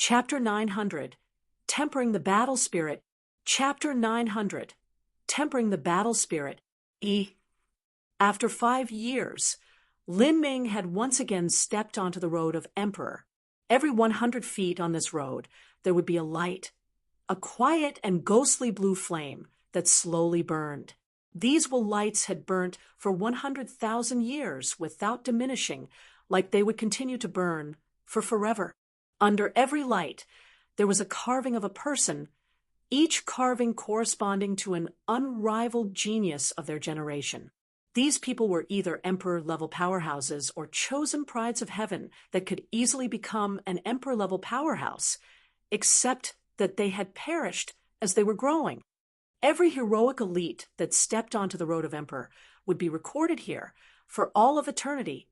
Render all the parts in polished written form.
Chapter 900, Tempering the Battle Spirit. Chapter 900, Tempering the Battle Spirit. After 5 years, Lin Ming had once again stepped onto the road of Emperor. Every 100 feet on this road, there would be a light, a quiet and ghostly blue flame that slowly burned. These lights had burnt for 100,000 years without diminishing, like they would continue to burn for forever. Under every light, there was a carving of a person, each carving corresponding to an unrivaled genius of their generation. These people were either emperor-level powerhouses or chosen prides of heaven that could easily become an emperor-level powerhouse, except that they had perished as they were growing. Every heroic elite that stepped onto the road of Emperor would be recorded here for all of eternity,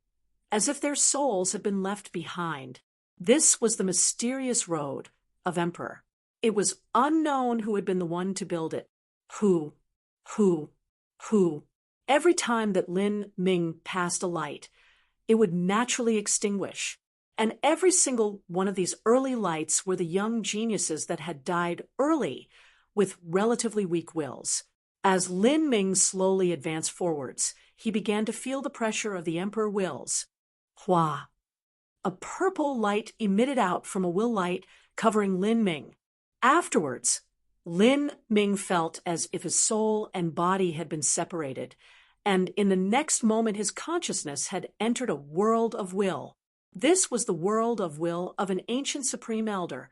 as if their souls had been left behind. This was the mysterious road of Emperor. It was unknown who had been the one to build it. Who? Every time that Lin Ming passed a light, it would naturally extinguish. And every single one of these early lights were the young geniuses that had died early with relatively weak wills. As Lin Ming slowly advanced forwards, he began to feel the pressure of the Emperor wills. Hua! A purple light emitted out from a will light covering Lin Ming. Afterwards, Lin Ming felt as if his soul and body had been separated, and in the next moment his consciousness had entered a world of will. This was the world of will of an ancient supreme elder,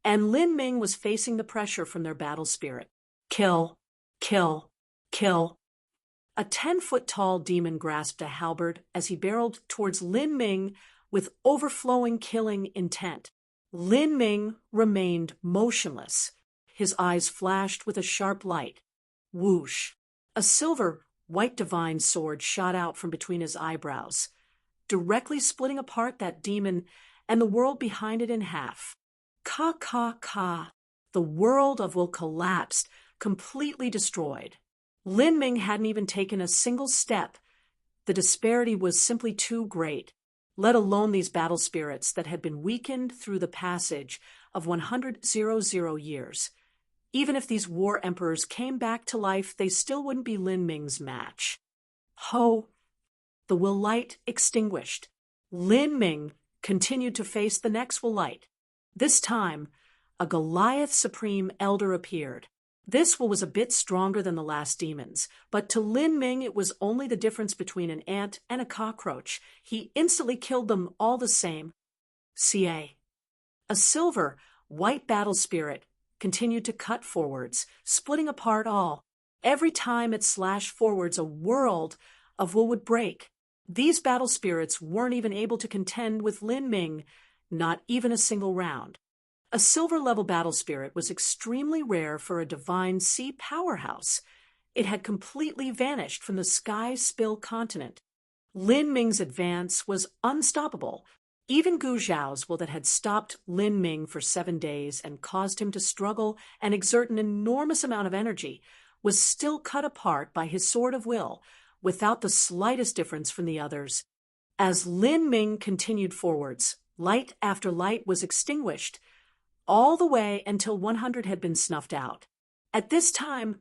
and Lin Ming was facing the pressure from their battle spirit. Kill, kill, kill. A 10-foot-tall demon grasped a halberd as he barreled towards Lin Ming with overflowing killing intent. Lin Ming remained motionless. His eyes flashed with a sharp light. Whoosh! A silver, white divine sword shot out from between his eyebrows, directly splitting apart that demon and the world behind it in half. Ka. The world of will collapsed, completely destroyed. Lin Ming hadn't even taken a single step. The disparity was simply too great, let alone these battle spirits that had been weakened through the passage of 100 years. Even if these war emperors came back to life, they still wouldn't be Lin Ming's match. Ho! The will light extinguished. Lin Ming continued to face the next will light. This time, a Goliath Supreme Elder appeared. This was a bit stronger than the last demons, but to Lin Ming it was only the difference between an ant and a cockroach. He instantly killed them all the same. A silver, white battle spirit continued to cut forwards, splitting apart all. Every time it slashed forwards, a world of will would break. These battle spirits weren't even able to contend with Lin Ming, not even a single round. A silver-level battle spirit was extremely rare for a divine sea powerhouse. It had completely vanished from the Sky Spill continent. Lin Ming's advance was unstoppable. Even Gu Zhao's will that had stopped Lin Ming for 7 days and caused him to struggle and exert an enormous amount of energy was still cut apart by his sword of will, without the slightest difference from the others. As Lin Ming continued forwards, light after light was extinguished, all the way until 100 had been snuffed out. At this time,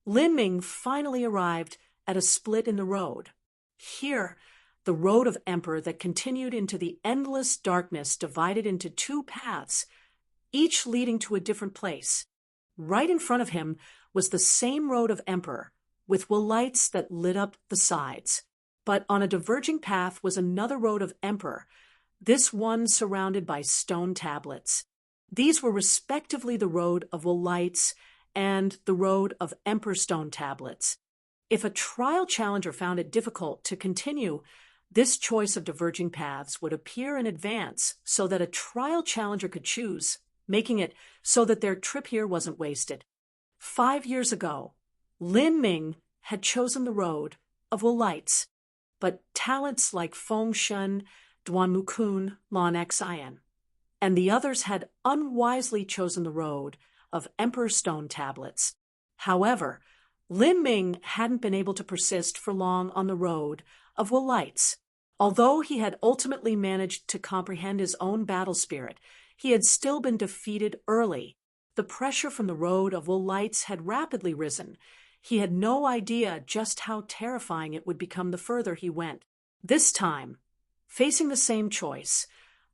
Lin Ming finally arrived at a split in the road. Here, the road of Emperor that continued into the endless darkness divided into 2 paths, each leading to a different place. Right in front of him was the same road of Emperor, with will lights that lit up the sides. But on a diverging path was another road of Emperor, this one surrounded by stone tablets. These were respectively the road of will lights and the road of Emperor stone tablets. If a trial challenger found it difficult to continue, this choice of diverging paths would appear in advance so that a trial challenger could choose, making it so that their trip here wasn't wasted. 5 years ago, Lin Ming had chosen the road of will lights, but talents like Feng Shen, Duan Mukun, Lan Xian, and the others had unwisely chosen the road of Emperor Stone tablets. However, Lin Ming hadn't been able to persist for long on the road of will lights. Although he had ultimately managed to comprehend his own battle spirit, He had still been defeated early. The pressure from the road of wool lights had rapidly risen. He had no idea just how terrifying it would become the further he went. This time, facing the same choice,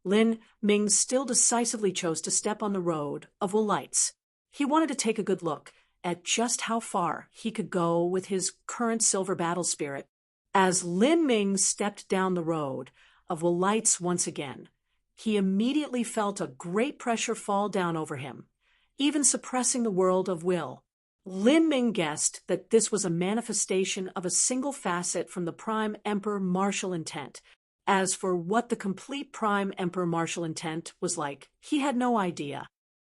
Lin Ming still decisively chose to step on the road of wool lights. He wanted to take a good look at just how far he could go with his current silver battle spirit. As Lin Ming stepped down the road of wool lights once again, he immediately felt a great pressure fall down over him, even suppressing the world of will. Lin Ming guessed that this was a manifestation of a single facet from the Prime Emperor martial intent. As for what the complete Prime Emperor martial intent was like, he had no idea.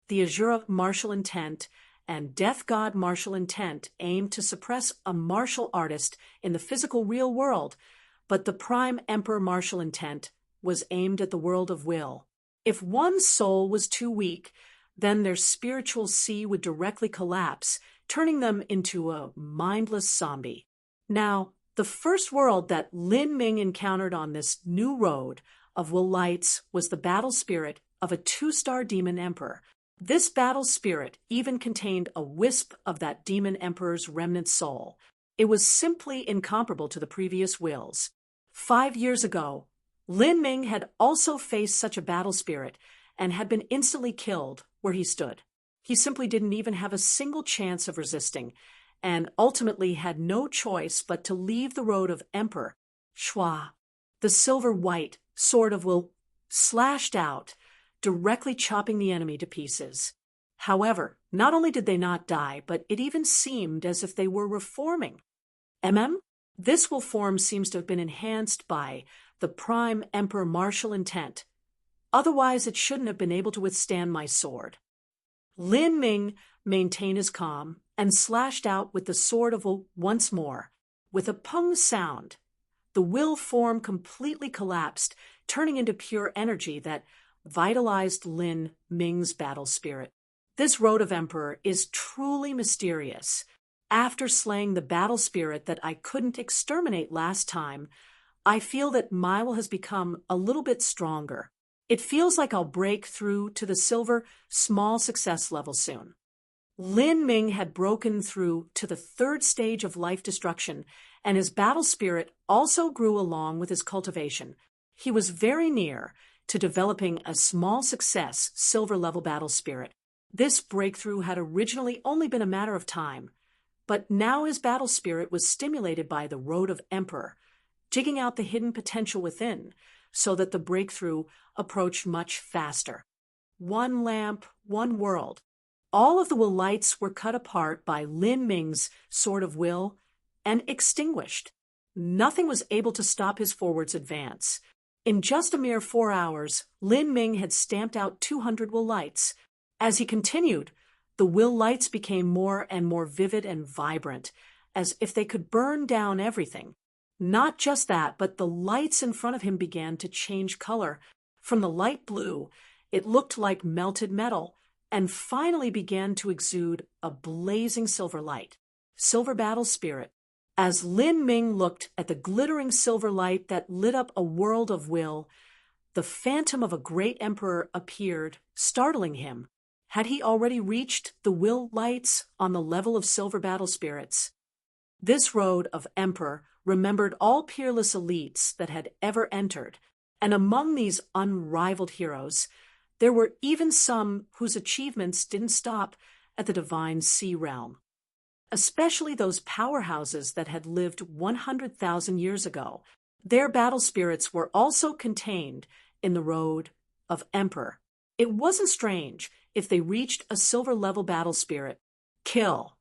The Azura martial intent and Death God martial intent aimed to suppress a martial artist in the physical real world, but the Prime Emperor martial intent was aimed at the world of will. If one soul was too weak, then their spiritual sea would directly collapse, turning them into a mindless zombie. Now, the first world that Lin Ming encountered on this new road of wool lights was the battle spirit of a 2-star demon emperor. This battle spirit even contained a wisp of that demon emperor's remnant soul. It was simply incomparable to the previous wills. 5 years ago, Lin Ming had also faced such a battle spirit and had been instantly killed where he stood. He simply didn't even have a single chance of resisting, and ultimately had no choice but to leave the road of Emperor. Shua, the silver-white sword of will, slashed out, directly chopping the enemy to pieces. However, not only did they not die, but it even seemed as if they were reforming. This will form seems to have been enhanced by the Prime Emperor martial intent. Otherwise, it shouldn't have been able to withstand my sword. Lin Ming maintained his calm and slashed out with the sword of will once more. With a pung sound, the will form completely collapsed, turning into pure energy that vitalized Lin Ming's battle spirit. This road of Emperor is truly mysterious. After slaying the battle spirit that I couldn't exterminate last time, I feel that my will has become a little bit stronger. It feels like I'll break through to the silver small success level soon. Lin Ming had broken through to the 3rd stage of life destruction, and his battle spirit also grew along with his cultivation. He was very near to developing a small success silver level battle spirit. This breakthrough had originally only been a matter of time, but now his battle spirit was stimulated by the road of Emperor, digging out the hidden potential within, so that the breakthrough approached much faster. One lamp, one world. All of the will lights were cut apart by Lin Ming's sword of will and extinguished. Nothing was able to stop his forward's advance. In just a mere 4 hours, Lin Ming had stamped out 200 will lights. As he continued, the will lights became more and more vivid and vibrant, as if they could burn down everything. Not just that, but the lights in front of him began to change color. From the light blue, it looked like melted metal, and finally began to exude a blazing silver light. Silver battle spirit. As Lin Ming looked at the glittering silver light that lit up a world of will, the phantom of a great emperor appeared, startling him. Had he already reached the will lights on the level of silver battle spirits? This road of emperor remembered all peerless elites that had ever entered, and among these unrivaled heroes, there were even some whose achievements didn't stop at the divine sea realm. Especially those powerhouses that had lived 100,000 years ago. Their battle spirits were also contained in the road of Emperor. It wasn't strange if they reached a silver-level battle spirit. Kill.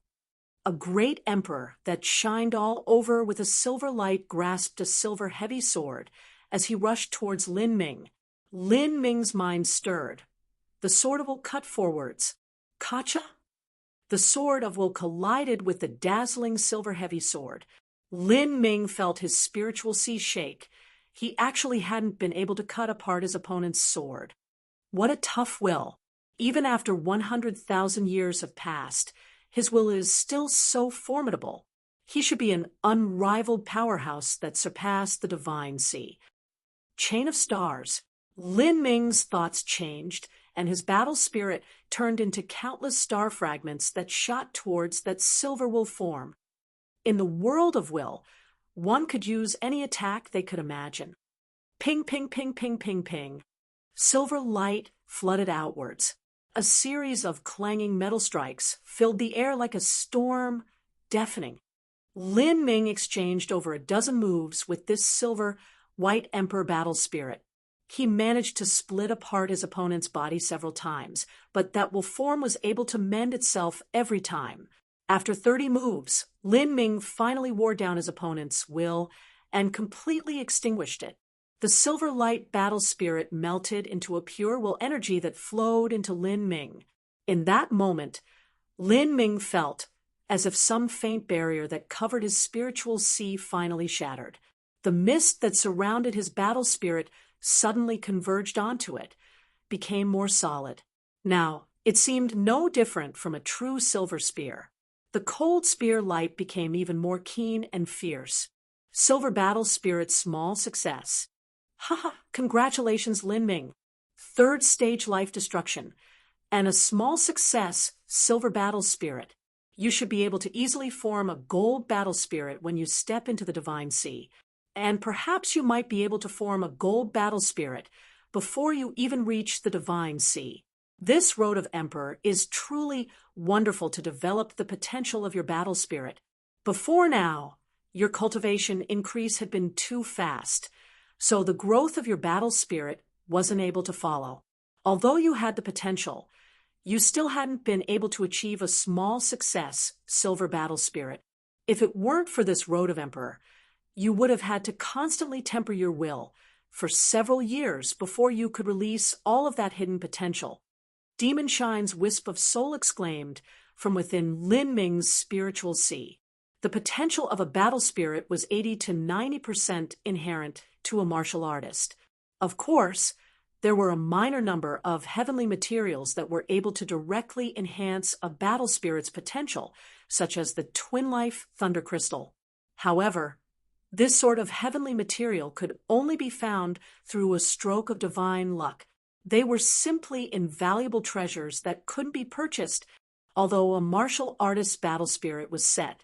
A great emperor that shined all over with a silver light grasped a silver heavy sword as he rushed towards Lin Ming. Lin Ming's mind stirred. The sword of will cut forwards. Kacha? The sword of will collided with the dazzling silver heavy sword. Lin Ming felt his spiritual sea shake. He actually hadn't been able to cut apart his opponent's sword. What a tough will. Even after 100,000 years have passed, his will is still so formidable. He should be an unrivaled powerhouse that surpassed the divine sea. Chain of stars. Lin Ming's thoughts changed, and his battle spirit turned into countless star fragments that shot towards that silver will form. In the world of will, one could use any attack they could imagine. Ping, ping, ping, ping, ping, ping. Silver light flooded outwards. A series of clanging metal strikes filled the air like a storm, deafening. Lin Ming exchanged over a dozen moves with this silver, white emperor battle spirit. He managed to split apart his opponent's body several times, but that will form was able to mend itself every time. After 30 moves, Lin Ming finally wore down his opponent's will and completely extinguished it. The silver light battle spirit melted into a pure will energy that flowed into Lin Ming. In that moment, Lin Ming felt as if some faint barrier that covered his spiritual sea finally shattered. The mist that surrounded his battle spirit suddenly converged onto it, became more solid. Now, it seemed no different from a true silver spear. The cold spear light became even more keen and fierce. Silver battle spirit's small success. Haha, congratulations, Lin Ming. Third stage life destruction. And a small success, silver battle spirit. You should be able to easily form a gold battle spirit when you step into the divine sea. And perhaps you might be able to form a gold battle spirit before you even reach the divine sea. This road of Emperor is truly wonderful to develop the potential of your battle spirit. Before now, your cultivation increase had been too fast, so the growth of your battle spirit wasn't able to follow. Although you had the potential, you still hadn't been able to achieve a small success, silver battle spirit. If it weren't for this road of Emperor, you would have had to constantly temper your will for several years before you could release all of that hidden potential. Demon Shine's wisp of soul exclaimed from within Lin Ming's spiritual sea. The potential of a battle spirit was 80 to 90% inherent to a martial artist. Of course, there were a minor number of heavenly materials that were able to directly enhance a battle spirit's potential, such as the Twin Life Thunder Crystal. However, this sort of heavenly material could only be found through a stroke of divine luck. They were simply invaluable treasures that couldn't be purchased, although a martial artist's battle spirit was set.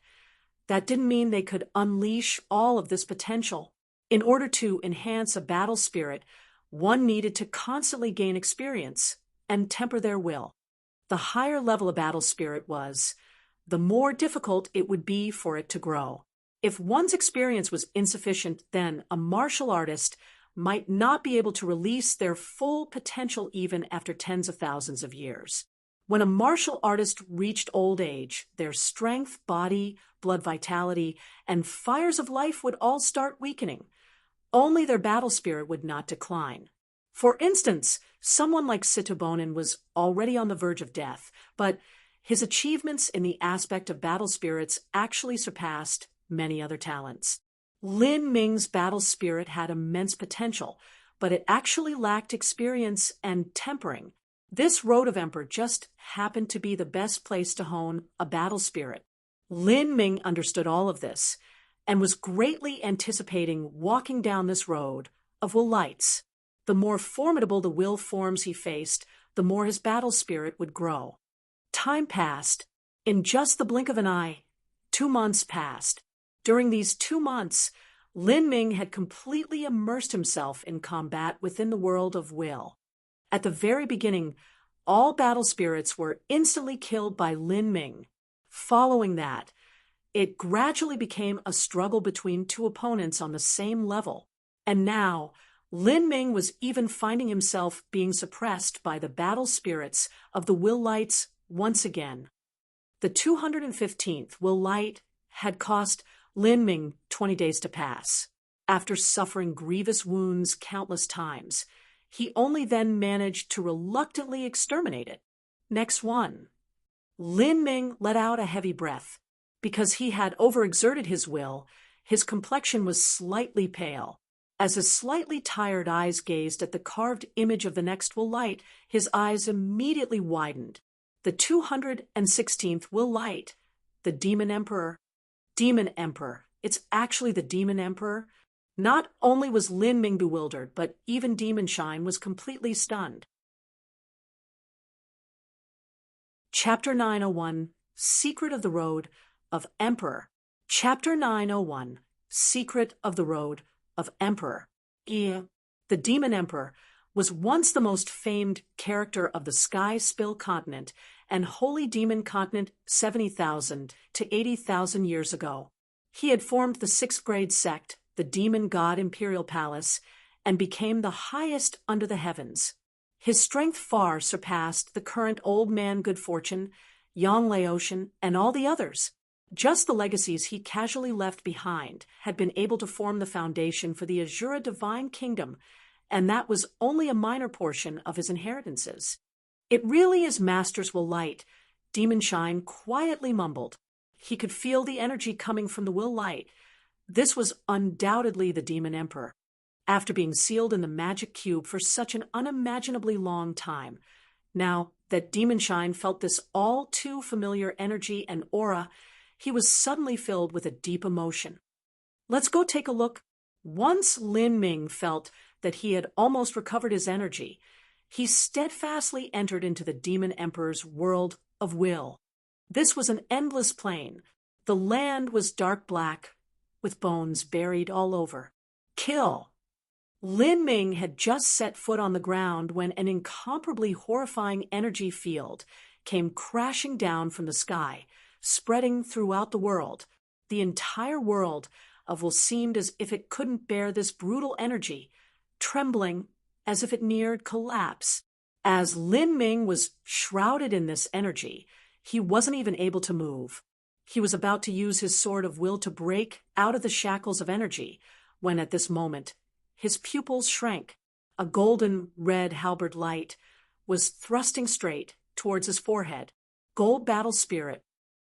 That didn't mean they could unleash all of this potential. In order to enhance a battle spirit, one needed to constantly gain experience and temper their will. The higher level a battle spirit was, the more difficult it would be for it to grow. If one's experience was insufficient, then a martial artist might not be able to release their full potential even after tens of thousands of years. When a martial artist reached old age, their strength, body, blood vitality, and fires of life would all start weakening. Only their battle spirit would not decline. For instance, someone like Sitobonin was already on the verge of death, but his achievements in the aspect of battle spirits actually surpassed many other talents. Lin Ming's battle spirit had immense potential, but it actually lacked experience and tempering. This road of Emperor just happened to be the best place to hone a battle spirit. Lin Ming understood all of this and was greatly anticipating walking down this road of will lights. The more formidable the will forms he faced, the more his battle spirit would grow. Time passed. In just the blink of an eye, 2 months passed. During these 2 months, Lin Ming had completely immersed himself in combat within the world of will. At the very beginning, all battle spirits were instantly killed by Lin Ming. Following that, it gradually became a struggle between two opponents on the same level. And now, Lin Ming was even finding himself being suppressed by the battle spirits of the will lights once again. The 215th will light had cost Lin Ming 20 days to pass. After suffering grievous wounds countless times, he only then managed to reluctantly exterminate it. Next one. Lin Ming let out a heavy breath. Because he had overexerted his will, his complexion was slightly pale. As his slightly tired eyes gazed at the carved image of the next will light, his eyes immediately widened. The 216th will light, the Demon Emperor. Demon Emperor. It's actually the Demon Emperor. Not only was Lin Ming bewildered, but even Demon Shine was completely stunned. Chapter 901, Secret of the Road of Emperor. Chapter 901, Secret of the Road of Emperor. The Demon Emperor was once the most famed character of the Sky Spill continent and Holy Demon continent 70,000 to 80,000 years ago. He had formed the sixth grade sect, the Demon God Imperial Palace, and became the highest under the heavens. His strength far surpassed the current Old Man Good Fortune, Yang Laotian, and all the others. Just the legacies he casually left behind had been able to form the foundation for the Azura Divine Kingdom, and that was only a minor portion of his inheritances. It really is Masters will light, Demon Shine quietly mumbled. He could feel the energy coming from the will light. This was undoubtedly the Demon Emperor. After being sealed in the magic cube for such an unimaginably long time, now that Demon Shine felt this all too familiar energy and aura, he was suddenly filled with a deep emotion. Let's go take a look. Once Lin Ming felt that he had almost recovered his energy, he steadfastly entered into the Demon Emperor's world of will. This was an endless plain. The land was dark black, with bones buried all over. Kill! Lin Ming had just set foot on the ground when an incomparably horrifying energy field came crashing down from the sky, spreading throughout the world. The entire world of Will seemed as if it couldn't bear this brutal energy, trembling as if it neared collapse. As Lin Ming was shrouded in this energy, he wasn't even able to move. He was about to use his sword of will to break out of the shackles of energy, when at this moment, his pupils shrank. A golden red halberd light was thrusting straight towards his forehead. Gold battle spirit.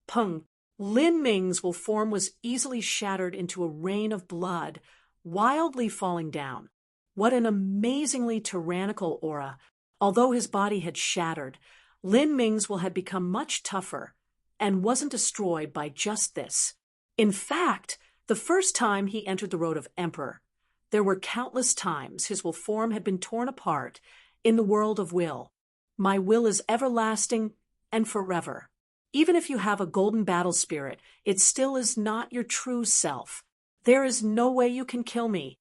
Pung. Lin Ming's will form was easily shattered into a rain of blood, wildly falling down. What an amazingly tyrannical aura. Although his body had shattered, Lin Ming's will had become much tougher and wasn't destroyed by just this. In fact, the first time he entered the road of Emperor, there were countless times his will form had been torn apart in the world of will. My will is everlasting and forever. Even if you have a golden battle spirit, it still is not your true self. There is no way you can kill me.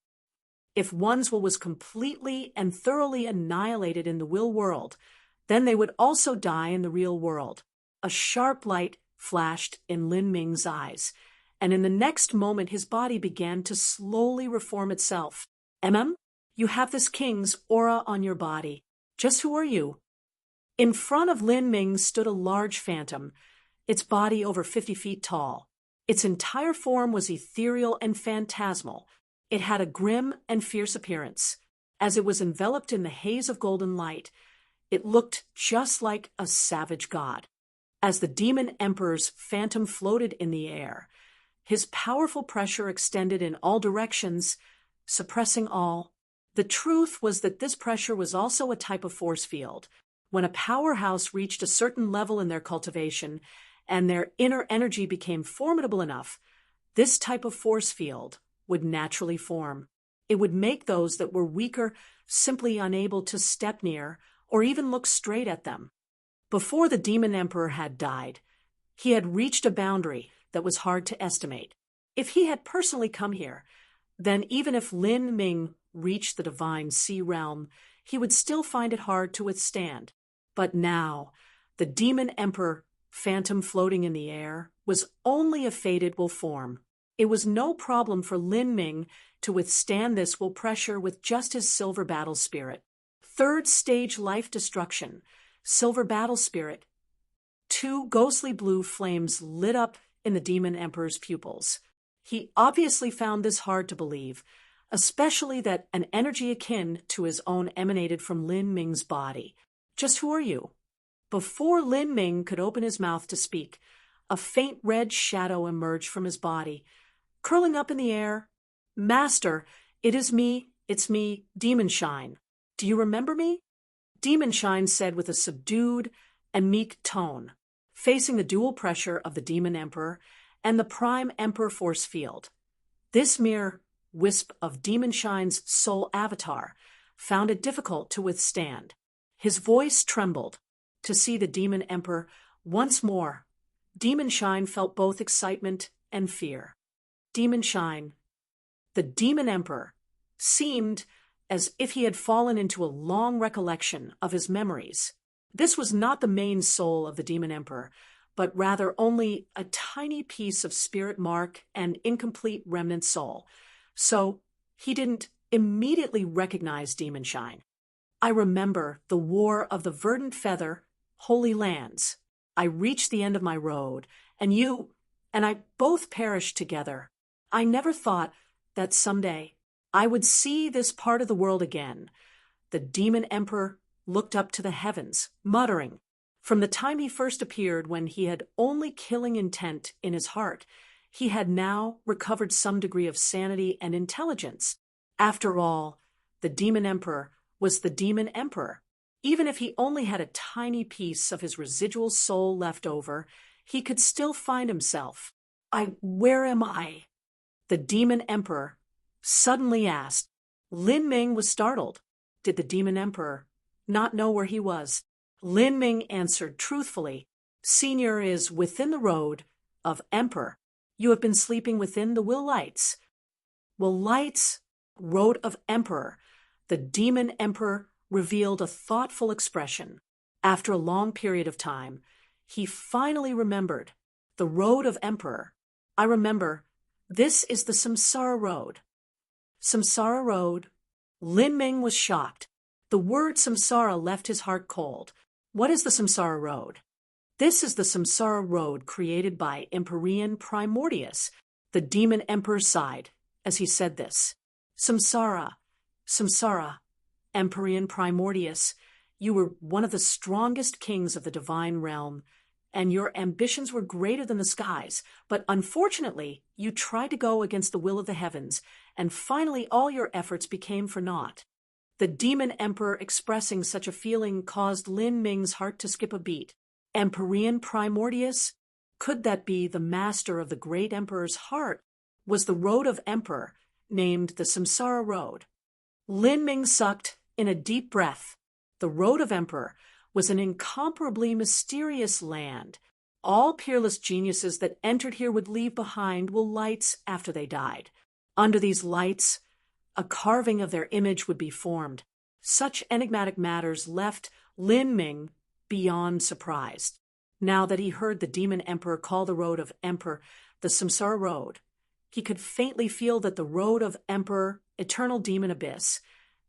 If one's will was completely and thoroughly annihilated in the will world, then they would also die in the real world. A sharp light flashed in Lin Ming's eyes, and in the next moment his body began to slowly reform itself. You have this king's aura on your body. Just who are you? In front of Lin Ming stood a large phantom, its body over 50 feet tall. Its entire form was ethereal and phantasmal. It had a grim and fierce appearance. As it was enveloped in the haze of golden light, it looked just like a savage god. As the Demon Emperor's phantom floated in the air, his powerful pressure extended in all directions, suppressing all. The truth was that this pressure was also a type of force field. When a powerhouse reached a certain level in their cultivation and their inner energy became formidable enough, this type of force field would naturally form. It would make those that were weaker simply unable to step near or even look straight at them. Before the Demon Emperor had died, he had reached a boundary that was hard to estimate. If he had personally come here, then even if Lin Ming reached the divine sea realm, he would still find it hard to withstand. But now, the Demon Emperor, phantom floating in the air, was only a faded will form. It was no problem for Lin Ming to withstand this will pressure with just his silver battle spirit. Third stage life destruction, silver battle spirit. 2 ghostly blue flames lit up in the Demon Emperor's pupils. He obviously found this hard to believe, especially that an energy akin to his own emanated from Lin Ming's body. Just who are you? Before Lin Ming could open his mouth to speak, a faint red shadow emerged from his body, curling up in the air. Master, it's me, Demon Shine. Do you remember me? Demon Shine said with a subdued and meek tone, facing the dual pressure of the Demon Emperor and the Prime Emperor force field. This mere wisp of Demon Shine's soul avatar found it difficult to withstand. His voice trembled. To see the Demon Emperor Once more, Demon Shine felt both excitement and fear. Demon Shine, the Demon Emperor, seemed as if he had fallen into a long recollection of his memories. This was not the main soul of the Demon Emperor, but rather only a tiny piece of spirit mark and incomplete remnant soul. So he didn't immediately recognize Demon Shine. I remember the War of the Verdant Feather, Holy Lands. I reached the end of my road, and you and I both perished together. I never thought that someday I would see this part of the world again. The Demon Emperor looked up to the heavens, muttering. From the time he first appeared, when he had only killing intent in his heart, he had now recovered some degree of sanity and intelligence. After all, the Demon Emperor was the Demon Emperor. Even if he only had a tiny piece of his residual soul left over, he could still find himself. Where am I? The Demon Emperor suddenly asked. Lin Ming was startled. Did the Demon Emperor not know where he was? Lin Ming answered truthfully, Senior is within the road of Emperor. You have been sleeping within the Will Lights. Will Lights, road of Emperor. The Demon Emperor revealed a thoughtful expression. After a long period of time, he finally remembered. The road of Emperor. I remember. This is the Samsara Road. Samsara Road. Lin Ming was shocked. The word samsara left his heart cold. What is the Samsara Road? This is the Samsara Road created by Empyrean Primordius. The Demon Emperor sighed as he said this. Samsara, Empyrean Primordius, you were one of the strongest kings of the divine realm, and your ambitions were greater than the skies, but unfortunately, you tried to go against the will of the heavens, and finally all your efforts became for naught. The Demon Emperor expressing such a feeling caused Lin Ming's heart to skip a beat. Empyrean Primordius? Could that be the master of the great emperor's heart? Was the road of Emperor named the Samsara Road? Lin Ming sucked in a deep breath. The road of Emperor was an incomparably mysterious land. All peerless geniuses that entered here would leave behind Will Lights after they died. Under these lights, a carving of their image would be formed. Such enigmatic matters left Lin Ming beyond surprised. Now that he heard the Demon Emperor call the road of Emperor the Samsara Road, he could faintly feel that the road of Emperor, eternal demon abyss,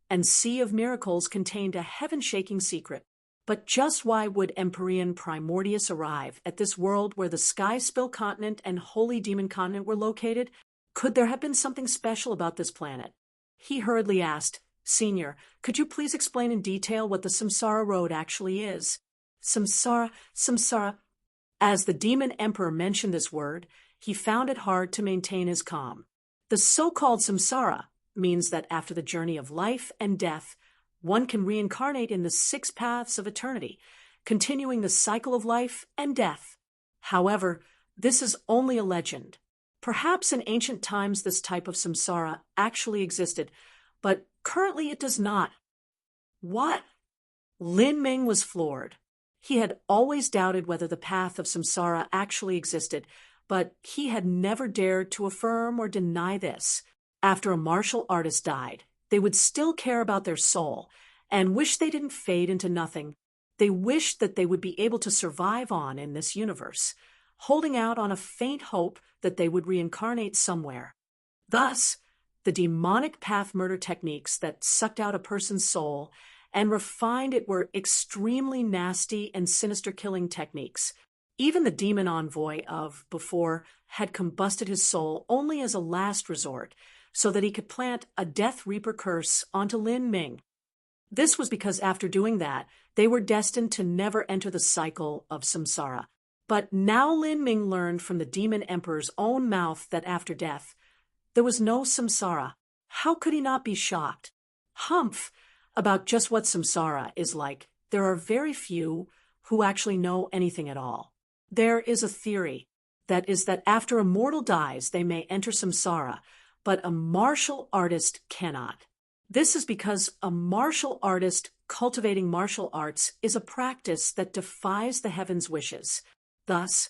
and sea of miracles contained a heaven-shaking secret. But just why would Empyrean Primordius arrive at this world where the Sky Spill Continent and Holy Demon Continent were located? Could there have been something special about this planet? He hurriedly asked, Senior, could you please explain in detail what the Samsara Road actually is? Samsara. As the Demon Emperor mentioned this word, he found it hard to maintain his calm. The so-called Samsara means that after the journey of life and death, one can reincarnate in the 6 paths of eternity, continuing the cycle of life and death. However, this is only a legend. Perhaps in ancient times this type of samsara actually existed, but currently it does not. What? Lin Ming was floored. He had always doubted whether the path of samsara actually existed, but he had never dared to affirm or deny this. After a martial artist died, they would still care about their soul and wish they didn't fade into nothing. They wished that they would be able to survive on in this universe, holding out on a faint hope that they would reincarnate somewhere. Thus, the demonic path murder techniques that sucked out a person's soul and refined it were extremely nasty and sinister killing techniques. Even the demon envoy of before had combusted his soul only as a last resort, so that he could plant a Death Reaper curse onto Lin Ming. This was because after doing that, they were destined to never enter the cycle of samsara. But now Lin Ming learned from the Demon Emperor's own mouth that after death, there was no samsara. How could he not be shocked? Humph! About just what samsara is like, there are very few who actually know anything at all. There is a theory that is that after a mortal dies, they may enter samsara, but a martial artist cannot. This is because a martial artist cultivating martial arts is a practice that defies the heavens' wishes. Thus,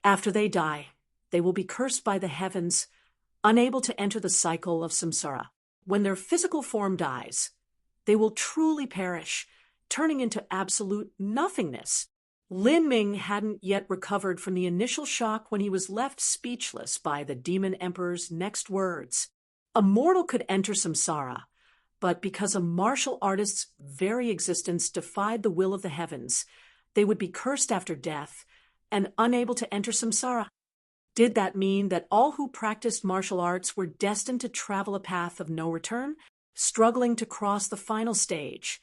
after they die, they will be cursed by the heavens, unable to enter the cycle of samsara. When their physical form dies, they will truly perish, turning into absolute nothingness. Lin Ming hadn't yet recovered from the initial shock when he was left speechless by the demon emperor's next words. A mortal could enter samsara, but because a martial artist's very existence defied the will of the heavens, they would be cursed after death and unable to enter samsara. Did that mean that all who practiced martial arts were destined to travel a path of no return, struggling to cross the final stage,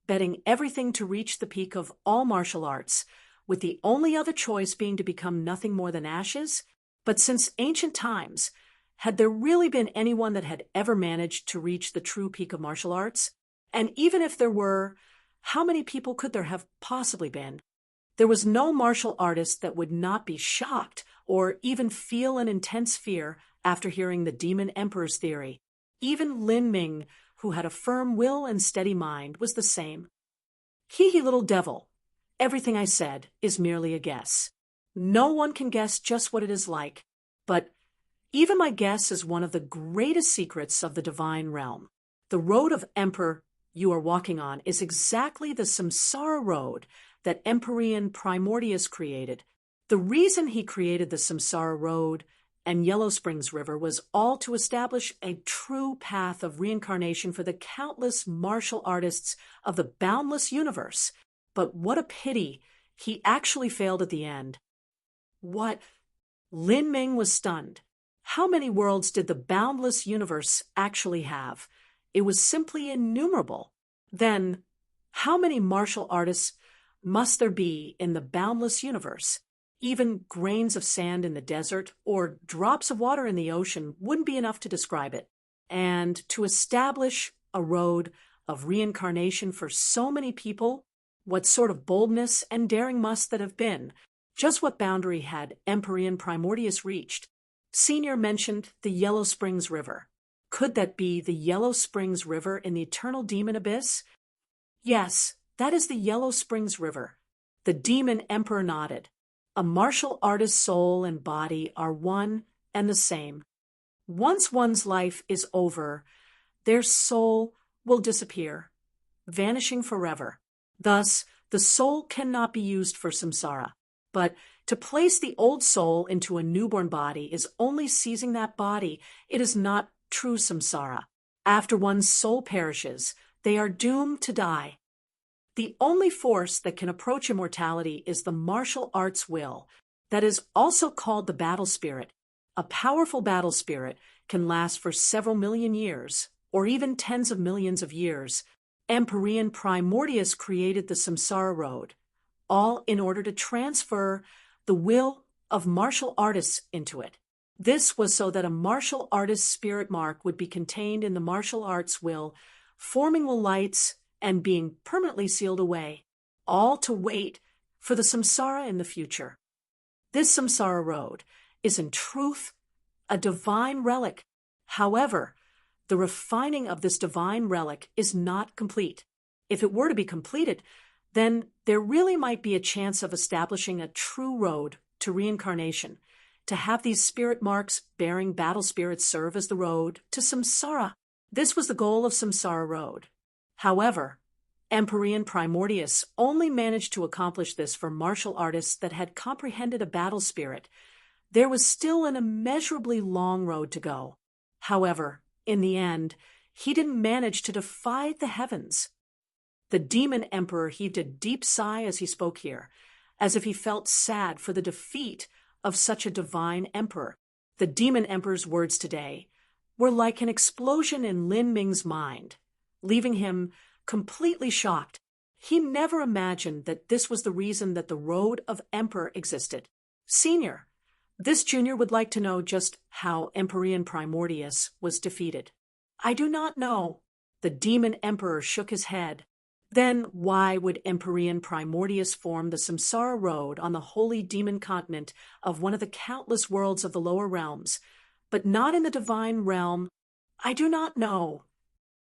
betting everything to reach the peak of all martial arts, with the only other choice being to become nothing more than ashes? But since ancient times, had there really been anyone that had ever managed to reach the true peak of martial arts? And even if there were, how many people could there have possibly been? There was no martial artist that would not be shocked or even feel an intense fear after hearing the demon emperor's theory. Even Lin Ming, who had a firm will and steady mind, was the same. Hee little devil, everything I said is merely a guess. No one can guess just what it is like, but even my guess is one of the greatest secrets of the divine realm. The road of Emperor you are walking on is exactly the samsara road that Empyrean Primordius created. The reason he created the samsara road and Yellow Springs River was all to establish a true path of reincarnation for the countless martial artists of the boundless universe. But what a pity, he actually failed at the end. What? Lin Ming was stunned. How many worlds did the boundless universe actually have? It was simply innumerable. Then, how many martial artists must there be in the boundless universe? Even grains of sand in the desert or drops of water in the ocean wouldn't be enough to describe it. And to establish a road of reincarnation for so many people, what sort of boldness and daring must that have been? Just what boundary had Empyrean Primordius reached? Senior mentioned the Yellow Springs River. Could that be the Yellow Springs River in the eternal demon abyss? Yes, that is the Yellow Springs River. The demon emperor nodded. A martial artist's soul and body are one and the same. Once one's life is over, their soul will disappear, vanishing forever. Thus, the soul cannot be used for samsara. But to place the old soul into a newborn body is only seizing that body. It is not true samsara. After one's soul perishes, they are doomed to die. The only force that can approach immortality is the martial arts will, that is also called the battle spirit. A powerful battle spirit can last for several million years, or even tens of millions of years. Empyrean Primordius created the samsara road, all in order to transfer the will of martial artists into it. This was so that a martial artist's spirit mark would be contained in the martial arts will, forming the lights and being permanently sealed away, all to wait for the samsara in the future. This samsara road is in truth a divine relic. However, the refining of this divine relic is not complete. If it were to be completed, then there really might be a chance of establishing a true road to reincarnation, to have these spirit marks bearing battle spirits serve as the road to samsara. This was the goal of Samsara Road. However, Empyrean Primordius only managed to accomplish this for martial artists that had comprehended a battle spirit. There was still an immeasurably long road to go. However, in the end, he didn't manage to defy the heavens. The demon emperor heaved a deep sigh as he spoke here, as if he felt sad for the defeat of such a divine emperor. The demon emperor's words today were like an explosion in Lin Ming's mind, leaving him completely shocked. He never imagined that this was the reason that the Road of Emperor existed. Senior, this junior would like to know just how Empyrean Primordius was defeated. I do not know. The demon emperor shook his head. Then why would Empyrean Primordius form the Samsara Road on the holy demon continent of one of the countless worlds of the lower realms, but not in the divine realm? I do not know.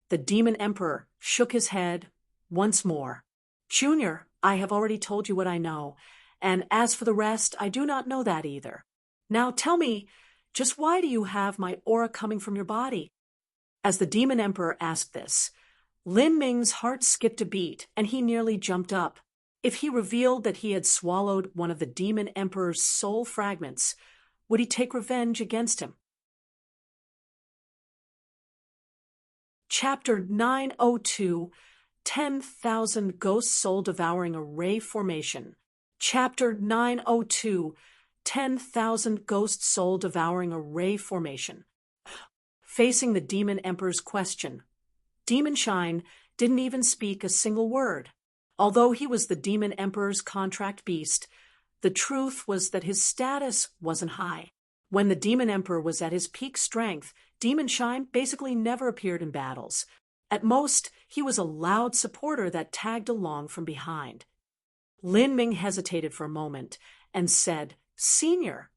The demon emperor shook his head once more. Junior, I have already told you what I know, and as for the rest, I do not know that either. Now tell me, just why do you have my aura coming from your body? As the Demon Emperor asked this, Lin Ming's heart skipped a beat, and he nearly jumped up. If he revealed that he had swallowed one of the Demon Emperor's soul fragments, would he take revenge against him? Chapter 902, 10,000 Ghost Soul Devouring Array Formation. Chapter 902, 10,000 Ghost Soul Devouring Array Formation. Facing the Demon Emperor's question, Demon Shine didn't even speak a single word. Although he was the Demon Emperor's contract beast, the truth was that his status wasn't high. When the Demon Emperor was at his peak strength, Demon Shine basically never appeared in battles. At most, he was a loud supporter that tagged along from behind. Lin Ming hesitated for a moment and said, Senior.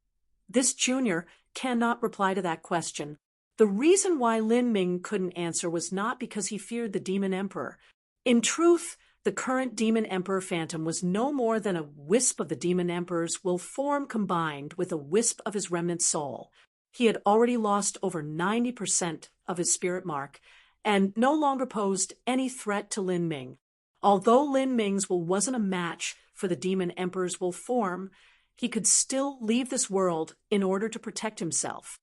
This junior cannot reply to that question. The reason why Lin Ming couldn't answer was not because he feared the Demon Emperor. In truth, the current Demon Emperor Phantom was no more than a wisp of the Demon Emperor's will form combined with a wisp of his remnant soul. He had already lost over 90% of his spirit mark and no longer posed any threat to Lin Ming. Although Lin Ming's will wasn't a match for the Demon Emperor's will form, he could still leave this world in order to protect himself.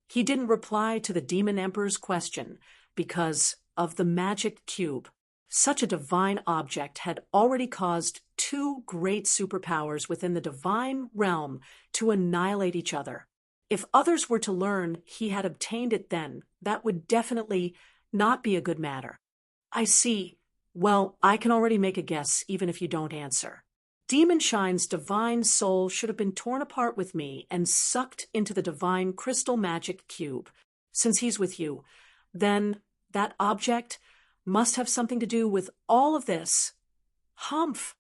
He didn't reply to the Demon Emperor's question because of the magic cube. Such a divine object had already caused two great superpowers within the divine realm to annihilate each other. If others were to learn he had obtained it then, that would definitely not be a good matter. I see. Well, I can already make a guess, even if you don't answer. Demon Shine's divine soul should have been torn apart with me and sucked into the divine crystal magic cube. Since he's with you, then that object must have something to do with all of this. Humph!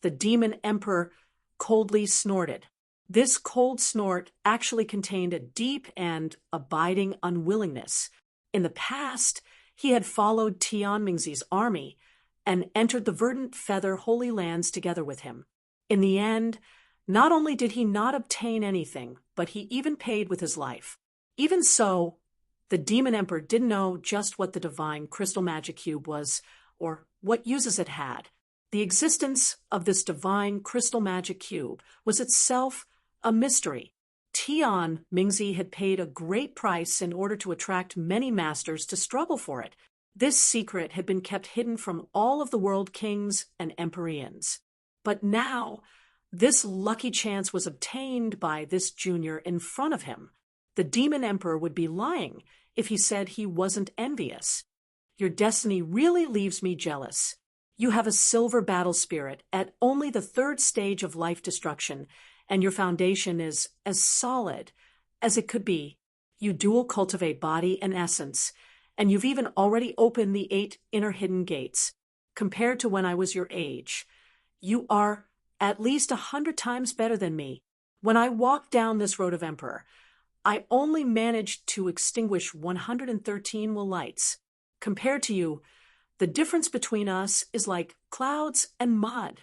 The Demon Emperor coldly snorted. This cold snort actually contained a deep and abiding unwillingness. In the past, he had followed Tian Mingzi's army and entered the verdant feather holy lands together with him. In the end, not only did he not obtain anything, but he even paid with his life. Even so, the Demon Emperor didn't know just what the divine crystal magic cube was or what uses it had. The existence of this divine crystal magic cube was itself a mystery. Tian Mingzi had paid a great price in order to attract many masters to struggle for it. This secret had been kept hidden from all of the world kings and empyreans. But now, this lucky chance was obtained by this junior in front of him. The Demon Emperor would be lying if he said he wasn't envious. Your destiny really leaves me jealous. You have a silver battle spirit at only the third stage of life destruction, and your foundation is as solid as it could be. You dual cultivate body and essence, and you've even already opened the 8 inner hidden gates. Compared to when I was your age, you are at least 100 times better than me. When I walked down this road of Emperor, I only managed to extinguish 113 will lights. Compared to you, the difference between us is like clouds and mud.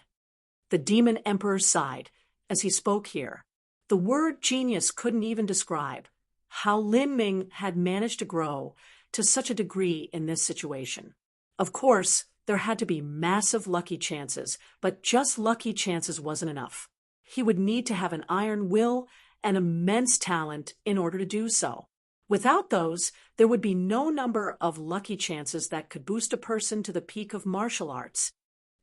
The Demon Emperor sighed as he spoke here. The word genius couldn't even describe how Lin Ming had managed to grow to such a degree in this situation. Of course, there had to be massive lucky chances, but just lucky chances wasn't enough. He would need to have an iron will and immense talent in order to do so. Without those, there would be no number of lucky chances that could boost a person to the peak of martial arts.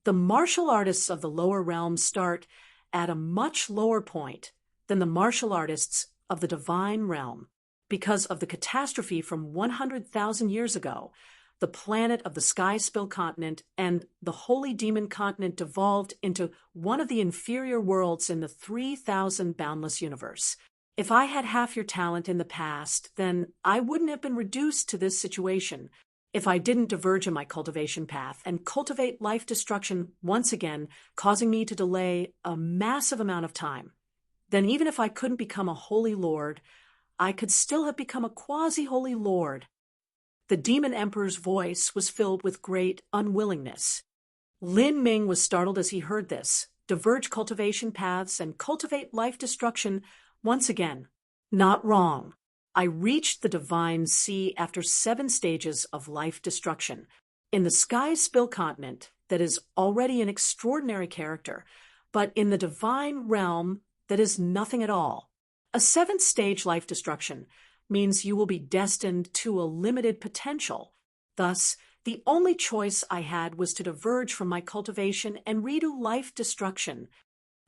The martial artists of the lower realms start at a much lower point than the martial artists of the divine realm. Because of the catastrophe from 100,000 years ago, the planet of the Sky Spill continent and the Holy Demon continent devolved into one of the inferior worlds in the 3,000 boundless universe. If I had half your talent in the past, then I wouldn't have been reduced to this situation. If I didn't diverge in my cultivation path and cultivate life destruction once again, causing me to delay a massive amount of time, then even if I couldn't become a holy lord, I could still have become a quasi-holy lord. The Demon Emperor's voice was filled with great unwillingness. Lin Ming was startled as he heard this. Diverge cultivation paths and cultivate life destruction once again. Not wrong. I reached the divine sea after 7 stages of life destruction. In the sky spill continent, that is already an extraordinary character, but in the divine realm, that is nothing at all. A 7th stage life destruction means you will be destined to a limited potential. Thus, the only choice I had was to diverge from my cultivation and redo life destruction.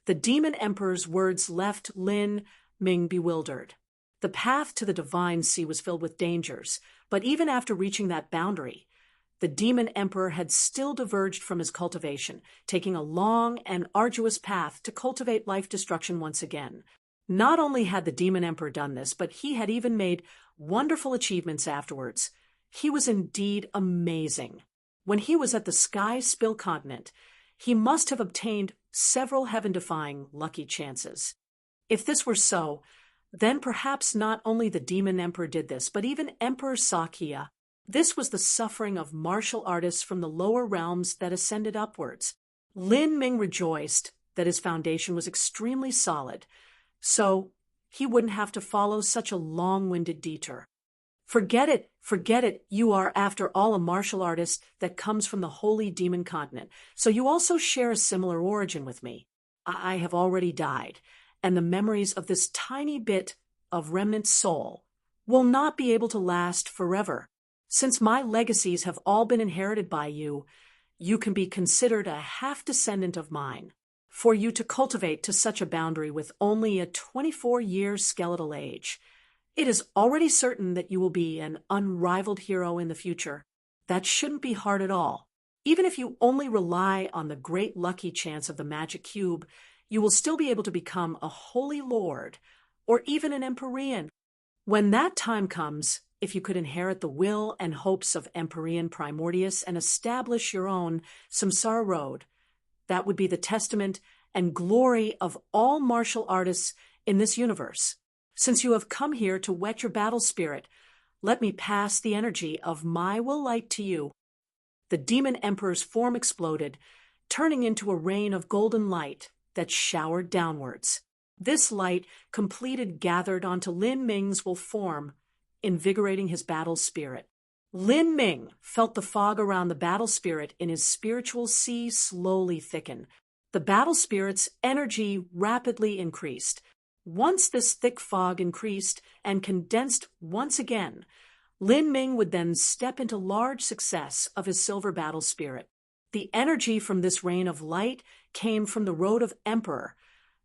The demon emperor's words left Lin Ming bewildered. The path to the divine sea was filled with dangers, but even after reaching that boundary, the demon emperor had still diverged from his cultivation, taking a long and arduous path to cultivate life destruction once again. Not only had the demon emperor done this, but he had even made wonderful achievements afterwards. He was indeed amazing. When he was at the Sky Spill continent, he must have obtained several heaven-defying lucky chances. If this were so, then perhaps not only the demon emperor did this, but even Emperor Sakya. This was the suffering of martial artists from the lower realms that ascended upwards. Lin Ming rejoiced that his foundation was extremely solid, so he wouldn't have to follow such a long-winded detour. Forget it, you are, after all, a martial artist that comes from the holy demon continent, so you also share a similar origin with me. I have already died, and the memories of this tiny bit of remnant soul will not be able to last forever. Since my legacies have all been inherited by you, you can be considered a half-descendant of mine. For you to cultivate to such a boundary with only a 24-year skeletal age, it is already certain that you will be an unrivaled hero in the future. That shouldn't be hard at all. Even if you only rely on the great lucky chance of the magic cube, you will still be able to become a holy lord, or even an Empyrean. When that time comes, if you could inherit the will and hopes of Empyrean Primordius and establish your own samsara road, that would be the testament and glory of all martial artists in this universe. Since you have come here to whet your battle spirit, let me pass the energy of my will light to you. The demon emperor's form exploded, turning into a rain of golden light that showered downwards. This light, completed, gathered onto Lin Ming's will form, invigorating his battle spirit. Lin Ming felt the fog around the battle spirit in his spiritual sea slowly thicken. The battle spirit's energy rapidly increased. Once this thick fog increased and condensed once again, Lin Ming would then step into large success of his silver battle spirit. The energy from this rain of light came from the Road of Emperor,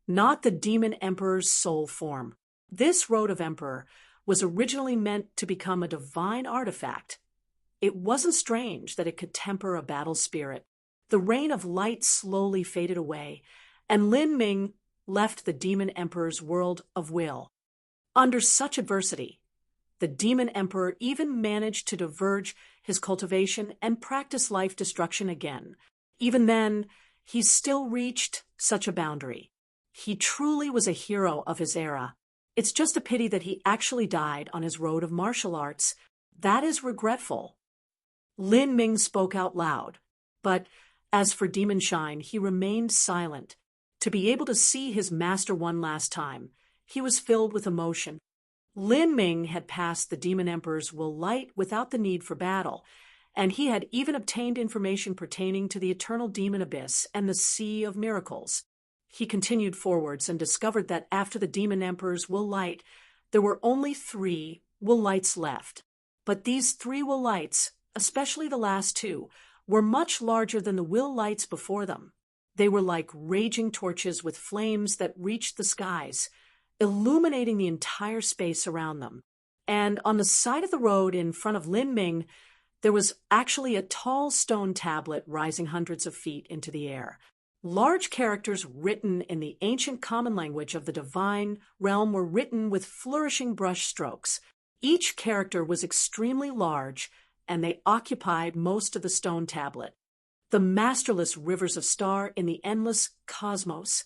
not the demon emperor's soul form. This Road of Emperor was originally meant to become a divine artifact. It wasn't strange that it could temper a battle spirit. The rain of light slowly faded away, and Lin Ming left the demon emperor's world of will. Under such adversity, the demon emperor even managed to diverge his cultivation and practice life destruction again. Even then, he still reached such a boundary. He truly was a hero of his era. It's just a pity that he actually died on his road of martial arts. That is regretful. Lin Ming spoke out loud, but as for Demon Shine, he remained silent. To be able to see his master one last time, he was filled with emotion. Lin Ming had passed the Demon Emperor's will light without the need for battle, and he had even obtained information pertaining to the eternal demon abyss and the Sea of Miracles. He continued forwards and discovered that after the Demon Emperor's will light, there were only 3 will lights left. But these 3 will lights, especially the last 2, were much larger than the will lights before them. They were like raging torches with flames that reached the skies, illuminating the entire space around them. And on the side of the road in front of Lin Ming, there was actually a tall stone tablet rising hundreds of feet into the air. Large characters written in the ancient common language of the divine realm were written with flourishing brush strokes. Each character was extremely large, and they occupied most of the stone tablet. The masterless rivers of star in the endless cosmos.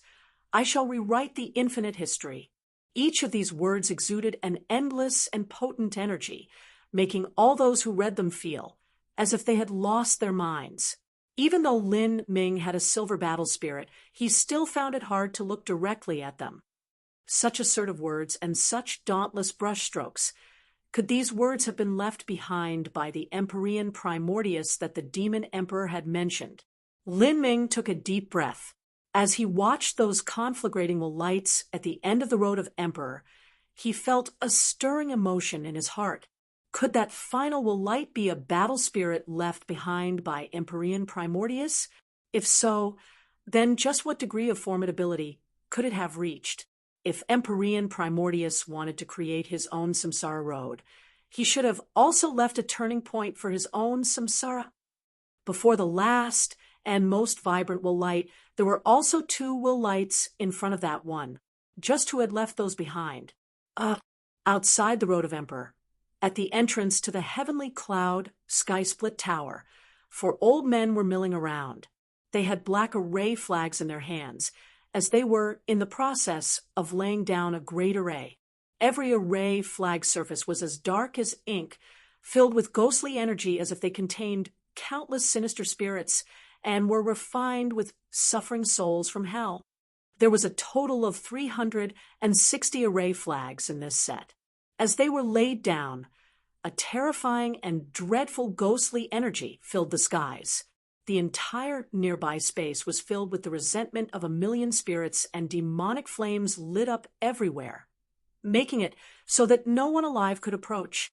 I shall rewrite the infinite history. Each of these words exuded an endless and potent energy, making all those who read them feel as if they had lost their minds. Even though Lin Ming had a silver battle spirit, he still found it hard to look directly at them. Such assertive words and such dauntless brushstrokes. Could these words have been left behind by the Empyrean Primordius that the demon emperor had mentioned? Lin Ming took a deep breath. As he watched those conflagrating lights at the end of the Road of Emperor, he felt a stirring emotion in his heart. Could that final light be a battle spirit left behind by Empyrean Primordius? If so, then just what degree of formidability could it have reached? If Empyrean Primordius wanted to create his own samsara road, he should have also left a turning point for his own samsara. Before the last and most vibrant will light, there were also two will lights in front of that one, just who had left those behind. Outside the Road of Emperor, at the entrance to the heavenly cloud sky-split tower, 4 old men were milling around. They had black array flags in their hands, as they were in the process of laying down a great array. Every array flag surface was as dark as ink, filled with ghostly energy as if they contained countless sinister spirits and were refined with suffering souls from hell. There was a total of 360 array flags in this set. As they were laid down, a terrifying and dreadful ghostly energy filled the skies. The entire nearby space was filled with the resentment of 1,000,000 spirits, and demonic flames lit up everywhere, making it so that no one alive could approach.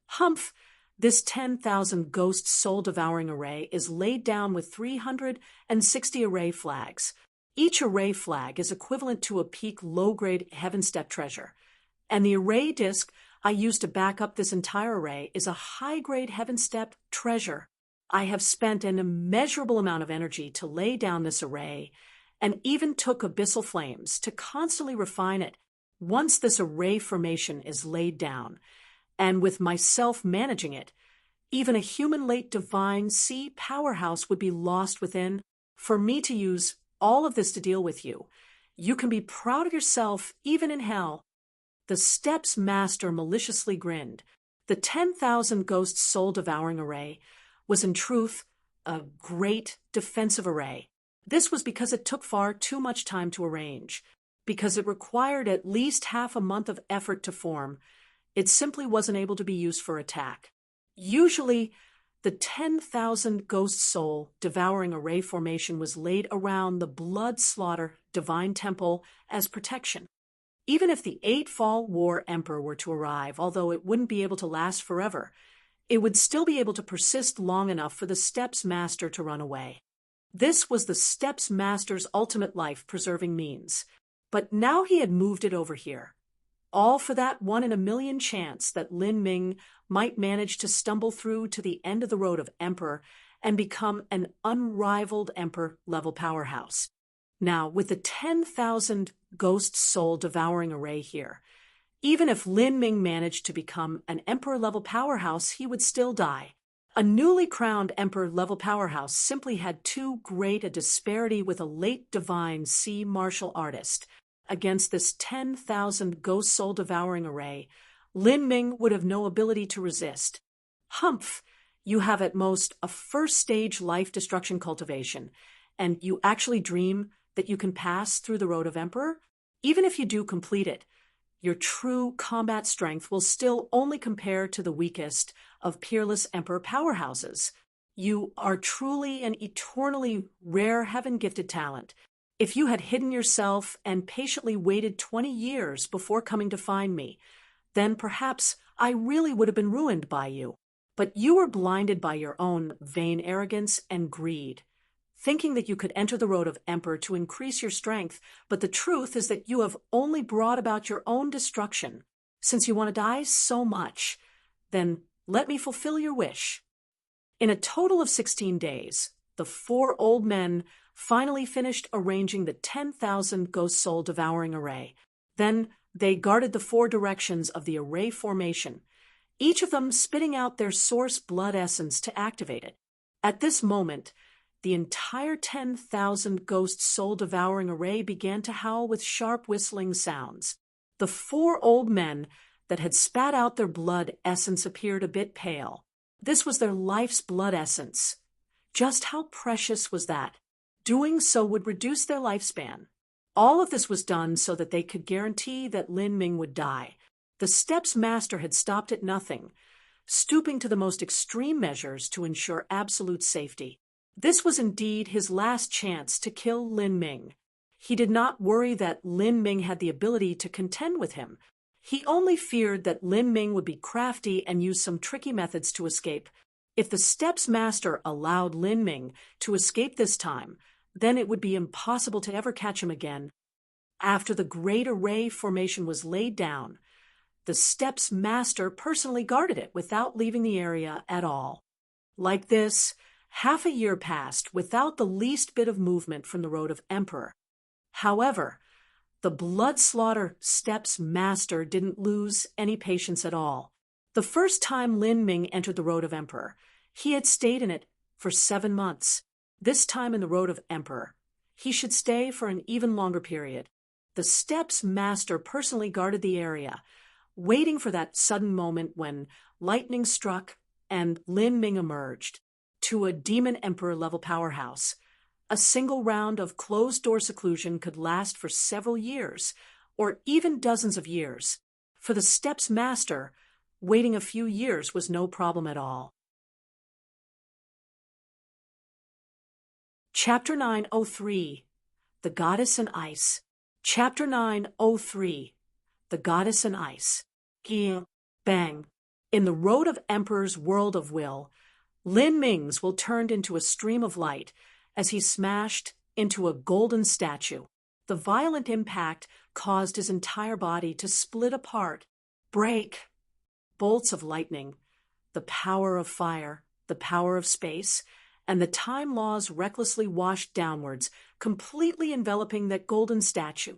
Humph! This 10,000 ghost soul-devouring array is laid down with 360 array flags. Each array flag is equivalent to a peak low-grade heaven step treasure, and the array disc I used to back up this entire array is a high-grade heaven step treasure. I have spent an immeasurable amount of energy to lay down this array, and even took abyssal flames to constantly refine it. Once this array formation is laid down, and with myself managing it, even a human late divine sea powerhouse would be lost within. For me to use all of this to deal with you, you can be proud of yourself even in hell. The steps master maliciously grinned. The 10,000 ghost soul-devouring array was in truth a great defensive array. This was because it took far too much time to arrange, because it required at least half a month of effort to form. It simply wasn't able to be used for attack. Usually, the 10,000 ghost soul devouring array formation was laid around the blood slaughter divine temple as protection. Even if the 8-fall war emperor were to arrive, although it wouldn't be able to last forever, it would still be able to persist long enough for the steps master to run away. This was the steps master's ultimate life-preserving means. But now he had moved it over here, all for that 1 in a million chance that Lin Ming might manage to stumble through to the end of the Road of Emperor and become an unrivaled Emperor-level powerhouse. Now, with the 10,000 ghost soul devouring array here, even if Lin Ming managed to become an Emperor-level powerhouse, he would still die. A newly crowned Emperor-level powerhouse simply had too great a disparity with a late divine sea martial artist. Against this 10,000 ghost soul devouring array, Lin Ming would have no ability to resist. Humph! You have at most a first-stage life destruction cultivation, and you actually dream that you can pass through the Road of Emperor? Even if you do complete it, your true combat strength will still only compare to the weakest of peerless Emperor powerhouses. You are truly an eternally rare heaven-gifted talent. If you had hidden yourself and patiently waited 20 years before coming to find me, then perhaps I really would have been ruined by you. But you were blinded by your own vain arrogance and greed, thinking that you could enter the Road of Emperor to increase your strength, but the truth is that you have only brought about your own destruction. Since you want to die so much, then let me fulfill your wish. In a total of 16 days, the 4 old men finally finished arranging the 10,000 ghost soul devouring array. Then they guarded the 4 directions of the array formation, each of them spitting out their source blood essence to activate it. At this moment, the entire 10,000 ghost soul devouring array began to howl with sharp whistling sounds. The 4 old men that had spat out their blood essence appeared a bit pale. This was their life's blood essence. Just how precious was that? Doing so would reduce their lifespan. All of this was done so that they could guarantee that Lin Ming would die. The Steps Master had stopped at nothing, stooping to the most extreme measures to ensure absolute safety. This was indeed his last chance to kill Lin Ming. He did not worry that Lin Ming had the ability to contend with him. He only feared that Lin Ming would be crafty and use some tricky methods to escape. If the Steps Master allowed Lin Ming to escape this time, then it would be impossible to ever catch him again. After the Great Array formation was laid down, the Steps Master personally guarded it without leaving the area at all. Like this, half a year passed without the least bit of movement from the Road of Emperor. However, the blood-slaughter Steps Master didn't lose any patience at all. The first time Lin Ming entered the Road of Emperor, he had stayed in it for 7 months. This time in the Road of Emperor, he should stay for an even longer period. The Steps Master personally guarded the area, waiting for that sudden moment when lightning struck and Lin Ming emerged to a Demon Emperor-level powerhouse. A single round of closed-door seclusion could last for several years, or even dozens of years. For the Steps Master, waiting a few years was no problem at all. Chapter 903, The Goddess in Ice. Chapter 903, The Goddess in Ice. Ging, bang. In the Road of Emperor's world of will, Lin Ming's will turned into a stream of light as he smashed into a golden statue. The violent impact caused his entire body to split apart, break. Bolts of lightning, the power of fire, the power of space, and the time laws recklessly washed downwards, completely enveloping that golden statue.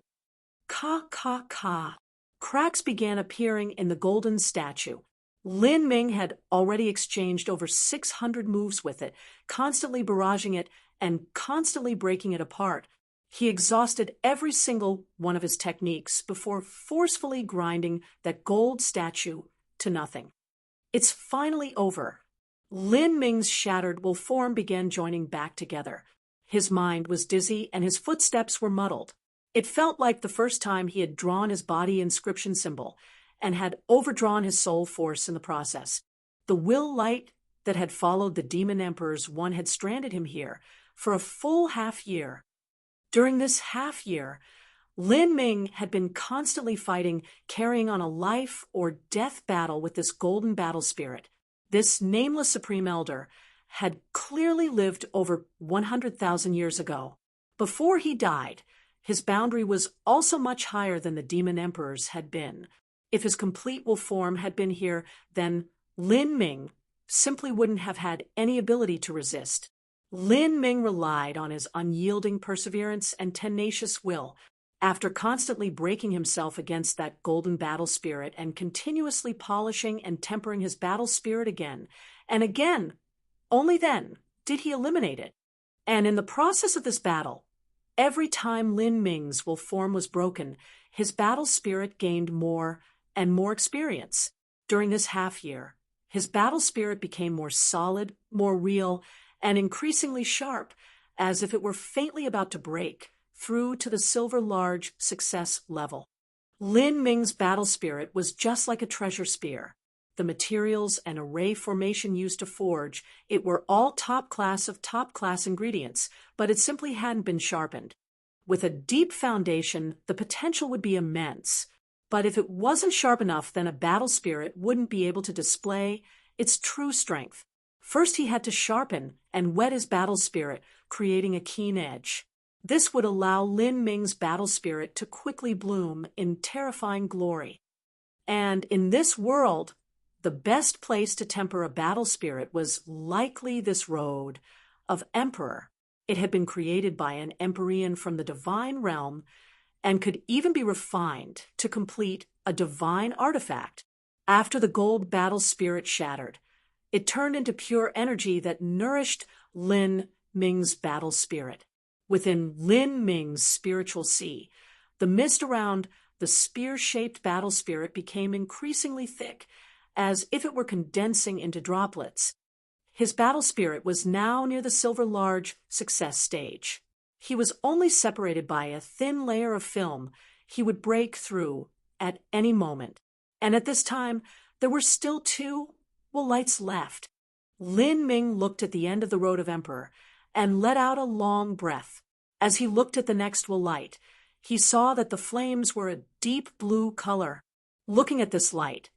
Ka. Cracks began appearing in the golden statue. Lin Ming had already exchanged over 600 moves with it, constantly barraging it and constantly breaking it apart. He exhausted every single one of his techniques before forcefully grinding that gold statue to nothing. It's finally over. Lin Ming's shattered will form began joining back together. His mind was dizzy and his footsteps were muddled. It felt like the first time he had drawn his body inscription symbol and had overdrawn his soul force in the process. The will light that had followed the Demon Emperor's one had stranded him here for a full half year. During this half year, Lin Ming had been constantly fighting, carrying on a life or death battle with this golden battle spirit. This nameless Supreme Elder had clearly lived over 100,000 years ago. Before he died, his boundary was also much higher than the Demon Emperor's had been. If his complete will form had been here, then Lin Ming simply wouldn't have had any ability to resist. Lin Ming relied on his unyielding perseverance and tenacious will. After constantly breaking himself against that golden battle spirit and continuously polishing and tempering his battle spirit again and again, only then did he eliminate it. And in the process of this battle, every time Lin Ming's will form was broken, his battle spirit gained more and more experience. During this half year, his battle spirit became more solid, more real, and increasingly sharp, as if it were faintly about to break through to the silver large success level. Lin Ming's battle spirit was just like a treasure spear. The materials and array formation used to forge it were all top class of top class ingredients, but it simply hadn't been sharpened. With a deep foundation, the potential would be immense. But if it wasn't sharp enough, then a battle spirit wouldn't be able to display its true strength. First, he had to sharpen and whet his battle spirit, creating a keen edge. This would allow Lin Ming's battle spirit to quickly bloom in terrifying glory. And in this world, the best place to temper a battle spirit was likely this Road of Emperor. It had been created by an Empyrean from the divine realm and could even be refined to complete a divine artifact. After the gold battle spirit shattered, it turned into pure energy that nourished Lin Ming's battle spirit. Within Lin Ming's spiritual sea, the mist around the spear-shaped battle spirit became increasingly thick, as if it were condensing into droplets. His battle spirit was now near the silver large success stage. He was only separated by a thin layer of film he would break through at any moment. And at this time, there were still two lights left. Lin Ming looked at the end of the road of Emperor and let out a long breath. As he looked at the next light, he saw that the flames were a deep blue color. Looking at this light,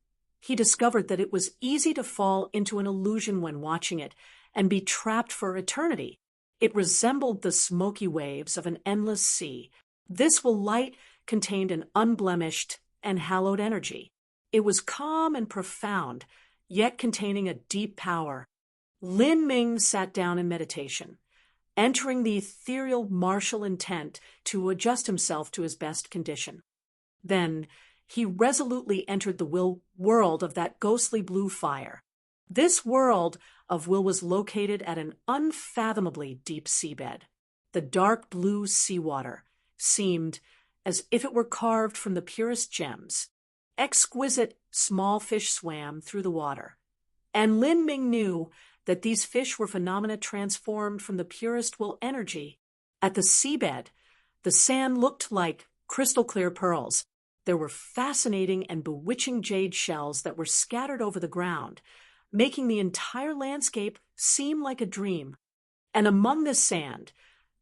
he discovered that it was easy to fall into an illusion when watching it and be trapped for eternity. It resembled the smoky waves of an endless sea. This light contained an unblemished and hallowed energy. It was calm and profound, yet containing a deep power. Lin Ming sat down in meditation, entering the ethereal martial intent to adjust himself to his best condition. Then he resolutely entered the world of that ghostly blue fire. This world of will was located at an unfathomably deep seabed. The dark blue seawater seemed as if it were carved from the purest gems. Exquisite small fish swam through the water, and Lin Ming knew that these fish were phenomena transformed from the purest will energy. At the seabed, the sand looked like crystal-clear pearls. There were fascinating and bewitching jade shells that were scattered over the ground, making the entire landscape seem like a dream. And among this sand,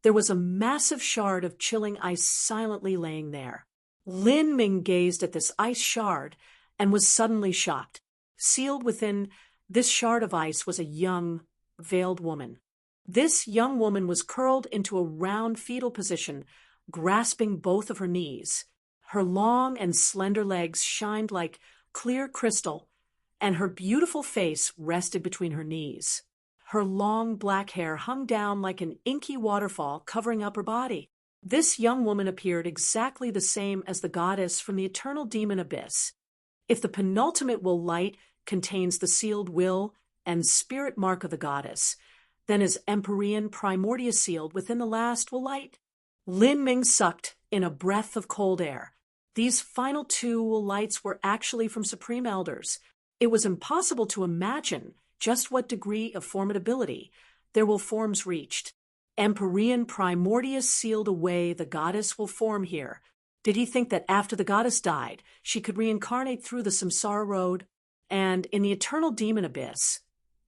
there was a massive shard of chilling ice silently laying there. Lin Ming gazed at this ice shard and was suddenly shocked. Sealed within this shard of ice was a young, veiled woman. This young woman was curled into a round fetal position, grasping both of her knees. Her long and slender legs shined like clear crystal, and her beautiful face rested between her knees. Her long black hair hung down like an inky waterfall covering up her body. This young woman appeared exactly the same as the goddess from the eternal demon abyss. If the penultimate light contains the sealed will and spirit mark of the goddess, then is Empyrean Primordia sealed within the last light? Lin Ming sucked in a breath of cold air. These final two lights were actually from Supreme Elders. It was impossible to imagine just what degree of formidability their forms reached. Empyrean Primordia sealed away the goddess will form here. Did he think that after the goddess died, she could reincarnate through the samsara road? And in the eternal demon abyss,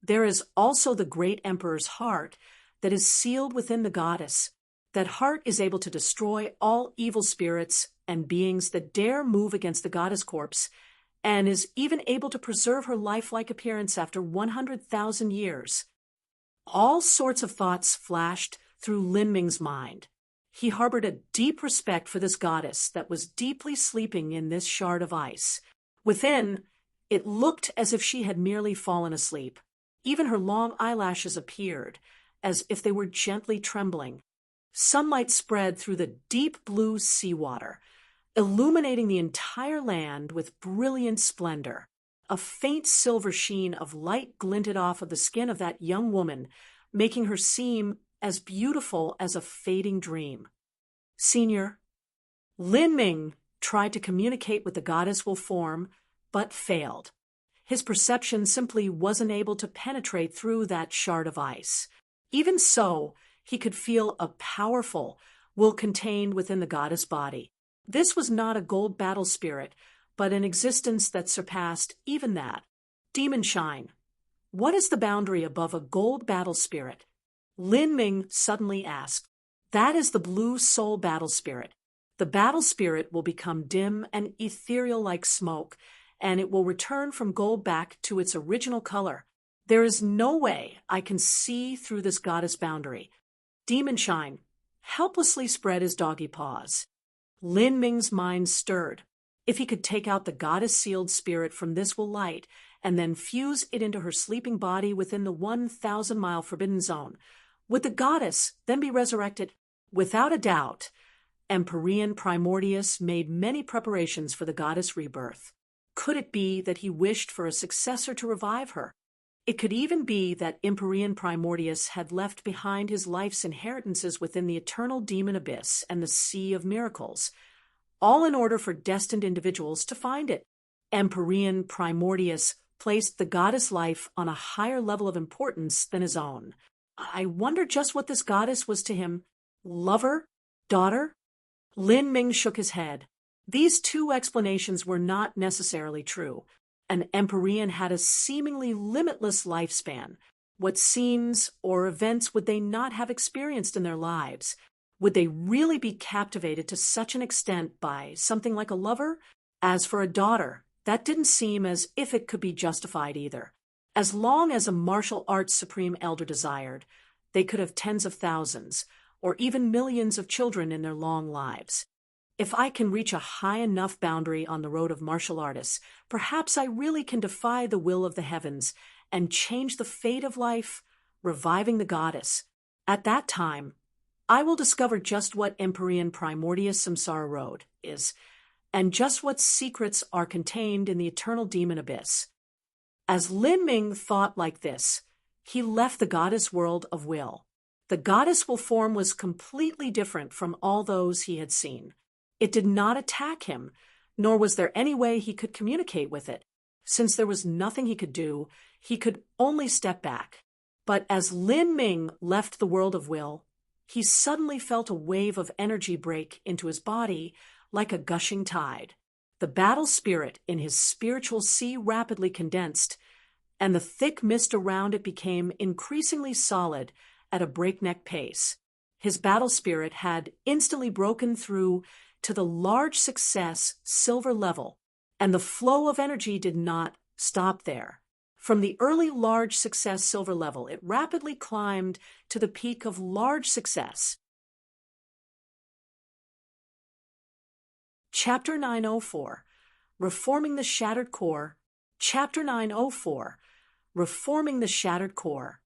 there is also the great emperor's heart that is sealed within the goddess. That heart is able to destroy all evil spirits and beings that dare move against the goddess corpse, and is even able to preserve her lifelike appearance after 100,000 years. All sorts of thoughts flashed through Lin Ming's mind. He harbored a deep respect for this goddess that was deeply sleeping in this shard of ice. Within, it looked as if she had merely fallen asleep. Even her long eyelashes appeared, as if they were gently trembling. Sunlight spread through the deep blue seawater, illuminating the entire land with brilliant splendor. A faint silver sheen of light glinted off of the skin of that young woman, making her seem as beautiful as a fading dream. Senior, Lin Ming tried to communicate with the goddess will form, but failed. His perception simply wasn't able to penetrate through that shard of ice. Even so, he could feel a powerful will contained within the goddess body. This was not a gold battle spirit, but an existence that surpassed even that. Demon Shine. What is the boundary above a gold battle spirit? Lin Ming suddenly asked. That is the blue soul battle spirit. The battle spirit will become dim and ethereal like smoke, and it will return from gold back to its original color. There is no way I can see through this goddess boundary. Demon Shine helplessly spread his doggy paws. Lin Ming's mind stirred. If he could take out the goddess-sealed spirit from this light and then fuse it into her sleeping body within the 1,000-mile forbidden zone, would the goddess then be resurrected? Without a doubt, Empyrean Primordius made many preparations for the goddess rebirth. Could it be that he wished for a successor to revive her? It could even be that Empyrean Primordius had left behind his life's inheritances within the eternal demon abyss and the sea of miracles, all in order for destined individuals to find it. Empyrean Primordius placed the goddess life on a higher level of importance than his own. I wonder just what this goddess was to him. Lover? Daughter? Lin Ming shook his head. These two explanations were not necessarily true. An Empyrean had a seemingly limitless lifespan. What scenes or events would they not have experienced in their lives? Would they really be captivated to such an extent by something like a lover? As for a daughter, that didn't seem as if it could be justified either. As long as a martial arts supreme elder desired, they could have tens of thousands, or even millions of children in their long lives. If I can reach a high enough boundary on the road of martial artists, perhaps I really can defy the will of the heavens and change the fate of life, reviving the goddess. At that time, I will discover just what Empyrean Primordius Samsara Road is, and just what secrets are contained in the eternal demon abyss. As Lin Ming thought like this, he left the goddess world of will. The goddess will form was completely different from all those he had seen. It did not attack him, nor was there any way he could communicate with it. Since there was nothing he could do, he could only step back. But as Lin Ming left the world of will, he suddenly felt a wave of energy break into his body like a gushing tide. The battle spirit in his spiritual sea rapidly condensed, and the thick mist around it became increasingly solid at a breakneck pace. His battle spirit had instantly broken through to the large success silver level, and the flow of energy did not stop there. From the early large success silver level, it rapidly climbed to the peak of large success. Chapter 904, Reforming the Shattered Core. Chapter 904, Reforming the Shattered Core.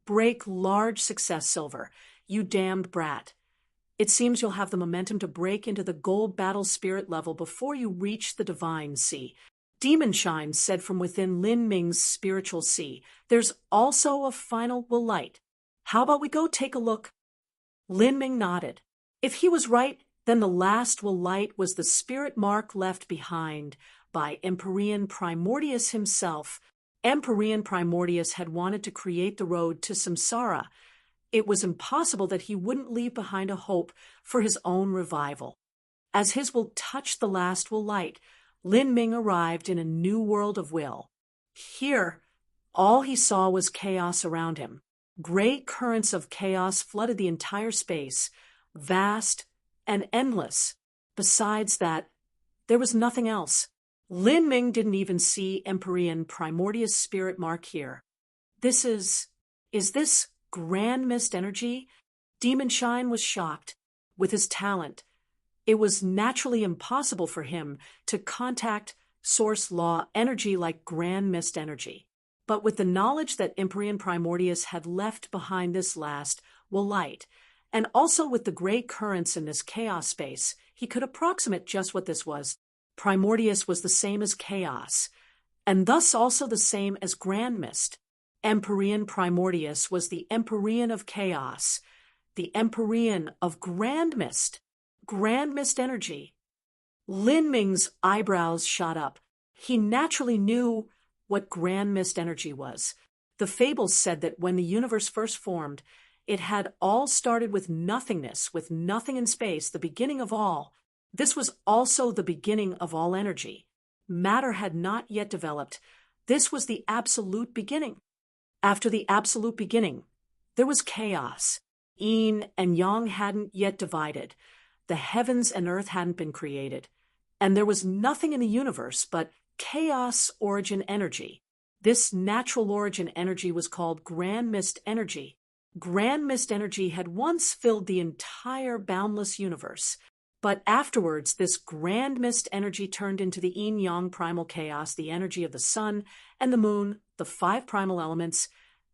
Break large success silver, you damned brat. It seems you'll have the momentum to break into the gold battle spirit level before you reach the divine sea. Demon Shine said from within Lin Ming's spiritual sea. There's also a final will light. How about we go take a look? Lin Ming nodded. If he was right, then the last will light was the spirit mark left behind by Empyrean Primordius himself. Empyrean Primordius had wanted to create the road to samsara. It was impossible that he wouldn't leave behind a hope for his own revival. As his will touched the last will light, Lin Ming arrived in a new world of will. Here, all he saw was chaos around him. Great currents of chaos flooded the entire space, vast and endless. Besides that, there was nothing else. Lin Ming didn't even see Empyrean Primordius spirit mark here. Is this grand mist energy? Demon Shine was shocked. With his talent, it was naturally impossible for him to contact source law energy like grand mist energy. But with the knowledge that Empyrean Primordius had left behind this last will light, and also with the great currents in this chaos space, he could approximate just what this was. Primordius was the same as chaos, and thus also the same as grand mist. Empyrean Primordius was the Empyrean of chaos, the Empyrean of grand mist energy. Lin Ming's eyebrows shot up. He naturally knew what grand mist energy was. The fables said that when the universe first formed, it had all started with nothingness, with nothing in space, the beginning of all. This was also the beginning of all energy. Matter had not yet developed. This was the absolute beginning. After the absolute beginning, there was chaos. Yin and Yang hadn't yet divided. The heavens and earth hadn't been created. And there was nothing in the universe but chaos origin energy. This natural origin energy was called grand mist energy. Grand mist energy had once filled the entire boundless universe. But afterwards, this grand mist energy turned into the yin-yang primal chaos, the energy of the sun and the moon, the 5 primal elements,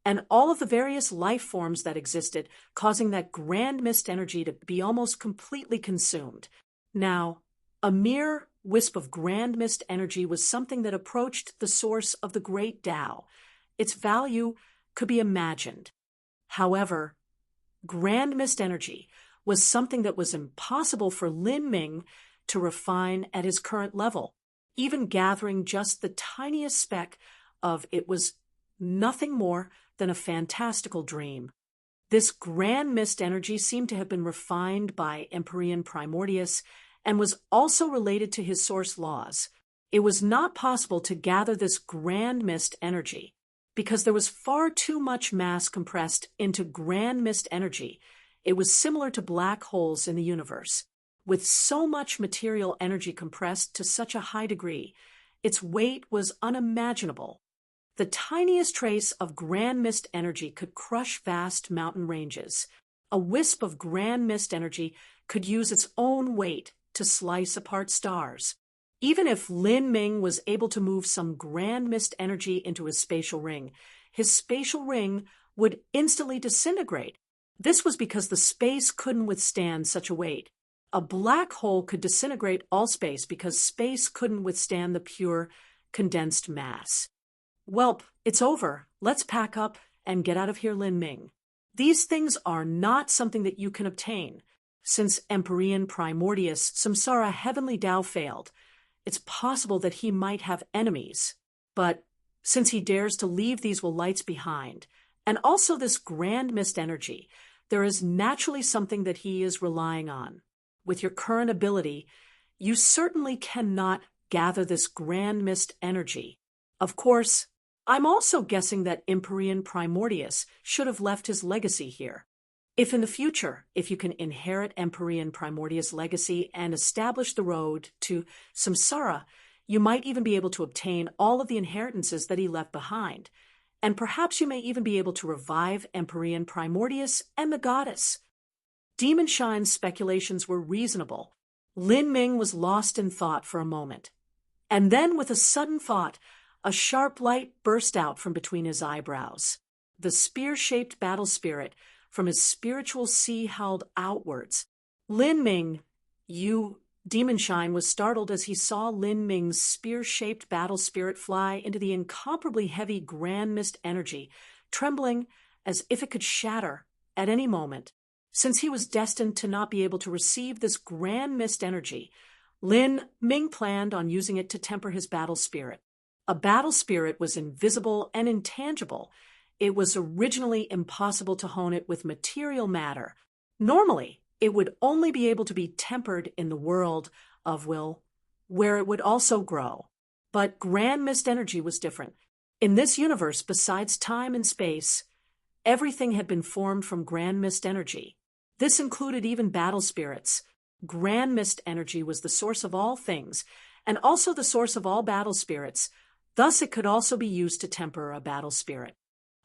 and all of the various life forms that existed, causing that grand mist energy to be almost completely consumed. Now, a mere wisp of grand mist energy was something that approached the source of the great Tao. Its value could be imagined. However, grand mist energy was something that was impossible for Lin Ming to refine at his current level. even gathering just the tiniest speck of it was nothing more than a fantastical dream. This grand mist energy seemed to have been refined by Empyrean Primordius and was also related to his source laws. It was not possible to gather this grand mist energy because there was far too much mass compressed into grand mist energy. It was similar to black holes in the universe. With so much material energy compressed to such a high degree, its weight was unimaginable. The tiniest trace of grand mist energy could crush vast mountain ranges. A wisp of grand mist energy could use its own weight to slice apart stars. Even if Lin Ming was able to move some grand mist energy into his spatial ring would instantly disintegrate. This was because the space couldn't withstand such a weight. A black hole could disintegrate all space because space couldn't withstand the pure, condensed mass. Welp, it's over. Let's pack up and get out of here, Lin Ming. These things are not something that you can obtain. Since Empyrean Primordius Samsara Heavenly Tao failed, it's possible that he might have enemies. But since he dares to leave these lights behind, and also this grand mist energy, there is naturally something that he is relying on. With your current ability, you certainly cannot gather this grand mist energy. Of course, I'm also guessing that Empyrean Primordius should have left his legacy here. If in the future, if you can inherit Empyrean Primordius' legacy and establish the road to Samsara, you might even be able to obtain all of the inheritances that he left behind. And perhaps you may even be able to revive Empyrean Primordius and the goddess. Demon Shine's speculations were reasonable. Lin Ming was lost in thought for a moment. And then, with a sudden thought, a sharp light burst out from between his eyebrows. The spear-shaped battle spirit from his spiritual sea held outwards. Lin Ming, Demon Shine was startled as he saw Lin Ming's spear-shaped battle spirit fly into the incomparably heavy grand mist energy, trembling as if it could shatter at any moment. Since he was destined to not be able to receive this grand mist energy, Lin Ming planned on using it to temper his battle spirit. A battle spirit was invisible and intangible. It was originally impossible to hone it with material matter. Normally, it would only be able to be tempered in the world of will, where it would also grow. But grand mist energy was different. In this universe, besides time and space, everything had been formed from grand mist energy. This included even battle spirits. Grand mist energy was the source of all things, and also the source of all battle spirits. Thus, it could also be used to temper a battle spirit.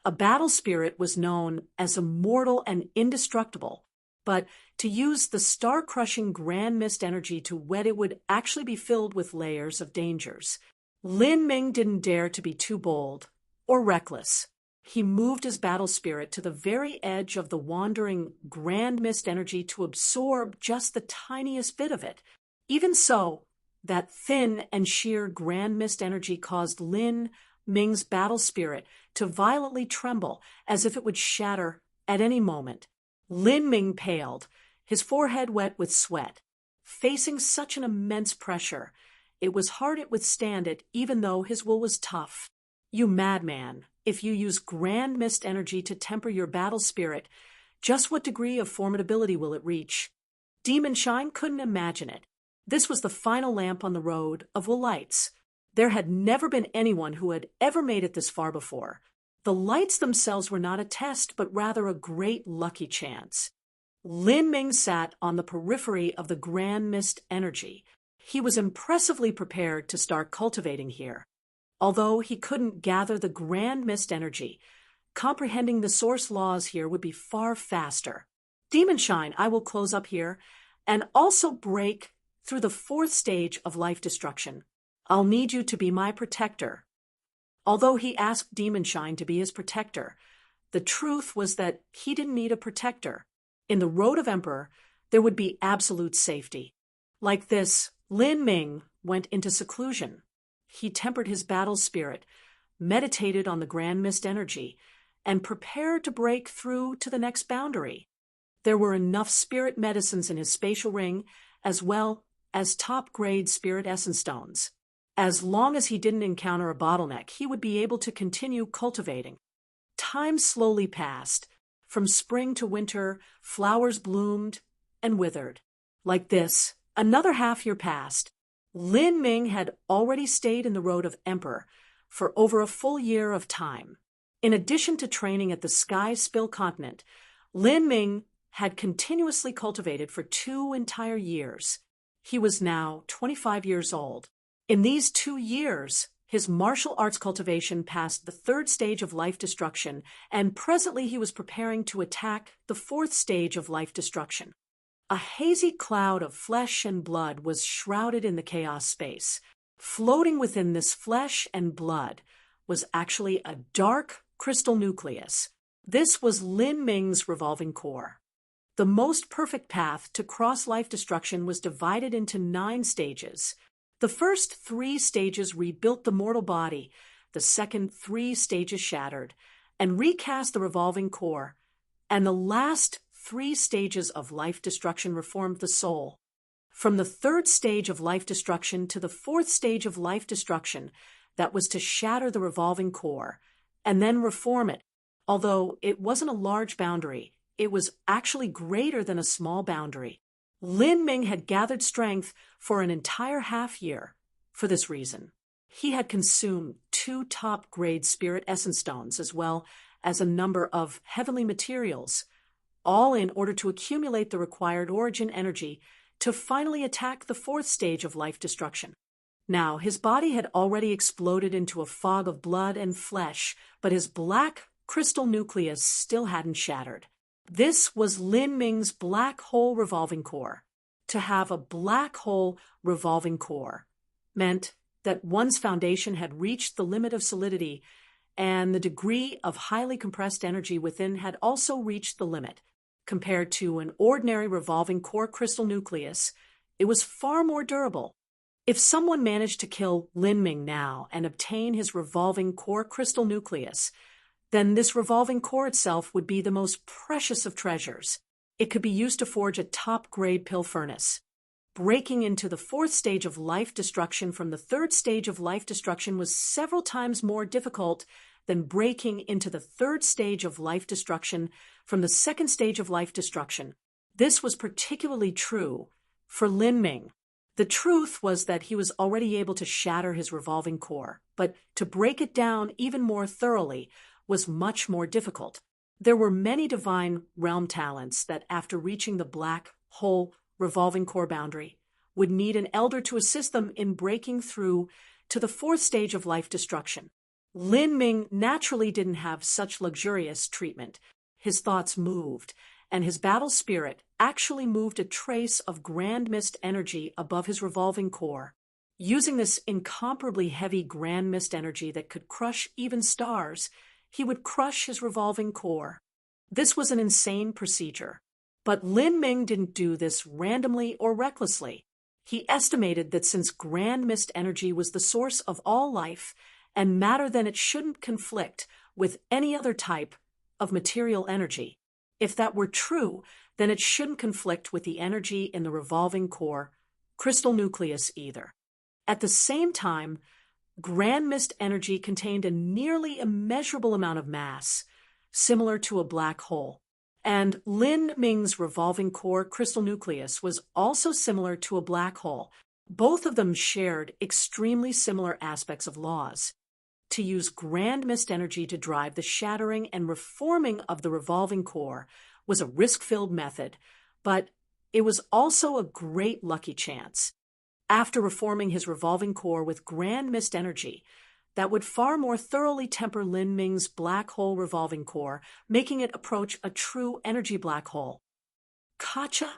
A battle spirit was known as immortal and indestructible, but to use the star-crushing grand mist energy to wet it would actually be filled with layers of dangers. Lin Ming didn't dare to be too bold or reckless. He moved his battle spirit to the very edge of the wandering grand mist energy to absorb just the tiniest bit of it. Even so, that thin and sheer grand mist energy caused Lin Ming's battle spirit to violently tremble as if it would shatter at any moment. Lin Ming paled, his forehead wet with sweat. Facing such an immense pressure, it was hard to withstand it even though his will was tough. You madman, if you use grand mist energy to temper your battle spirit, just what degree of formidability will it reach? Demon Shine couldn't imagine it. This was the final lamp on the road of lights. There had never been anyone who had ever made it this far before. The lights themselves were not a test, but rather a great lucky chance. Lin Ming sat on the periphery of the grand mist energy. He was impressively prepared to start cultivating here. Although he couldn't gather the grand mist energy, comprehending the source laws here would be far faster. Demon Shine, I will close up here and also break through the fourth stage of life destruction. I'll need you to be my protector. Although he asked Demon Shine to be his protector, the truth was that he didn't need a protector. In the Road of Emperor, there would be absolute safety. Like this, Lin Ming went into seclusion. He tempered his battle spirit, meditated on the grand mist energy, and prepared to break through to the next boundary. There were enough spirit medicines in his spatial ring, as well as top-grade spirit essence stones. As long as he didn't encounter a bottleneck, he would be able to continue cultivating. Time slowly passed. From spring to winter, flowers bloomed and withered. Like this, another half-year passed. Lin Ming had already stayed in the road of Emperor for over a full year of time. In addition to training at the Sky Spill continent, Lin Ming had continuously cultivated for 2 entire years. He was now 25 years old. In these 2 years, his martial arts cultivation passed the 3rd stage of life destruction, and presently he was preparing to attack the 4th stage of life destruction. A hazy cloud of flesh and blood was shrouded in the chaos space. Floating within this flesh and blood was actually a dark crystal nucleus. This was Lin Ming's revolving core. The most perfect path to cross life destruction was divided into 9 stages. The first 3 stages rebuilt the mortal body, the second 3 stages shattered and recast the revolving core, and the last 3 stages of life destruction reformed the soul. From the 3rd stage of life destruction to the 4th stage of life destruction, that was to shatter the revolving core and then reform it. Although it wasn't a large boundary, it was actually greater than a small boundary. Lin Ming had gathered strength for an entire half-year. For this reason, he had consumed 2 top-grade spirit essence stones as well as a number of heavenly materials, all in order to accumulate the required origin energy to finally attack the 4th stage of life destruction. Now, his body had already exploded into a fog of blood and flesh, but his black crystal nucleus still hadn't shattered. This was Lin Ming's black hole revolving core. To have a black hole revolving core meant that one's foundation had reached the limit of solidity, and the degree of highly compressed energy within had also reached the limit. Compared to an ordinary revolving core crystal nucleus, it was far more durable. If someone managed to kill Lin Ming now and obtain his revolving core crystal nucleus, then this revolving core itself would be the most precious of treasures. It could be used to forge a top-grade pill furnace. Breaking into the 4th stage of life destruction from the 3rd stage of life destruction was several times more difficult than breaking into the 3rd stage of life destruction from the 2nd stage of life destruction. This was particularly true for Lin Ming. The truth was that he was already able to shatter his revolving core, but to break it down even more thoroughly was much more difficult. There were many divine realm talents that, after reaching the black hole revolving core boundary, would need an elder to assist them in breaking through to the 4th stage of life destruction. Lin Ming naturally didn't have such luxurious treatment. His thoughts moved, and his battle spirit actually moved a trace of grand mist energy above his revolving core. Using this incomparably heavy grand mist energy that could crush even stars, he would crush his revolving core. This was an insane procedure, but Lin Ming didn't do this randomly or recklessly. He estimated that since grand mist energy was the source of all life and matter, then it shouldn't conflict with any other type of material energy. If that were true, then it shouldn't conflict with the energy in the revolving core crystal nucleus either. At the same time, grand mist energy contained a nearly immeasurable amount of mass, similar to a black hole. And Lin Ming's revolving core crystal nucleus was also similar to a black hole. Both of them shared extremely similar aspects of laws. To use grand mist energy to drive the shattering and reforming of the revolving core was a risk-filled method, but it was also a great lucky chance. After reforming his revolving core with grand mist energy, that would far more thoroughly temper Lin Ming's black hole revolving core, making it approach a true energy black hole. Gotcha!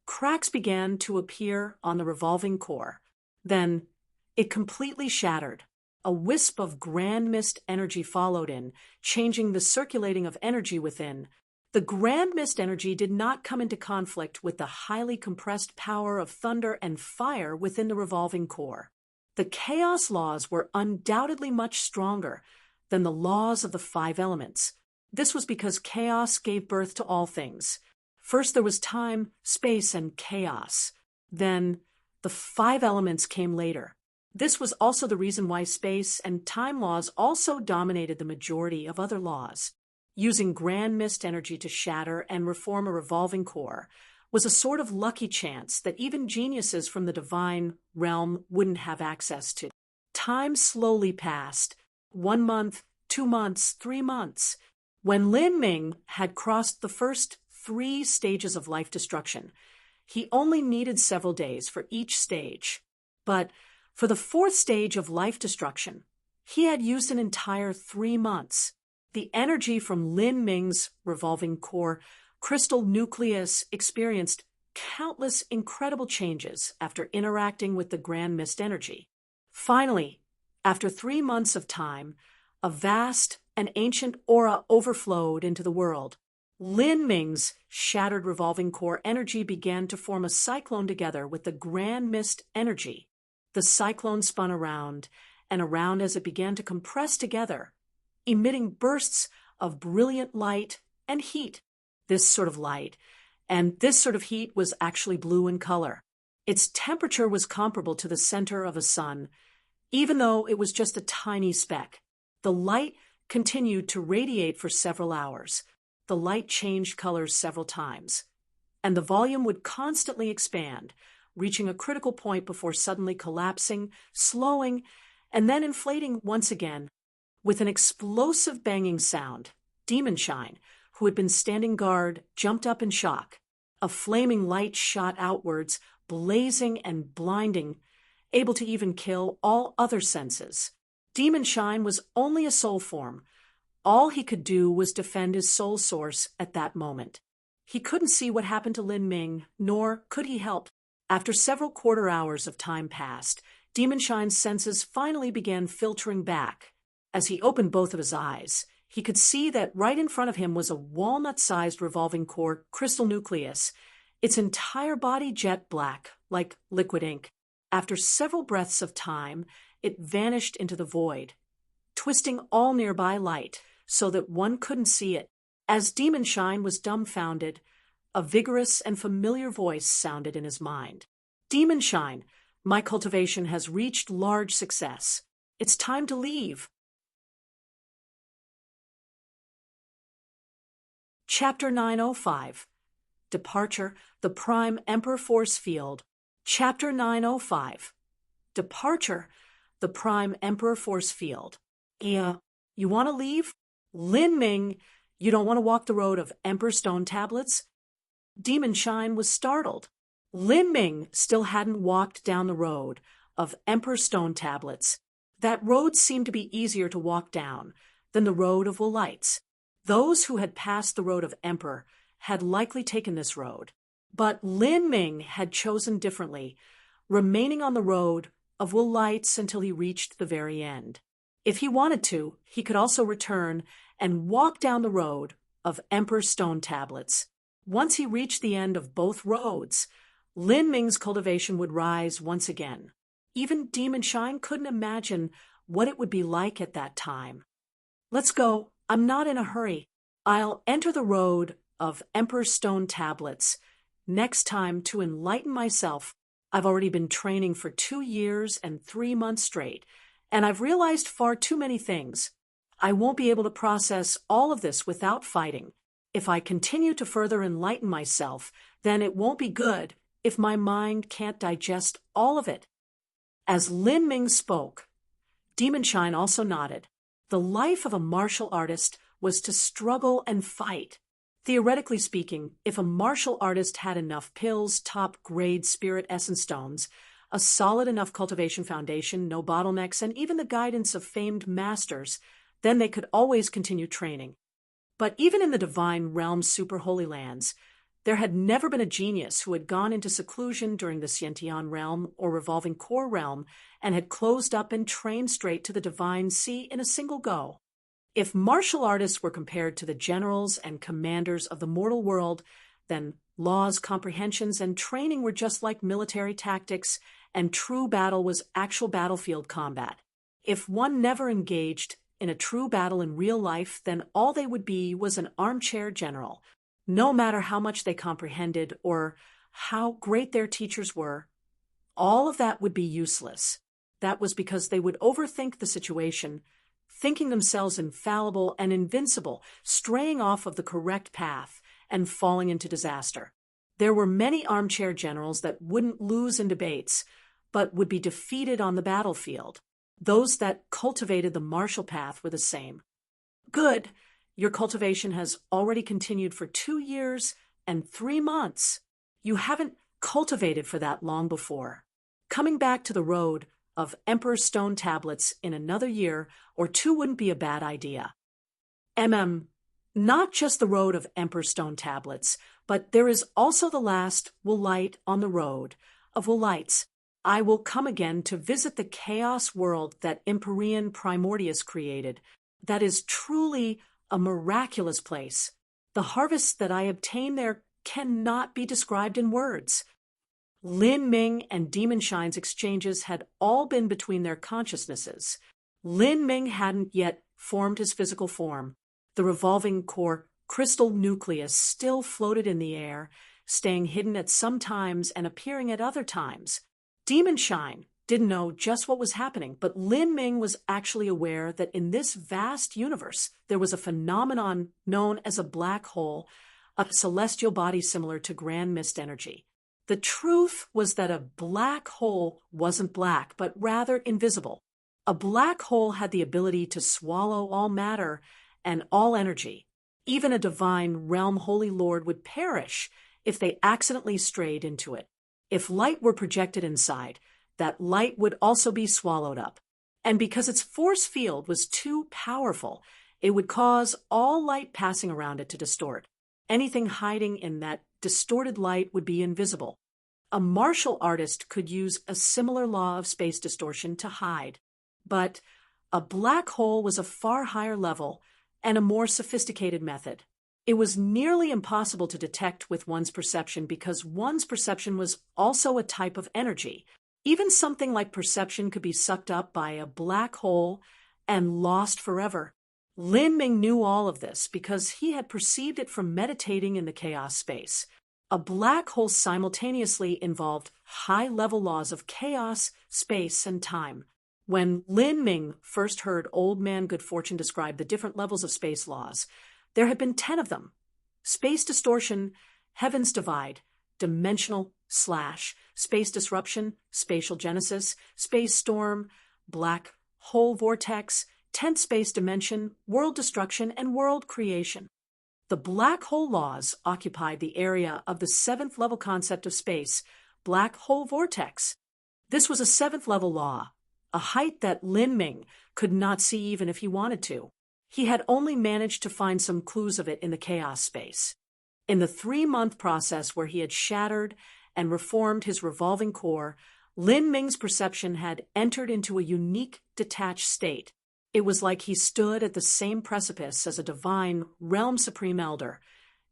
Cracks began to appear on the revolving core. Then it completely shattered. A wisp of grand mist energy followed in, changing the circulating of energy within. The grand mist energy did not come into conflict with the highly compressed power of thunder and fire within the revolving core. The chaos laws were undoubtedly much stronger than the laws of the 5 elements. This was because chaos gave birth to all things. First there was time, space, and chaos. Then the 5 elements came later. This was also the reason why space and time laws also dominated the majority of other laws. Using grand mist energy to shatter and reform a revolving core was a sort of lucky chance that even geniuses from the divine realm wouldn't have access to. Time slowly passed. 1 month, 2 months, 3 months. When Lin Ming had crossed the first 3 stages of life destruction, he only needed several days for each stage. But for the 4th stage of life destruction, he had used an entire 3 months. The energy from Lin Ming's revolving core crystal nucleus experienced countless incredible changes after interacting with the grand mist energy. Finally, after 3 months of time, a vast and ancient aura overflowed into the world. Lin Ming's shattered revolving core energy began to form a cyclone together with the grand mist energy. The cyclone spun around and around as it began to compress together, emitting bursts of brilliant light and heat. This sort of light and this sort of heat was actually blue in color. Its temperature was comparable to the center of a sun, even though it was just a tiny speck. The light continued to radiate for several hours. The light changed colors several times, and the volume would constantly expand, reaching a critical point before suddenly collapsing, slowing, and then inflating once again. With an explosive banging sound, Demon Shine, who had been standing guard, jumped up in shock. A flaming light shot outwards, blazing and blinding, able to even kill all other senses. Demon Shine was only a soul form. All he could do was defend his soul source at that moment. He couldn't see what happened to Lin Ming, nor could he help. After several quarter hours of time passed, Demon Shine's senses finally began filtering back. As he opened both of his eyes, he could see that right in front of him was a walnut-sized revolving core crystal nucleus, its entire body jet black, like liquid ink. After several breaths of time, it vanished into the void, twisting all nearby light so that one couldn't see it. As Demon Shine was dumbfounded, a vigorous and familiar voice sounded in his mind. Demon Shine, my cultivation has reached large success. It's time to leave. Chapter 905. Departure, the Prime Emperor Force Field. Chapter 905. Departure, the Prime Emperor Force Field. You want to leave? Lin Ming, you don't want to walk the road of Emperor Stone Tablets? Demon Shine was startled. Lin Ming still hadn't walked down the road of Emperor Stone Tablets. That road seemed to be easier to walk down than the road of Willites. Those who had passed the road of Emperor had likely taken this road. But Lin Ming had chosen differently, remaining on the road of Willites until he reached the very end. If he wanted to, he could also return and walk down the road of Emperor Stone Tablets. Once he reached the end of both roads, Lin Ming's cultivation would rise once again. Even Demon Shine couldn't imagine what it would be like at that time. Let's go. I'm not in a hurry. I'll enter the road of Emperor Stone Tablets next time to enlighten myself. I've already been training for 2 years and 3 months straight, and I've realized far too many things. I won't be able to process all of this without fighting. If I continue to further enlighten myself, then it won't be good if my mind can't digest all of it. As Lin Ming spoke, Demon Shine also nodded. The life of a martial artist was to struggle and fight. Theoretically speaking, if a martial artist had enough pills, top-grade spirit essence stones, a solid enough cultivation foundation, no bottlenecks, and even the guidance of famed masters, then they could always continue training. But even in the divine realm super holy lands, there had never been a genius who had gone into seclusion during the Xiantian realm or revolving core realm and had closed up and trained straight to the divine sea in a single go. If martial artists were compared to the generals and commanders of the mortal world, then laws, comprehensions, and training were just like military tactics, and true battle was actual battlefield combat. If one never engaged in a true battle in real life, then all they would be was an armchair general. No matter how much they comprehended or how great their teachers were, all of that would be useless. That was because they would overthink the situation, thinking themselves infallible and invincible, straying off of the correct path and falling into disaster. There were many armchair generals that wouldn't lose in debates, but would be defeated on the battlefield. Those that cultivated the martial path were the same. Good. Your cultivation has already continued for 2 years and 3 months. You haven't cultivated for that long before. Coming back to the road of Emperor's Stone tablets in another year or 2 wouldn't be a bad idea. Not just the road of Emperor's Stone tablets, but there is also the last will light on the road of will lights. I will come again to visit the chaos world that Empyrean Primordius created. That is truly a miraculous place. The harvests that I obtain there cannot be described in words. Lin Ming and Demon Shine's exchanges had all been between their consciousnesses. Lin Ming hadn't yet formed his physical form. The revolving core crystal nucleus still floated in the air, staying hidden at some times and appearing at other times. Demon Shine didn't know just what was happening, but Lin Ming was actually aware that in this vast universe there was a phenomenon known as a black hole, a celestial body similar to grand mist energy. The truth was that a black hole wasn't black, but rather invisible. A black hole had the ability to swallow all matter and all energy. Even a divine realm holy lord would perish if they accidentally strayed into it. If light were projected inside, that light would also be swallowed up. And because its force field was too powerful, it would cause all light passing around it to distort. Anything hiding in that distorted light would be invisible. A martial artist could use a similar law of space distortion to hide. But a black hole was a far higher level and a more sophisticated method. It was nearly impossible to detect with one's perception because one's perception was also a type of energy. Even something like perception could be sucked up by a black hole and lost forever. Lin Ming knew all of this because he had perceived it from meditating in the chaos space. A black hole simultaneously involved high-level laws of chaos, space, and time. When Lin Ming first heard Old Man Good Fortune describe the different levels of space laws, there had been 10 of them. Space distortion, heavens divide, dimensional slash, space disruption, spatial genesis, space storm, black hole vortex, 10th space dimension, world destruction, and world creation. The black hole laws occupied the area of the 7th level concept of space, black hole vortex. This was a 7th level law, a height that Lin Ming could not see even if he wanted to. He had only managed to find some clues of it in the chaos space. In the 3-month process where he had shattered and reformed his revolving core, Lin Ming's perception had entered into a unique, detached state. It was like he stood at the same precipice as a divine, realm supreme elder,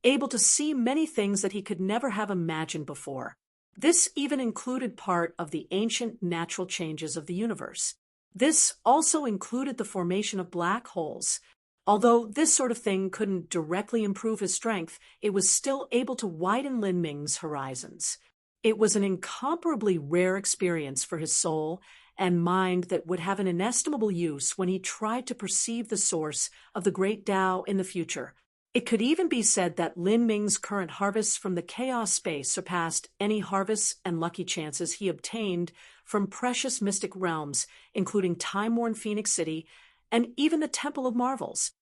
able to see many things that he could never have imagined before. This even included part of the ancient natural changes of the universe. This also included the formation of black holes. Although this sort of thing couldn't directly improve his strength, it was still able to widen Lin Ming's horizons. It was an incomparably rare experience for his soul and mind that would have an inestimable use when he tried to perceive the source of the great Tao in the future. It could even be said that Lin Ming's current harvests from the chaos space surpassed any harvests and lucky chances he obtained from precious mystic realms, including time-worn Phoenix City and even the Temple of Marvels.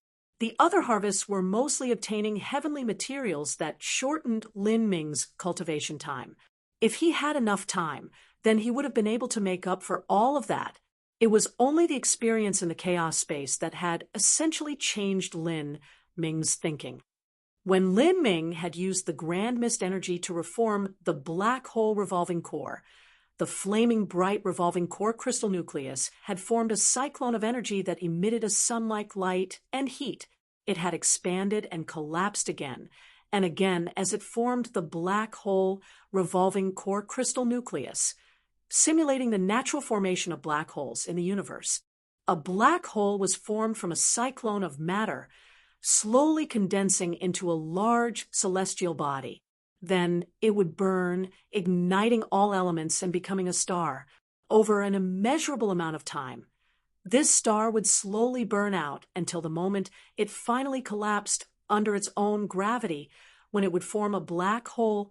The other harvests were mostly obtaining heavenly materials that shortened Lin Ming's cultivation time. If he had enough time, then he would have been able to make up for all of that. It was only the experience in the chaos space that had essentially changed Lin Ming's thinking. When Lin Ming had used the grand mist energy to reform the black hole revolving core, the flaming bright revolving core crystal nucleus had formed a cyclone of energy that emitted a sun-like light and heat. It had expanded and collapsed again and again as it formed the black hole revolving core crystal nucleus, simulating the natural formation of black holes in the universe. A black hole was formed from a cyclone of matter, slowly condensing into a large celestial body. Then it would burn, igniting all elements and becoming a star. Over an immeasurable amount of time, this star would slowly burn out until the moment it finally collapsed under its own gravity, when it would form a black hole.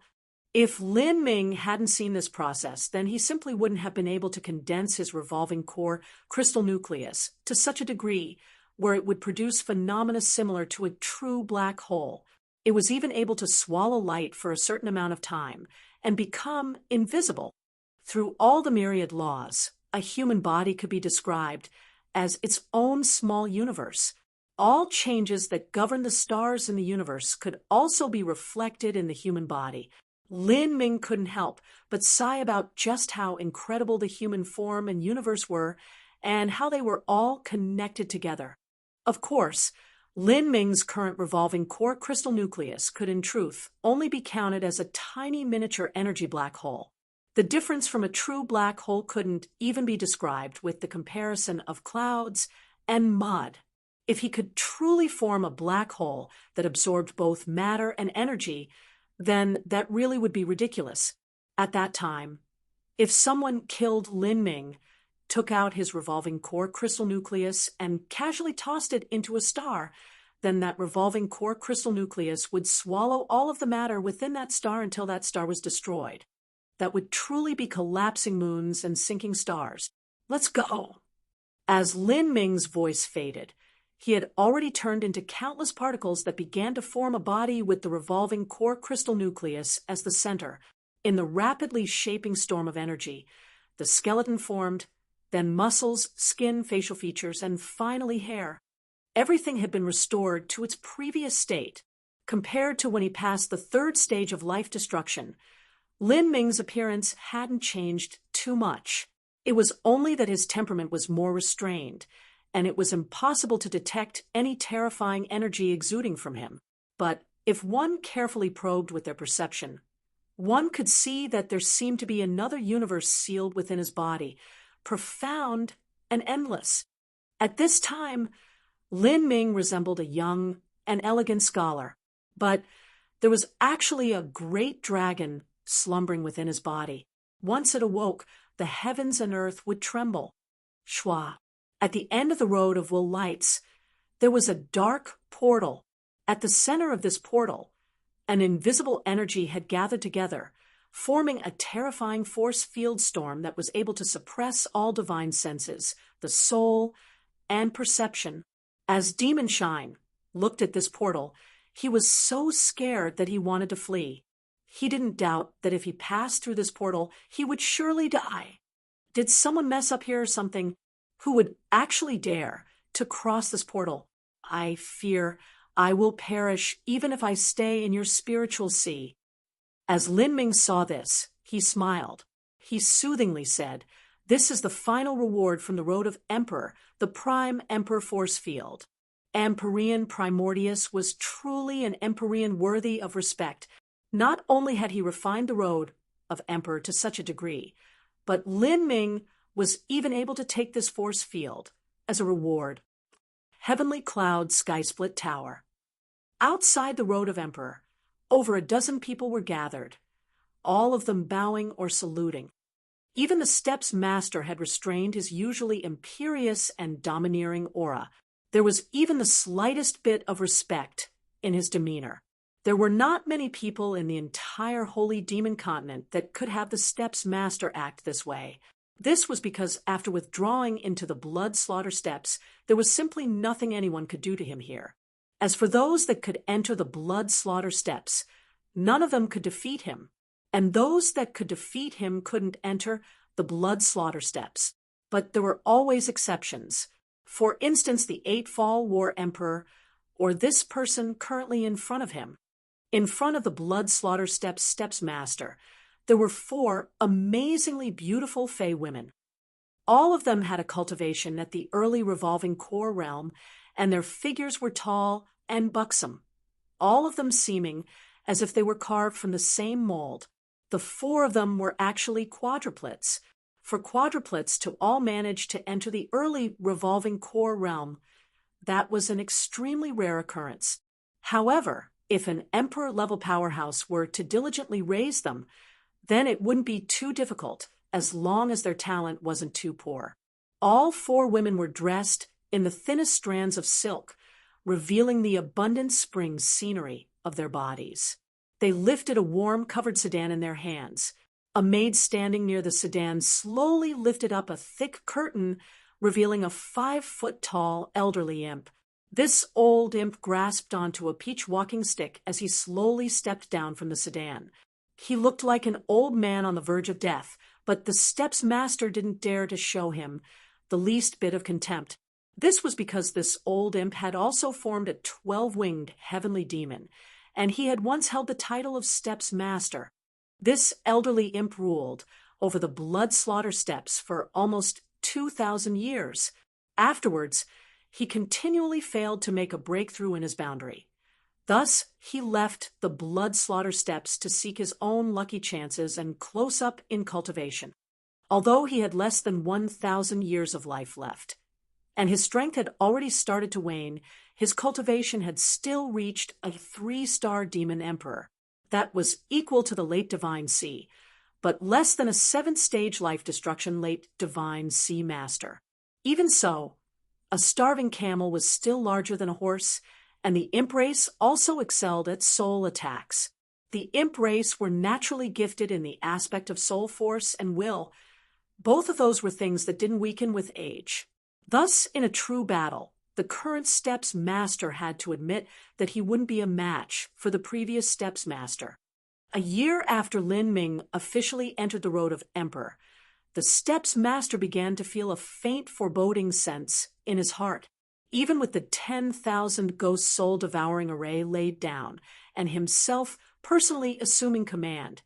If Lin Ming hadn't seen this process, then he simply wouldn't have been able to condense his revolving core crystal nucleus to such a degree where it would produce phenomena similar to a true black hole. It was even able to swallow light for a certain amount of time and become invisible. Through all the myriad laws, a human body could be described as its own small universe. All changes that govern the stars in the universe could also be reflected in the human body. Lin Ming couldn't help but sigh about just how incredible the human form and universe were, and how they were all connected together. Of course, Lin Ming's current revolving core crystal nucleus could in truth only be counted as a tiny miniature energy black hole. The difference from a true black hole couldn't even be described with the comparison of clouds and mud. If he could truly form a black hole that absorbed both matter and energy, then that really would be ridiculous. At that time, if someone killed Lin Ming, took out his revolving core crystal nucleus, and casually tossed it into a star, then that revolving core crystal nucleus would swallow all of the matter within that star until that star was destroyed. That would truly be collapsing moons and sinking stars. Let's go. As Lin Ming's voice faded, he had already turned into countless particles that began to form a body with the revolving core crystal nucleus as the center. In the rapidly shaping storm of energy, the skeleton formed, then muscles, skin, facial features, and finally hair. Everything had been restored to its previous state. Compared to when he passed the third stage of life destruction, Lin Ming's appearance hadn't changed too much. It was only that his temperament was more restrained, and it was impossible to detect any terrifying energy exuding from him. But if one carefully probed with their perception, one could see that there seemed to be another universe sealed within his body, profound and endless. At this time, Lin Ming resembled a young and elegant scholar, but there was actually a great dragon slumbering within his body. Once it awoke, the heavens and earth would tremble. Schwa. At the end of the road of wool lights, there was a dark portal. At the center of this portal, an invisible energy had gathered together, forming a terrifying force field storm that was able to suppress all divine senses, the soul, and perception. As Demon Shine looked at this portal, he was so scared that he wanted to flee. He didn't doubt that if he passed through this portal, he would surely die. Did someone mess up here or something? Who would actually dare to cross this portal? I fear I will perish even if I stay in your spiritual sea. As Lin Ming saw this, he smiled. He soothingly said, "This is the final reward from the road of Emperor, the prime Emperor force field." Empyrean Primordius was truly an Empyrean worthy of respect. Not only had he refined the road of Emperor to such a degree, but Lin Ming was even able to take this force field as a reward. Heavenly Cloud Sky-Split Tower. Outside the road of Emperor, over a dozen people were gathered, all of them bowing or saluting. Even the steps master had restrained his usually imperious and domineering aura. There was even the slightest bit of respect in his demeanor. There were not many people in the entire Holy Demon Continent that could have the steps master act this way. This was because after withdrawing into the blood slaughter steps, there was simply nothing anyone could do to him here. As for those that could enter the blood slaughter steps, none of them could defeat him, and those that could defeat him couldn't enter the blood slaughter steps. But there were always exceptions. For instance, the 8-Fall War Emperor, or this person currently in front of him. In front of the blood slaughter steps master, there were 4 amazingly beautiful Fey women. All of them had a cultivation at the early revolving core realm, and their figures were tall and buxom, all of them seeming as if they were carved from the same mold. The 4 of them were actually quadruplets. For quadruplets to all manage to enter the early revolving core realm, that was an extremely rare occurrence. However, if an emperor-level powerhouse were to diligently raise them, then it wouldn't be too difficult, as long as their talent wasn't too poor. All 4 women were dressed in the thinnest strands of silk, revealing the abundant spring scenery of their bodies. They lifted a warm, covered sedan in their hands. A maid standing near the sedan slowly lifted up a thick curtain, revealing a 5-foot-tall elderly imp. This old imp grasped onto a peach walking stick as he slowly stepped down from the sedan. He looked like an old man on the verge of death, but the step's master didn't dare to show him the least bit of contempt. This was because this old imp had also formed a 12-winged heavenly demon, and he had once held the title of step's master. This elderly imp ruled over the blood slaughter steppes for almost 2,000 years. Afterwards, he continually failed to make a breakthrough in his boundary. Thus, he left the blood slaughter steppes to seek his own lucky chances and close up in cultivation. Although he had less than 1,000 years of life left, and his strength had already started to wane, his cultivation had still reached a 3-star demon emperor. That was equal to the late Divine Sea, but less than a 7th-stage life destruction late Divine Sea Master. Even so, a starving camel was still larger than a horse, and the imp race also excelled at soul attacks. The imp race were naturally gifted in the aspect of soul force and will. Both of those were things that didn't weaken with age. Thus, in a true battle, the current step's master had to admit that he wouldn't be a match for the previous step's master. A year after Lin Ming officially entered the road of emperor, the step's master began to feel a faint foreboding sense in his heart. Even with the 10,000 ghost soul-devouring array laid down and himself personally assuming command,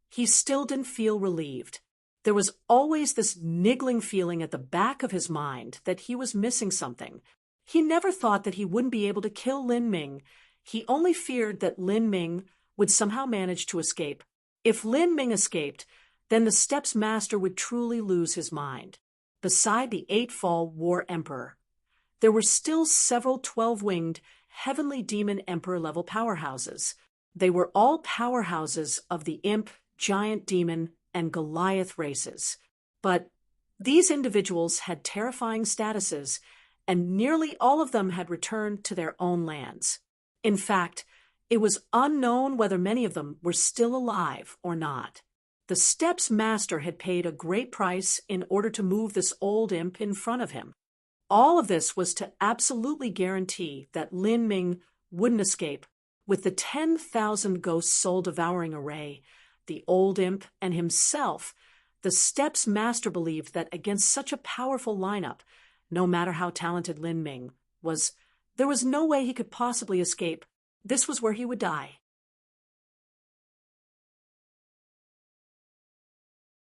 he still didn't feel relieved. There was always this niggling feeling at the back of his mind that he was missing something. He never thought that he wouldn't be able to kill Lin Ming. He only feared that Lin Ming would somehow manage to escape. If Lin Ming escaped, then the step's master would truly lose his mind. Beside the 8-fall war emperor, there were still several 12-winged heavenly demon emperor-level powerhouses. They were all powerhouses of the imp, giant demon, and Goliath races. But these individuals had terrifying statuses, and nearly all of them had returned to their own lands. In fact, it was unknown whether many of them were still alive or not. The step's master had paid a great price in order to move this old imp in front of him. All of this was to absolutely guarantee that Lin Ming wouldn't escape. With the 10,000 ghost soul-devouring array, the old imp, and himself, the step's master believed that against such a powerful lineup, no matter how talented Lin Ming was, there was no way he could possibly escape. This was where he would die.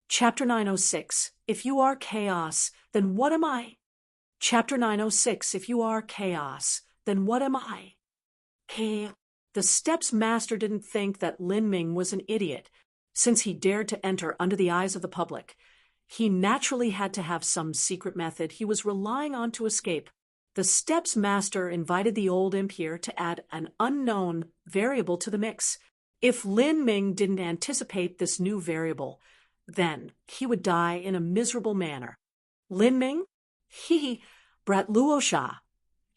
Chapter 906. If you are chaos, then what am I? Chapter 906. If you are chaos, then what am I? The step's master didn't think that Lin Ming was an idiot, since he dared to enter under the eyes of the public. He naturally had to have some secret method he was relying on to escape. The step's master invited the old imp here to add an unknown variable to the mix. If Lin Ming didn't anticipate this new variable, then he would die in a miserable manner. Lin Ming? Brat Luosha,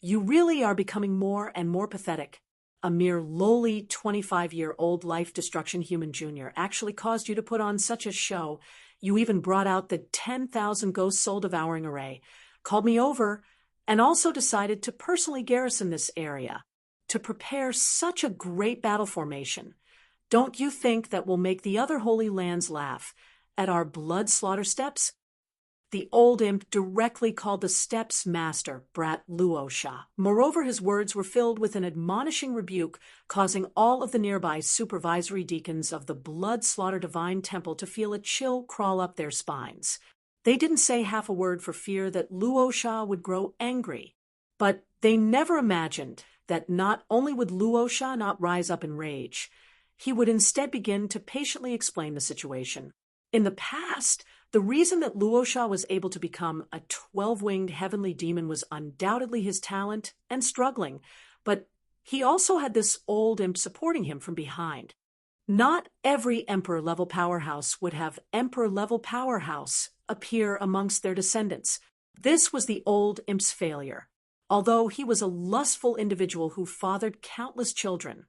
you really are becoming more and more pathetic. A mere lowly 25-year-old life destruction human junior actually caused you to put on such a show. You even brought out the 10,000 ghost soul-devouring array, called me over, and also decided to personally garrison this area, to prepare such a great battle formation. Don't you think that will make the other holy lands laugh at our blood slaughter steps? The old imp directly called the step's master Brat Luosha. Moreover, his words were filled with an admonishing rebuke, causing all of the nearby supervisory deacons of the blood slaughter divine temple to feel a chill crawl up their spines. They didn't say half a word for fear that Luosha would grow angry, but they never imagined that not only would Luosha not rise up in rage, he would instead begin to patiently explain the situation. In the past, the reason that Luosha was able to become a 12-winged heavenly demon was undoubtedly his talent and struggling, but he also had this old imp supporting him from behind. Not every emperor-level powerhouse would have emperor-level powerhouse appear amongst their descendants. This was the old imp's failure. Although he was a lustful individual who fathered countless children,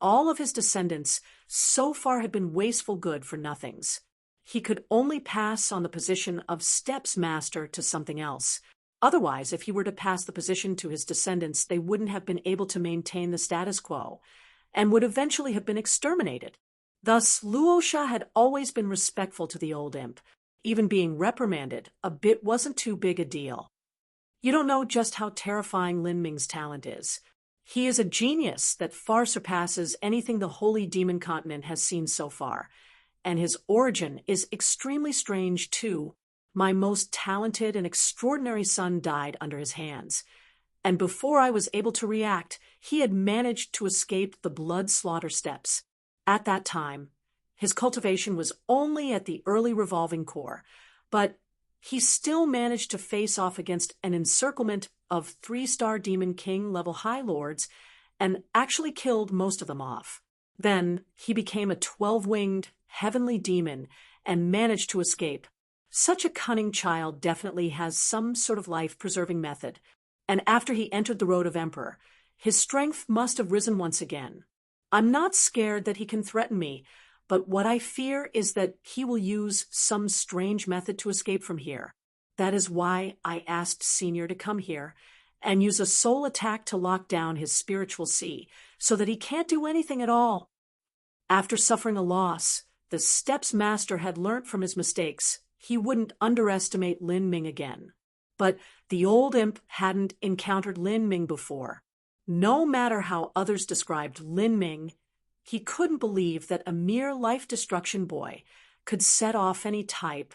all of his descendants so far had been wasteful good-for-nothings. He could only pass on the position of steps master to something else. Otherwise, if he were to pass the position to his descendants, they wouldn't have been able to maintain the status quo, and would eventually have been exterminated. Thus, Luosha had always been respectful to the old imp. Even being reprimanded a bit wasn't too big a deal. You don't know just how terrifying Lin Ming's talent is. He is a genius that far surpasses anything the Holy Demon Continent has seen so far, and his origin is extremely strange too. My most talented and extraordinary son died under his hands, and before I was able to react, he had managed to escape the blood slaughter steps. At that time, his cultivation was only at the early revolving core, but he still managed to face off against an encirclement of 3-star Demon King level High Lords and actually killed most of them off. Then he became a 12-winged heavenly demon and managed to escape. Such a cunning child definitely has some sort of life-preserving method, and after he entered the road of Emperor, his strength must have risen once again. I'm not scared that he can threaten me, but what I fear is that he will use some strange method to escape from here. That is why I asked Senior to come here and use a soul attack to lock down his spiritual sea, so that he can't do anything at all. After suffering a loss, the Steps Master had learnt from his mistakes. He wouldn't underestimate Lin Ming again. But the old imp hadn't encountered Lin Ming before. No matter how others described Lin Ming, he couldn't believe that a mere life-destruction boy could set off any type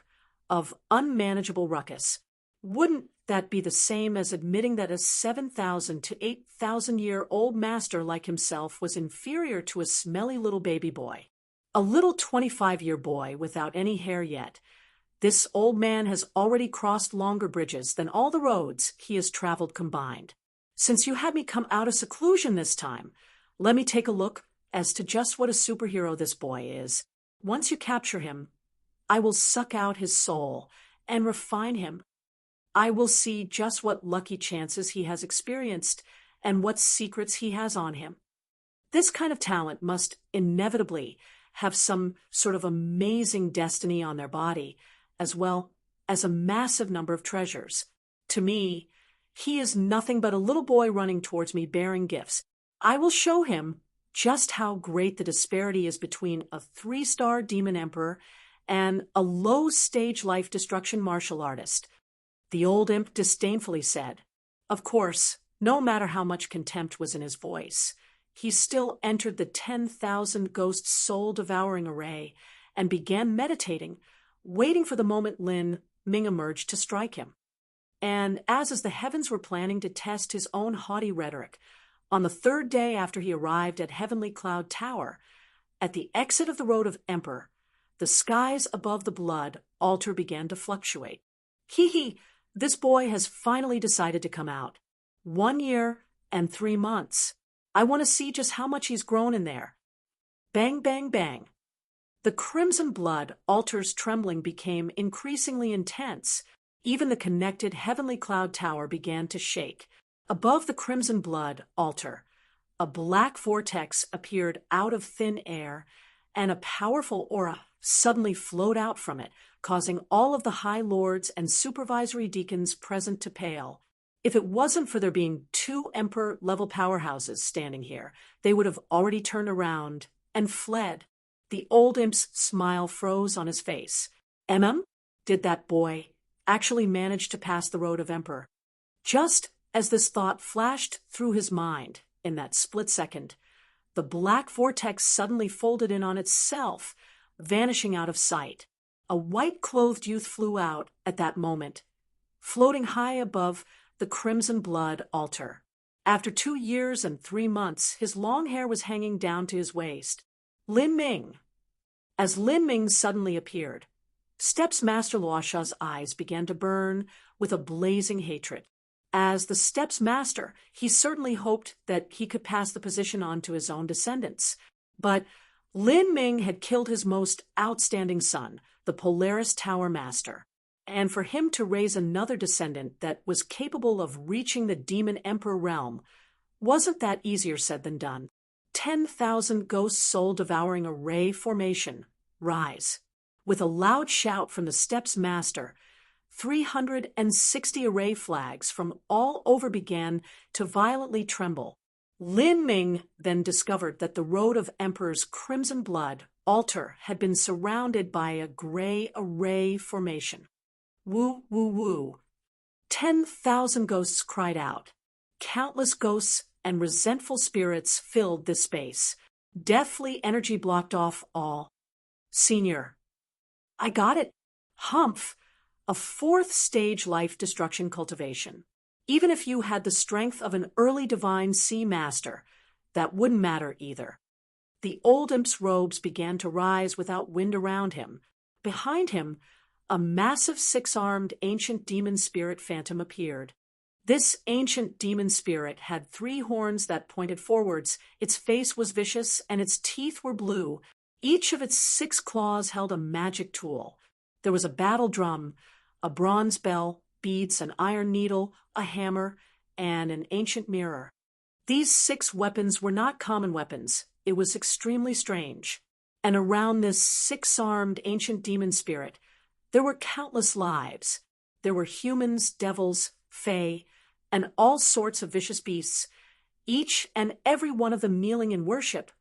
of unmanageable ruckus. Wouldn't that be the same as admitting that a 7,000 to 8,000-year-old master like himself was inferior to a smelly little baby boy? A little 25-year boy without any hair yet. This old man has already crossed longer bridges than all the roads he has traveled combined. Since you had me come out of seclusion this time, let me take a look as to just what a superhero this boy is. Once you capture him, I will suck out his soul and refine him. I will see just what lucky chances he has experienced and what secrets he has on him. This kind of talent must inevitably have some sort of amazing destiny on their body, as well as a massive number of treasures. To me, he is nothing but a little boy running towards me bearing gifts. I will show him just how great the disparity is between a 3-star demon emperor and a low-stage life-destruction martial artist. The old imp disdainfully said. Of course, no matter how much contempt was in his voice, he still entered the 10,000 ghost soul-devouring array and began meditating, waiting for the moment Lin Ming emerged to strike him. And as the heavens were planning to test his own haughty rhetoric, on the 3rd day after he arrived at Heavenly Cloud Tower, at the exit of the Road of Emperor, the skies above the blood altar began to fluctuate. Hee, this boy has finally decided to come out. 1 year and 3 months. I want to see just how much he's grown in there. Bang, bang, bang. The crimson blood altar's trembling became increasingly intense. Even the connected Heavenly Cloud Tower began to shake. Above the crimson blood altar, a black vortex appeared out of thin air, and a powerful aura suddenly flowed out from it, causing all of the High Lords and supervisory deacons present to pale. If it wasn't for there being 2 Emperor-level powerhouses standing here, they would have already turned around and fled. The old imp's smile froze on his face. Did that boy actually manage to pass the Road of Emperor? Just as this thought flashed through his mind in that split second, the black vortex suddenly folded in on itself, vanishing out of sight. A white-clothed youth flew out at that moment, floating high above the crimson blood altar. After 2 years and 3 months, his long hair was hanging down to his waist. Lin Ming. As Lin Ming suddenly appeared, Steps Master Luosha's eyes began to burn with a blazing hatred. As the Steps Master, he certainly hoped that he could pass the position on to his own descendants. But Lin Ming had killed his most outstanding son, the Polaris Tower Master, and for him to raise another descendant that was capable of reaching the Demon Emperor realm wasn't that easier said than done. 10,000 ghost soul-devouring array formation, rise. With a loud shout from the steps master, 360 array flags from all over began to violently tremble. Lin Ming then discovered that the road of Emperor's crimson blood altar had been surrounded by a gray array formation. Woo, woo, woo. 10,000 ghosts cried out. Countless ghosts and resentful spirits filled this space. Deathly energy blocked off all. Senior. I got it. Humph. A fourth stage life destruction cultivation. Even if you had the strength of an early divine sea master, that wouldn't matter either. The old imp's robes began to rise without wind around him. Behind him, a massive six-armed ancient demon spirit phantom appeared. This ancient demon spirit had 3 horns that pointed forwards, its face was vicious, and its teeth were blue. Each of its 6 claws held a magic tool. There was a battle drum, a bronze bell, beads, an iron needle, a hammer, and an ancient mirror. These 6 weapons were not common weapons. It was extremely strange. And around this 6-armed ancient demon spirit, there were countless lives. There were humans, devils, fae, and all sorts of vicious beasts, each and every one of them kneeling in worship,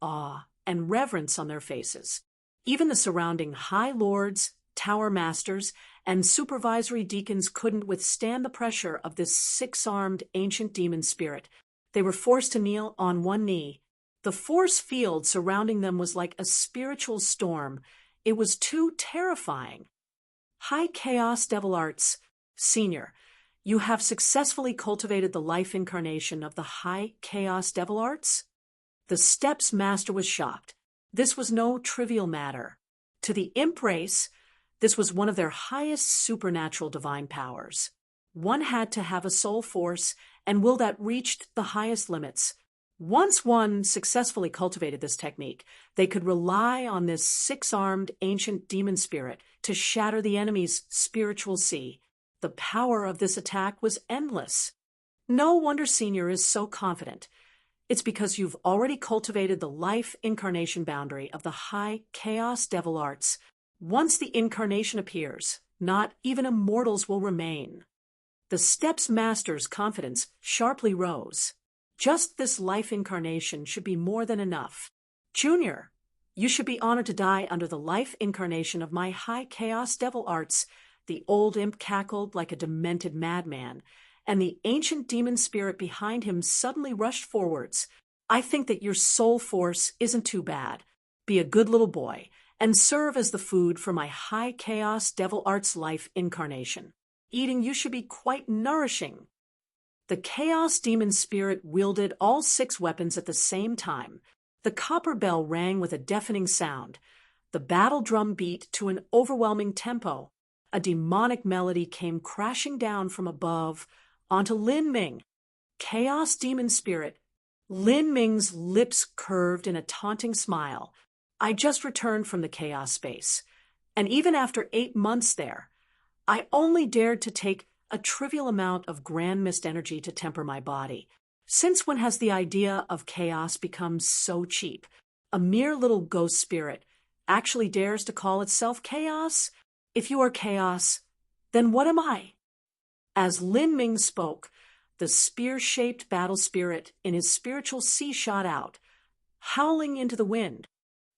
awe, and reverence on their faces. Even the surrounding high lords, tower masters, and supervisory deacons couldn't withstand the pressure of this 6-armed ancient demon spirit. They were forced to kneel on one knee. The force field surrounding them was like a spiritual storm. It was too terrifying. High Chaos Devil Arts, Senior, you have successfully cultivated the life incarnation of the High Chaos Devil Arts? The Steps Master was shocked. This was no trivial matter. To the imp race, this was one of their highest supernatural divine powers. One had to have a soul force and will that reached the highest limits. Once one successfully cultivated this technique, they could rely on this 6-armed ancient demon spirit to shatter the enemy's spiritual sea. The power of this attack was endless. No wonder Senior is so confident. It's because you've already cultivated the life incarnation boundary of the High Chaos Devil Arts. Once the incarnation appears, not even immortals will remain. The Steps Master's confidence sharply rose. Just this life incarnation should be more than enough. Junior, you should be honored to die under the life incarnation of my High Chaos Devil Arts. The old imp cackled like a demented madman, and the ancient demon spirit behind him suddenly rushed forwards. I think that your soul force isn't too bad. Be a good little boy, and serve as the food for my High Chaos Devil Arts life incarnation. Eating you should be quite nourishing. The Chaos Demon Spirit wielded all 6 weapons at the same time. The copper bell rang with a deafening sound. The battle drum beat to an overwhelming tempo. A demonic melody came crashing down from above onto Lin Ming. Chaos Demon Spirit. Lin Ming's lips curved in a taunting smile. I just returned from the chaos space, and even after 8 months there, I only dared to take a trivial amount of grand mist energy to temper my body. Since when has the idea of chaos become so cheap? A mere little ghost spirit actually dares to call itself chaos? If you are chaos, then what am I? As Lin Ming spoke, the spear-shaped battle spirit in his spiritual sea shot out, howling into the wind.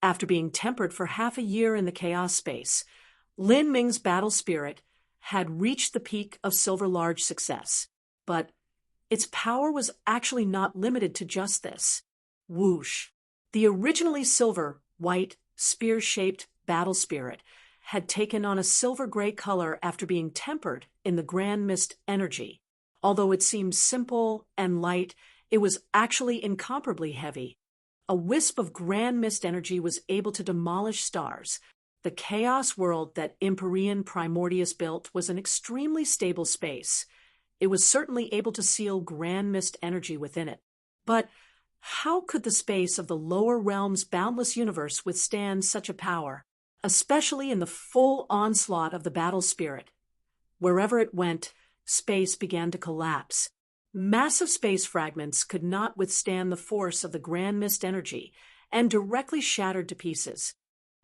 After being tempered for half a year in the chaos space, Lin Ming's battle spirit had reached the peak of silver large success. But its power was actually not limited to just this. Whoosh! The originally silver, white, spear-shaped battle spirit had taken on a silver-gray color after being tempered in the grand mist energy. Although it seemed simple and light, it was actually incomparably heavy. A wisp of grand mist energy was able to demolish stars. The chaos world that Empyrean Primordius built was an extremely stable space. It was certainly able to seal grand mist energy within it. But How could the space of the lower realm's boundless universe withstand such a power, especially in the full onslaught of the battle spirit? Wherever it went, space began to collapse. Massive space fragments could not withstand the force of the grand mist energy and directly shattered to pieces.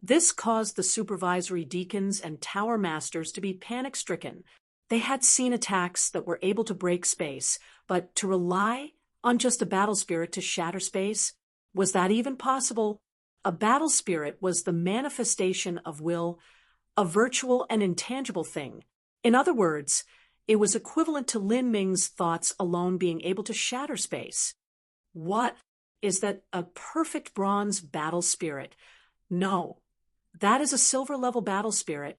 This caused the supervisory deacons and tower masters to be panic-stricken. They had seen attacks that were able to break space, but to rely on just a battle spirit to shatter space? Was that even possible? A battle spirit was the manifestation of will, a virtual and intangible thing. In other words, it was equivalent to Lin Ming's thoughts alone being able to shatter space. What? Is that a perfect bronze battle spirit? No. That is a silver-level battle spirit.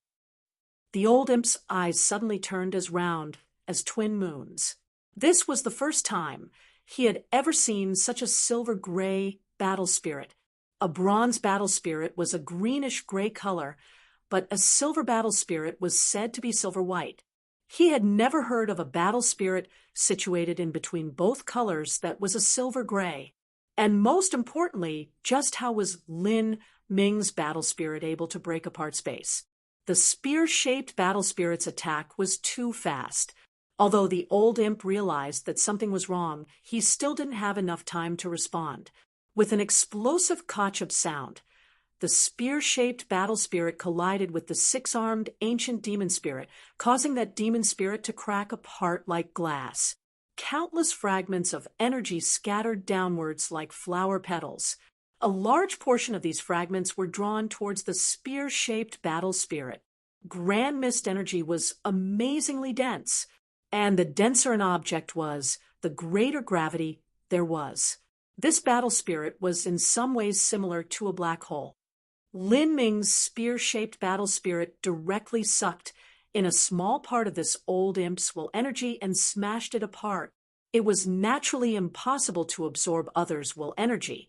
The old imp's eyes suddenly turned as round as twin moons. This was the first time he had ever seen such a silver-gray battle spirit. A bronze battle spirit was a greenish-gray color, but a silver battle spirit was said to be silver-white. He had never heard of a battle spirit situated in between both colors that was a silver-gray. And most importantly, just how was Lin Ming's battle spirit able to break apart space? The spear-shaped battle spirit's attack was too fast. Although the old imp realized that something was wrong, he still didn't have enough time to respond. With an explosive catch-up sound, the spear-shaped battle spirit collided with the six-armed ancient demon spirit, causing that demon spirit to crack apart like glass. Countless fragments of energy scattered downwards like flower petals. A large portion of these fragments were drawn towards the spear-shaped battle spirit. Grand mist energy was amazingly dense, and the denser an object was, the greater gravity there was. This battle spirit was in some ways similar to a black hole. Lin Ming's spear-shaped battle spirit directly sucked in a small part of this old imp's will energy and smashed it apart. It was naturally impossible to absorb others' will energy,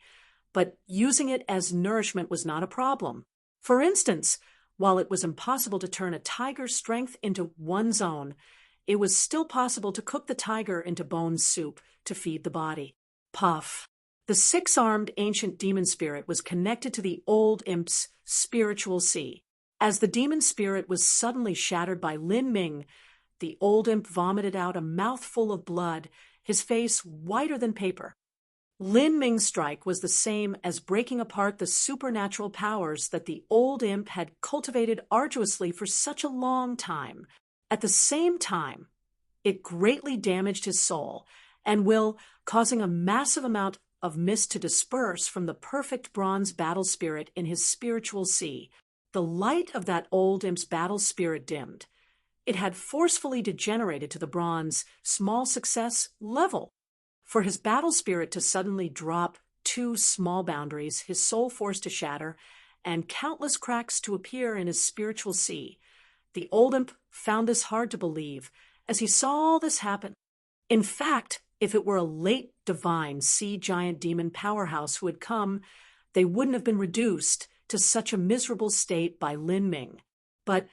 but using it as nourishment was not a problem. For instance, while it was impossible to turn a tiger's strength into one's own, it was still possible to cook the tiger into bone soup to feed the body. Puff. The six-armed ancient demon spirit was connected to the old imp's spiritual sea. As the demon spirit was suddenly shattered by Lin Ming, the old imp vomited out a mouthful of blood, his face whiter than paper. Lin Ming's strike was the same as breaking apart the supernatural powers that the old imp had cultivated arduously for such a long time. At the same time, it greatly damaged his soul and will, causing a massive amount of mist to disperse from the perfect bronze battle spirit in his spiritual sea. The light of that old imp's battle spirit dimmed. It had forcefully degenerated to the bronze small success level. For his battle spirit to suddenly drop two small boundaries, his soul forced to shatter, and countless cracks to appear in his spiritual sea, the old imp found this hard to believe as he saw all this happen. In fact, if it were a late divine sea giant demon powerhouse who had come, they wouldn't have been reduced to such a miserable state by Lin Ming. But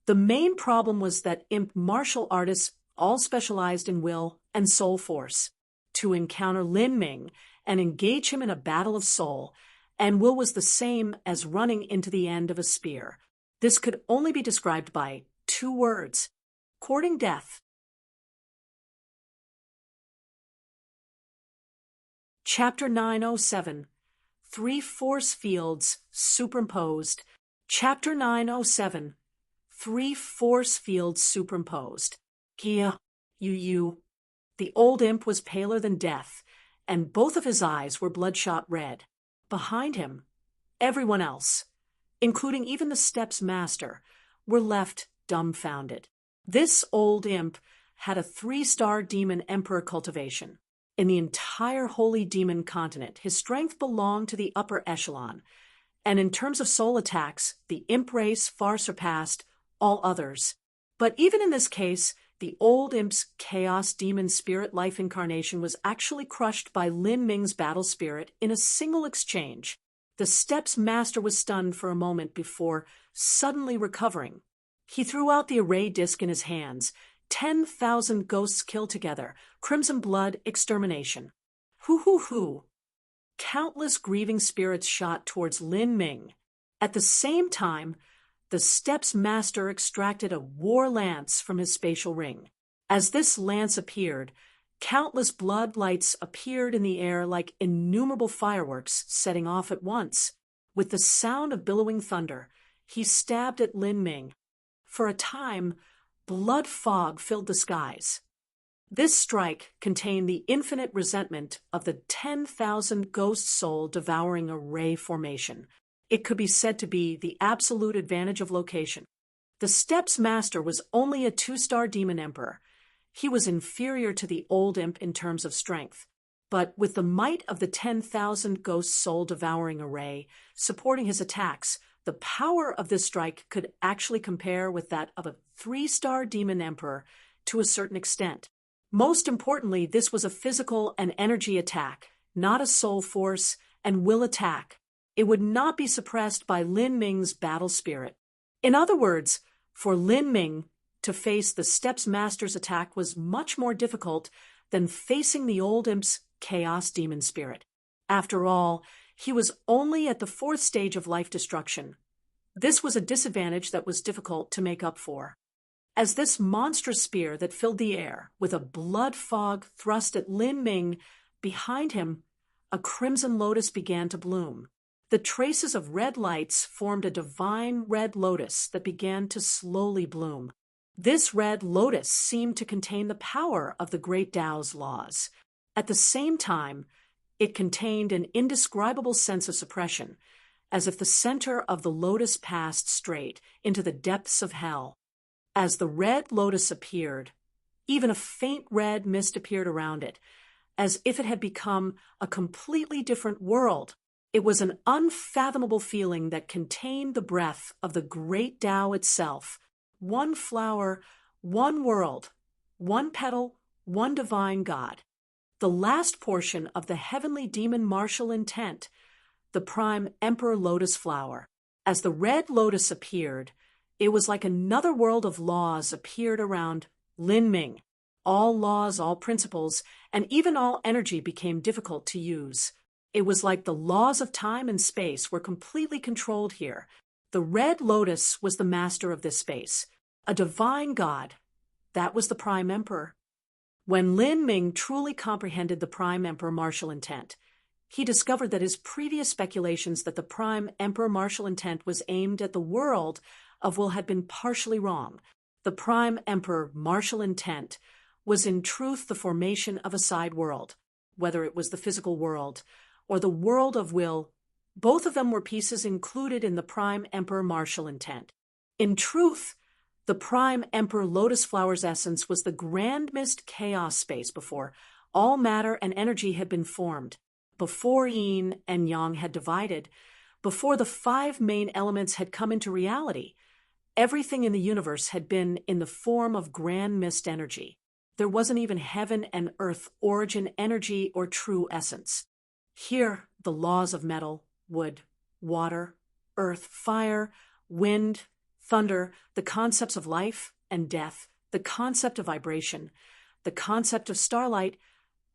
the main problem was that imp martial artists all specialized in will and soul force. To encounter Lin Ming and engage him in a battle of soul, and will was the same as running into the end of a spear. This could only be described by two words: courting death. Chapter 907. Three force fields superimposed. Chapter 907. Three force fields superimposed. Kia, you. The old imp was paler than death, and both of his eyes were bloodshot red. Behind him, everyone else, including even the stepp's master, were left dumbfounded. This old imp had a 3-star demon emperor cultivation. In the entire holy demon continent, his strength belonged to the upper echelon, and in terms of soul attacks, the imp race far surpassed all others. But even in this case, the old imp's chaos demon spirit life incarnation was actually crushed by Lin Ming's battle spirit in a single exchange. The stepp's master was stunned for a moment before suddenly recovering. He threw out the array disc in his hands. 10,000 ghosts killed together. Crimson blood extermination. Hoo. countless grieving spirits shot towards Lin Ming. At the same time, the Steps Master extracted a war lance from his spatial ring. As this lance appeared, countless blood lights appeared in the air like innumerable fireworks setting off at once. With the sound of billowing thunder, he stabbed at Lin Ming. For a time, blood fog filled the skies. This strike contained the infinite resentment of the 10,000 ghost soul devouring array formation. It could be said to be the absolute advantage of location. The Steps Master was only a 2-star demon emperor. He was inferior to the old imp in terms of strength. But with the might of the 10,000 ghost soul devouring array supporting his attacks, the power of this strike could actually compare with that of a 3-star demon emperor to a certain extent. Most importantly, this was a physical and energy attack, not a soul force and will attack. It would not be suppressed by Lin Ming's battle spirit. In other words, for Lin Ming to face the Steps Master's attack was much more difficult than facing the old imp's chaos demon spirit. After all, he was only at the 4th stage of life destruction. This was a disadvantage that was difficult to make up for. As this monstrous spear that filled the air with a blood fog thrust at Lin Ming, behind him, a crimson lotus began to bloom. The traces of red lights formed a divine red lotus that began to slowly bloom. This red lotus seemed to contain the power of the great Tao's laws. At the same time, it contained an indescribable sense of suppression, as if the center of the lotus passed straight into the depths of hell. As the red lotus appeared, even a faint red mist appeared around it, as if it had become a completely different world. It was an unfathomable feeling that contained the breath of the great Tao itself. One flower, one world, one petal, one divine God. The last portion of the heavenly demon martial intent, the prime emperor lotus flower. As the red lotus appeared, it was like another world of laws appeared around Lin Ming. All laws, all principles, and even all energy became difficult to use. It was like the laws of time and space were completely controlled here. The red lotus was the master of this space, a divine god. That was the prime emperor. When Lin Ming truly comprehended the prime emperor martial intent, he discovered that his previous speculations that the prime emperor martial intent was aimed at the world of will had been partially wrong. The prime emperor martial intent was in truth the formation of a side world, whether it was the physical world or the world of will. Both of them were pieces included in the prime emperor martial intent. In truth, the prime emperor lotus flower's essence was the grand mist chaos space before all matter and energy had been formed, before yin and yang had divided, before the 5 main elements had come into reality. Everything in the universe had been in the form of grand mist energy. There wasn't even heaven and earth origin energy or true essence. Here, the laws of metal, wood, water, earth, fire, wind, thunder, the concepts of life and death, the concept of vibration, the concept of starlight,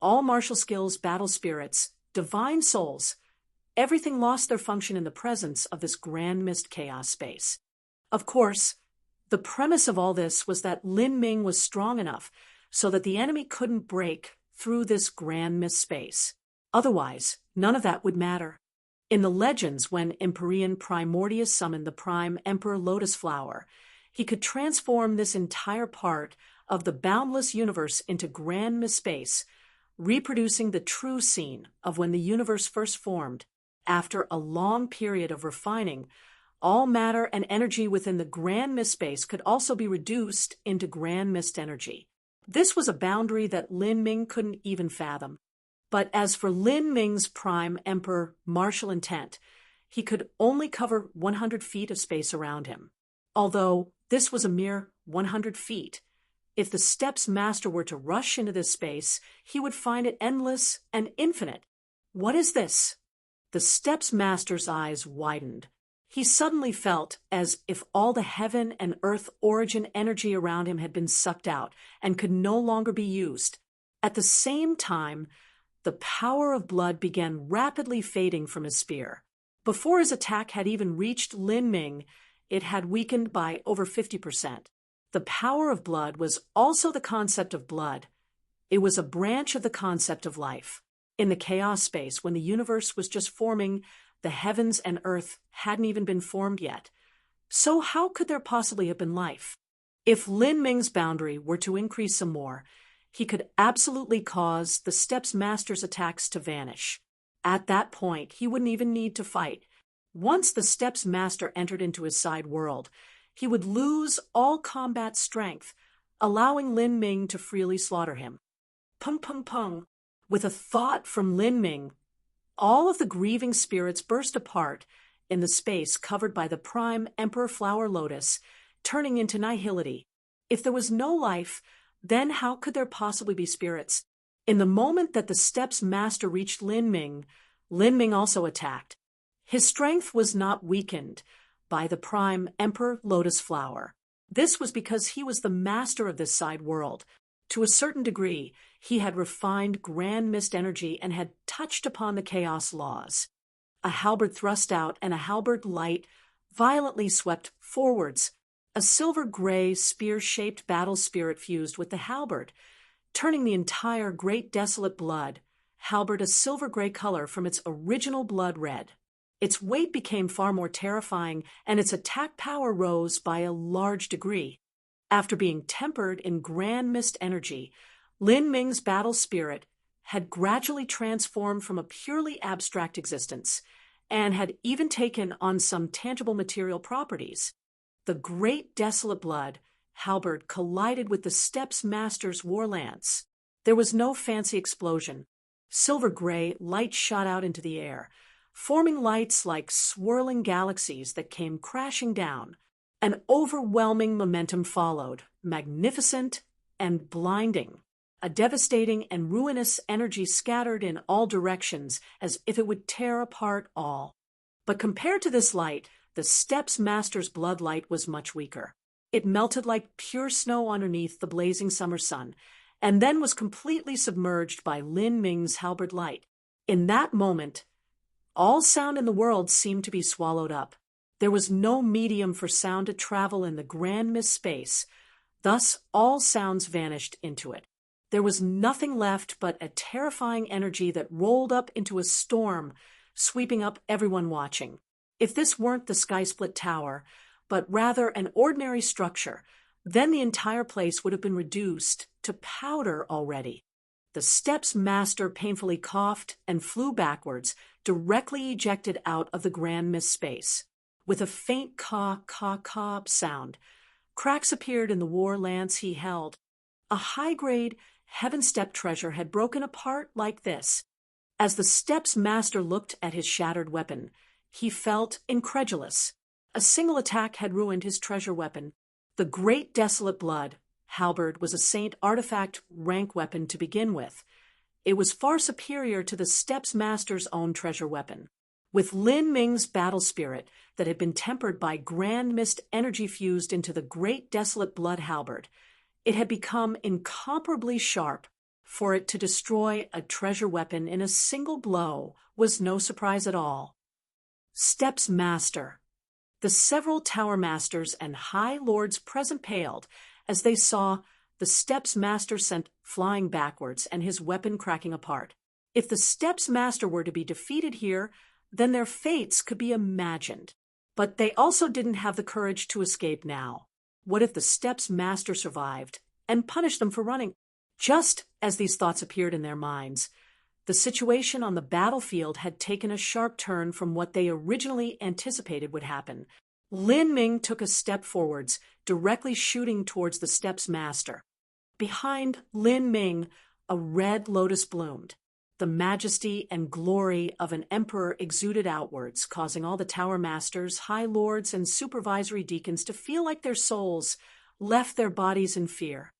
all martial skills, battle spirits, divine souls, everything lost their function in the presence of this grand mist chaos space. Of course, the premise of all this was that Lin Ming was strong enough so that the enemy couldn't break through this grand mist space. Otherwise, none of that would matter. In the legends, when Empyrean Primordius summoned the prime emperor lotus flower, he could transform this entire part of the boundless universe into grand mist space, reproducing the true scene of when the universe first formed. After a long period of refining, all matter and energy within the grand mist space could also be reduced into grand mist energy. This was a boundary that Lin Ming couldn't even fathom. But as for Lin Ming's prime emperor martial intent, he could only cover 100 feet of space around him. Although this was a mere 100 feet, if the Steps Master were to rush into this space, he would find it endless and infinite. What is this? The Steps Master's eyes widened. He suddenly felt as if all the heaven and earth origin energy around him had been sucked out and could no longer be used. At the same time, The power of blood began rapidly fading from his spear. Before his attack had even reached Lin Ming, it had weakened by over 50%. The power of blood was also the concept of blood. It was a branch of the concept of life. In the chaos space, when the universe was just forming, the heavens and earth hadn't even been formed yet. So how could there possibly have been life? If Lin Ming's boundary were to increase some more, he could absolutely cause the Steps Master's attacks to vanish. At that point, he wouldn't even need to fight. Once the Steps Master entered into his side world, he would lose all combat strength, allowing Lin Ming to freely slaughter him. Pung pung pung. With a thought from Lin Ming, all of the grieving spirits burst apart in the space covered by the prime Emperor Flower Lotus, turning into nihility. If there was no life, then how could there possibly be spirits? In the moment that the Steps Master reached Lin Ming also attacked. His strength was not weakened by the prime Emperor Lotus Flower. This was because he was the master of this side world. To a certain degree, he had refined grand mist energy and had touched upon the chaos laws. A halberd thrust out and a halberd light violently swept forwards. A silver-gray, spear-shaped battle spirit fused with the halberd, turning the entire great desolate blood halberd a silver-gray color from its original blood red. Its weight became far more terrifying, and its attack power rose by a large degree. After being tempered in grand mist energy, Lin Ming's battle spirit had gradually transformed from a purely abstract existence, and had even taken on some tangible material properties. The great desolate blood halberd collided with the Steps Master's war lance. There was no fancy explosion. Silver-gray light shot out into the air, forming lights like swirling galaxies that came crashing down. An overwhelming momentum followed, magnificent and blinding. A devastating and ruinous energy scattered in all directions as if it would tear apart all. But compared to this light, the Steps Master's blood light was much weaker. It melted like pure snow underneath the blazing summer sun, and then was completely submerged by Lin Ming's halberd light. In that moment, all sound in the world seemed to be swallowed up. There was no medium for sound to travel in the grand mist space, thus all sounds vanished into it. There was nothing left but a terrifying energy that rolled up into a storm, sweeping up everyone watching. If this weren't the sky-split tower, but rather an ordinary structure, then the entire place would have been reduced to powder already. The Steps Master painfully coughed and flew backwards, directly ejected out of the grand mist space. With a faint caw sound, cracks appeared in the war lance he held. A high-grade, heaven-step treasure had broken apart like this. As the Steps Master looked at his shattered weapon, he felt incredulous. A single attack had ruined his treasure weapon. The great desolate blood halberd was a saint artifact rank weapon to begin with. It was far superior to the Steps Master's own treasure weapon. With Lin Ming's battle spirit that had been tempered by grand mist energy fused into the great desolate blood halberd, it had become incomparably sharp. For it to destroy a treasure weapon in a single blow was no surprise at all. Steps Master. The several tower masters and high lords present paled as they saw the Steps Master sent flying backwards and his weapon cracking apart. If the Steps Master were to be defeated here, then their fates could be imagined. But they also didn't have the courage to escape now. What if the Steps Master survived and punished them for running? Just as these thoughts appeared in their minds, the situation on the battlefield had taken a sharp turn from what they originally anticipated would happen. Lin Ming took a step forwards, directly shooting towards the Steps Master. Behind Lin Ming, a red lotus bloomed. The majesty and glory of an emperor exuded outwards, causing all the tower masters, high lords, and supervisory deacons to feel like their souls left their bodies in fear.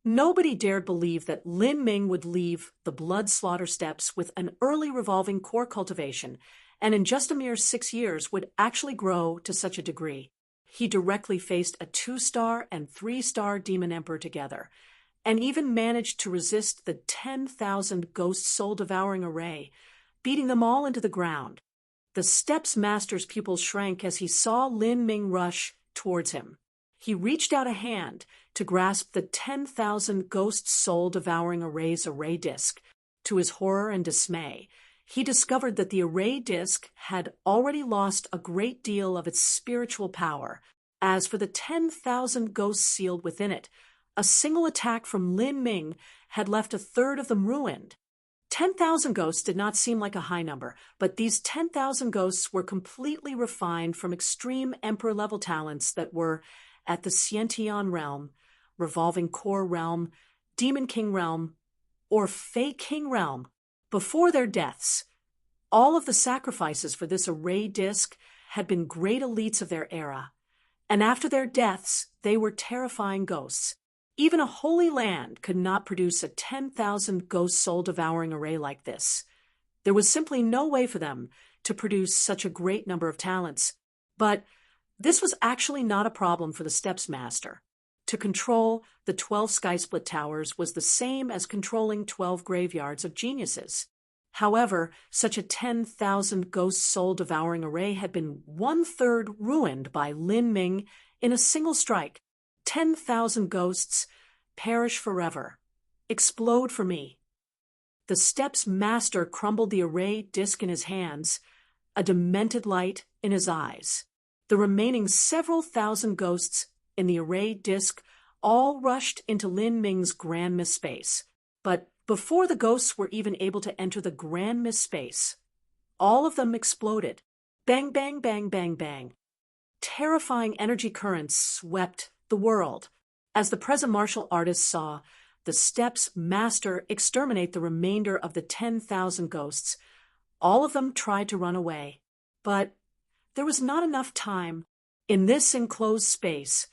Nobody dared believe that Lin Ming would leave the blood slaughter steps with an early revolving core cultivation, and in just a mere 6 years would actually grow to such a degree. He directly faced a 2-star and 3-star demon emperor together, and even managed to resist the 10,000 ghost soul-devouring array, beating them all into the ground. The Steps Master's pupils shrank as he saw Lin Ming rush towards him. He reached out a hand to grasp the 10,000 ghost soul-devouring array's array disc. To his horror and dismay, he discovered that the array disc had already lost a great deal of its spiritual power. As for the 10,000 ghosts sealed within it, a single attack from Lin Ming had left a third of them ruined. 10,000 ghosts did not seem like a high number, but these 10,000 ghosts were completely refined from extreme Emperor-level talents that were at the Xiantian realm, Revolving Core realm, Demon King realm, or Fey King realm. Before their deaths, all of the sacrifices for this array disc had been great elites of their era, and after their deaths, they were terrifying ghosts. Even a holy land could not produce a 10,000 ghost soul-devouring array like this. There was simply no way for them to produce such a great number of talents. But this was actually not a problem for the Steps Master. To control the 12 sky-split towers was the same as controlling 12 graveyards of geniuses. However, such a 10,000 ghost soul-devouring array had been one-third ruined by Lin Ming in a single strike. 10,000 ghosts, perish forever. Explode for me. The Steps Master crumbled the array disc in his hands, a demented light in his eyes. The remaining several thousand ghosts in the array disc all rushed into Lin Ming's Grand Mist Space. But before the ghosts were even able to enter the Grand Mist Space, all of them exploded. Bang, bang, bang, bang, bang. Terrifying energy currents swept the world. As the present martial artist saw the Steps Master exterminate the remainder of the 10,000 ghosts, all of them tried to run away. But there was not enough time. In this enclosed space,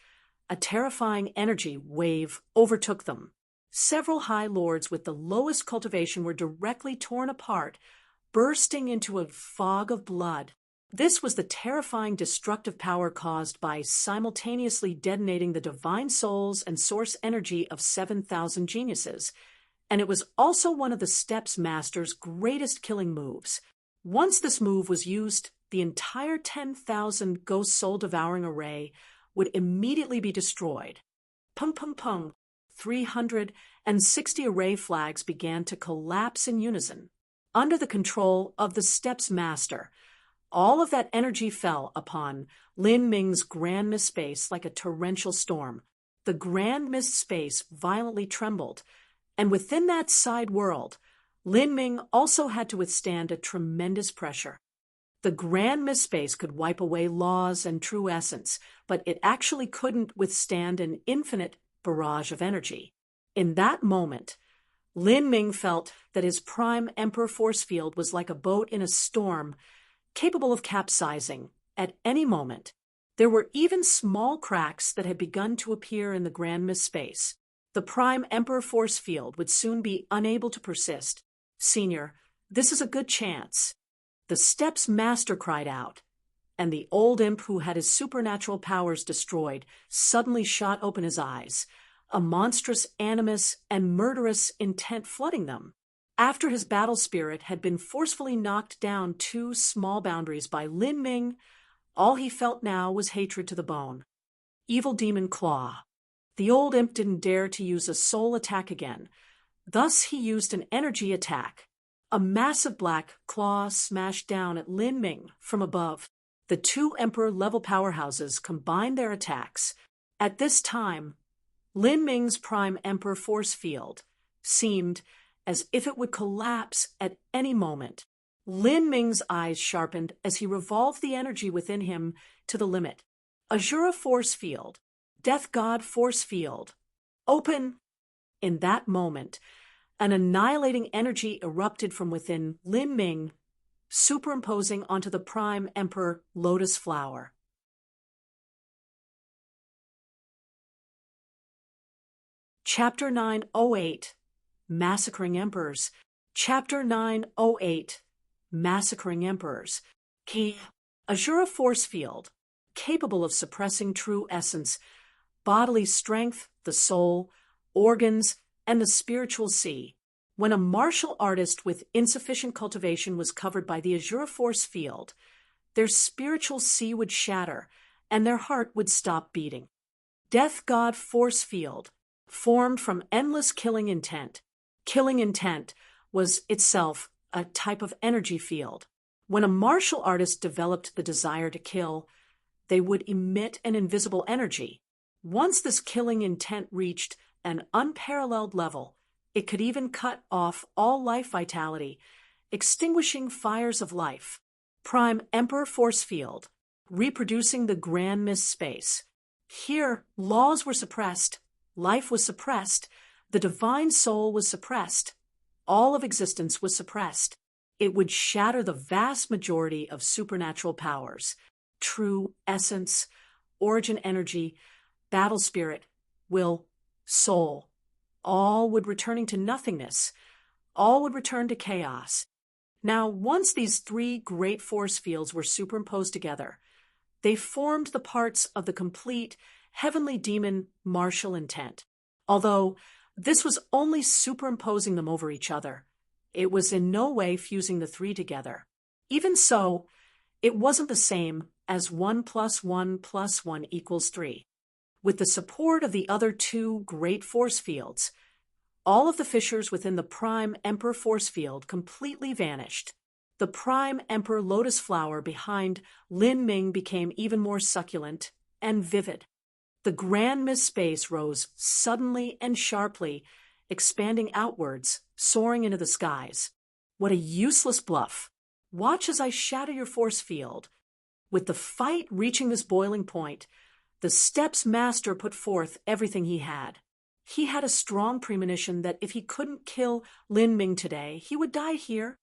a terrifying energy wave overtook them. Several high lords with the lowest cultivation were directly torn apart, bursting into a fog of blood. This was the terrifying destructive power caused by simultaneously detonating the divine souls and source energy of 7,000 geniuses, and it was also one of the Steps Master's greatest killing moves. Once this move was used, the entire 10,000 ghost soul-devouring array would immediately be destroyed. Pung pung pung, 360 array flags began to collapse in unison. Under the control of the Steps Master, all of that energy fell upon Lin Ming's Grand Mist Space like a torrential storm. The Grand Mist Space violently trembled, and within that side world, Lin Ming also had to withstand a tremendous pressure. The Grand Mist Space could wipe away laws and true essence, but it actually couldn't withstand an infinite barrage of energy. In that moment, Lin Ming felt that his prime Emperor force field was like a boat in a storm, capable of capsizing at any moment. There were even small cracks that had begun to appear in the Grand Mist Space. The prime Emperor force field would soon be unable to persist. Senior, this is a good chance. The Steps Master cried out, and the old imp who had his supernatural powers destroyed suddenly shot open his eyes, a monstrous animus and murderous intent flooding them. After his battle spirit had been forcefully knocked down 2 small boundaries by Lin Ming, all he felt now was hatred to the bone. Evil Demon Claw. The old imp didn't dare to use a soul attack again. Thus he used an energy attack. A massive black claw smashed down at Lin Ming from above. The 2 Emperor-level powerhouses combined their attacks. At this time, Lin Ming's prime Emperor force field seemed as if it would collapse at any moment. Lin Ming's eyes sharpened as he revolved the energy within him to the limit. Azura force field, Death God force field, open! In that moment, an annihilating energy erupted from within Lin Ming, superimposing onto the prime Emperor Lotus Flower. Chapter 908, Massacring Emperors. Chapter 908, Massacring Emperors. Key. Azura force field, capable of suppressing true essence, bodily strength, the soul, organs, and the spiritual sea. When a martial artist with insufficient cultivation was covered by the Azure force field, their spiritual sea would shatter, and their heart would stop beating. Death God force field, formed from endless killing intent. Killing intent was itself a type of energy field. When a martial artist developed the desire to kill, they would emit an invisible energy. Once this killing intent reached an unparalleled level, it could even cut off all life vitality, extinguishing fires of life. Prime Emperor force field, reproducing the grand mist space. Here, laws were suppressed, life was suppressed, the divine soul was suppressed, all of existence was suppressed. It would shatter the vast majority of supernatural powers, true essence, origin energy, battle spirit, will, soul. All would returning to nothingness. All would return to chaos. Now, once these three great force fields were superimposed together, they formed the parts of the complete heavenly demon martial intent. Although this was only superimposing them over each other, it was in no way fusing the three together. Even so, it wasn't the same as 1 + 1 + 1 = 3. With the support of the other two great force fields, all of the fissures within the Prime Emperor force field completely vanished. The Prime Emperor lotus flower behind Lin Ming became even more succulent and vivid. The grand mist space rose suddenly and sharply, expanding outwards, soaring into the skies. What a useless bluff. Watch as I shatter your force field. With the fight reaching this boiling point, the Steps Master put forth everything he had. He had a strong premonition that if he couldn't kill Lin Ming today, he would die here.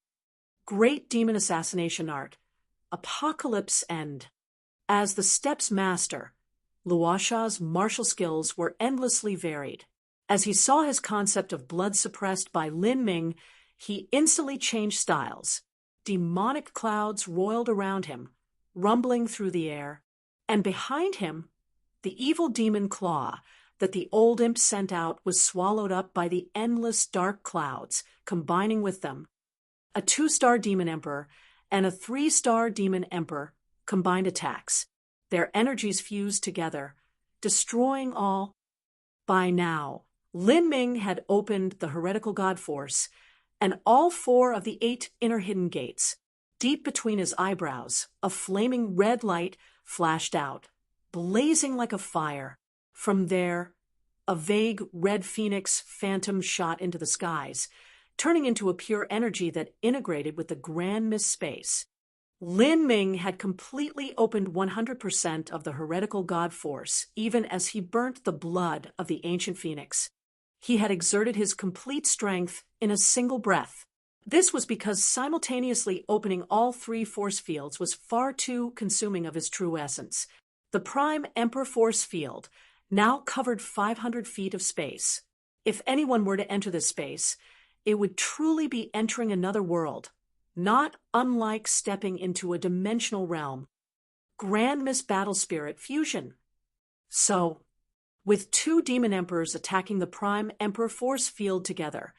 Great demon assassination art. Apocalypse end. As the Steps Master, Luosha's martial skills were endlessly varied. As he saw his concept of blood suppressed by Lin Ming, he instantly changed styles. Demonic clouds roiled around him, rumbling through the air, and behind him, the evil demon claw that the old imp sent out was swallowed up by the endless dark clouds, combining with them. A 2-star demon emperor and a 3-star demon emperor combined attacks. Their energies fused together, destroying all. By now, Lin Ming had opened the heretical god force, and all 4 of the 8 inner hidden gates. Deep between his eyebrows, a flaming red light flashed out, blazing like a fire. From there, a vague red phoenix phantom shot into the skies, turning into a pure energy that integrated with the grand mist space. Lin Ming had completely opened 100% of the heretical god force, even as he burnt the blood of the ancient phoenix. He had exerted his complete strength in a single breath. This was because simultaneously opening all 3 force fields was far too consuming of his true essence. The Prime Emperor force field now covered 500 feet of space. If anyone were to enter this space, it would truly be entering another world, not unlike stepping into a dimensional realm. Grand Mist Battle Spirit fusion. So, with 2 demon emperors attacking the Prime Emperor force field together,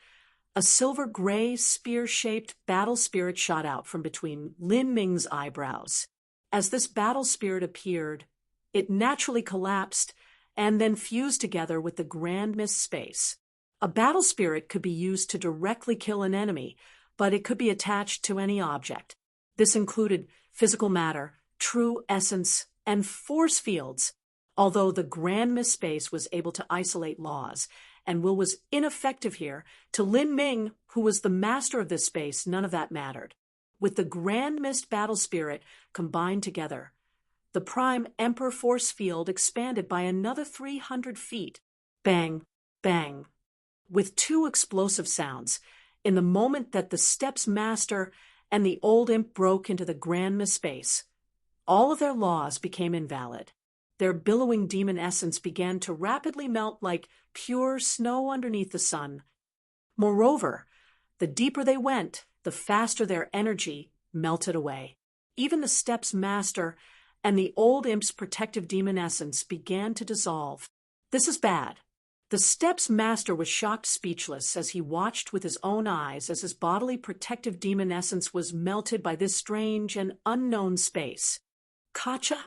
a silver-gray, spear-shaped battle spirit shot out from between Lin Ming's eyebrows. As this battle spirit appeared, it naturally collapsed and then fused together with the grand mist space. A battle spirit could be used to directly kill an enemy, but it could be attached to any object. This included physical matter, true essence, and force fields. Although the grand mist space was able to isolate laws, and will was ineffective here, to Lin Ming, who was the master of this space, none of that mattered. With the grand mist battle spirit combined together, the Prime Emperor force field expanded by another 300 feet. Bang, bang. With 2 explosive sounds, in the moment that the Steps Master and the old imp broke into the grand mist space, all of their laws became invalid. Their billowing demon essence began to rapidly melt like pure snow underneath the sun. Moreover, the deeper they went, the faster their energy melted away. Even the Steps Master and the old imp's protective demon essence began to dissolve. This is bad. The steps master was shocked speechless as he watched with his own eyes as his bodily protective demon essence was melted by this strange and unknown space. Kacha?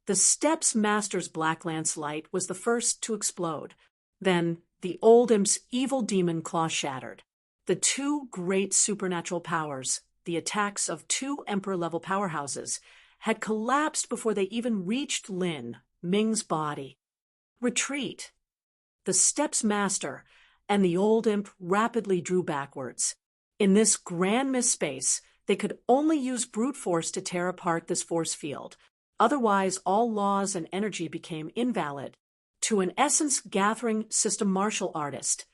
The steps master's black lance light was the first to explode. Then the old imp's evil demon claw shattered. The two great supernatural powers, the attacks of two emperor-level powerhouses, had collapsed before they even reached Lin Ming's body. Retreat. The steps master and the old imp rapidly drew backwards. In this grand space, they could only use brute force to tear apart this force field. Otherwise, all laws and energy became invalid. To an essence-gathering system martial artist,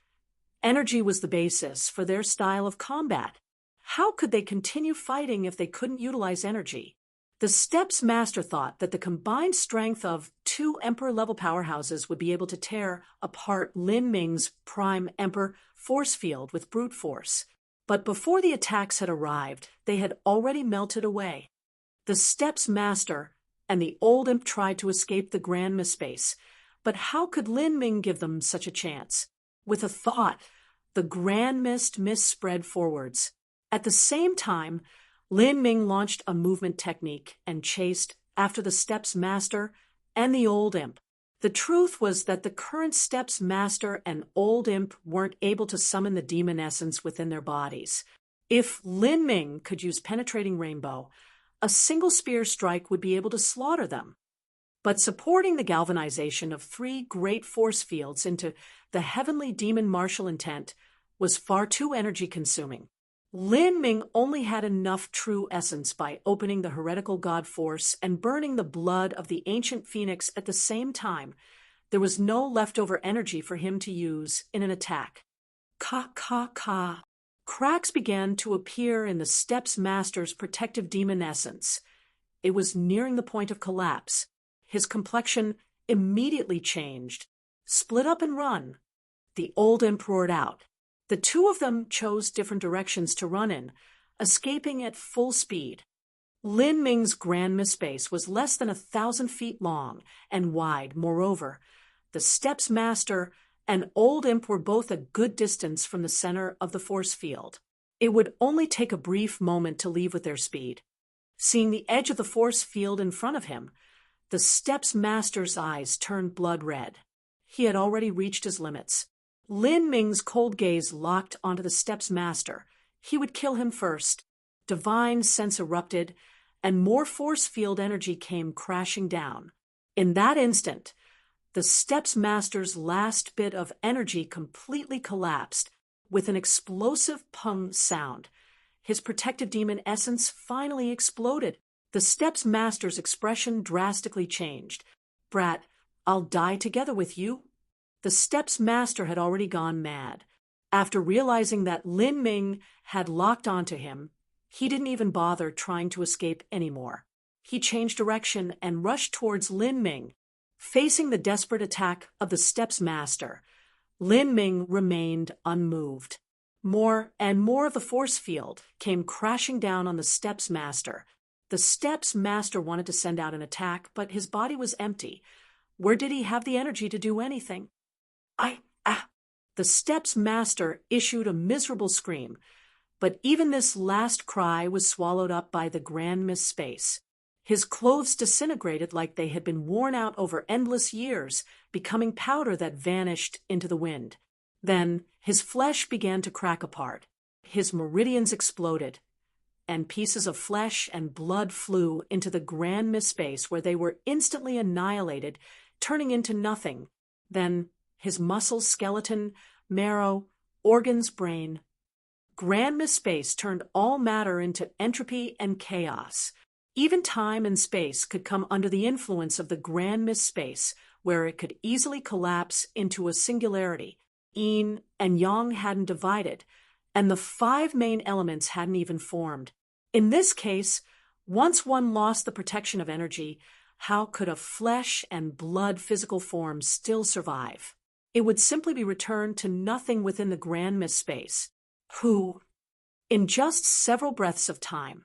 energy was the basis for their style of combat. How could they continue fighting if they couldn't utilize energy? The steps master thought that the combined strength of two emperor-level powerhouses would be able to tear apart Lin Ming's prime emperor force field with brute force. But before the attacks had arrived, they had already melted away. The steps master and the old imp tried to escape the grand space, but how could Lin Ming give them such a chance? With a thought, the grand mist spread forwards. At the same time, Lin Ming launched a movement technique and chased after the steps master and the old imp. The truth was that the current steps master and old imp weren't able to summon the demon essence within their bodies. If Lin Ming could use penetrating rainbow, a single spear strike would be able to slaughter them. But supporting the galvanization of three great force fields into the heavenly demon martial intent was far too energy-consuming. Lin Ming only had enough true essence by opening the heretical god force and burning the blood of the ancient phoenix at the same time. There was no leftover energy for him to use in an attack. Ka. Cracks began to appear in the steps master's protective demon essence. It was nearing the point of collapse. His complexion immediately changed. Split up and run. The old imp roared out. The two of them chose different directions to run in, escaping at full speed. Lin Ming's grand space was less than 1,000 feet long and wide. Moreover, the steps master and old imp were both a good distance from the center of the force field. It would only take a brief moment to leave with their speed. Seeing the edge of the force field in front of him, the steps master's eyes turned blood red. He had already reached his limits. Lin Ming's cold gaze locked onto the steps master. He would kill him first. Divine sense erupted, and more force field energy came crashing down. In that instant, the steps master's last bit of energy completely collapsed with an explosive pung sound. His protective demon essence finally exploded. The steps master's expression drastically changed. Brat, I'll die together with you. The steps master had already gone mad. After realizing that Lin Ming had locked onto him, he didn't even bother trying to escape anymore. He changed direction and rushed towards Lin Ming. Facing the desperate attack of the steps master, Lin Ming remained unmoved. More and more of the force field came crashing down on the steps master. The steps master wanted to send out an attack, but his body was empty. Where did he have the energy to do anything? The steps master issued a miserable scream, but even this last cry was swallowed up by the grand space. His clothes disintegrated like they had been worn out over endless years, becoming powder that vanished into the wind. Then his flesh began to crack apart. His meridians exploded, and pieces of flesh and blood flew into the grand space where they were instantly annihilated, turning into nothing. Then his muscles, skeleton, marrow, organs, brain. Grand space turned all matter into entropy and chaos. Even time and space could come under the influence of the grand space, where it could easily collapse into a singularity. Yin and Yang hadn't divided, and the 5 main elements hadn't even formed. In this case, once one lost the protection of energy, how could a flesh and blood physical form still survive? It would simply be returned to nothing within the grand space. In just several breaths of time,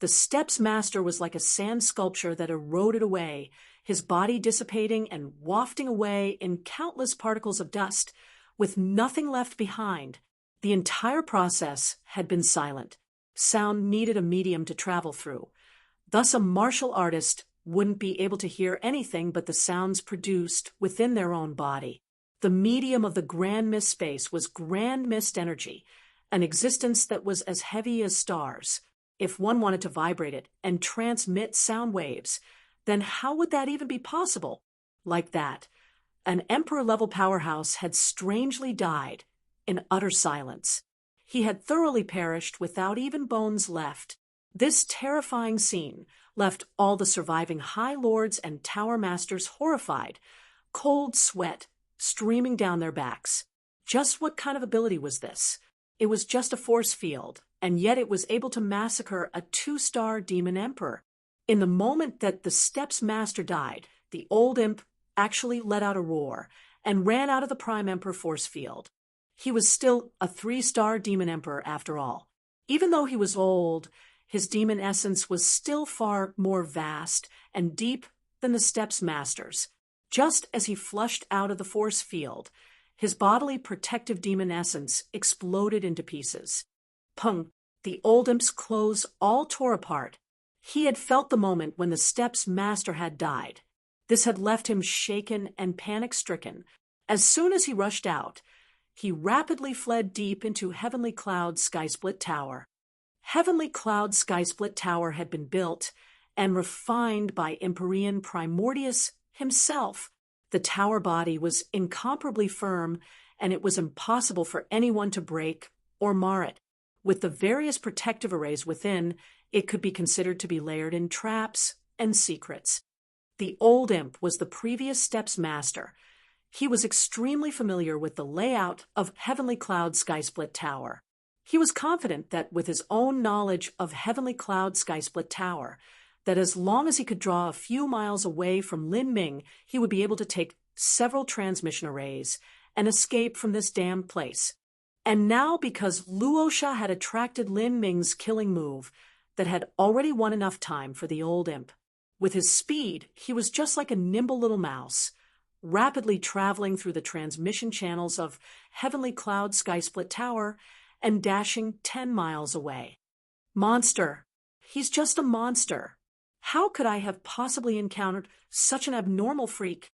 the steps master was like a sand sculpture that eroded away, his body dissipating and wafting away in countless particles of dust, with nothing left behind. The entire process had been silent. Sound needed a medium to travel through. Thus, a martial artist wouldn't be able to hear anything but the sounds produced within their own body. The medium of the grand mist space was grand mist energy, an existence that was as heavy as stars. If one wanted to vibrate it and transmit sound waves, then how would that even be possible? Like that, an emperor-level powerhouse had strangely died in utter silence. He had thoroughly perished without even bones left. This terrifying scene left all the surviving High Lords and Tower Masters horrified, cold sweat streaming down their backs. Just what kind of ability was this? It was just a force field, and yet it was able to massacre a 2-star demon emperor. In the moment that the Steps Master died, the old imp actually let out a roar and ran out of the Prime Emperor force field. He was still a 3-star demon emperor after all. Even though he was old, his demon essence was still far more vast and deep than the Steps Master's. Just as he flushed out of the force field, his bodily protective demon essence exploded into pieces. Pung! The old imp's clothes all tore apart. He had felt the moment when the Steps Master had died. This had left him shaken and panic-stricken. As soon as he rushed out, he rapidly fled deep into Heavenly Cloud's Skysplit Tower. Heavenly Cloud's Skysplit Tower had been built and refined by Empyrean Primordius himself. The tower body was incomparably firm, and it was impossible for anyone to break or mar it. With the various protective arrays within, it could be considered to be layered in traps and secrets. The old imp was the previous Steps Master. He was extremely familiar with the layout of Heavenly Cloud's Skysplit Tower. He was confident that with his own knowledge of Heavenly Cloud's Skysplit Tower, that as long as he could draw a few miles away from Lin Ming, he would be able to take several transmission arrays and escape from this damned place. And now, because Luosha had attracted Lin Ming's killing move, that had already won enough time for the old imp. With his speed, he was just like a nimble little mouse, rapidly traveling through the transmission channels of Heavenly Cloud Skysplit Tower and dashing 10 miles away. Monster! He's just a monster! How could I have possibly encountered such an abnormal freak?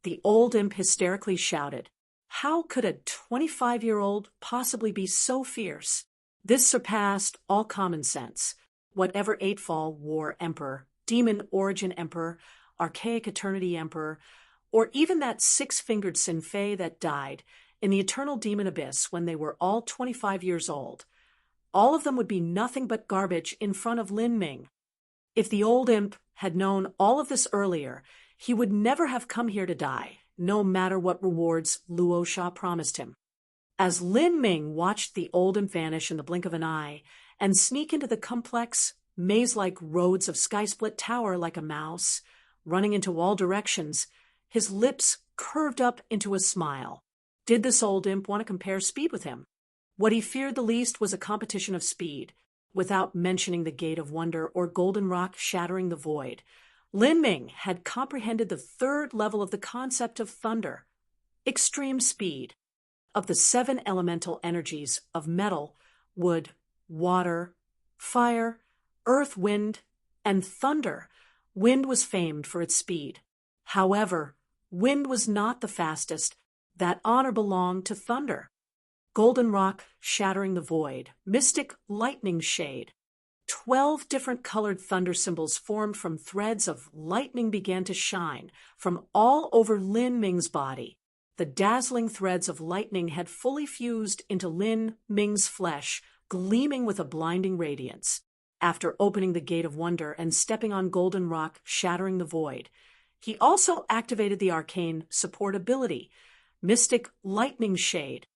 The old imp hysterically shouted. How could a 25-year-old possibly be so fierce? This surpassed all common sense. Whatever Eightfall War Emperor, Demon Origin Emperor, Archaic Eternity Emperor, or even that 6-fingered Sinfei that died in the Eternal Demon Abyss when they were all 25 years old, all of them would be nothing but garbage in front of Lin Ming. If the old imp had known all of this earlier, he would never have come here to die, no matter what rewards Luosha promised him. As Lin Ming watched the old imp vanish in the blink of an eye and sneak into the complex, maze-like roads of Skysplit Tower like a mouse, running into all directions, his lips curved up into a smile. Did this old imp want to compare speed with him? What he feared the least was a competition of speed, without mentioning the Gate of Wonder or Golden Rock shattering the void. Lin Ming had comprehended the 3rd level of the concept of thunder, extreme speed. Of the 7 elemental energies of metal, wood, water, fire, earth, wind, and thunder, wind was famed for its speed. However, wind was not the fastest. That honor belonged to thunder. Golden rock shattering the void, mystic lightning shade. 12 different colored thunder symbols formed from threads of lightning began to shine from all over Lin Ming's body. The dazzling threads of lightning had fully fused into Lin Ming's flesh, gleaming with a blinding radiance. After opening the Gate of Wonder and stepping on golden rock shattering the void, he also activated the arcane support ability, Mystic Lightning Shade.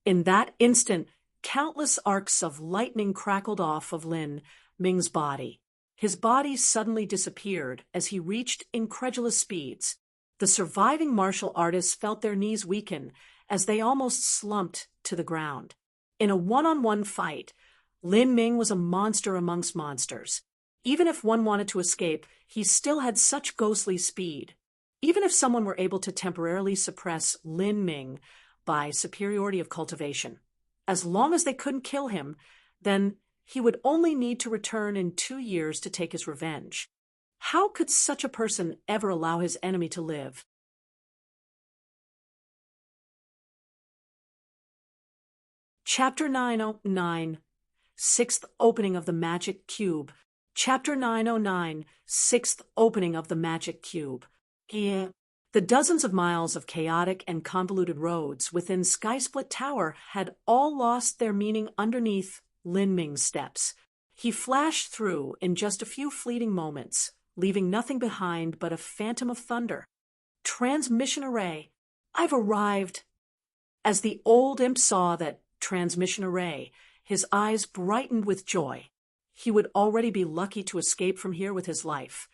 In that instant, countless arcs of lightning crackled off of Lin Ming's body. His body suddenly disappeared as he reached incredulous speeds. The surviving martial artists felt their knees weaken as they almost slumped to the ground. In a one-on-one fight, Lin Ming was a monster amongst monsters. Even if one wanted to escape, he still had such ghostly speed. Even if someone were able to temporarily suppress Lin Ming by superiority of cultivation, as long as they couldn't kill him, then he would only need to return in 2 years to take his revenge. How could such a person ever allow his enemy to live? Chapter 909, Sixth Opening of the Magic Cube. Chapter 909, Sixth Opening of the Magic Cube. Here, the dozens of miles of chaotic and convoluted roads within Skysplit Tower had all lost their meaning underneath Lin Ming's steps. He flashed through in just a few fleeting moments, leaving nothing behind but a phantom of thunder. Transmission array. I've arrived. As the old imp saw that transmission array, his eyes brightened with joy. He would already be lucky to escape from here with his life.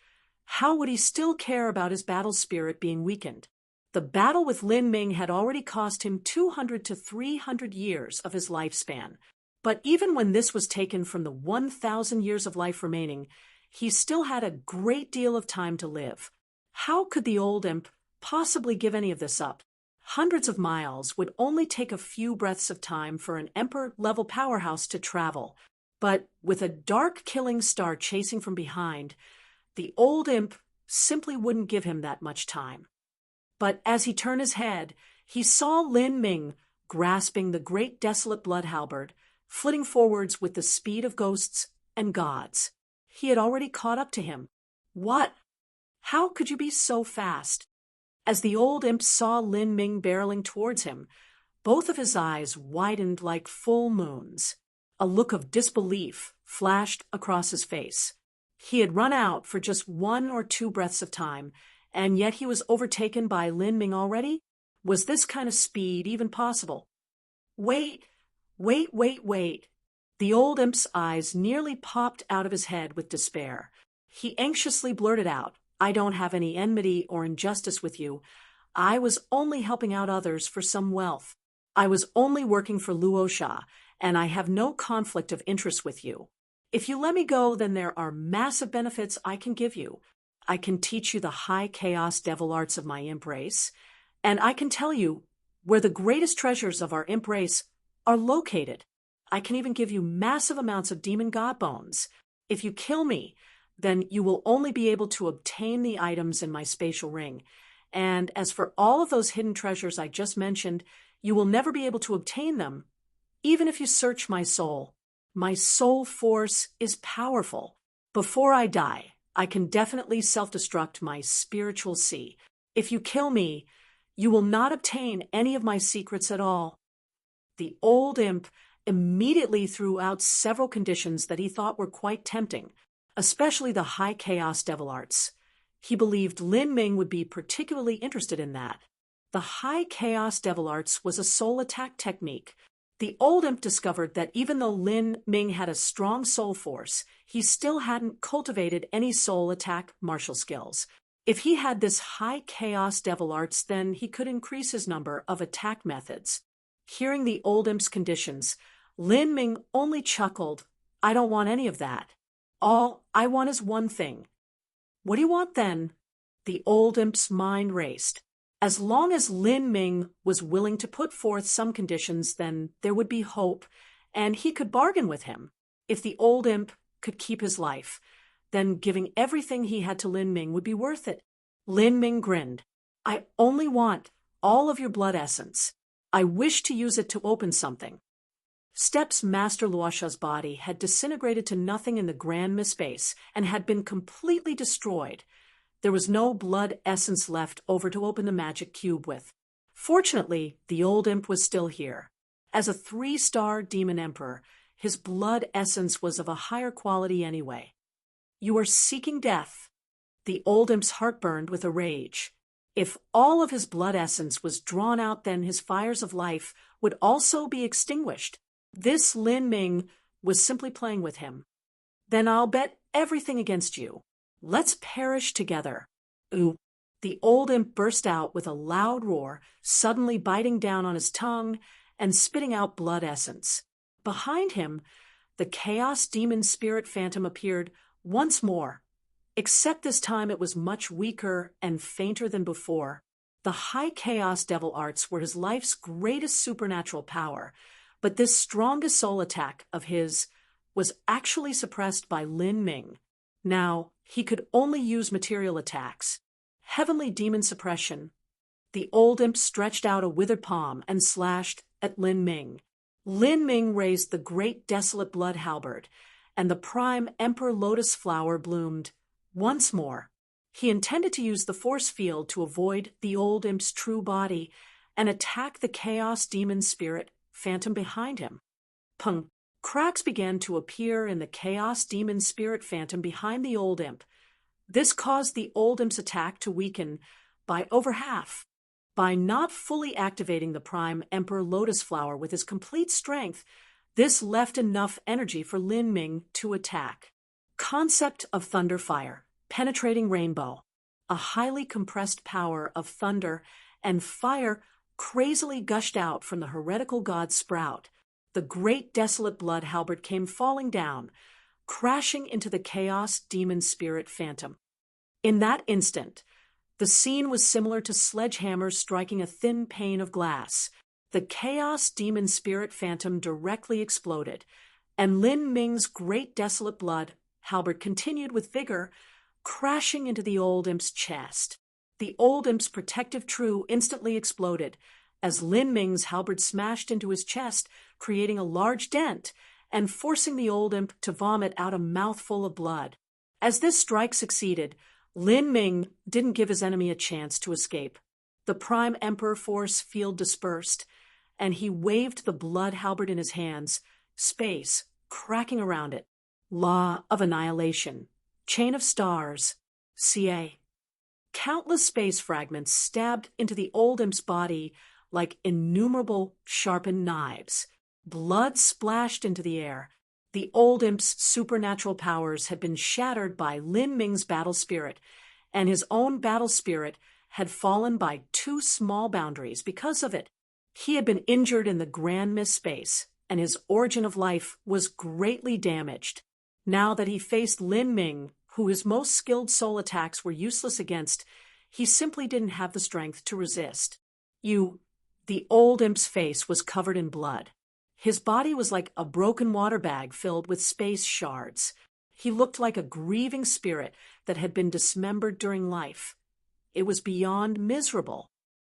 How would he still care about his battle spirit being weakened? The battle with Lin Ming had already cost him 200 to 300 years of his lifespan. But even when this was taken from the 1,000 years of life remaining, he still had a great deal of time to live. How could the old imp possibly give any of this up? Hundreds of miles would only take a few breaths of time for an emperor-level powerhouse to travel. But with a dark killing star chasing from behind, the old imp simply wouldn't give him that much time. But as he turned his head, he saw Lin Ming grasping the great desolate blood halberd, flitting forwards with the speed of ghosts and gods. He had already caught up to him. What? How could you be so fast? As the old imp saw Lin Ming barreling towards him, both of his eyes widened like full moons. A look of disbelief flashed across his face. He had run out for just 1 or 2 breaths of time, and yet he was overtaken by Lin Ming already? Was this kind of speed even possible? Wait! The old imp's eyes nearly popped out of his head with despair. He anxiously blurted out, "I don't have any enmity or injustice with you. I was only helping out others for some wealth. I was only working for Luo Sha, and I have no conflict of interest with you. If you let me go, then there are massive benefits I can give you. I can teach you the high chaos devil arts of my imp race, and I can tell you where the greatest treasures of our imp race are located. I can even give you massive amounts of demon god bones. If you kill me, then you will only be able to obtain the items in my spatial ring. And as for all of those hidden treasures I just mentioned, you will never be able to obtain them, even if you search my soul. My soul force is powerful. Before I die, I can definitely self-destruct my spiritual sea. If you kill me, you will not obtain any of my secrets at all." The old imp immediately threw out several conditions that he thought were quite tempting, especially the high chaos devil arts. He believed Lin Ming would be particularly interested in that. The high chaos devil arts was a soul attack technique. The old imp discovered that even though Lin Ming had a strong soul force, he still hadn't cultivated any soul attack martial skills. If he had this high chaos devil arts, then he could increase his number of attack methods. Hearing the old imp's conditions, Lin Ming only chuckled. "I don't want any of that. All I want is one thing." "What do you want then?" The old imp's mind raced. As long as Lin Ming was willing to put forth some conditions, then there would be hope, and he could bargain with him. If the old imp could keep his life, then giving everything he had to Lin Ming would be worth it. Lin Ming grinned. "I only want all of your blood essence. I wish to use it to open something." Steps Master Luosha's body had disintegrated to nothing in the grand space and had been completely destroyed. There was no blood essence left over to open the magic cube with. Fortunately, the old imp was still here. As a 3-star demon emperor, his blood essence was of a higher quality anyway. "You are seeking death." The old imp's heart burned with a rage. If all of his blood essence was drawn out, then his fires of life would also be extinguished. This Lin Ming was simply playing with him. "Then I'll bet everything against you. Let's perish together." "Ooh." The old imp burst out with a loud roar, suddenly biting down on his tongue and spitting out blood essence. Behind him, the chaos demon spirit phantom appeared once more. Except this time it was much weaker and fainter than before. The high chaos devil arts were his life's greatest supernatural power, but this strongest soul attack of his was actually suppressed by Lin Ming. Now, he could only use material attacks. Heavenly demon suppression. The old imp stretched out a withered palm and slashed at Lin Ming. Lin Ming raised the great desolate blood halberd, and the prime emperor lotus flower bloomed once more. He intended to use the force field to avoid the old imp's true body and attack the chaos demon spirit phantom behind him. Pung! Cracks began to appear in the chaos demon spirit phantom behind the old imp. This caused the old imp's attack to weaken by over half. By not fully activating the prime emperor lotus flower with his complete strength, this left enough energy for Lin Ming to attack. Concept of thunder fire. Penetrating rainbow. A highly compressed power of thunder and fire crazily gushed out from the heretical god Sprout. The great desolate blood halberd came falling down, crashing into the chaos demon spirit phantom. In that instant, the scene was similar to sledgehammers striking a thin pane of glass. The chaos demon spirit phantom directly exploded, and Lin Ming's great desolate blood halberd continued with vigor, crashing into the old imp's chest. The old imp's protective true instantly exploded as Lin Ming's halberd smashed into his chest, creating a large dent and forcing the old imp to vomit out a mouthful of blood. As this strike succeeded, Lin Ming didn't give his enemy a chance to escape. The prime emperor force field dispersed, and he waved the blood halberd in his hands, space cracking around it. Law of annihilation. Chain of stars. CA. Countless space fragments stabbed into the old imp's body like innumerable sharpened knives. Blood splashed into the air. The old imp's supernatural powers had been shattered by Lin Ming's battle spirit, and his own battle spirit had fallen by 2 small boundaries because of it. He had been injured in the grand mist space, and his origin of life was greatly damaged. Now that he faced Lin Ming, who his most skilled soul attacks were useless against, he simply didn't have the strength to resist. The old imp's face was covered in blood. His body was like a broken water bag filled with space shards. He looked like a grieving spirit that had been dismembered during life. It was beyond miserable.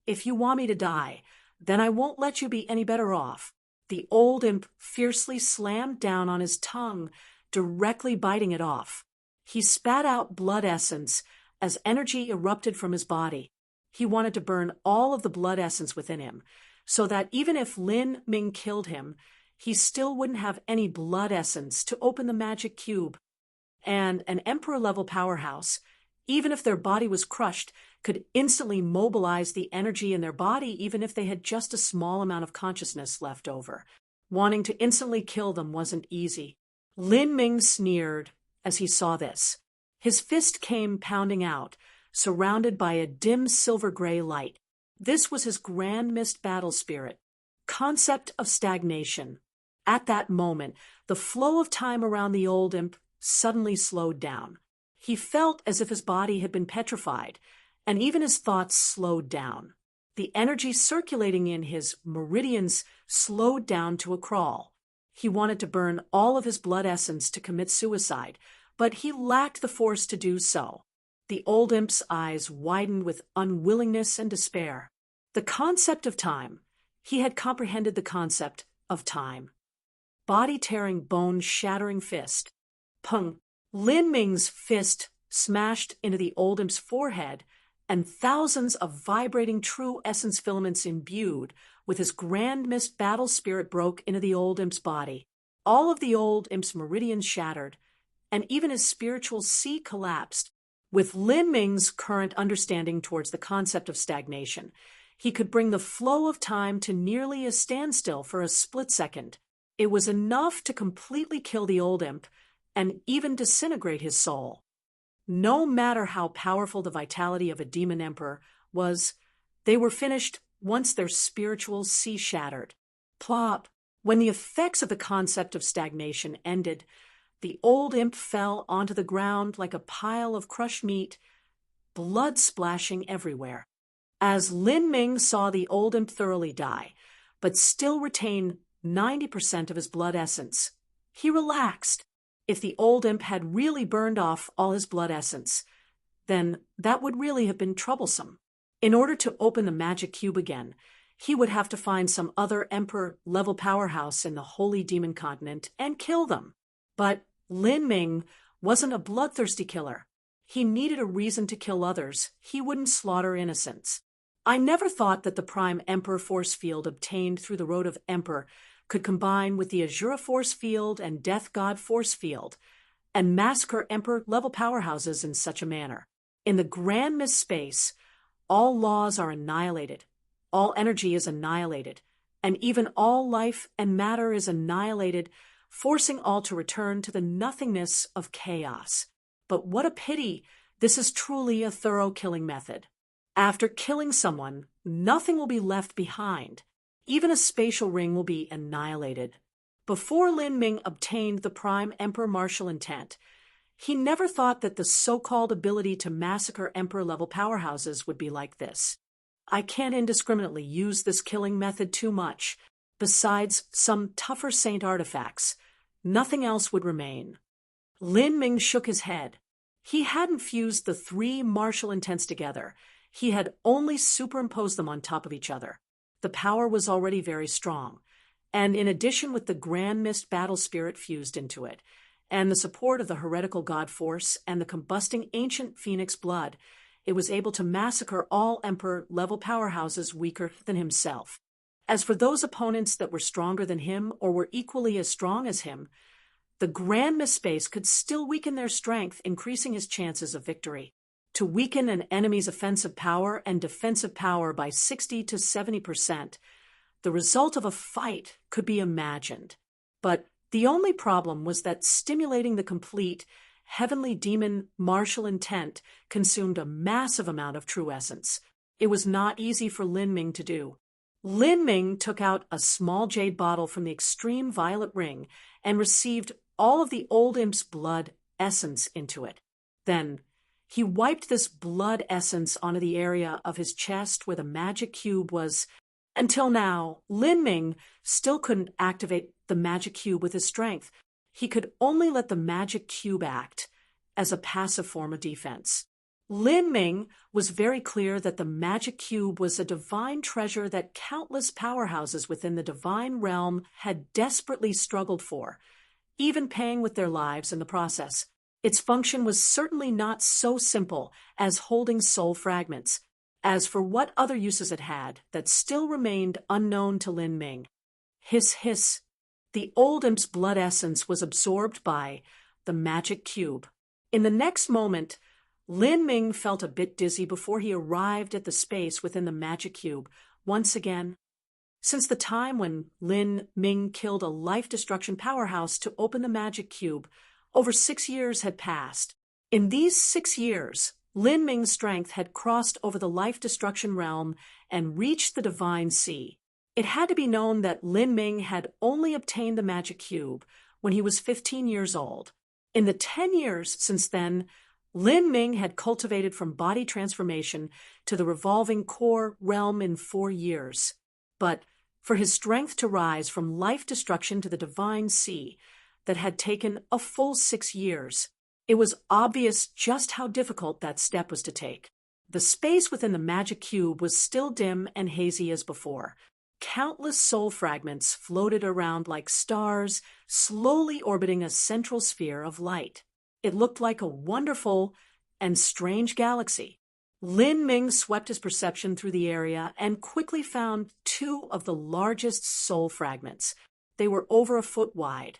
If you want me to die, then I won't let you be any better off. The old imp fiercely slammed down on his tongue, directly biting it off. He spat out blood essence as energy erupted from his body. He wanted to burn all of the blood essence within him, so that even if Lin Ming killed him, he still wouldn't have any blood essence to open the magic cube. And an emperor-level powerhouse, even if their body was crushed, could instantly mobilize the energy in their body even if they had just a small amount of consciousness left over. Wanting to instantly kill them wasn't easy. Lin Ming sneered as he saw this. His fist came pounding out, surrounded by a dim silver-gray light. This was his grand mist battle spirit. Concept of stagnation. At that moment, the flow of time around the old imp suddenly slowed down. He felt as if his body had been petrified, and even his thoughts slowed down. The energy circulating in his meridians slowed down to a crawl. He wanted to burn all of his blood essence to commit suicide, but he lacked the force to do so. The old imp's eyes widened with unwillingness and despair. The concept of time. He had comprehended the concept of time. Body-tearing, bone-shattering fist. Pung! Lin Ming's fist smashed into the old imp's forehead, and thousands of vibrating true essence filaments imbued with his grand mist battle spirit broke into the old imp's body. All of the old imp's meridians shattered, and even his spiritual sea collapsed. With Lin Ming's current understanding towards the concept of stagnation, he could bring the flow of time to nearly a standstill for a split second. It was enough to completely kill the old imp and even disintegrate his soul. No matter how powerful the vitality of a demon emperor was, they were finished once their spiritual sea shattered. Plop! When the effects of the concept of stagnation ended, The old imp fell onto the ground like a pile of crushed meat, blood splashing everywhere. As Lin Ming saw the old imp thoroughly die, but still retain 90% of his blood essence, he relaxed. If the old imp had really burned off all his blood essence, then that would really have been troublesome. In order to open the magic cube again, he would have to find some other emperor-level powerhouse in the Holy Demon Continent and kill them. But Lin Ming wasn't a bloodthirsty killer. He needed a reason to kill others. He wouldn't slaughter innocents. I never thought that the Prime Emperor force field obtained through the Road of Emperor could combine with the Azura force field and Death God force field and massacre Emperor-level powerhouses in such a manner. In the grand mist space, all laws are annihilated, all energy is annihilated, and even all life and matter is annihilated, forcing all to return to the nothingness of chaos. But what a pity, this is truly a thorough killing method. After killing someone, nothing will be left behind. Even a spatial ring will be annihilated. Before Lin Ming obtained the Prime Emperor martial intent, he never thought that the so-called ability to massacre Emperor-level powerhouses would be like this. I can't indiscriminately use this killing method too much. Besides some tougher saint artifacts, nothing else would remain. Lin Ming shook his head. He hadn't fused the 3 martial intents together. He had only superimposed them on top of each other. The power was already very strong, and in addition with the Grand Mist battle spirit fused into it, and the support of the heretical god force and the combusting ancient phoenix blood, it was able to massacre all Emperor-level powerhouses weaker than himself. As for those opponents that were stronger than him or were equally as strong as him, the Grand Mist space could still weaken their strength, increasing his chances of victory. To weaken an enemy's offensive power and defensive power by 60 to 70%, the result of a fight could be imagined. But the only problem was that stimulating the complete heavenly demon martial intent consumed a massive amount of true essence. It was not easy for Lin Ming to do. Lin Ming took out a small jade bottle from the extreme violet ring and received all of the old imp's blood essence into it. Then he wiped this blood essence onto the area of his chest where the magic cube was. Until now, Lin Ming still couldn't activate the magic cube with his strength. He could only let the magic cube act as a passive form of defense. Lin Ming was very clear that the magic cube was a divine treasure that countless powerhouses within the divine realm had desperately struggled for, even paying with their lives in the process. Its function was certainly not so simple as holding soul fragments. As for what other uses it had, that still remained unknown to Lin Ming. Hiss, hiss. The old imp's blood essence was absorbed by the magic cube. In the next moment, Lin Ming felt a bit dizzy before he arrived at the space within the magic cube once again. Since the time when Lin Ming killed a life-destruction powerhouse to open the magic cube, over 6 years had passed. In these 6 years, Lin Ming's strength had crossed over the life-destruction realm and reached the divine sea. It had to be known that Lin Ming had only obtained the magic cube when he was 15 years old. In the 10 years since then, Lin Ming had cultivated from body transformation to the revolving core realm in 4 years. But for his strength to rise from life destruction to the divine sea, that had taken a full 6 years, it was obvious just how difficult that step was to take. The space within the magic cube was still dim and hazy as before. Countless soul fragments floated around like stars, slowly orbiting a central sphere of light. It looked like a wonderful and strange galaxy. Lin Ming swept his perception through the area and quickly found 2 of the largest soul fragments. They were over a foot wide,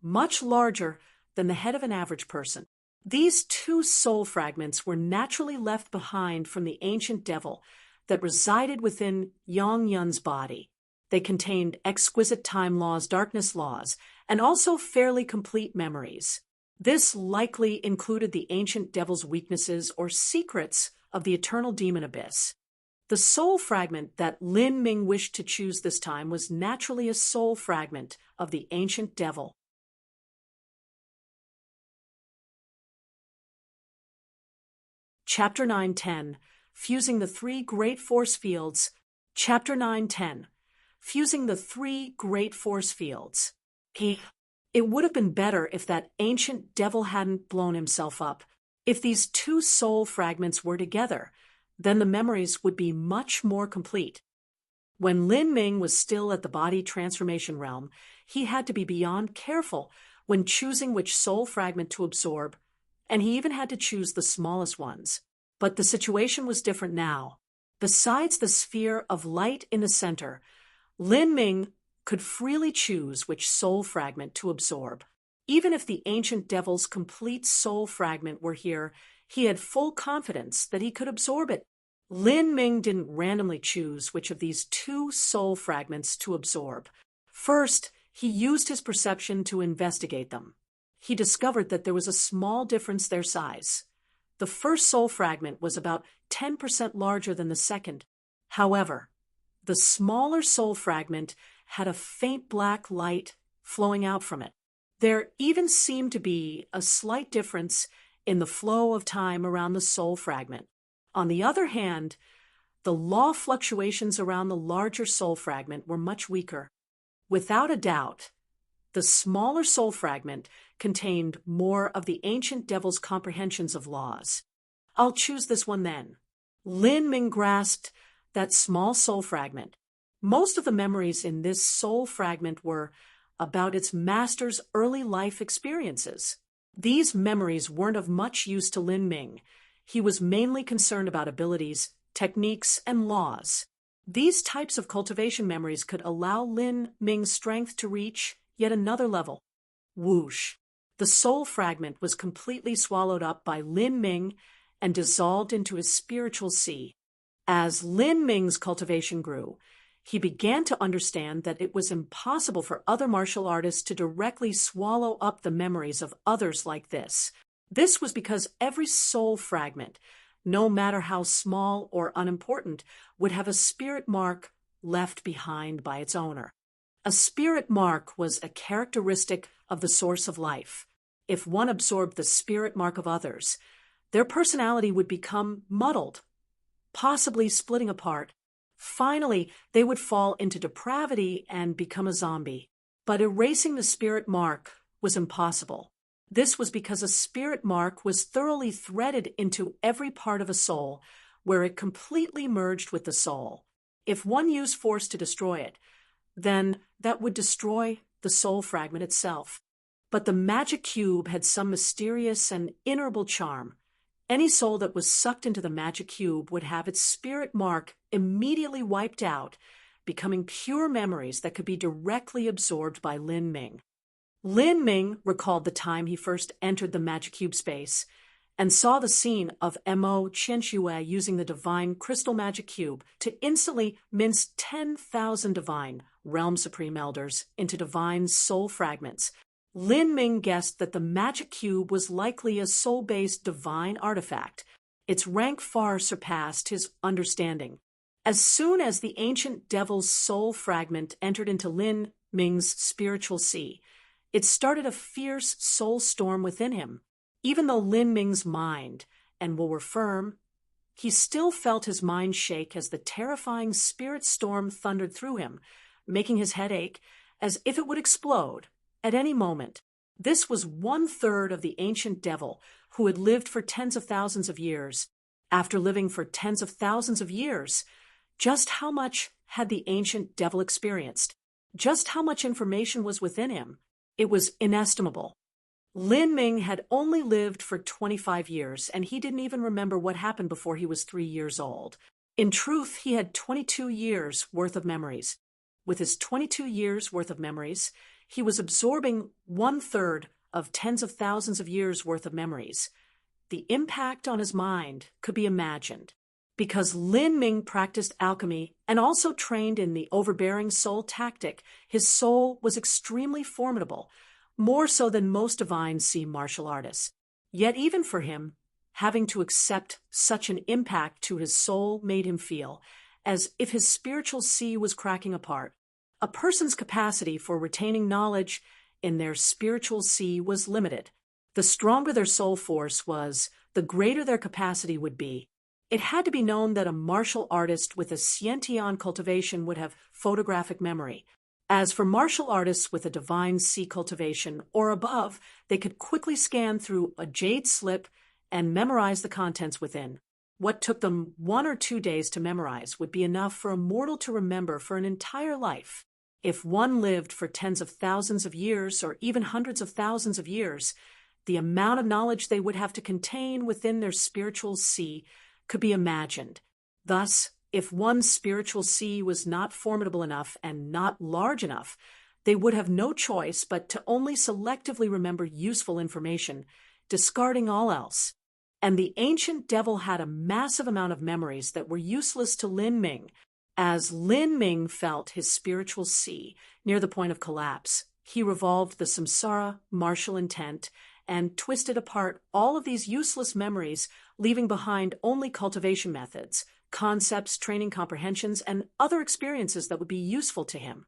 much larger than the head of an average person. These 2 soul fragments were naturally left behind from the ancient devil that resided within Yang Yun's body. They contained exquisite time laws, darkness laws, and also fairly complete memories. This likely included the ancient devil's weaknesses or secrets of the eternal demon abyss. The soul fragment that Lin Ming wished to choose this time was naturally a soul fragment of the ancient devil. Chapter 9:10, Fusing the Three Great Force Fields. Chapter 9:10, Fusing the Three Great Force Fields. It would have been better if that ancient devil hadn't blown himself up. If these two soul fragments were together, then the memories would be much more complete. When Lin Ming was still at the body transformation realm, he had to be beyond careful when choosing which soul fragment to absorb, and he even had to choose the smallest ones. But the situation was different now. Besides the sphere of light in the center, Lin Ming could freely choose which soul fragment to absorb. Even if the ancient devil's complete soul fragment were here, he had full confidence that he could absorb it. Lin Ming didn't randomly choose which of these two soul fragments to absorb. First, he used his perception to investigate them. He discovered that there was a small difference their size. The first soul fragment was about 10% larger than the second. However, the smaller soul fragment had a faint black light flowing out from it. There even seemed to be a slight difference in the flow of time around the soul fragment. On the other hand, the law fluctuations around the larger soul fragment were much weaker. Without a doubt, the smaller soul fragment contained more of the ancient devil's comprehensions of laws. I'll choose this one then. Lin Ming grasped that small soul fragment. Most of the memories in this soul fragment were about its master's early life experiences. These memories weren't of much use to Lin Ming. He was mainly concerned about abilities, techniques, and laws. These types of cultivation memories could allow Lin Ming's strength to reach yet another level. Whoosh! The soul fragment was completely swallowed up by Lin Ming and dissolved into his spiritual sea. As Lin Ming's cultivation grew, he began to understand that it was impossible for other martial artists to directly swallow up the memories of others like this. This was because every soul fragment, no matter how small or unimportant, would have a spirit mark left behind by its owner. A spirit mark was a characteristic of the source of life. If one absorbed the spirit mark of others, their personality would become muddled, possibly splitting apart. Finally, they would fall into depravity and become a zombie. But erasing the spirit mark was impossible. This was because a spirit mark was thoroughly threaded into every part of a soul, where it completely merged with the soul. If one used force to destroy it, then that would destroy the soul fragment itself. But the magic cube had some mysterious and innerable charm. Any soul that was sucked into the magic cube would have its spirit mark immediately wiped out, becoming pure memories that could be directly absorbed by Lin Ming. Lin Ming recalled the time he first entered the magic cube space and saw the scene of Mo Qianxue using the divine crystal magic cube to instantly mince 10,000 divine realm supreme elders into divine soul fragments. Lin Ming guessed that the magic cube was likely a soul-based divine artifact. Its rank far surpassed his understanding. As soon as the ancient devil's soul fragment entered into Lin Ming's spiritual sea, it started a fierce soul storm within him. Even though Lin Ming's mind and will were firm, he still felt his mind shake as the terrifying spirit storm thundered through him, making his head ache as if it would explode at any moment. This was 1/3 of the ancient devil who had lived for tens of thousands of years. After living for tens of thousands of years, just how much had the ancient devil experienced? Just how much information was within him? It was inestimable. Lin Ming had only lived for 25 years, and he didn't even remember what happened before he was 3 years old. In truth, he had 22 years' worth of memories. With his 22 years' worth of memories, he was absorbing 1/3 of tens of thousands of years' worth of memories. The impact on his mind could be imagined. Because Lin Ming practiced alchemy and also trained in the overbearing soul tactic, his soul was extremely formidable, more so than most divine sea martial artists. Yet even for him, having to accept such an impact to his soul made him feel as if his spiritual sea was cracking apart. A person's capacity for retaining knowledge in their spiritual sea was limited. The stronger their soul force was, the greater their capacity would be. It had to be known that a martial artist with a Sciention cultivation would have photographic memory. As for martial artists with a divine sea cultivation or above, they could quickly scan through a jade slip and memorize the contents within. What took them 1 or 2 days to memorize would be enough for a mortal to remember for an entire life. If one lived for tens of thousands of years or even hundreds of thousands of years, the amount of knowledge they would have to contain within their spiritual sea could be imagined. Thus, if one spiritual sea was not formidable enough and not large enough, they would have no choice but to only selectively remember useful information, discarding all else. And the ancient devil had a massive amount of memories that were useless to Lin Ming. As Lin Ming felt his spiritual sea near the point of collapse, he revolved the samsara martial intent and twisted apart all of these useless memories, leaving behind only cultivation methods, concepts, training comprehensions, and other experiences that would be useful to him.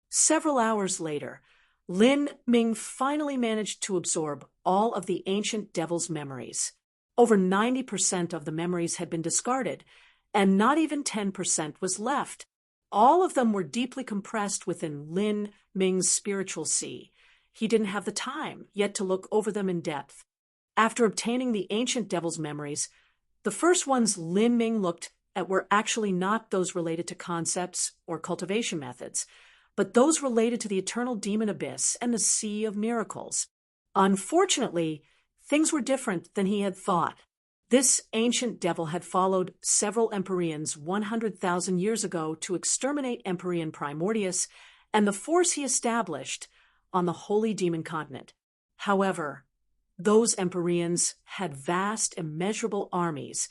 Several hours later, Lin Ming finally managed to absorb all of the ancient devil's memories. Over 90% of the memories had been discarded, and not even 10% was left. All of them were deeply compressed within Lin Ming's spiritual sea. He didn't have the time yet to look over them in depth. After obtaining the ancient devil's memories, the first ones Lin Ming looked at were actually not those related to concepts or cultivation methods, but those related to the eternal demon abyss and the sea of miracles. Unfortunately, things were different than he had thought. This ancient devil had followed several Empyreans 100,000 years ago to exterminate Empyrean Primordius and the force he established on the Holy Demon Continent. However, those Empyreans had vast, immeasurable armies,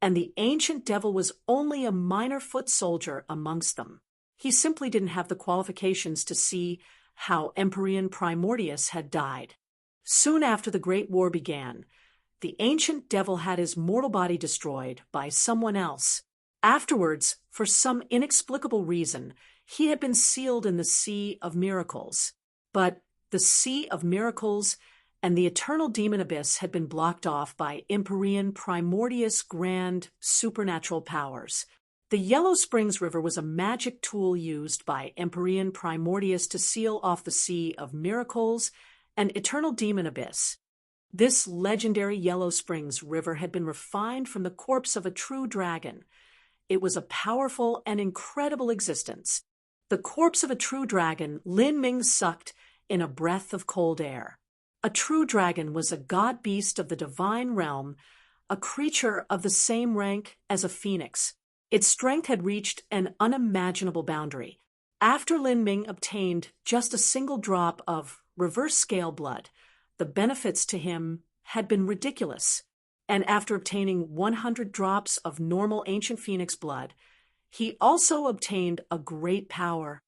and the ancient devil was only a minor foot soldier amongst them. He simply didn't have the qualifications to see how Empyrean Primordius had died. Soon after the Great War began, the ancient devil had his mortal body destroyed by someone else. Afterwards, for some inexplicable reason, he had been sealed in the Sea of Miracles. But the Sea of Miracles and the eternal demon abyss had been blocked off by Empyrean Primordius grand supernatural powers. The Yellow Springs River was a magic tool used by Empyrean Primordius to seal off the Sea of Miracles and eternal demon abyss. This legendary Yellow Springs River had been refined from the corpse of a true dragon. It was a powerful and incredible existence. The corpse of a true dragon Lin Ming sucked in a breath of cold air. A true dragon was a god beast of the divine realm, a creature of the same rank as a phoenix. Its strength had reached an unimaginable boundary. After Lin Ming obtained just a single drop of reverse scale blood, the benefits to him had been ridiculous. And after obtaining 100 drops of normal ancient phoenix blood, he also obtained a great power.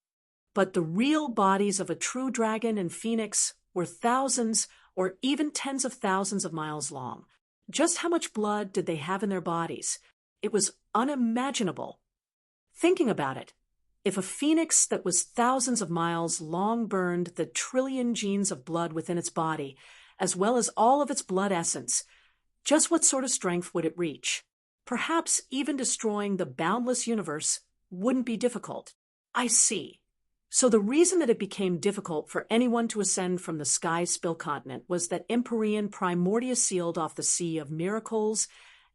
But the real bodies of a true dragon and phoenix were thousands or even tens of thousands of miles long. Just how much blood did they have in their bodies? It was unimaginable. Thinking about it, if a phoenix that was thousands of miles long burned the trillion genes of blood within its body, as well as all of its blood essence, just what sort of strength would it reach? Perhaps even destroying the boundless universe wouldn't be difficult. I see. So the reason that it became difficult for anyone to ascend from the sky spill continent was that Empyrean Primordius sealed off the Sea of Miracles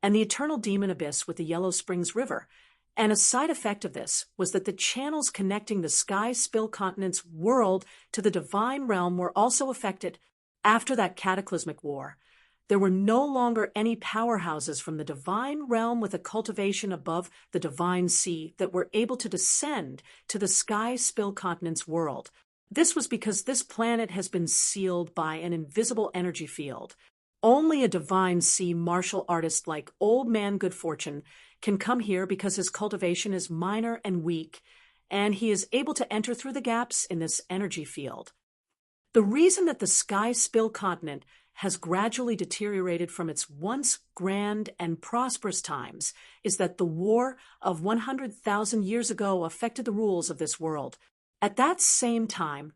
and the eternal demon abyss with the Yellow Springs River. And a side effect of this was that the channels connecting the sky spill continent's world to the divine realm were also affected. After that cataclysmic war, there were no longer any powerhouses from the divine realm with a cultivation above the divine sea that were able to descend to the sky spill continent's world. This was because this planet has been sealed by an invisible energy field. Only a divine sea martial artist like Old Man Good Fortune can come here because his cultivation is minor and weak, and he is able to enter through the gaps in this energy field. The reason that the sky spill continent has gradually deteriorated from its once grand and prosperous times is that the war of 100,000 years ago affected the rules of this world. At that same time,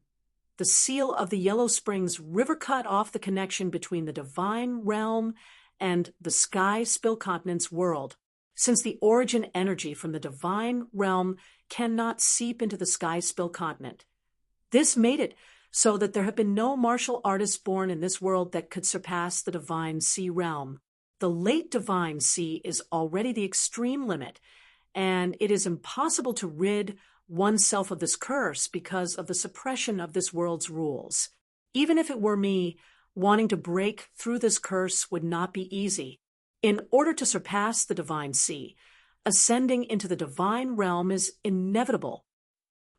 the seal of the Yellow Springs River cut off the connection between the divine realm and the sky spill continent's world, since the origin energy from the divine realm cannot seep into the sky spill continent. This made it so that there have been no martial artists born in this world that could surpass the divine sea realm. The late divine sea is already the extreme limit, and it is impossible to rid oneself of this curse because of the suppression of this world's rules. Even if it were me, wanting to break through this curse would not be easy. In order to surpass the divine sea, ascending into the divine realm is inevitable.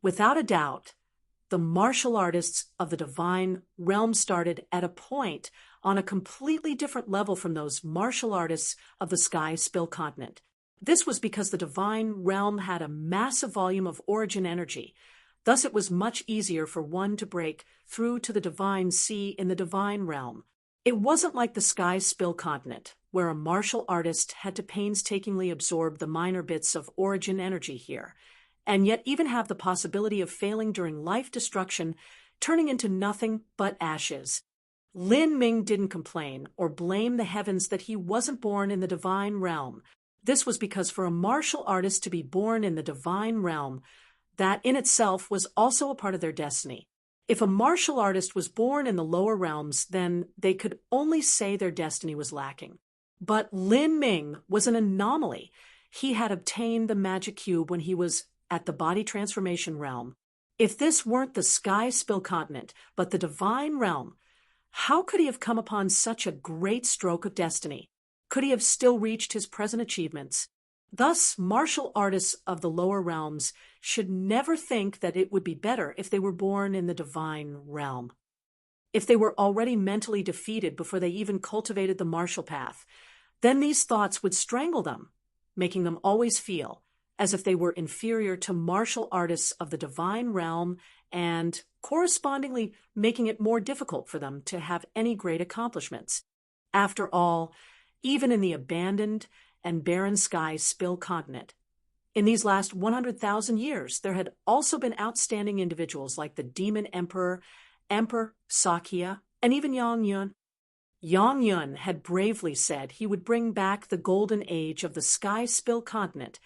Without a doubt, the martial artists of the divine realm started at a point on a completely different level from those martial artists of the sky spill continent. This was because the divine realm had a massive volume of origin energy. Thus, it was much easier for one to break through to the divine sea in the divine realm. It wasn't like the sky spill continent, where a martial artist had to painstakingly absorb the minor bits of origin energy here, and yet even have the possibility of failing during life destruction, turning into nothing but ashes. Lin Ming didn't complain or blame the heavens that he wasn't born in the divine realm. This was because for a martial artist to be born in the divine realm, that in itself was also a part of their destiny. If a martial artist was born in the lower realms, then they could only say their destiny was lacking. But Lin Ming was an anomaly. He had obtained the magic cube when he was at the body transformation realm. If this weren't the sky spill continent, but the divine realm, how could he have come upon such a great stroke of destiny? Could he have still reached his present achievements? Thus, martial artists of the lower realms should never think that it would be better if they were born in the divine realm. If they were already mentally defeated before they even cultivated the martial path, then these thoughts would strangle them, making them always feel as if they were inferior to martial artists of the divine realm and correspondingly making it more difficult for them to have any great accomplishments. After all, even in the abandoned and barren sky spill continent, in these last 100,000 years, there had also been outstanding individuals like the demon emperor, Emperor Sakya, and even Yang Yun. Yang Yun had bravely said he would bring back the golden age of the sky spill continent,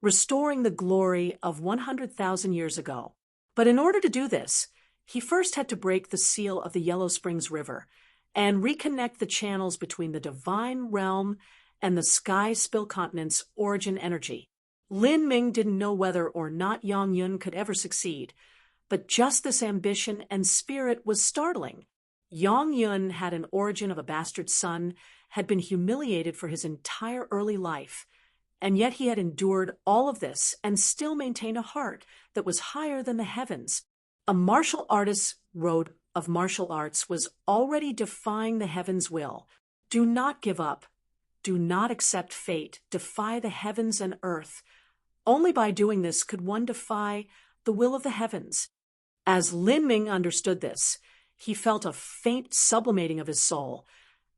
restoring the glory of 100,000 years ago. But in order to do this, he first had to break the seal of the Yellow Springs River and reconnect the channels between the divine realm and the sky spill continent's origin energy. Lin Ming didn't know whether or not Yang Yun could ever succeed, but just this ambition and spirit was startling. Yang Yun had an origin of a bastard son, had been humiliated for his entire early life, and yet he had endured all of this and still maintained a heart that was higher than the heavens. A martial artist's road of martial arts was already defying the heavens' will. Do not give up. Do not accept fate. Defy the heavens and earth. Only by doing this could one defy the will of the heavens. As Lin Ming understood this, he felt a faint sublimating of his soul,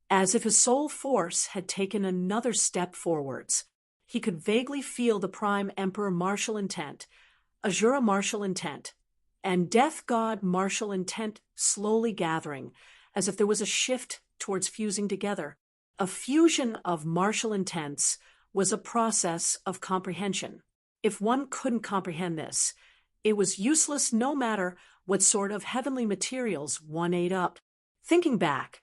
as if his soul force had taken another step forwards. He could vaguely feel the Prime Emperor martial intent, Azura martial intent, and Death God martial intent slowly gathering, as if there was a shift towards fusing together. A fusion of martial intents was a process of comprehension. If one couldn't comprehend this, it was useless no matter what sort of heavenly materials one ate up. Thinking back,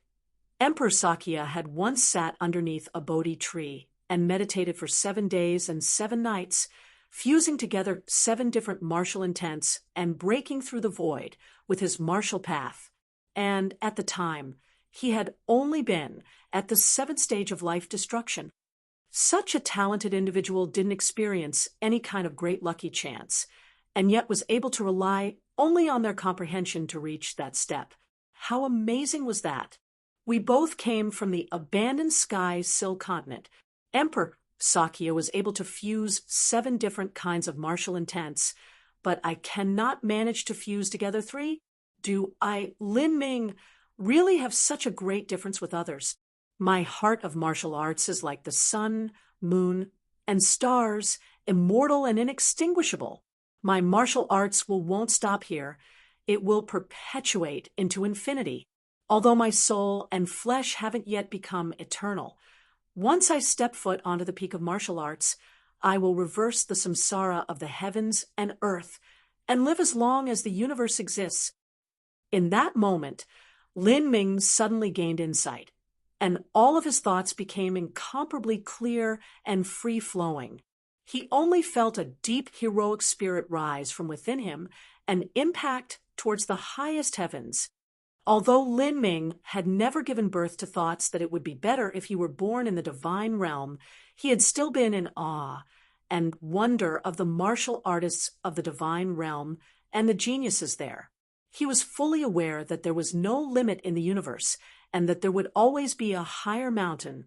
Emperor Sakya had once sat underneath a Bodhi tree and meditated for 7 days and 7 nights, fusing together 7 different martial intents and breaking through the void with his martial path. And at the time, he had only been at the 7th stage of life destruction. Such a talented individual didn't experience any kind of great lucky chance, and yet was able to rely only on their comprehension to reach that step. How amazing was that? We both came from the abandoned sky sill continent. Emperor Sakya was able to fuse 7 different kinds of martial intents, but I cannot manage to fuse together 3. Do I, Lin Ming, really have such a great difference with others? My heart of martial arts is like the sun, moon, and stars, immortal and inextinguishable. My martial arts won't stop here. It will perpetuate into infinity. Although my soul and flesh haven't yet become eternal, Once I step foot onto the peak of martial arts, I will reverse the samsara of the heavens and earth and live as long as the universe exists. In that moment, Lin Ming suddenly gained insight, and all of his thoughts became incomparably clear and free-flowing. He only felt a deep heroic spirit rise from within him and impact towards the highest heavens. Although Lin Ming had never given birth to thoughts that it would be better if he were born in the divine realm, he had still been in awe and wonder of the martial artists of the divine realm and the geniuses there. He was fully aware that there was no limit in the universe and that there would always be a higher mountain,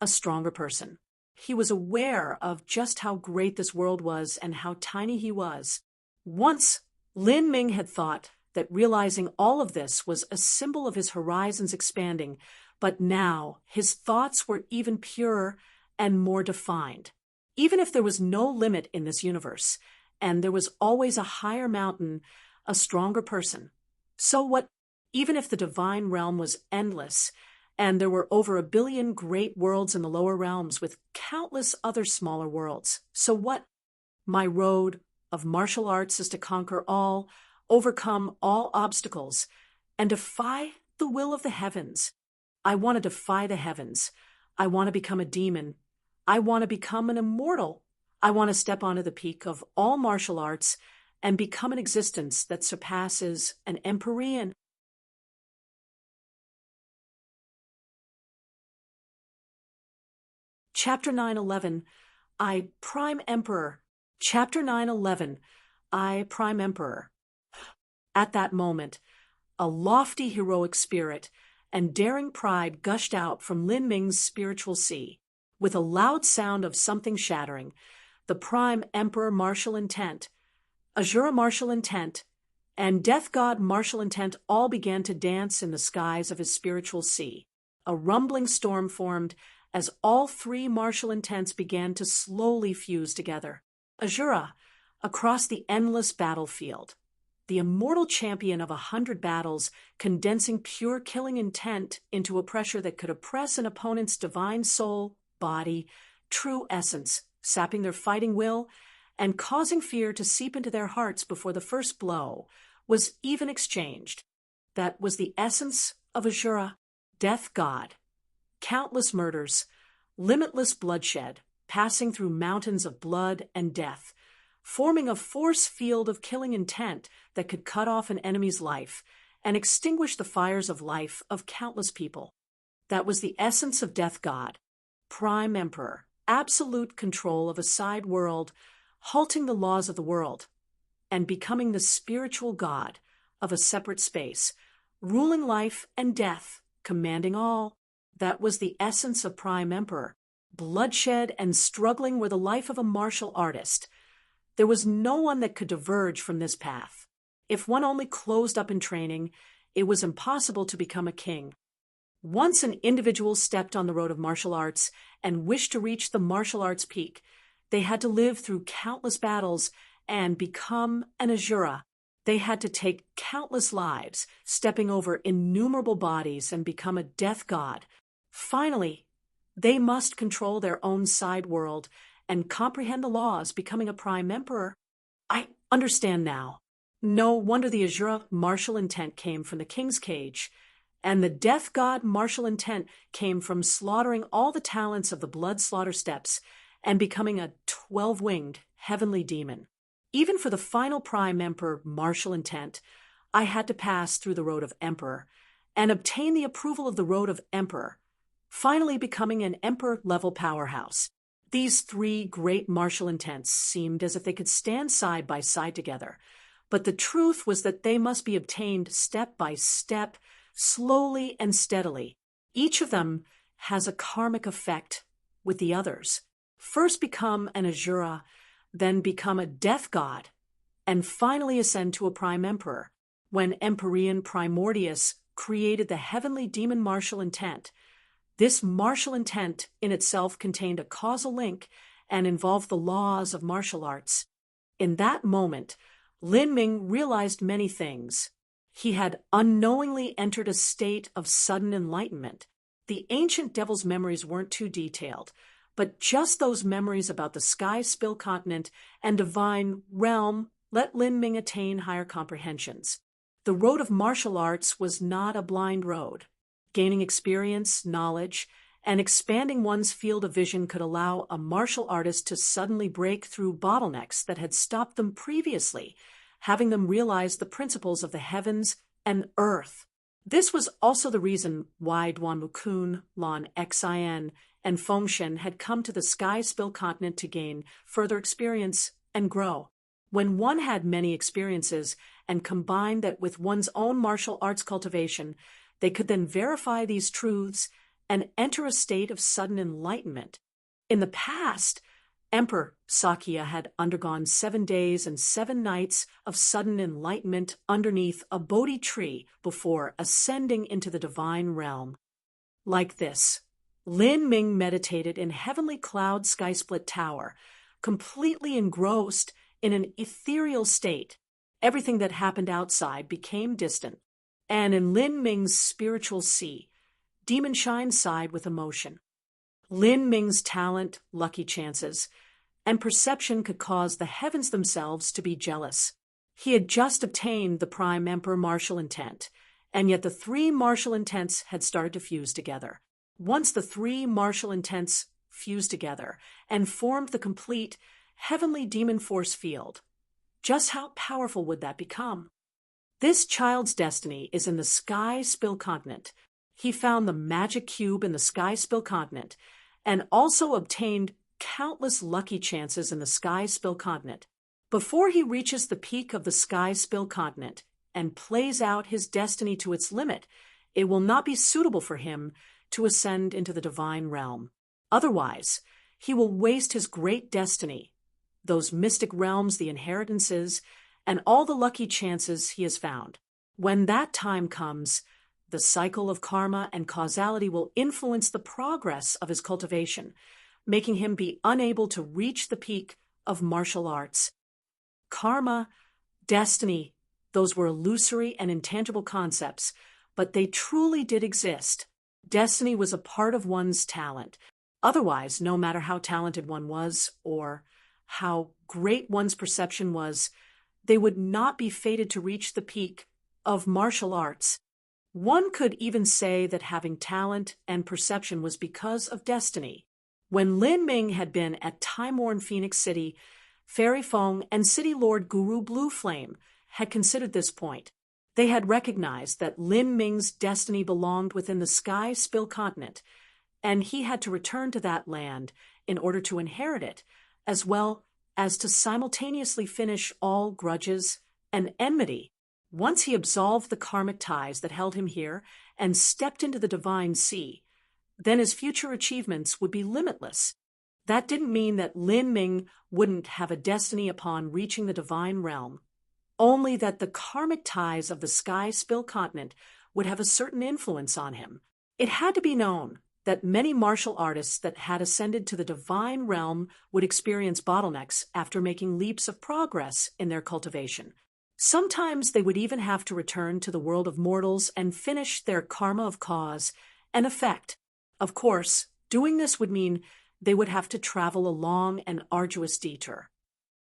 a stronger person. He was aware of just how great this world was and how tiny he was. Once, Lin Ming had thought that realizing all of this was a symbol of his horizons expanding, but now his thoughts were even purer and more defined. Even if there was no limit in this universe, and there was always a higher mountain, a stronger person. So what, even if the divine realm was endless, and there were over 1 billion great worlds in the lower realms with countless other smaller worlds, so what? My road of martial arts is to conquer all, overcome all obstacles, and defy the will of the heavens. I want to defy the heavens. I want to become a demon. I want to become an immortal. I want to step onto the peak of all martial arts and become an existence that surpasses an Empyrean. Chapter 9:11, I Prime Emperor. Chapter 9:11, I Prime Emperor. At that moment, a lofty heroic spirit and daring pride gushed out from Lin Ming's spiritual sea. With a loud sound of something shattering, the Prime Emperor martial intent, Azura martial intent, and Death God martial intent all began to dance in the skies of his spiritual sea. A rumbling storm formed as all three martial intents began to slowly fuse together. Azura, across the endless battlefield, the immortal champion of 100 battles, condensing pure killing intent into a pressure that could oppress an opponent's divine soul, body, true essence, sapping their fighting will, and causing fear to seep into their hearts before the first blow, was even exchanged. That was the essence of Azura, Death God. Countless murders, limitless bloodshed, passing through mountains of blood and death, forming a force field of killing intent that could cut off an enemy's life and extinguish the fires of life of countless people. That was the essence of Death God, Prime Emperor, absolute control of a side world, halting the laws of the world, and becoming the spiritual god of a separate space, ruling life and death, commanding all. That was the essence of Prime Emperor. Bloodshed and struggling were the life of a martial artist. There was no one that could diverge from this path. If one only closed up in training, it was impossible to become a king. Once an individual stepped on the road of martial arts and wished to reach the martial arts peak, they had to live through countless battles and become an Azura. They had to take countless lives, stepping over innumerable bodies and become a death god. Finally, they must control their own side world and comprehend the laws, becoming a Prime Emperor. I understand now. No wonder the Azura martial intent came from the king's cage, and the Death God martial intent came from slaughtering all the talents of the blood slaughter steps and becoming a 12-winged heavenly demon. Even for the final Prime Emperor martial intent, I had to pass through the road of Emperor and obtain the approval of the road of Emperor, finally becoming an Emperor-level powerhouse. These three great martial intents seemed as if they could stand side by side together, but the truth was that they must be obtained step by step, slowly and steadily. Each of them has a karmic effect with the others. First become an Azura, then become a death god, and finally ascend to a Prime Emperor. When Empyrean Primordius created the heavenly demon martial intent, this martial intent in itself contained a causal link and involved the laws of martial arts. In that moment, Lin Ming realized many things. He had unknowingly entered a state of sudden enlightenment. The ancient devil's memories weren't too detailed, but just those memories about the Sky Spill continent and divine realm let Lin Ming attain higher comprehensions. The road of martial arts was not a blind road. Gaining experience, knowledge, and expanding one's field of vision could allow a martial artist to suddenly break through bottlenecks that had stopped them previously, having them realize the principles of the heavens and earth. This was also the reason why Duan Wukun, Lan Xin, and Fengshen had come to the Sky Spill continent to gain further experience and grow. When one had many experiences and combined that with one's own martial arts cultivation, they could then verify these truths and enter a state of sudden enlightenment. In the past, Emperor Sakya had undergone 7 days and 7 nights of sudden enlightenment underneath a Bodhi tree before ascending into the divine realm. Like this, Lin Ming meditated in Heavenly Cloud Sky Split Tower, completely engrossed in an ethereal state. Everything that happened outside became distant, and in Lin Ming's spiritual sea, Demon Shine sighed with emotion. Lin Ming's talent, lucky chances, and perception could cause the heavens themselves to be jealous. He had just obtained the Prime Emperor martial intent, and yet the 3 martial intents had started to fuse together. Once the 3 martial intents fused together and formed the complete heavenly demon force field, just how powerful would that become? This child's destiny is in the Sky Spill continent. He found the magic cube in the Sky Spill continent and also obtained countless lucky chances in the Sky Spill continent. Before he reaches the peak of the Sky Spill continent and plays out his destiny to its limit, it will not be suitable for him to ascend into the divine realm. Otherwise, he will waste his great destiny, those mystic realms, the inheritances, and all the lucky chances he has found. When that time comes, the cycle of karma and causality will influence the progress of his cultivation, making him be unable to reach the peak of martial arts. Karma, destiny, those were illusory and intangible concepts, but they truly did exist. Destiny was a part of one's talent. Otherwise, no matter how talented one was or how great one's perception was, they would not be fated to reach the peak of martial arts. One could even say that having talent and perception was because of destiny. When Lin Ming had been at Time-worn Phoenix City, Fairy Feng and City Lord Guru Blue Flame had considered this point. They had recognized that Lin Ming's destiny belonged within the Sky Spill continent, and he had to return to that land in order to inherit it, as well as to simultaneously finish all grudges and enmity. Once he absolved the karmic ties that held him here and stepped into the divine sea, then his future achievements would be limitless. That didn't mean that Lin Ming wouldn't have a destiny upon reaching the divine realm, only that the karmic ties of the Sky Spill continent would have a certain influence on him. It had to be known that many martial artists that had ascended to the divine realm would experience bottlenecks after making leaps of progress in their cultivation. Sometimes they would even have to return to the world of mortals and finish their karma of cause and effect. Of course, doing this would mean they would have to travel a long and arduous detour.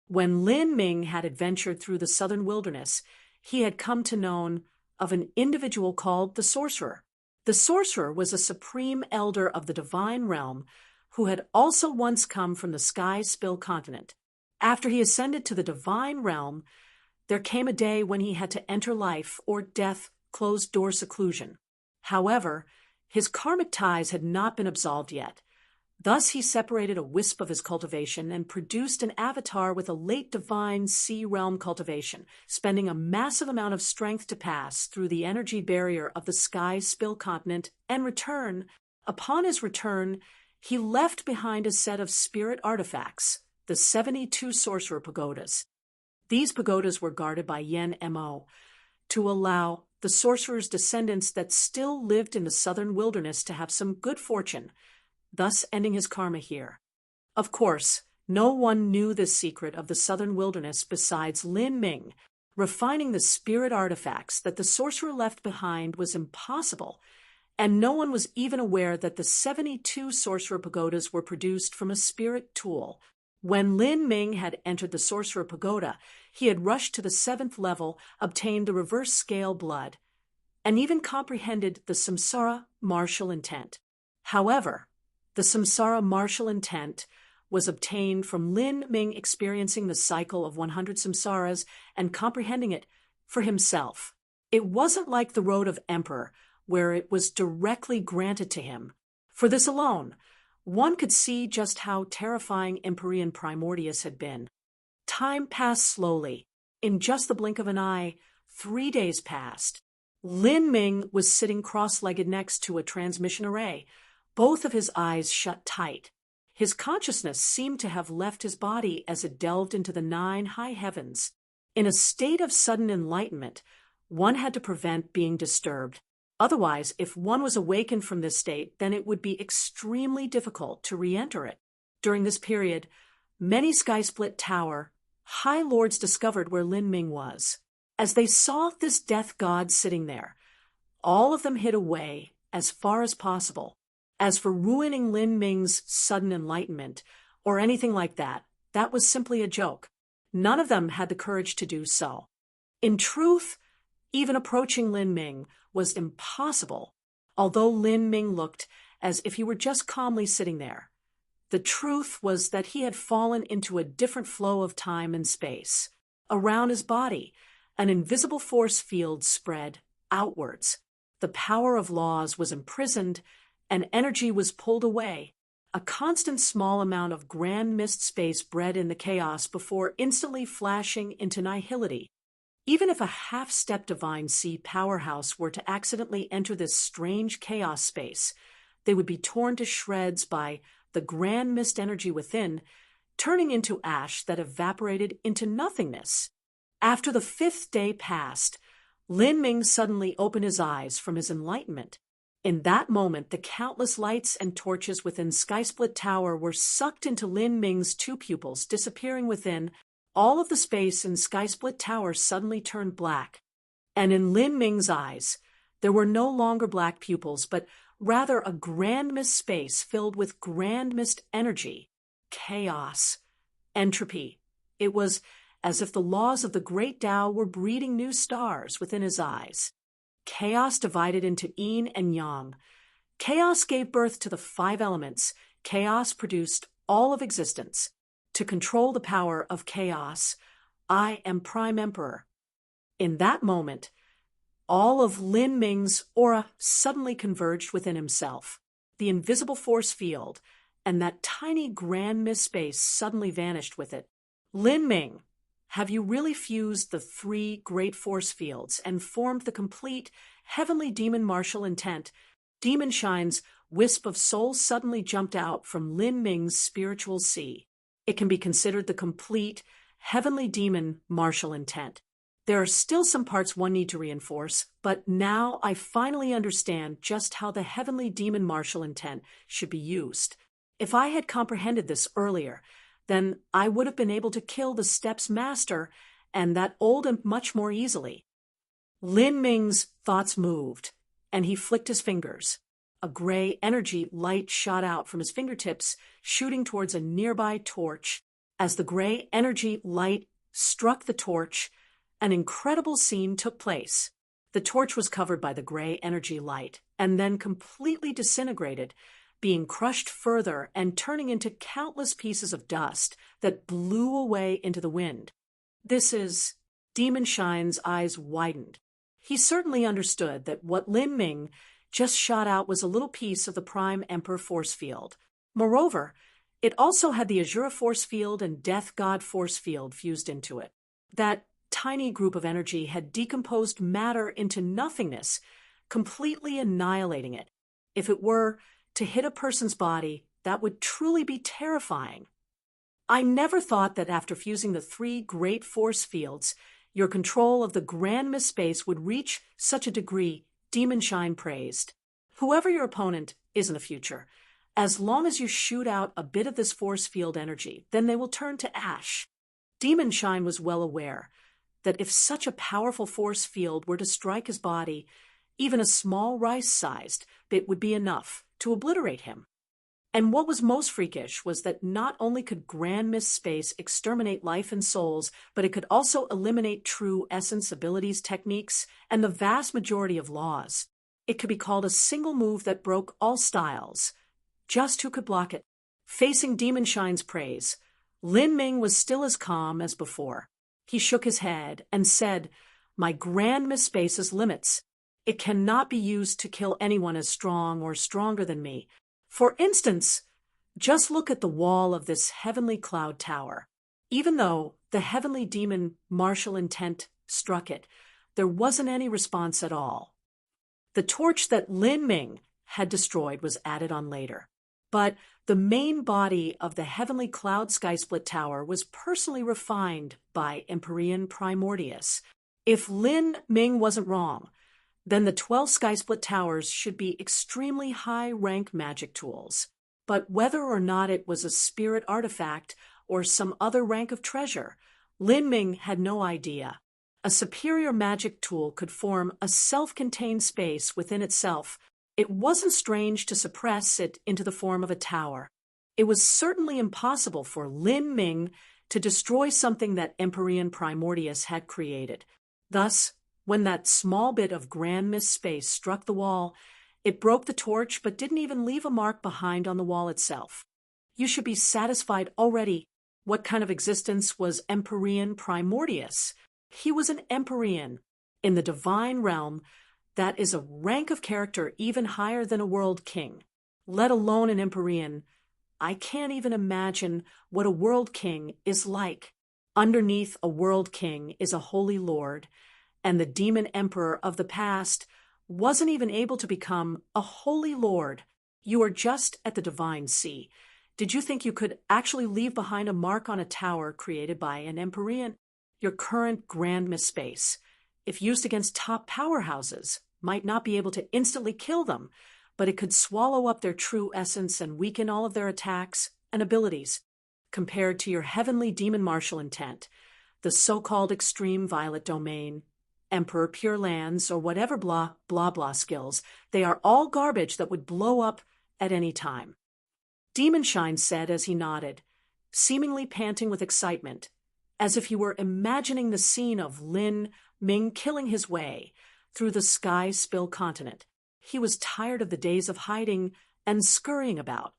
When Lin Ming had adventured through the southern wilderness, he had come to know of an individual called the Sorcerer. The Sorcerer was a supreme elder of the divine realm who had also once come from the Sky Spill continent. After he ascended to the divine realm, there came a day when he had to enter life or death closed-door seclusion. However, his karmic ties had not been absolved yet. Thus he separated a wisp of his cultivation and produced an avatar with a late divine sea realm cultivation, spending a massive amount of strength to pass through the energy barrier of the Sky Spill continent and return. Upon his return, he left behind a set of spirit artifacts, the 72 Sorcerer Pagodas. These pagodas were guarded by Yen Mo to allow the sorcerer's descendants that still lived in the southern wilderness to have some good fortune, thus ending his karma here. Of course, no one knew this secret of the southern wilderness besides Lin Ming. Refining the spirit artifacts that the sorcerer left behind was impossible, and no one was even aware that the 72 sorcerer pagodas were produced from a spirit tool. When Lin Ming had entered the sorcerer pagoda, he had rushed to the 7th level, obtained the reverse scale blood, and even comprehended the samsara martial intent. However, the samsara martial intent was obtained from Lin Ming experiencing the cycle of 100 samsaras and comprehending it for himself. It wasn't like the road of emperor, where it was directly granted to him. For this alone, one could see just how terrifying Empyrean Primordius had been. Time passed slowly. In just the blink of an eye, 3 days passed. Lin Ming was sitting cross-legged next to a transmission array, both of his eyes shut tight. His consciousness seemed to have left his body as it delved into the 9 high heavens. In a state of sudden enlightenment, one had to prevent being disturbed. Otherwise, if one was awakened from this state, then it would be extremely difficult to re-enter it. During this period, many Skysplit Tower High Lords discovered where Lin Ming was. As they saw this death god sitting there, all of them hid away as far as possible. As for ruining Lin Ming's sudden enlightenment, or anything like that, that was simply a joke. None of them had the courage to do so. In truth, even approaching Lin Ming was impossible, although Lin Ming looked as if he were just calmly sitting there. The truth was that he had fallen into a different flow of time and space. Around his body, an invisible force field spread outwards. The power of laws was imprisoned, and energy was pulled away. A constant small amount of grand mist space bred in the chaos before instantly flashing into nihility. Even if a half-step divine sea powerhouse were to accidentally enter this strange chaos space, they would be torn to shreds by the grand mist energy within, turning into ash that evaporated into nothingness. After the 5th day passed, Lin Ming suddenly opened his eyes from his enlightenment. In that moment, the countless lights and torches within Skysplit Tower were sucked into Lin Ming's 2 pupils, disappearing within. All of the space in Skysplit Tower suddenly turned black, and in Lin Ming's eyes, there were no longer black pupils, but rather a grand mist space filled with grand mist energy, chaos, entropy. It was as if the laws of the great Tao were breeding new stars within his eyes. Chaos divided into yin and yang. Chaos gave birth to the 5 elements. Chaos produced all of existence. To control the power of chaos, I am Prime Emperor. In that moment, all of Lin Ming's aura suddenly converged within himself. The invisible force field and that tiny grand mist space suddenly vanished with it. Lin Ming, have you really fused the 3 great force fields and formed the complete heavenly demon martial intent? Demon Shine's wisp of soul suddenly jumped out from Lin Ming's spiritual sea. It can be considered the complete heavenly demon martial intent. There are still some parts one need to reinforce, but now I finally understand just how the heavenly demon martial intent should be used. If I had comprehended this earlier, then I would have been able to kill the Steps Master and that old imp much more easily. Lin Ming's thoughts moved, and he flicked his fingers. A gray energy light shot out from his fingertips, shooting towards a nearby torch. As the gray energy light struck the torch, an incredible scene took place. The torch was covered by the gray energy light, and then completely disintegrated, being crushed further and turning into countless pieces of dust that blew away into the wind. This is... Demon Shine's eyes widened. He certainly understood that what Lin Ming just shot out was a little piece of the Prime Emperor force field. Moreover, it also had the Azura force field and Death God force field fused into it. That tiny group of energy had decomposed matter into nothingness, completely annihilating it. If it were to hit a person's body, that would truly be terrifying. I never thought that after fusing the 3 great force fields, your control of the grand mist space would reach such a degree, Demon Shine praised. Whoever your opponent is in the future, as long as you shoot out a bit of this force field energy, then they will turn to ash. Demon Shine was well aware that if such a powerful force field were to strike his body, Even a small rice-sized bit would be enough to obliterate him. And what was most freakish was that not only could Grand Mist Space exterminate life and souls, but it could also eliminate true essence abilities, techniques, and the vast majority of laws. It could be called a single move that broke all styles. Just who could block it? Facing Demon Shine's praise, Lin Ming was still as calm as before. He shook his head and said, "My Grand Mist Space has limits. It cannot be used to kill anyone as strong or stronger than me. For instance, just look at the wall of this heavenly cloud tower. Even though the heavenly demon martial intent struck it, there wasn't any response at all. The torch that Lin Ming had destroyed was added on later. But the main body of the heavenly cloud skysplit tower was personally refined by Empyrean Primordius. If Lin Ming wasn't wrong, then the 12 skysplit towers should be extremely high-rank magic tools. But whether or not it was a spirit artifact or some other rank of treasure, Lin Ming had no idea. A superior magic tool could form a self-contained space within itself. It wasn't strange to suppress it into the form of a tower. It was certainly impossible for Lin Ming to destroy something that Empyrean Primordius had created. Thus, when that small bit of Grand Mist Space struck the wall, it broke the torch but didn't even leave a mark behind on the wall itself. You should be satisfied already. What kind of existence was Empyrean Primordius? He was an Empyrean. In the divine realm, that is a rank of character even higher than a world king. Let alone an Empyrean. I can't even imagine what a world king is like. Underneath a world king is a holy lord, and the demon emperor of the past wasn't even able to become a holy lord. You are just at the divine sea. Did you think you could actually leave behind a mark on a tower created by an Empyrean? Your current Grand Mist Space, if used against top powerhouses, might not be able to instantly kill them, but it could swallow up their true essence and weaken all of their attacks and abilities. Compared to your heavenly demon martial intent, the so-called extreme violet domain, Emperor Pure Lands, or whatever blah blah skills, they are all garbage that would blow up at any time. Demon Shine said as he nodded, seemingly panting with excitement, as if he were imagining the scene of Lin Ming killing his way through the sky spill continent. He was tired of the days of hiding and scurrying about.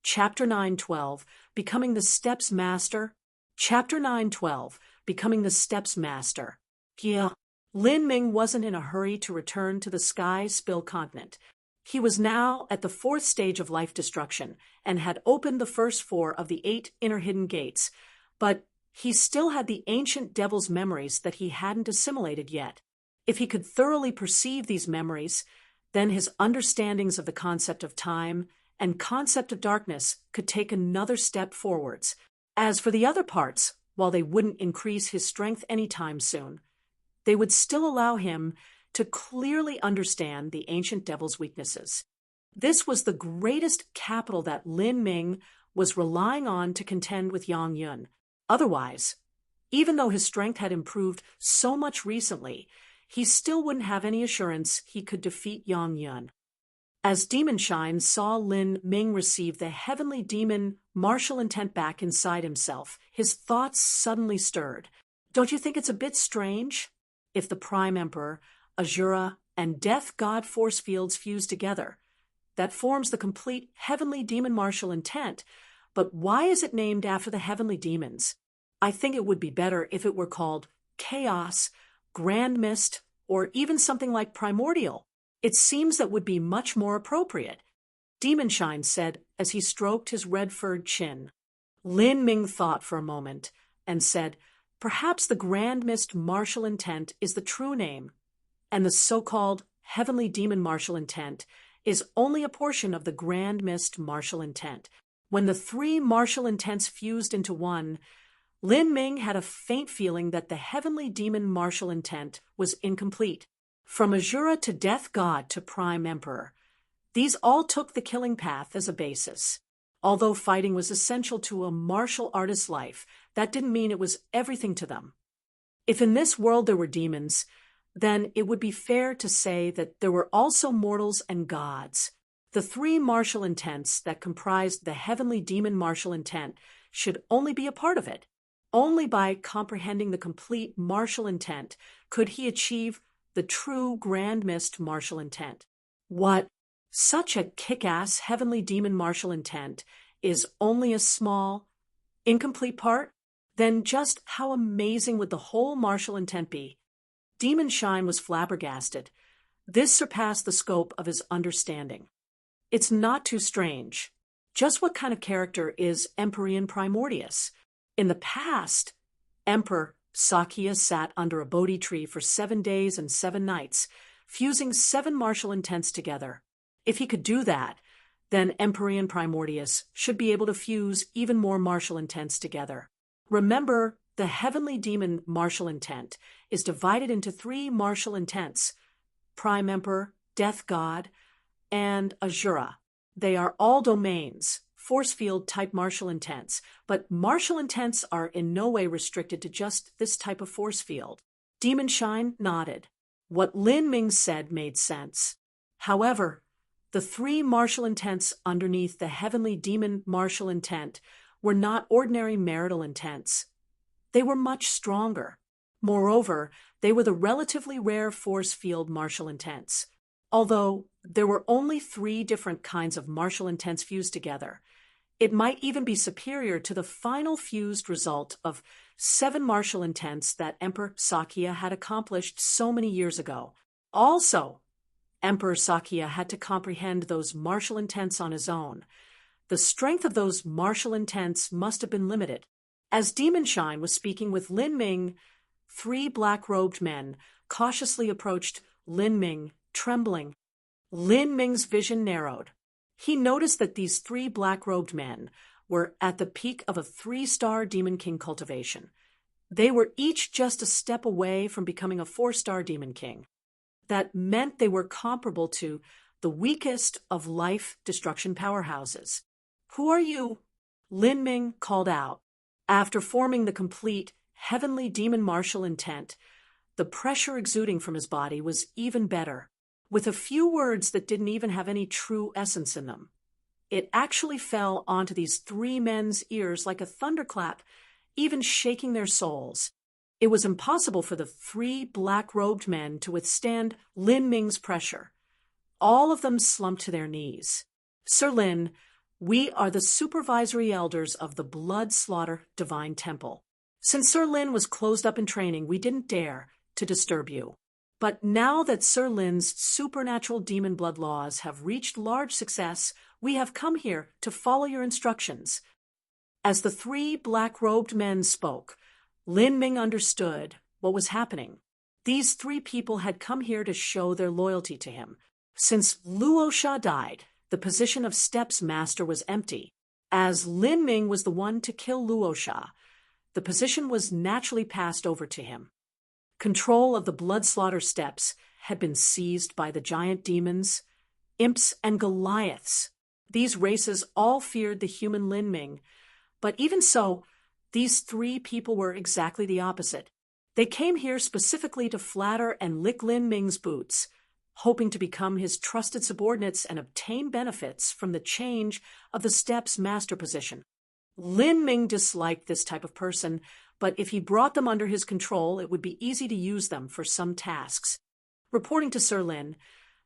Chapter 9:12, Becoming the Steps Master. Chapter 9:12, Becoming the Steps Master. Yeah, Lin Ming wasn't in a hurry to return to the sky spill continent. He was now at the 4th stage of life destruction and had opened the first 4 of the 8 inner hidden gates, but he still had the ancient devil's memories that he hadn't assimilated yet. If he could thoroughly perceive these memories, then his understandings of the concept of time and concept of darkness could take another step forwards. As for the other parts, while they wouldn't increase his strength anytime soon, they would still allow him to clearly understand the ancient devil's weaknesses. This was the greatest capital that Lin Ming was relying on to contend with Yang Yun. Otherwise, even though his strength had improved so much recently, he still wouldn't have any assurance he could defeat Yang Yun. As Demon Shine saw Lin Ming receive the heavenly demon martial intent back inside himself, his thoughts suddenly stirred. Don't you think it's a bit strange? If the Prime Emperor, Azura, and Death God force fields fuse together, that forms the complete heavenly demon martial intent. But why is it named after the heavenly demons? I think it would be better if it were called Chaos, Grand Mist, or even something like Primordial. It seems that would be much more appropriate, Demon Shine said as he stroked his red-furred chin. Lin Ming thought for a moment and said, perhaps the Grand Mist martial intent is the true name, and the so-called heavenly demon martial intent is only a portion of the Grand Mist martial intent. When the 3 martial intents fused into one, Lin Ming had a faint feeling that the heavenly demon martial intent was incomplete. From Azura to Death God to Prime Emperor, these all took the killing path as a basis. Although fighting was essential to a martial artist's life, that didn't mean it was everything to them. If in this world there were demons, then it would be fair to say that there were also mortals and gods. The three martial intents that comprised the heavenly demon martial intent should only be a part of it. Only by comprehending the complete martial intent could he achieve the true grand mist martial intent. What? Such a kick-ass heavenly demon martial intent is only a small, incomplete part? Then just how amazing would the whole martial intent be? Demon Shine was flabbergasted. This surpassed the scope of his understanding. It's not too strange. Just what kind of character is Empyrean Primordius? In the past, Emperor Sakya sat under a Bodhi tree for 7 days and 7 nights, fusing 7 martial intents together. If he could do that, then Empyrean Primordius should be able to fuse even more martial intents together. Remember, the heavenly demon martial intent is divided into 3 martial intents: Prime Emperor, Death God, and Azura. They are all domains, force field type martial intents, but martial intents are in no way restricted to just this type of force field. Demon Shine nodded. What Lin Ming said made sense. However, the 3 martial intents underneath the heavenly demon martial intent were not ordinary marital intents. They were much stronger. Moreover, they were the relatively rare force field martial intents. Although there were only 3 different kinds of martial intents fused together, it might even be superior to the final fused result of 7 martial intents that Emperor Sakya had accomplished so many years ago. Also, Emperor Sakya had to comprehend those martial intents on his own. The strength of those martial intents must have been limited. As Demon Shine was speaking with Lin Ming, 3 black-robed men cautiously approached Lin Ming, trembling. Lin Ming's vision narrowed. He noticed that these 3 black-robed men were at the peak of a 3-star Demon King cultivation. They were each just a step away from becoming a 4-star Demon King. That meant they were comparable to the weakest of life destruction powerhouses. "Who are you?" Lin Ming called out. After forming the complete heavenly demon martial intent, the pressure exuding from his body was even better. With a few words that didn't even have any true essence in them, it actually fell onto these 3 men's ears like a thunderclap, even shaking their souls. It was impossible for the 3 black-robed men to withstand Lin Ming's pressure. All of them slumped to their knees. "Sir Lin, we are the supervisory elders of the Blood Slaughter Divine Temple. Since Sir Lin was closed up in training, we didn't dare to disturb you. But now that Sir Lin's supernatural demon blood laws have reached large success, we have come here to follow your instructions." As the 3 black-robed men spoke, Lin Ming understood what was happening. These 3 people had come here to show their loyalty to him. Since Luo Sha died, the position of Steps Master was empty. As Lin Ming was the one to kill Luo Sha, the position was naturally passed over to him. Control of the blood slaughter steps had been seized by the giant demons, imps, and Goliaths. These races all feared the human Lin Ming, but even so, these 3 people were exactly the opposite. They came here specifically to flatter and lick Lin Ming's boots, hoping to become his trusted subordinates and obtain benefits from the change of the Steps Master position. Lin Ming disliked this type of person, but if he brought them under his control, it would be easy to use them for some tasks. Reporting to Sir Lin,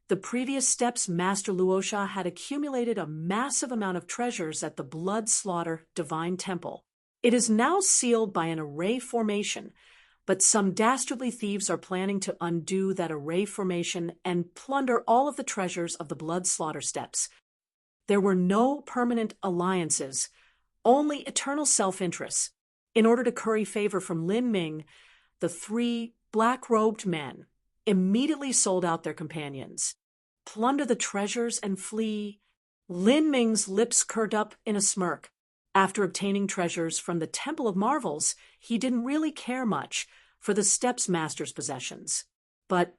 the previous Steps Master Luo Sha had accumulated a massive amount of treasures at the Blood Slaughter Divine Temple. It is now sealed by an array formation, but some dastardly thieves are planning to undo that array formation and plunder all of the treasures of the Blood Slaughter Steps. There were no permanent alliances, only eternal self-interests. In order to curry favor from Lin Ming, the 3 black-robed men immediately sold out their companions. Plunder the treasures and flee? Lin Ming's lips curled up in a smirk. After obtaining treasures from the Temple of Marvels, he didn't really care much for the Steps Master's possessions. But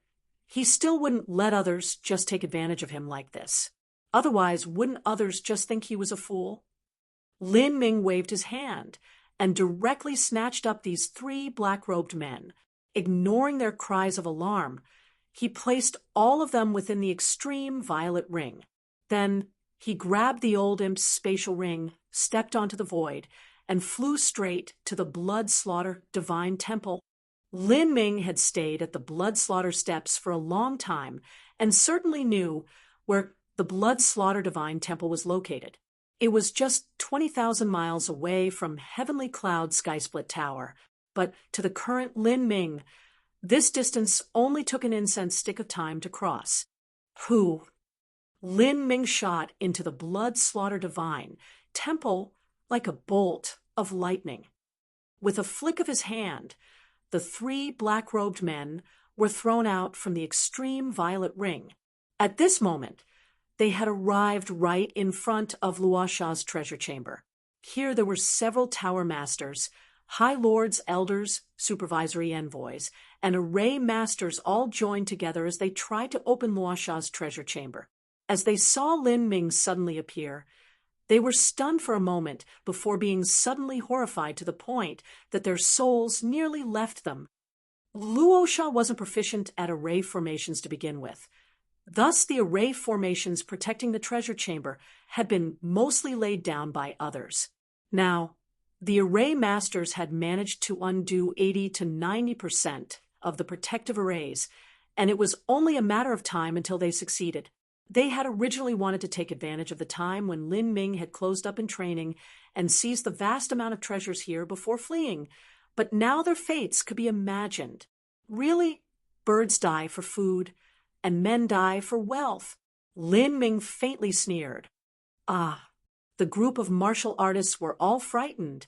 he still wouldn't let others just take advantage of him like this. Otherwise, wouldn't others just think he was a fool? Lin Ming waved his hand, and directly snatched up these three black-robed men. Ignoring their cries of alarm, he placed all of them within the extreme violet ring. Then he grabbed the old imp's spatial ring, stepped onto the void, and flew straight to the Blood Slaughter Divine Temple. Lin Ming had stayed at the Blood Slaughter Steps for a long time and certainly knew where the Blood Slaughter Divine Temple was located. It was just 20,000 miles away from Heavenly Cloud Skysplit Tower, but to the current Lin Ming, this distance only took an incense stick of time to cross. Whew! Lin Ming shot into the Blood Slaughter Divine Temple like a bolt of lightning. With a flick of his hand, the three black-robed men were thrown out from the extreme violet ring. At this moment, they had arrived right in front of Luosha's treasure chamber. Here there were several tower masters, high lords, elders, supervisory envoys, and array masters all joined together as they tried to open Luosha's treasure chamber. As they saw Lin Ming suddenly appear, they were stunned for a moment before being suddenly horrified to the point that their souls nearly left them. Luosha wasn't proficient at array formations to begin with. Thus, the array formations protecting the treasure chamber had been mostly laid down by others. Now, the array masters had managed to undo 80 to 90% of the protective arrays, and it was only a matter of time until they succeeded. They had originally wanted to take advantage of the time when Lin Ming had closed up in training and seized the vast amount of treasures here before fleeing, but now their fates could be imagined. Really, birds die for food, and men die for wealth. Lin Ming faintly sneered. The group of martial artists were all frightened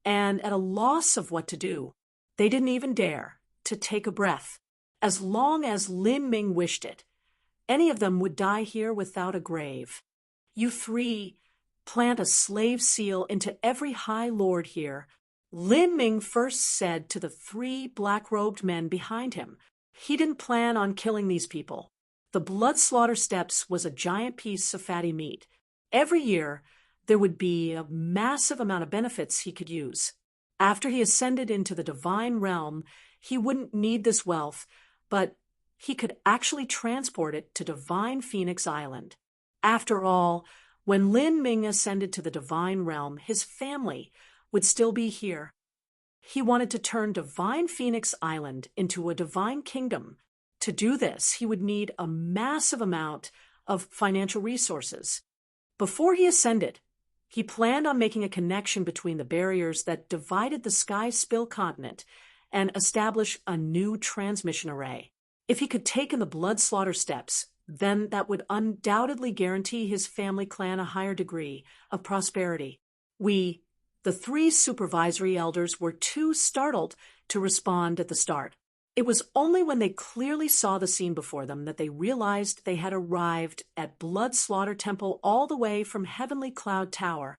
and at a loss of what to do. They didn't even dare to take a breath. As long as Lin Ming wished it, any of them would die here without a grave. You three plant a slave seal into every high lord here, Lin Ming first said to the three black-robed men behind him. He didn't plan on killing these people. The Blood Slaughter Steps was a giant piece of fatty meat. Every year, there would be a massive amount of benefits he could use. After he ascended into the divine realm, he wouldn't need this wealth, but he could actually transport it to Divine Phoenix Island. After all, when Lin Ming ascended to the divine realm, his family would still be here. He wanted to turn Divine Phoenix Island into a divine kingdom. To do this, he would need a massive amount of financial resources. Before he ascended, he planned on making a connection between the barriers that divided the Sky Spill continent and establish a new transmission array. If he could take in the Blood Slaughter Steps, then that would undoubtedly guarantee his family clan a higher degree of prosperity. The three supervisory elders, were too startled to respond at the start. It was only when they clearly saw the scene before them that they realized they had arrived at Blood Slaughter Temple all the way from Heavenly Cloud Tower.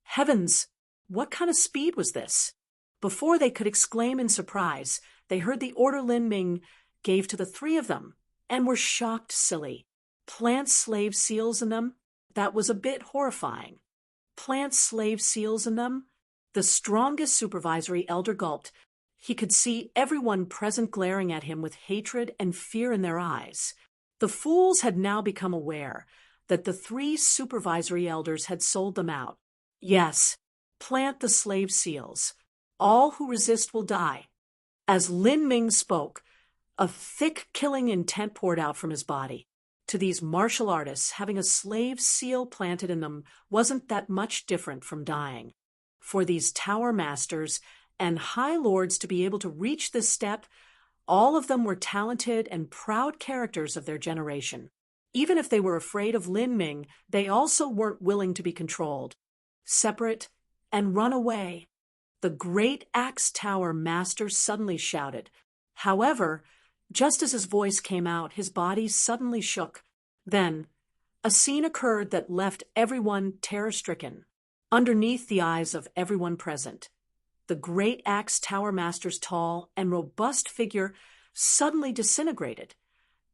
Heavens! What kind of speed was this? Before they could exclaim in surprise, they heard the order Lin Ming gave to the three of them and were shocked silly. Plant slave seals in them? That was a bit horrifying. Plant slave seals in them? The strongest supervisory elder gulped. He could see everyone present glaring at him with hatred and fear in their eyes. The fools had now become aware that the three supervisory elders had sold them out. Yes, plant the slave seals. All who resist will die. As Lin Ming spoke, a thick killing intent poured out from his body. To these martial artists, having a slave seal planted in them wasn't that much different from dying. For these tower masters and high lords to be able to reach this step, all of them were talented and proud characters of their generation. Even if they were afraid of Lin Ming, they also weren't willing to be controlled. Separate and run away. The great axe tower master suddenly shouted. However, just as his voice came out, his body suddenly shook. Then, a scene occurred that left everyone terror-stricken. Underneath the eyes of everyone present, the great axe tower master's tall and robust figure suddenly disintegrated,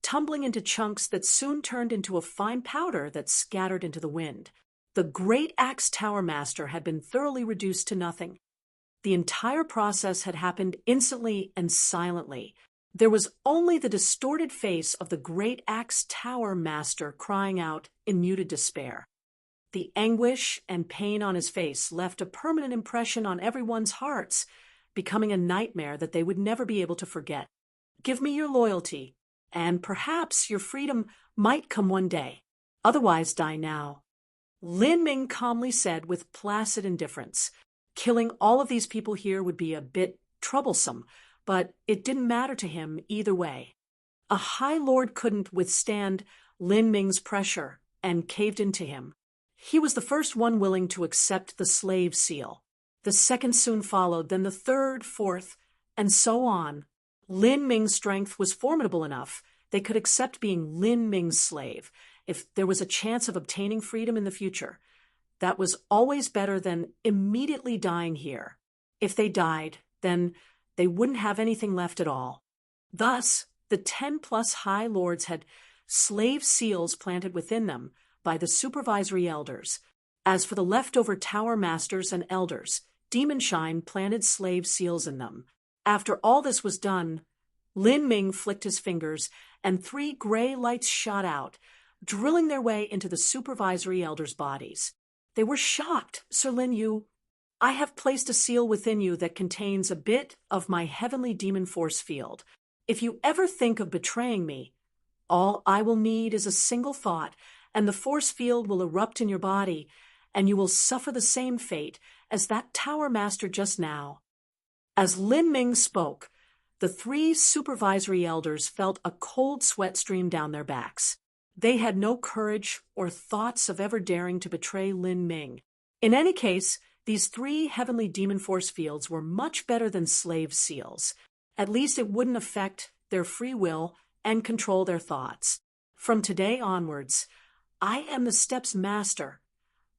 tumbling into chunks that soon turned into a fine powder that scattered into the wind. The great axe tower master had been thoroughly reduced to nothing. The entire process had happened instantly and silently. There was only the distorted face of the great axe tower master crying out in muted despair. The anguish and pain on his face left a permanent impression on everyone's hearts, becoming a nightmare that they would never be able to forget. Give me your loyalty, and perhaps your freedom might come one day. Otherwise, die now. Lin Ming calmly said with placid indifference. Killing all of these people here would be a bit troublesome, but it didn't matter to him either way. A High Lord couldn't withstand Lin Ming's pressure and caved into him. He was the first one willing to accept the slave seal. The second soon followed, then the third, fourth, and so on. Lin Ming's strength was formidable enough. They could accept being Lin Ming's slave if there was a chance of obtaining freedom in the future. That was always better than immediately dying here. If they died, then they wouldn't have anything left at all. Thus, the 10+ High Lords had slave seals planted within them by the supervisory elders. As for the leftover tower masters and elders, Demonshine planted slave seals in them. After all this was done, Lin Ming flicked his fingers, and 3 gray lights shot out, drilling their way into the supervisory elders' bodies. They were shocked. Sir Lin Yu, I have placed a seal within you that contains a bit of my heavenly demon force field. If you ever think of betraying me, all I will need is a single thought, and the force field will erupt in your body, and you will suffer the same fate as that tower master just now. As Lin Ming spoke, the 3 supervisory elders felt a cold sweat stream down their backs. They had no courage or thoughts of ever daring to betray Lin Ming. In any case, these 3 heavenly demon force fields were much better than slave seals. At least it wouldn't affect their free will and control their thoughts. From today onwards, I am the steps master.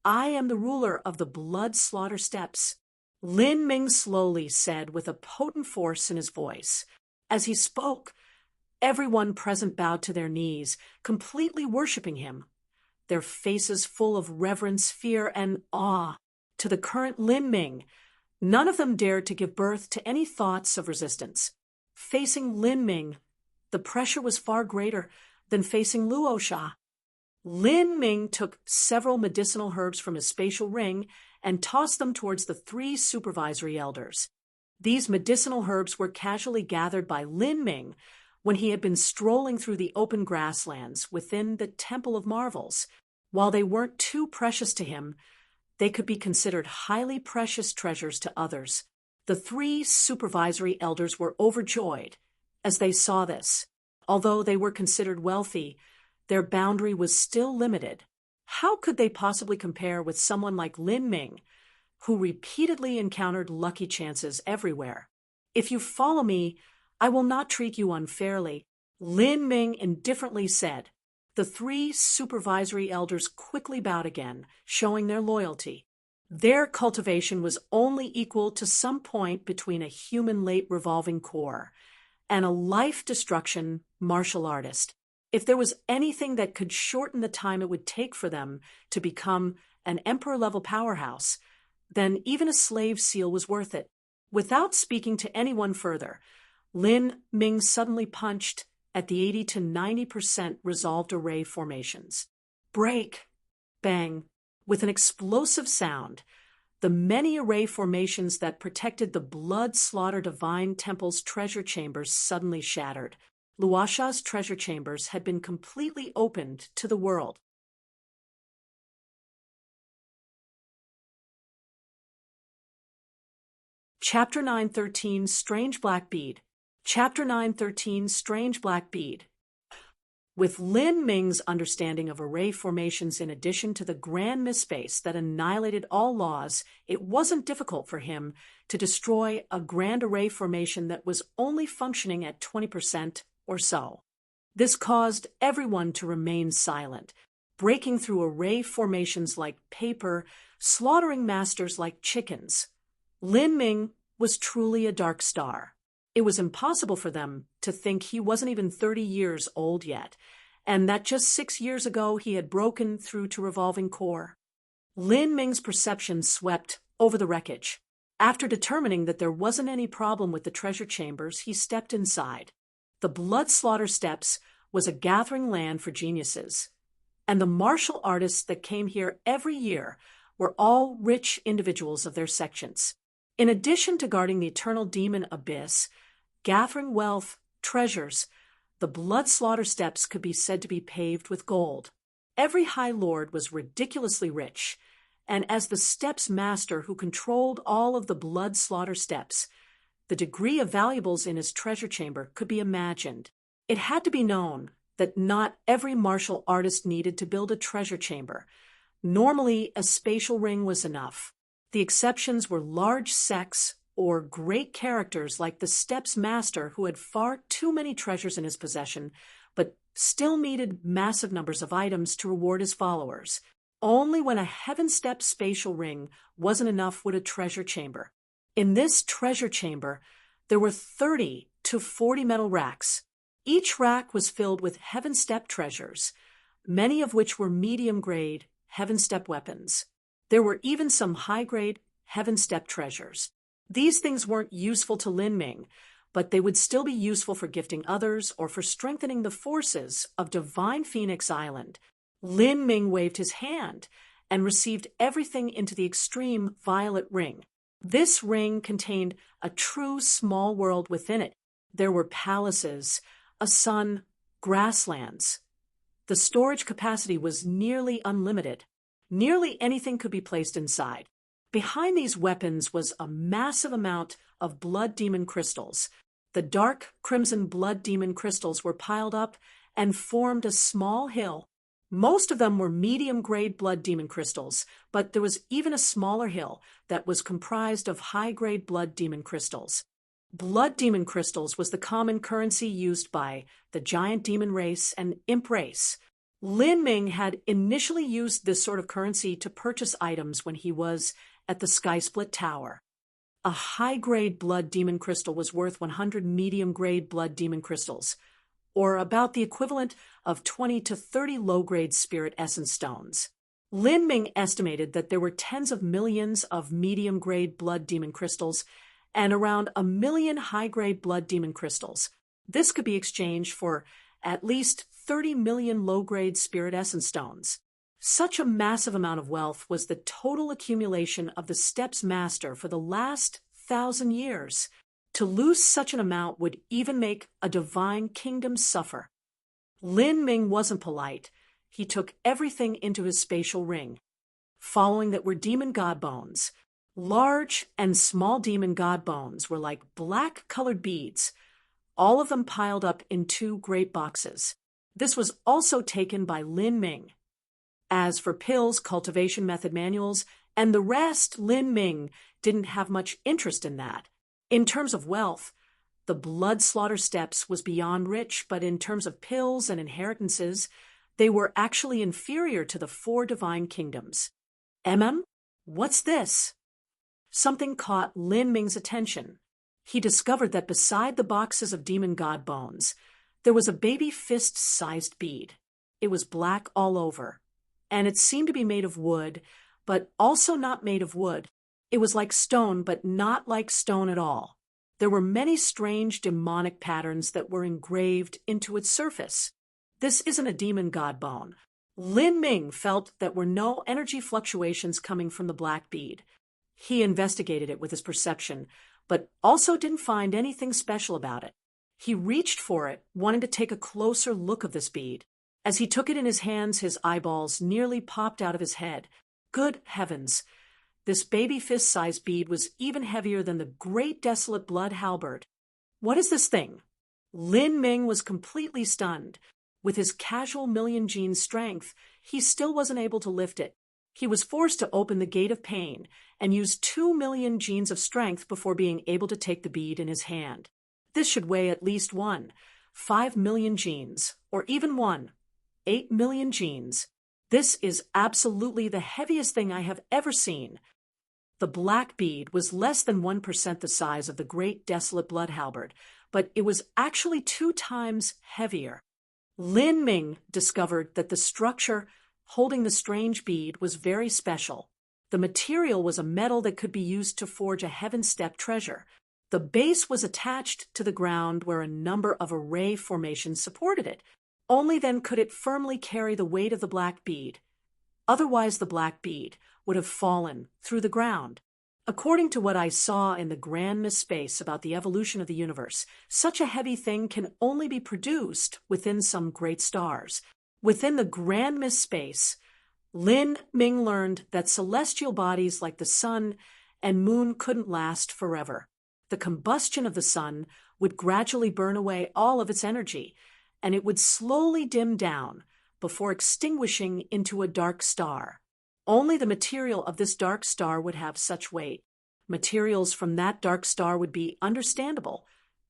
I am the ruler of the blood slaughter steps. Lin Ming slowly said with a potent force in his voice. As he spoke, everyone present bowed to their knees, completely worshipping him, their faces full of reverence, fear, and awe. To the current Lin Ming, none of them dared to give birth to any thoughts of resistance. Facing Lin Ming, the pressure was far greater than facing Luo Sha. Lin Ming took several medicinal herbs from his spatial ring and tossed them towards the 3 supervisory elders. These medicinal herbs were casually gathered by Lin Ming when he had been strolling through the open grasslands within the Temple of Marvels. While they weren't too precious to him, they could be considered highly precious treasures to others. The 3 supervisory elders were overjoyed as they saw this. Although they were considered wealthy, their boundary was still limited. How could they possibly compare with someone like Lin Ming, who repeatedly encountered lucky chances everywhere? If you follow me, I will not treat you unfairly, Lin Ming indifferently said. The 3 supervisory elders quickly bowed again, showing their loyalty. Their cultivation was only equal to some point between a human late revolving core and a life-destruction martial artist. If there was anything that could shorten the time it would take for them to become an emperor-level powerhouse, then even a slave seal was worth it. Without speaking to anyone further, Lin Ming suddenly punched at the 80 to 90% resolved array formations. Break! Bang! With an explosive sound, the many array formations that protected the blood slaughter divine temple's treasure chambers suddenly shattered. Luosha's treasure chambers had been completely opened to the world. Chapter 913 Strange Black Bead. Chapter 913 Strange Black Bead. With Lin Ming's understanding of array formations in addition to the grand misspace that annihilated all laws, it wasn't difficult for him to destroy a grand array formation that was only functioning at 20% or so. This caused everyone to remain silent, breaking through array formations like paper, slaughtering masters like chickens. Lin Ming was truly a dark star. It was impossible for them to think he wasn't even 30 years old yet, and that just 6 years ago he had broken through to revolving core. Lin Ming's perception swept over the wreckage. After determining that there wasn't any problem with the treasure chambers, he stepped inside. The blood slaughter steps was a gathering land for geniuses, and the martial artists that came here every year were all rich individuals of their sections. In addition to guarding the eternal demon abyss, gathering wealth, treasures, the blood slaughter steps could be said to be paved with gold. Every high lord was ridiculously rich, and as the steps master who controlled all of the blood slaughter steps, the degree of valuables in his treasure chamber could be imagined. It had to be known that not every martial artist needed to build a treasure chamber. Normally, a spatial ring was enough. The exceptions were large sects or great characters like the steps master who had far too many treasures in his possession, but still needed massive numbers of items to reward his followers. Only when a heaven step spatial ring wasn't enough would a treasure chamber. In this treasure chamber, there were 30 to 40 metal racks. Each rack was filled with heaven step treasures, many of which were medium-grade heaven step weapons. There were even some high-grade heaven step treasures. These things weren't useful to Lin Ming, but they would still be useful for gifting others or for strengthening the forces of Divine Phoenix Island. Lin Ming waved his hand and received everything into the extreme violet ring. This ring contained a true small world within it. There were palaces, a sun, grasslands. The storage capacity was nearly unlimited. Nearly anything could be placed inside. Behind these weapons was a massive amount of blood demon crystals. The dark crimson blood demon crystals were piled up and formed a small hill. Most of them were medium-grade blood demon crystals, but there was even a smaller hill that was comprised of high-grade blood demon crystals. Blood demon crystals was the common currency used by the giant demon race and imp race. Lin Ming had initially used this sort of currency to purchase items when he was at the Sky Split Tower. A high-grade blood demon crystal was worth 100 medium-grade blood demon crystals, or about the equivalent of 20 to 30 low-grade spirit essence stones. Lin Ming estimated that there were tens of millions of medium-grade blood demon crystals and around 1 million high-grade blood demon crystals. This could be exchanged for at least 30 million low-grade spirit essence stones. Such a massive amount of wealth was the total accumulation of the steps master for the last 1,000 years. To lose such an amount would even make a divine kingdom suffer. Lin Ming wasn't polite. He took everything into his spatial ring. Following that were demon god bones. Large and small demon god bones were like black-colored beads, all of them piled up in 2 great boxes. This was also taken by Lin Ming. As for pills, cultivation method manuals, and the rest, Lin Ming didn't have much interest in that. In terms of wealth, the blood slaughter steps was beyond rich, but in terms of pills and inheritances, they were actually inferior to the 4 divine kingdoms. What's this? Something caught Lin Ming's attention. He discovered that beside the boxes of demon god bones, there was a baby fist-sized bead. It was black all over, and it seemed to be made of wood, but also not made of wood. It was like stone, but not like stone at all. There were many strange demonic patterns that were engraved into its surface. This isn't a demon god bone. Lin Ming felt that were no energy fluctuations coming from the black bead. He investigated it with his perception, but also didn't find anything special about it. He reached for it, wanting to take a closer look of this bead. As he took it in his hands, his eyeballs nearly popped out of his head. Good heavens! This baby fist-sized bead was even heavier than the great desolate blood halberd. What is this thing? Lin Ming was completely stunned. With his casual million gene strength, he still wasn't able to lift it. He was forced to open the gate of pain and use 2 million genes of strength before being able to take the bead in his hand. This should weigh at least 5 million genes, or even 8 million genes. This is absolutely the heaviest thing I have ever seen. The black bead was less than 1% the size of the great desolate blood halberd, but it was actually 2 times heavier. Lin Ming discovered that the structure holding the strange bead was very special. The material was a metal that could be used to forge a heaven-step treasure. The base was attached to the ground where a number of array formations supported it. Only then could it firmly carry the weight of the black bead. Otherwise, the black bead would have fallen through the ground. According to what I saw in the Grand Space about the evolution of the universe, such a heavy thing can only be produced within some great stars. Within the Grand Space, Lin Ming learned that celestial bodies like the sun and moon couldn't last forever. The combustion of the sun would gradually burn away all of its energy, and it would slowly dim down before extinguishing into a dark star. Only the material of this dark star would have such weight. Materials from that dark star would be understandable,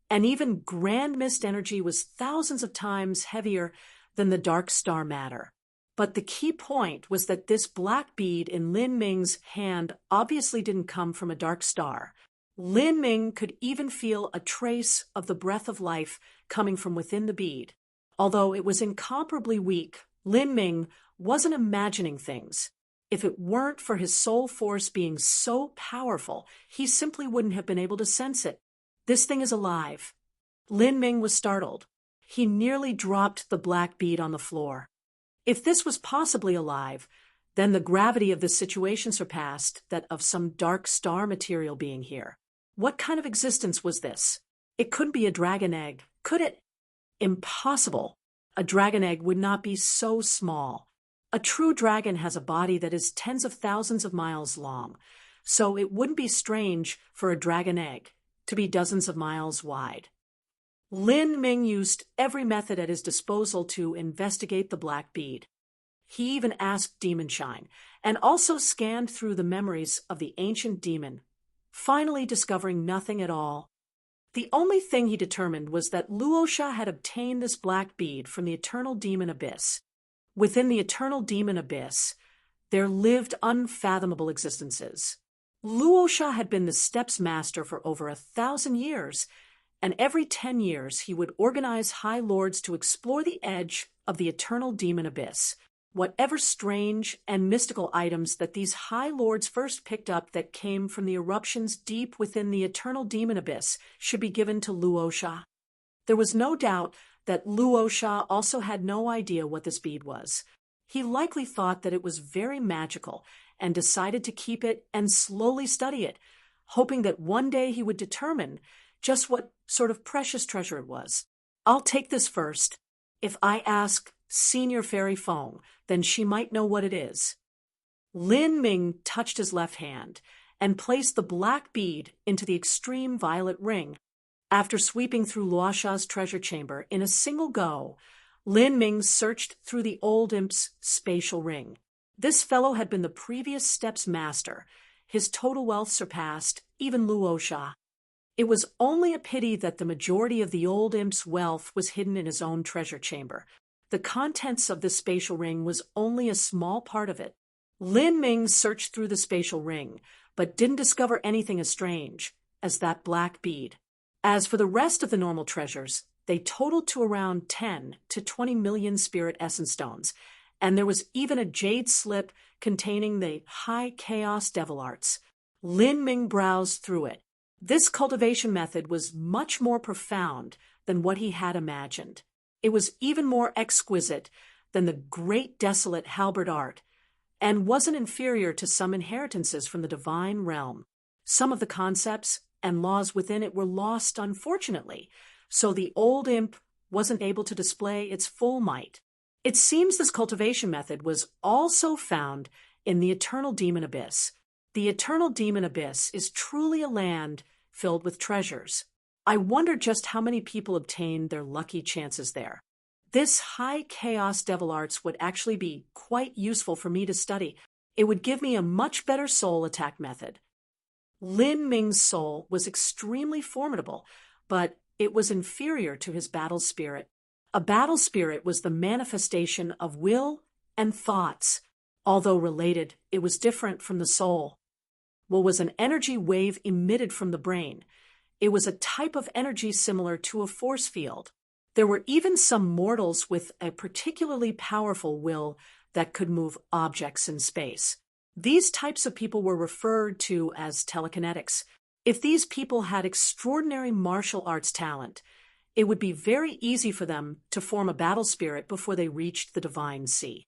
and even grand mist energy was thousands of times heavier than the dark star matter. But the key point was that this black bead in Lin Ming's hand obviously didn't come from a dark star. Lin Ming could even feel a trace of the breath of life coming from within the bead. Although it was incomparably weak, Lin Ming wasn't imagining things. If it weren't for his soul force being so powerful, he simply wouldn't have been able to sense it. This thing is alive. Lin Ming was startled. He nearly dropped the black bead on the floor. If this was possibly alive, then the gravity of this situation surpassed that of some dark star material being here. What kind of existence was this? It couldn't be a dragon egg, could it? Impossible. A dragon egg would not be so small. A true dragon has a body that is tens of thousands of miles long, so it wouldn't be strange for a dragon egg to be dozens of miles wide. Lin Ming used every method at his disposal to investigate the black bead. He even asked Demon Shine, and also scanned through the memories of the ancient demon, finally discovering nothing at all. The only thing he determined was that Luosha had obtained this black bead from the eternal demon abyss. Within the eternal demon abyss, there lived unfathomable existences. Luosha had been the steps master for over 1,000 years, and every 10 years he would organize high lords to explore the edge of the eternal demon abyss. Whatever strange and mystical items that these high lords first picked up that came from the eruptions deep within the eternal demon abyss should be given to Luosha. There was no doubt that Luosha also had no idea what this bead was. He likely thought that it was very magical and decided to keep it and slowly study it, hoping that one day he would determine just what sort of precious treasure it was. I'll take this first. If I ask Senior Fairy Feng, then she might know what it is. Lin Ming touched his left hand and placed the black bead into the extreme violet ring. After sweeping through Luosha's treasure chamber in a single go, Lin Ming searched through the old imp's spatial ring. This fellow had been the previous steps master. His total wealth surpassed even Luosha. It was only a pity that the majority of the old imp's wealth was hidden in his own treasure chamber. The contents of the spatial ring was only a small part of it. Lin Ming searched through the spatial ring, but didn't discover anything as strange as that black bead. As for the rest of the normal treasures, they totaled to around 10 to 20 million spirit essence stones, and there was even a jade slip containing the high chaos devil arts. Lin Ming browsed through it. This cultivation method was much more profound than what he had imagined. It was even more exquisite than the great desolate halberd art, and wasn't inferior to some inheritances from the divine realm. Some of the concepts and laws within it were lost, unfortunately, so the old imp wasn't able to display its full might. It seems this cultivation method was also found in the eternal demon abyss. The eternal demon abyss is truly a land filled with treasures. I wonder just how many people obtained their lucky chances there. This high chaos devil arts would actually be quite useful for me to study. It would give me a much better soul attack method. Lin Ming's soul was extremely formidable, but it was inferior to his battle spirit. A battle spirit was the manifestation of will and thoughts. Although related, it was different from the soul. What was an energy wave emitted from the brain? It was a type of energy similar to a force field. There were even some mortals with a particularly powerful will that could move objects in space. These types of people were referred to as telekinetics. If these people had extraordinary martial arts talent, it would be very easy for them to form a battle spirit before they reached the divine sea.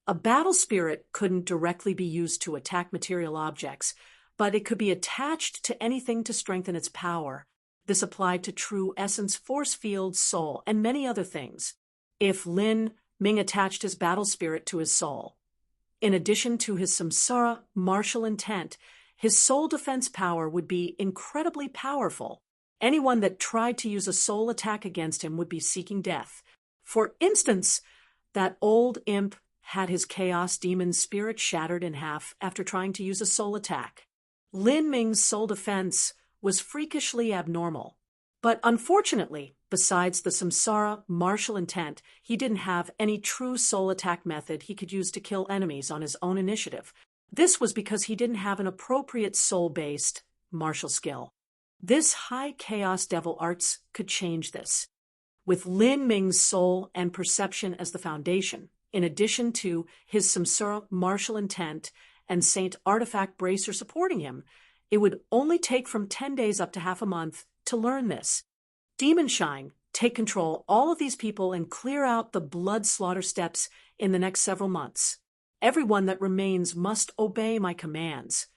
A battle spirit couldn't directly be used to attack material objects, but it could be attached to anything to strengthen its power. This applied to true essence, force field, soul, and many other things. If Lin Ming attached his battle spirit to his soul, in addition to his samsara martial intent, his soul defense power would be incredibly powerful. Anyone that tried to use a soul attack against him would be seeking death. For instance, that old imp had his chaos demon spirit shattered in half after trying to use a soul attack. Lin Ming's soul defense was freakishly abnormal. But unfortunately, besides the samsara martial intent, he didn't have any true soul attack method he could use to kill enemies on his own initiative. This was because he didn't have an appropriate soul-based martial skill. This high chaos devil arts could change this. With Lin Ming's soul and perception as the foundation, in addition to his samsara martial intent and saint artifact bracer supporting him, it would only take from 10 days up to half a month to learn this. Demon Shine, take control all of these people and clear out the blood slaughter steps in the next several months. Everyone that remains must obey my commands.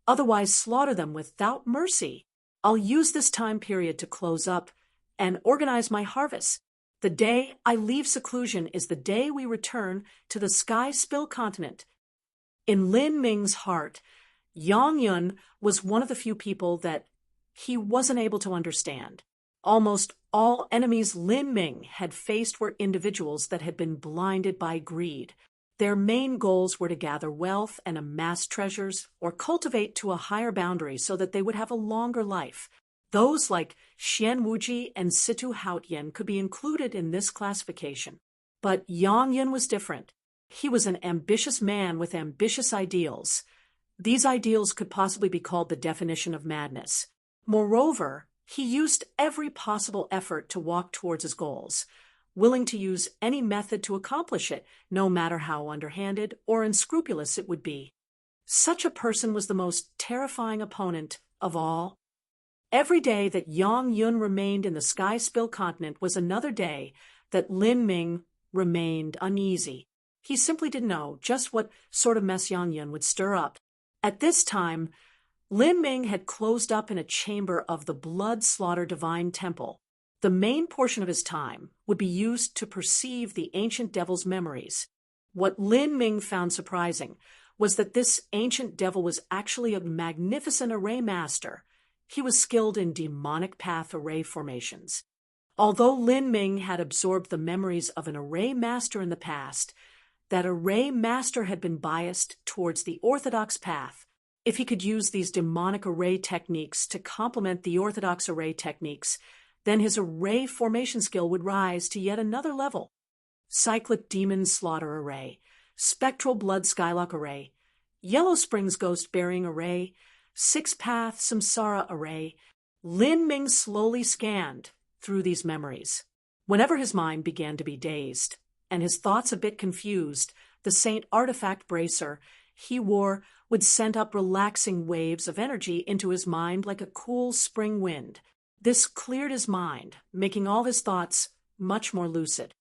Otherwise, slaughter them without mercy. I'll use this time period to close up and organize my harvest. The day I leave seclusion is the day we return to the Sky Spill continent. In Lin Ming's heart, Yang Yun was one of the few people that he wasn't able to understand. Almost all enemies Lin Ming had faced were individuals that had been blinded by greed. Their main goals were to gather wealth and amass treasures or cultivate to a higher boundary so that they would have a longer life. Those like Xian Wuji and Situ Haotian could be included in this classification. But Yang Yun was different. He was an ambitious man with ambitious ideals. These ideals could possibly be called the definition of madness. Moreover, he used every possible effort to walk towards his goals, willing to use any method to accomplish it, no matter how underhanded or unscrupulous it would be. Such a person was the most terrifying opponent of all. Every day that Yang Yun remained in the Sky Spill continent was another day that Lin Ming remained uneasy. He simply didn't know just what sort of mess Yang Yun would stir up. At this time, Lin Ming had closed up in a chamber of the Blood Slaughter Divine Temple. The main portion of his time would be used to perceive the ancient devil's memories. What Lin Ming found surprising was that this ancient devil was actually a magnificent array master. He was skilled in demonic path array formations. Although Lin Ming had absorbed the memories of an array master in the past, that array master had been biased towards the orthodox path. If he could use these demonic array techniques to complement the orthodox array techniques, then his array formation skill would rise to yet another level. Cyclic Demon Slaughter Array, Spectral Blood Skylock Array, Yellow Springs Ghost Burying Array, Six Path Samsara Array. Lin Ming slowly scanned through these memories. Whenever his mind began to be dazed, and his thoughts a bit confused, the Saint Artifact Bracer he wore would send up relaxing waves of energy into his mind like a cool spring wind. This cleared his mind, making all his thoughts much more lucid.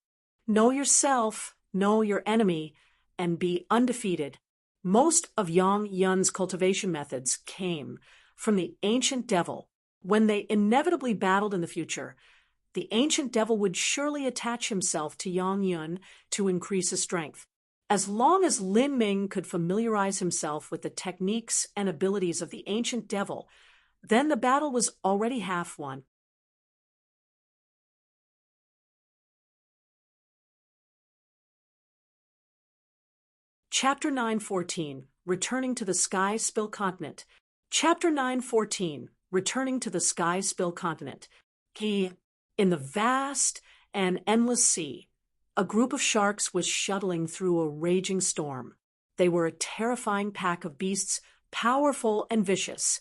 Know yourself, know your enemy, and be undefeated. Most of Yang Yun's cultivation methods came from the ancient devil. When they inevitably battled in the future, the ancient devil would surely attach himself to Yang Yun to increase his strength. As long as Lin Ming could familiarize himself with the techniques and abilities of the ancient devil, then the battle was already half won. Chapter 9:14, Returning to the Sky Spill Continent. Chapter 9:14, Returning to the Sky Spill Continent. In the vast and endless sea, a group of sharks was shuttling through a raging storm. They were a terrifying pack of beasts, powerful and vicious.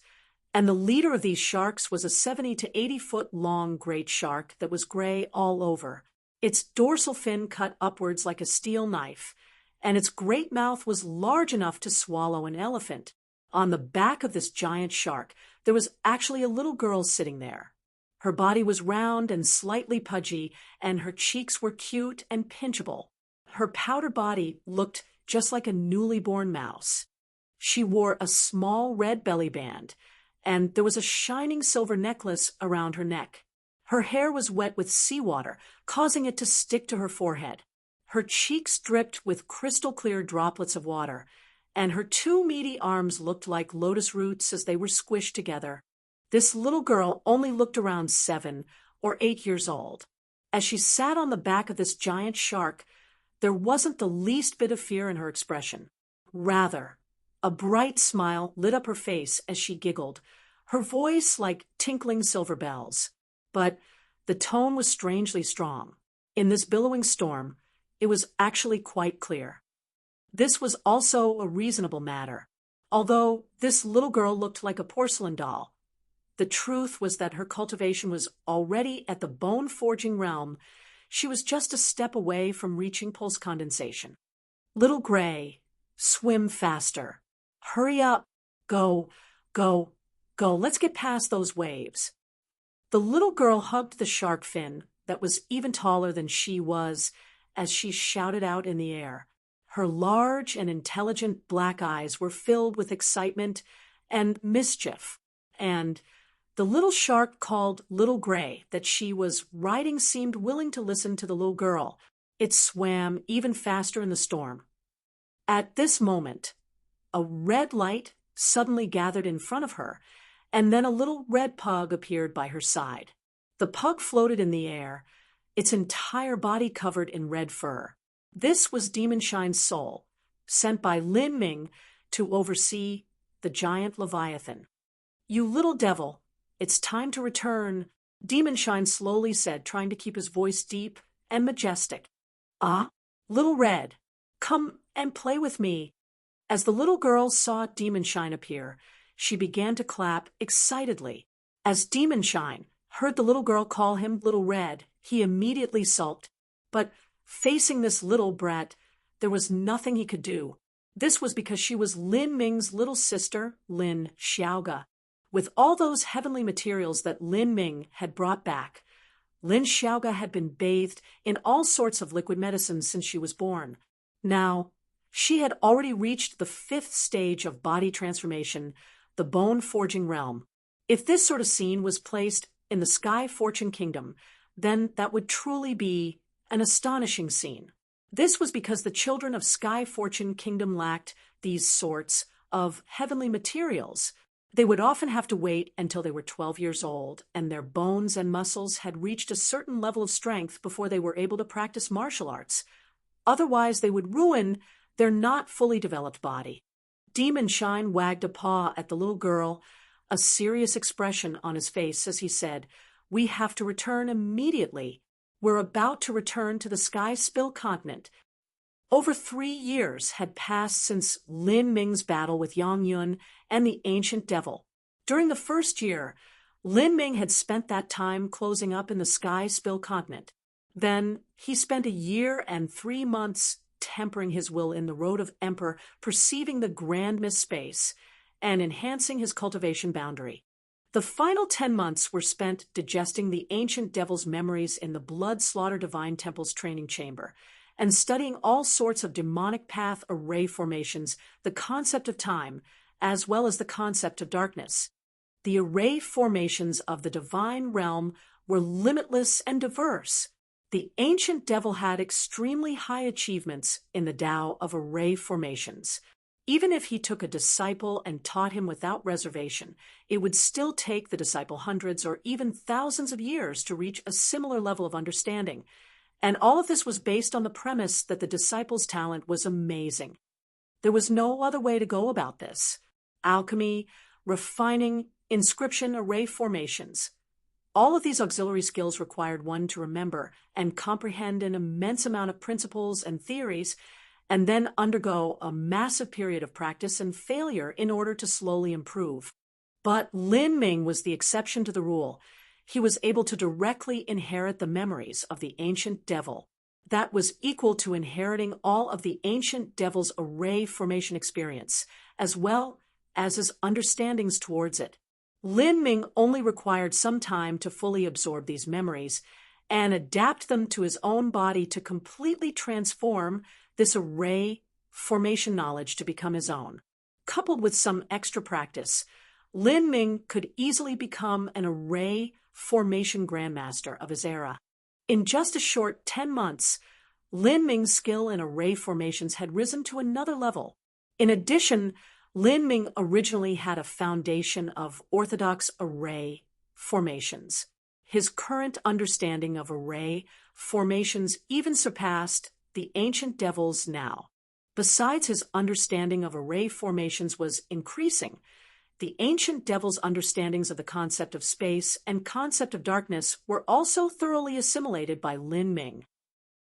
And the leader of these sharks was a 70 to 80-foot long great shark that was gray all over, its dorsal fin cut upwards like a steel knife, and its great mouth was large enough to swallow an elephant. On the back of this giant shark, there was actually a little girl sitting there. Her body was round and slightly pudgy, and her cheeks were cute and pinchable. Her powder body looked just like a newly born mouse. She wore a small red belly band, and there was a shining silver necklace around her neck. Her hair was wet with seawater, causing it to stick to her forehead. Her cheeks dripped with crystal-clear droplets of water, and her two meaty arms looked like lotus roots as they were squished together. This little girl only looked around 7 or 8 years old. As she sat on the back of this giant shark, there wasn't the least bit of fear in her expression. Rather, a bright smile lit up her face as she giggled, her voice like tinkling silver bells. But the tone was strangely strong. In this billowing storm, it was actually quite clear. This was also a reasonable matter. Although this little girl looked like a porcelain doll, the truth was that her cultivation was already at the bone-forging realm. She was just a step away from reaching pulse condensation. Little Gray, swim faster. Hurry up. Go, go, go. Let's get past those waves. The little girl hugged the shark fin that was even taller than she was as she shouted out in the air. Her large and intelligent black eyes were filled with excitement and mischief, and the little shark called Little Gray that she was riding seemed willing to listen to the little girl. It swam even faster in the storm. At this moment, a red light suddenly gathered in front of her, and then a little red pug appeared by her side. The pug floated in the air, its entire body covered in red fur. This was Demon Shine's soul, sent by Lin Ming to oversee the giant Leviathan. "You little devil, it's time to return," Demon Shine slowly said, trying to keep his voice deep and majestic. "Ah, Little Red, come and play with me." As the little girl saw Demon Shine appear, she began to clap excitedly. As Demon Shine heard the little girl call him Little Red, he immediately sulked. But facing this little brat, there was nothing he could do. This was because she was Lin Ming's little sister, Lin Xiaoga. With all those heavenly materials that Lin Ming had brought back, Lin Xiaoga had been bathed in all sorts of liquid medicines since she was born. Now, she had already reached the 5th stage of body transformation, the bone-forging realm. If this sort of scene was placed in the Sky Fortune Kingdom, then that would truly be an astonishing scene. This was because the children of Sky Fortune Kingdom lacked these sorts of heavenly materials. They would often have to wait until they were 12 years old, and their bones and muscles had reached a certain level of strength before they were able to practice martial arts. Otherwise, they would ruin their not fully developed body. Demon Shine wagged a paw at the little girl, a serious expression on his face as he said, "We have to return immediately. We're about to return to the Sky Spill continent." Over 3 years had passed since Lin Ming's battle with Yang Yun and the ancient devil. During the first year, Lin Ming had spent that time closing up in the Sky Spill continent. Then he spent a year and 3 months tempering his will in the Road of Emperor, perceiving the grand mist space, and enhancing his cultivation boundary. The final 10 months were spent digesting the ancient devil's memories in the Blood Slaughter Divine Temple's training chamber, and studying all sorts of demonic path array formations, the concept of time, as well as the concept of darkness. The array formations of the divine realm were limitless and diverse. The ancient devil had extremely high achievements in the Tao of array formations. Even if he took a disciple and taught him without reservation, it would still take the disciple hundreds or even thousands of years to reach a similar level of understanding. And all of this was based on the premise that the disciple's talent was amazing. There was no other way to go about this. Alchemy, refining, inscription, array formations. All of these auxiliary skills required one to remember and comprehend an immense amount of principles and theories, and then undergo a massive period of practice and failure in order to slowly improve. But Lin Ming was the exception to the rule. He was able to directly inherit the memories of the ancient devil. that was equal to inheriting all of the ancient devil's array formation experience, as well as his understandings towards it. Lin Ming only required some time to fully absorb these memories and adapt them to his own body to completely transform this array formation knowledge to become his own. Coupled with some extra practice, Lin Ming could easily become an array formation grandmaster of his era. In just a short 10 months, Lin Ming's skill in array formations had risen to another level. In addition, Lin Ming originally had a foundation of orthodox array formations. His current understanding of array formations even surpassed the ancient devil's now. Besides, his understanding of array formations was increasing. The ancient devil's understandings of the concept of space and concept of darkness were also thoroughly assimilated by Lin Ming.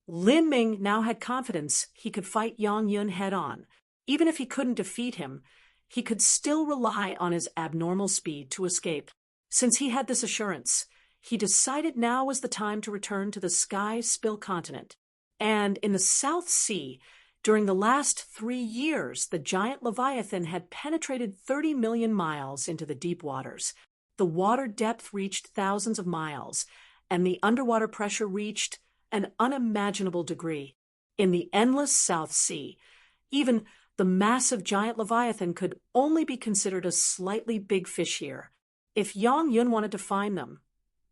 Lin Ming now had confidence he could fight Yang Yun head-on. Even if he couldn't defeat him, he could still rely on his abnormal speed to escape. Since he had this assurance, he decided now was the time to return to the Sky Spill continent. And in the South Sea, during the last 3 years, the giant Leviathan had penetrated 30 million miles into the deep waters. The water depth reached thousands of miles, and the underwater pressure reached an unimaginable degree. In the endless South Sea, even the massive giant Leviathan could only be considered a slightly big fish here. If Yang Yun wanted to find them,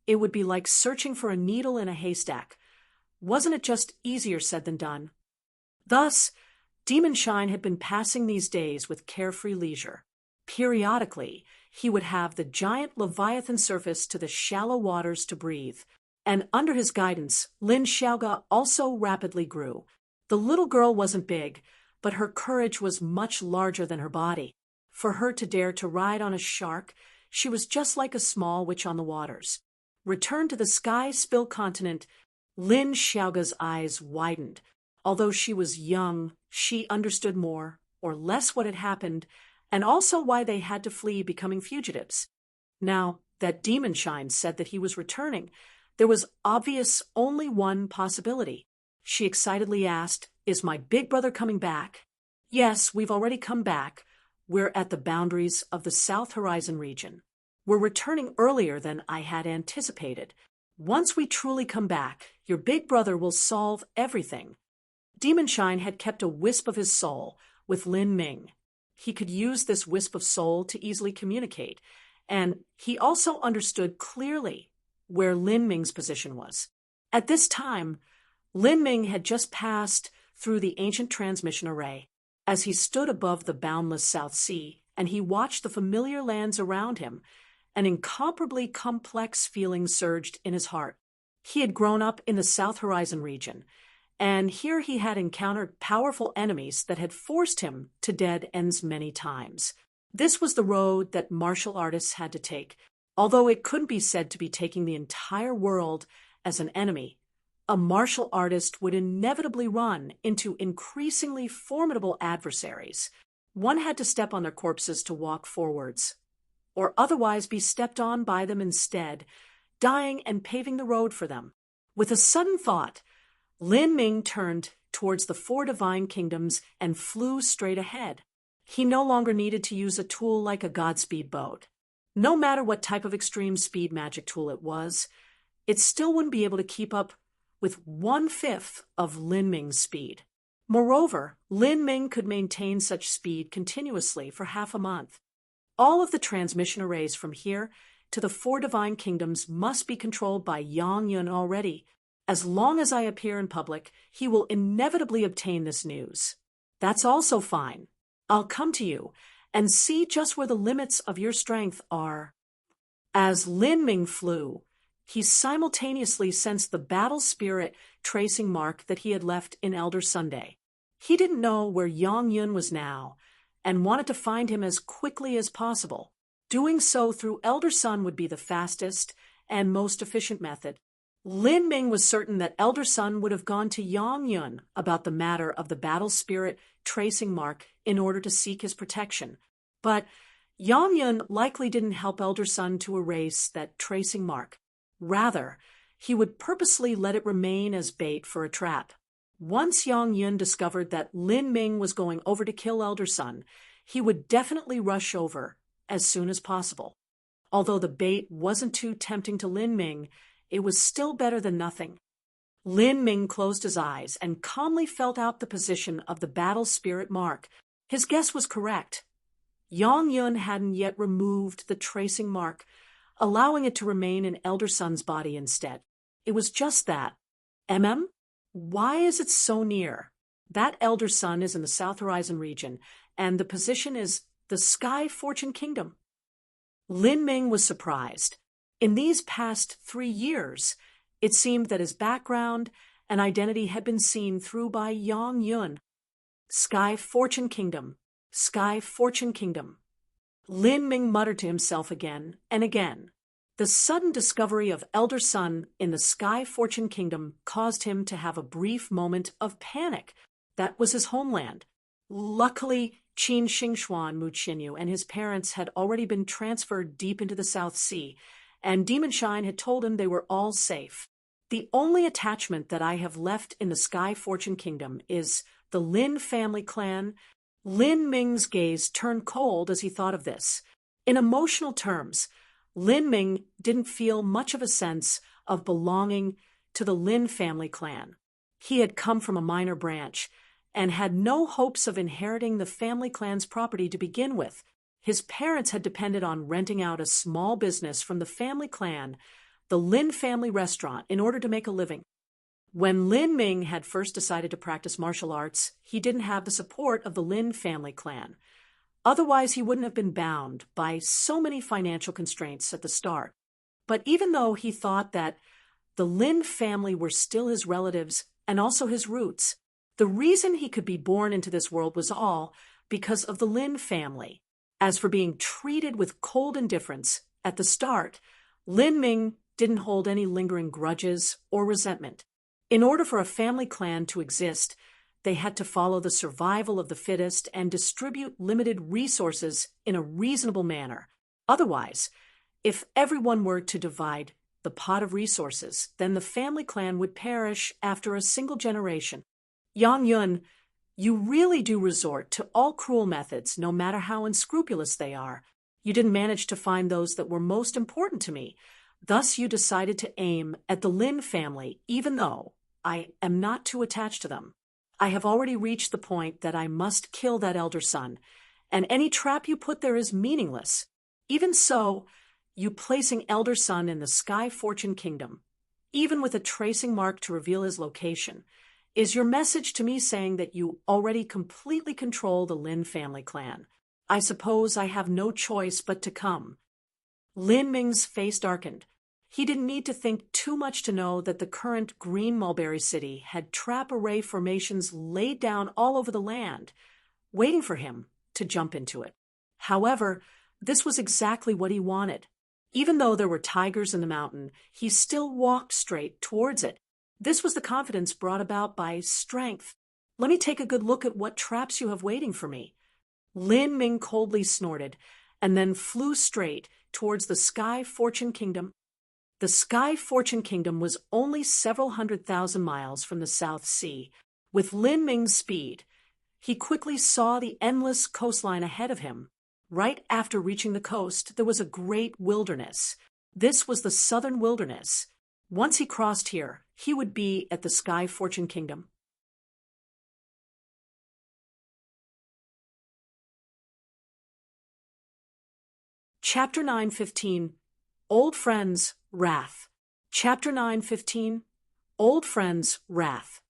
it would be like searching for a needle in a haystack. Wasn't it just easier said than done? Thus, Demon Shine had been passing these days with carefree leisure. Periodically, he would have the giant Leviathan surface to the shallow waters to breathe, and under his guidance, Lin Xiaoga also rapidly grew. The little girl wasn't big, but her courage was much larger than her body. For her to dare to ride on a shark, she was just like a small witch on the waters. Returned to the Sky Spill continent, Lin Xiaoga's eyes widened. Although she was young, she understood more or less what had happened, and also why they had to flee, becoming fugitives. Now that Demon Shine said that he was returning, there was obvious only one possibility. She excitedly asked, "Is my big brother coming back?" "Yes, we've already come back. We're at the boundaries of the South Horizon region. We're returning earlier than I had anticipated. Once we truly come back, your big brother will solve everything." Demon Shine had kept a wisp of his soul with Lin Ming. He could use this wisp of soul to easily communicate, and he also understood clearly where Lin Ming's position was. At this time, Lin Ming had just passed through the ancient transmission array. As he stood above the boundless South Sea and he watched the familiar lands around him, an incomparably complex feeling surged in his heart. He had grown up in the South Horizon region, and here he had encountered powerful enemies that had forced him to dead ends many times. This was the road that martial artists had to take. Although it couldn't be said to be taking the entire world as an enemy, a martial artist would inevitably run into increasingly formidable adversaries. One had to step on their corpses to walk forwards, or otherwise be stepped on by them instead, dying and paving the road for them. With a sudden thought, Lin Ming turned towards the 4 divine kingdoms and flew straight ahead. He no longer needed to use a tool like a Godspeed boat. No matter what type of extreme speed magic tool it was, it still wouldn't be able to keep up with 1/5 of Lin Ming's speed. Moreover, Lin Ming could maintain such speed continuously for half a month. All of the transmission arrays from here to the 4 divine kingdoms must be controlled by Yang Yun already. As long as I appear in public, he will inevitably obtain this news. That's also fine. I'll come to you and see just where the limits of your strength are. As Lin Ming flew, he simultaneously sensed the battle spirit tracing mark that he had left in Elder Sunday. He didn't know where Yang Yun was now and wanted to find him as quickly as possible. Doing so through Elder Sun would be the fastest and most efficient method. Lin Ming was certain that Elder Sun would have gone to Yang Yun about the matter of the battle spirit tracing mark in order to seek his protection. But Yang Yun likely didn't help Elder Sun to erase that tracing mark. Rather, he would purposely let it remain as bait for a trap. Once Yang Yun discovered that Lin Ming was going over to kill Elder Sun, he would definitely rush over as soon as possible. Although the bait wasn't too tempting to Lin Ming, it was still better than nothing. Lin Ming closed his eyes and calmly felt out the position of the battle spirit mark. His guess was correct. Yang Yun hadn't yet removed the tracing mark, allowing it to remain in Elder Sun's body instead. It was just that. Why is it so near? That Elder Sun is in the South Horizon region, and the position is the Sky Fortune Kingdom. Lin Ming was surprised. In these past 3 years, it seemed that his background and identity had been seen through by Yang Yun. Sky Fortune Kingdom. Sky Fortune Kingdom. Lin Ming muttered to himself again and again. The sudden discovery of Elder Sun in the Sky Fortune Kingdom caused him to have a brief moment of panic. That was his homeland. Luckily, Qin Xingxuan Mu Qinyu and his parents had already been transferred deep into the South Sea, and Demon Shine had told him they were all safe. The only attachment that I have left in the Sky Fortune Kingdom is the Lin family clan. Lin Ming's gaze turned cold as he thought of this. In emotional terms, Lin Ming didn't feel much of a sense of belonging to the Lin family clan. He had come from a minor branch and had no hopes of inheriting the family clan's property to begin with. His parents had depended on renting out a small business from the family clan, the Lin family restaurant, in order to make a living. When Lin Ming had first decided to practice martial arts, he didn't have the support of the Lin family clan. Otherwise, he wouldn't have been bound by so many financial constraints at the start. But even though he thought that the Lin family were still his relatives and also his roots, the reason he could be born into this world was all because of the Lin family. As for being treated with cold indifference at the start, Lin Ming didn't hold any lingering grudges or resentment. In order for a family clan to exist, they had to follow the survival of the fittest and distribute limited resources in a reasonable manner. Otherwise, if everyone were to divide the pot of resources, then the family clan would perish after a single generation. Yang Yun, you really do resort to all cruel methods, no matter how unscrupulous they are. You didn't manage to find those that were most important to me. Thus, you decided to aim at the Lin family, even though I am not too attached to them. I have already reached the point that I must kill that Elder Sun, and any trap you put there is meaningless. Even so, you placing Elder Sun in the Sky Fortune Kingdom, even with a tracing mark to reveal his location, is your message to me saying that you already completely control the Lin family clan. I suppose I have no choice but to come. Lin Ming's face darkened. He didn't need to think too much to know that the current Green Mulberry City had trap array formations laid down all over the land, waiting for him to jump into it. However, this was exactly what he wanted. Even though there were tigers in the mountain, he still walked straight towards it. This was the confidence brought about by strength. Let me take a good look at what traps you have waiting for me. Lin Ming coldly snorted, and then flew straight towards the Sky Fortune Kingdom. The Sky Fortune Kingdom was only several 100,000 miles from the South Sea. With Lin Ming's speed, he quickly saw the endless coastline ahead of him. Right after reaching the coast, there was a great wilderness. This was the Southern Wilderness. Once he crossed here, he would be at the Sky Fortune Kingdom. Chapter 9:15 Old Friends, Wrath. Chapter 9:15 Old Friends, Wrath.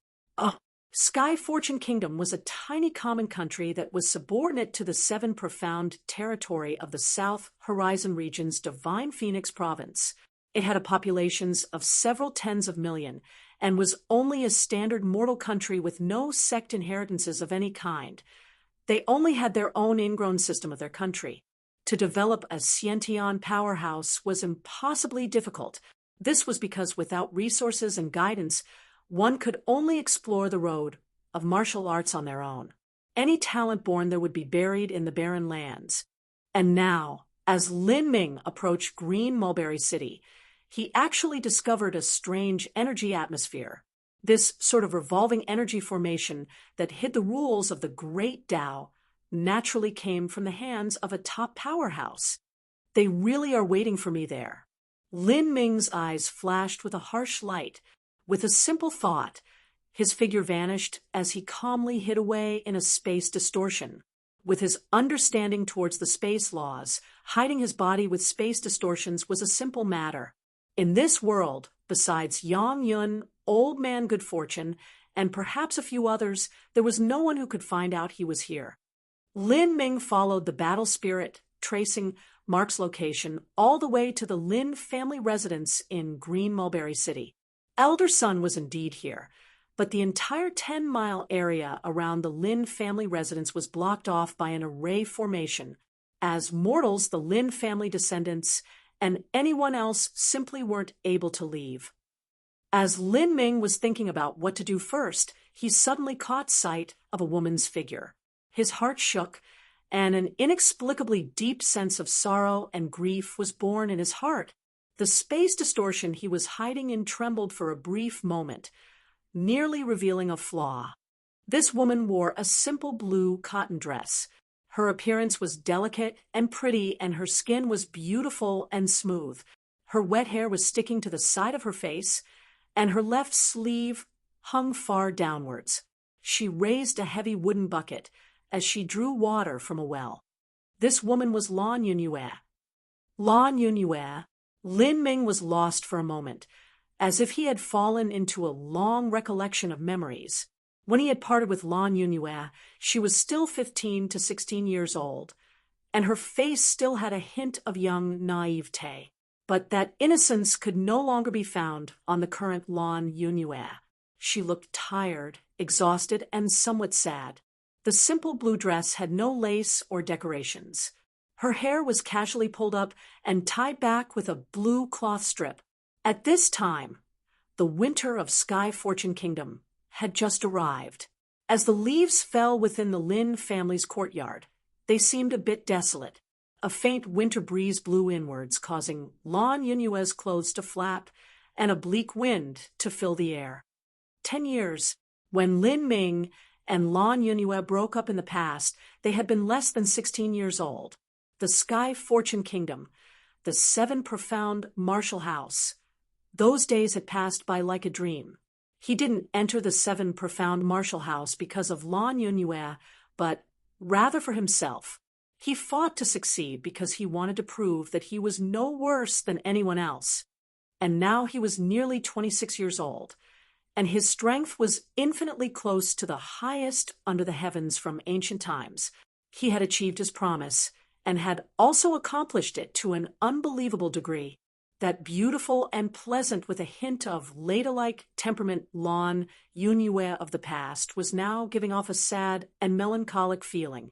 Sky Fortune Kingdom was a tiny common country that was subordinate to the 7 profound territory of the South Horizon region's Divine Phoenix province. It had a population of several tens of million and was only a standard mortal country with no sect inheritances of any kind. They only had their own ingrown system of their country. To develop a Xiantian powerhouse was impossibly difficult. This was because without resources and guidance, one could only explore the road of martial arts on their own. Any talent born there would be buried in the barren lands. And now, as Lin Ming approached Green Mulberry City, he actually discovered a strange energy atmosphere. This sort of revolving energy formation that hid the rules of the great Tao naturally came from the hands of a top powerhouse. They really are waiting for me there. Lin Ming's eyes flashed with a harsh light. With a simple thought, his figure vanished as he calmly hid away in a space distortion. With his understanding towards the space laws, hiding his body with space distortions was a simple matter. In this world, besides Yang Yun, Old Man Good Fortune, and perhaps a few others, there was no one who could find out he was here. Lin Ming followed the battle spirit, tracing Mark's location all the way to the Lin family residence in Green Mulberry City. Elder Sun was indeed here, but the entire 10-mile area around the Lin family residence was blocked off by an array formation. As mortals, the Lin family descendants and anyone else simply weren't able to leave. As Lin Ming was thinking about what to do first, he suddenly caught sight of a woman's figure. His heart shook, and an inexplicably deep sense of sorrow and grief was born in his heart. The space distortion he was hiding in trembled for a brief moment, nearly revealing a flaw. This woman wore a simple blue cotton dress. Her appearance was delicate and pretty, and her skin was beautiful and smooth. Her wet hair was sticking to the side of her face, and her left sleeve hung far downwards. She raised a heavy wooden bucket as she drew water from a well. This woman was Lan Yunyue. Lan Yunyue. Lin Ming was lost for a moment, as if he had fallen into a long recollection of memories. When he had parted with Lan Yunyue, she was still 15 to 16 years old, and her face still had a hint of young naivete. But that innocence could no longer be found on the current Lan Yunyue. She looked tired, exhausted, and somewhat sad. The simple blue dress had no lace or decorations. Her hair was casually pulled up and tied back with a blue cloth strip. At this time, the winter of Sky Fortune Kingdom had just arrived. As the leaves fell within the Lin family's courtyard, they seemed a bit desolate. A faint winter breeze blew inwards, causing Lan Yunyue's clothes to flap and a bleak wind to fill the air. 10 years, when Lin Ming and Lan Yunyue broke up in the past, they had been less than 16 years old. The Sky Fortune Kingdom, the 7 profound martial house. Those days had passed by like a dream. He didn't enter the 7 profound martial house because of Lan Yunyue, but rather for himself. He fought to succeed because he wanted to prove that he was no worse than anyone else. And now he was nearly 26 years old, and his strength was infinitely close to the highest under the heavens from ancient times. He had achieved his promise, and had also accomplished it to an unbelievable degree. That beautiful and pleasant with a hint of ladylike temperament Lan Yunyue of the past was now giving off a sad and melancholic feeling.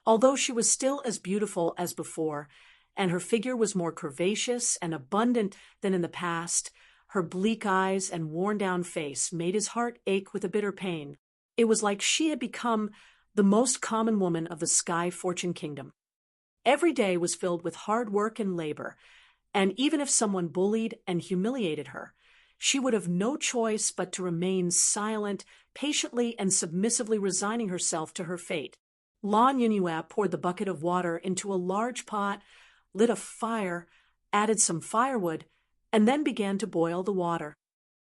Although she was still as beautiful as before, and her figure was more curvaceous and abundant than in the past, her bleak eyes and worn-down face made his heart ache with a bitter pain. It was like she had become the most common woman of the Sky Fortune Kingdom. Every day was filled with hard work and labor, and even if someone bullied and humiliated her, she would have no choice but to remain silent, patiently and submissively resigning herself to her fate. Lan Yunyue poured the bucket of water into a large pot, lit a fire, added some firewood, and then began to boil the water.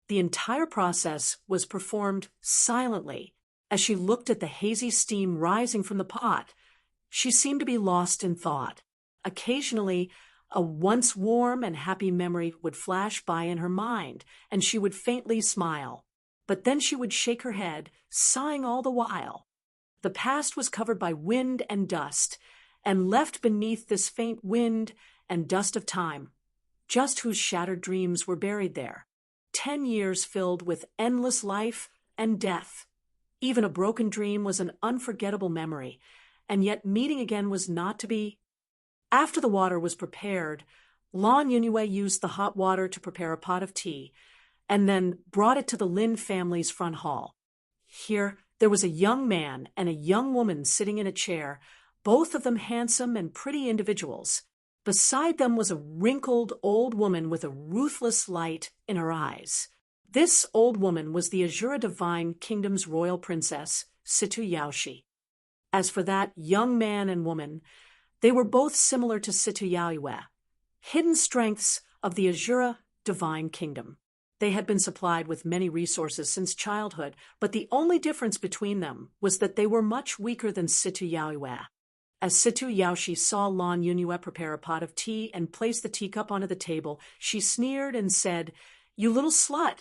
The entire process was performed silently. As she looked at the hazy steam rising from the pot, she seemed to be lost in thought. Occasionally, a once warm and happy memory would flash by in her mind, and she would faintly smile. But then she would shake her head, sighing all the while. The past was covered by wind and dust, and left beneath this faint wind and dust of time, just whose shattered dreams were buried there. 10 years filled with endless life and death. Even a broken dream was an unforgettable memory, and yet meeting again was not to be. After the water was prepared, Lan Yunyue used the hot water to prepare a pot of tea, and then brought it to the Lin family's front hall. Here, there was a young man and a young woman sitting in a chair, both of them handsome and pretty individuals. Beside them was a wrinkled old woman with a ruthless light in her eyes. This old woman was the Azura Divine Kingdom's royal princess, Situ Yaoshi. As for that young man and woman, they were both similar to Situ Yaoyue, hidden strengths of the Azura Divine Kingdom. They had been supplied with many resources since childhood, but the only difference between them was that they were much weaker than Situ Yaoyue. As Situ Yaoshi saw Lan Yunue prepare a pot of tea and place the teacup onto the table, she sneered and said, "You little slut,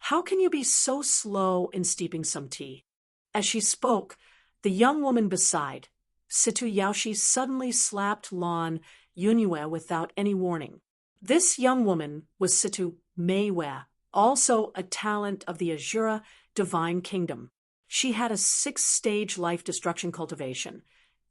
how can you be so slow in steeping some tea?" As she spoke, the young woman beside Situ Yaoshi suddenly slapped Lan Yunue without any warning. This young woman was Situ Meiwei, also a talent of the Azura Divine Kingdom. She had a 6-stage life destruction cultivation,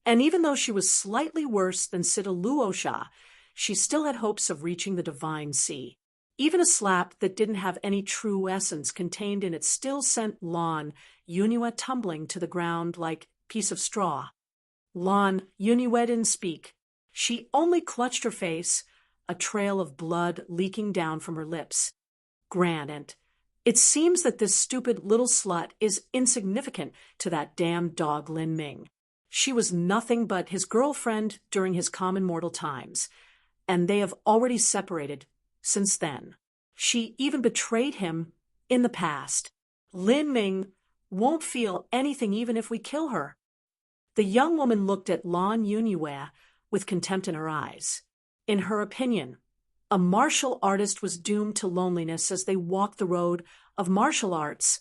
and even though she was slightly worse than Situ Luosha, she still had hopes of reaching the Divine Sea. Even a slap that didn't have any true essence contained in it still sent Lan Yunue tumbling to the ground like a piece of straw. Lan Yunue didn't speak. She only clutched her face, a trail of blood leaking down from her lips. Granted, it seems that this stupid little slut is insignificant to that damned dog Lin Ming. She was nothing but his girlfriend during his common mortal times, and they have already separated since then. She even betrayed him in the past. Lin Ming won't feel anything even if we kill her. The young woman looked at Lan Yunue with contempt in her eyes. In her opinion, a martial artist was doomed to loneliness as they walked the road of martial arts.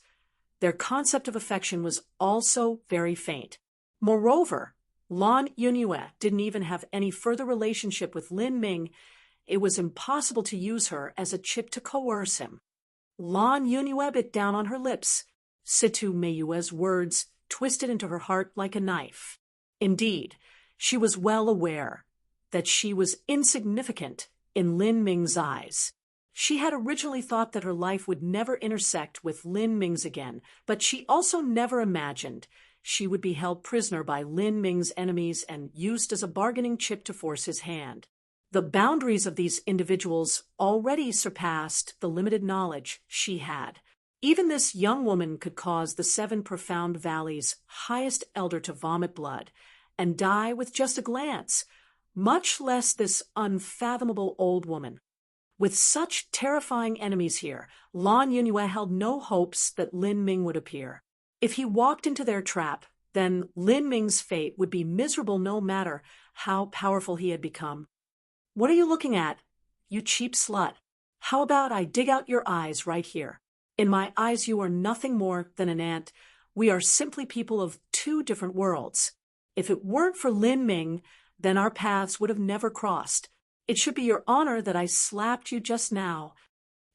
Their concept of affection was also very faint. Moreover, Lan Yunue didn't even have any further relationship with Lin Ming. It was impossible to use her as a chip to coerce him. Lan Yunue bit down on her lips. Situ Meiwei's words twisted into her heart like a knife. Indeed, she was well aware that she was insignificant in Lin Ming's eyes. She had originally thought that her life would never intersect with Lin Ming's again, but she also never imagined she would be held prisoner by Lin Ming's enemies and used as a bargaining chip to force his hand. The boundaries of these individuals already surpassed the limited knowledge she had. Even this young woman could cause the 7 profound valleys' highest elder to vomit blood and die with just a glance, much less this unfathomable old woman. With such terrifying enemies here, Lan Yunue held no hopes that Lin Ming would appear. If he walked into their trap, then Lin Ming's fate would be miserable no matter how powerful he had become. "What are you looking at, you cheap slut? How about I dig out your eyes right here? In my eyes you are nothing more than an ant. We are simply people of 2 different worlds. If it weren't for Lin Ming, then our paths would have never crossed. It should be your honor that I slapped you just now."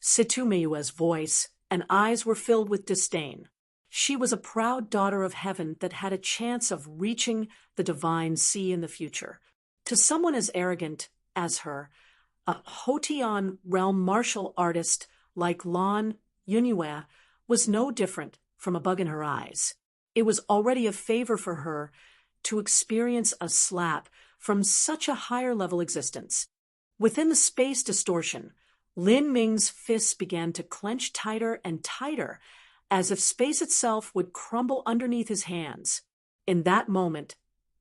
Situ Meiwei's voice and eyes were filled with disdain. She was a proud daughter of heaven that had a chance of reaching the Divine Sea in the future. To someone as arrogant as her, a Hotian realm martial artist like Lan Yunue was no different from a bug in her eyes. It was already a favor for her to experience a slap from such a higher-level existence. Within the space distortion, Lin Ming's fists began to clench tighter and tighter, as if space itself would crumble underneath his hands. In that moment,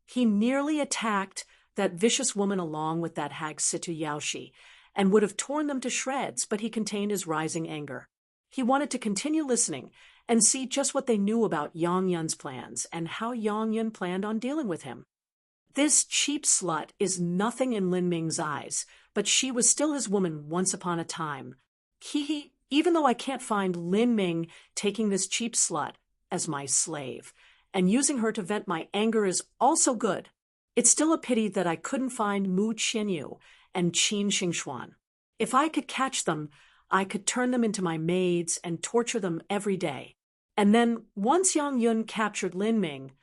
he nearly attacked that vicious woman along with that hag Situ Yaoshi, and would have torn them to shreds, but he contained his rising anger. He wanted to continue listening and see just what they knew about Yang Yun's plans and how Yang Yun planned on dealing with him. This cheap slut is nothing in Lin Ming's eyes, but she was still his woman once upon a time. Even though I can't find Lin Ming taking this cheap slut as my slave, and using her to vent my anger is also good. It's still a pity that I couldn't find Mu Qianyu and Qin Xingxuan. If I could catch them, I could turn them into my maids and torture them every day. And then, once Yang Yun captured Lin Ming,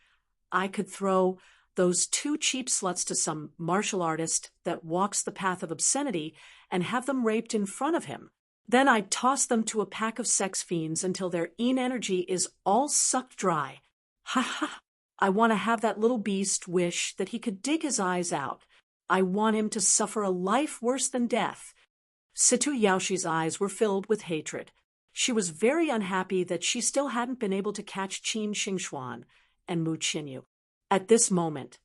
I could throw those 2 cheap sluts to some martial artist that walks the path of obscenity and have them raped in front of him. Then I'd toss them to a pack of sex fiends until their energy is all sucked dry. Ha ha! I want to have that little beast wish that he could dig his eyes out. I want him to suffer a life worse than death. Situ Yaoshi's eyes were filled with hatred. She was very unhappy that she still hadn't been able to catch Qin Xingxuan and Mu Qinyu. At this moment,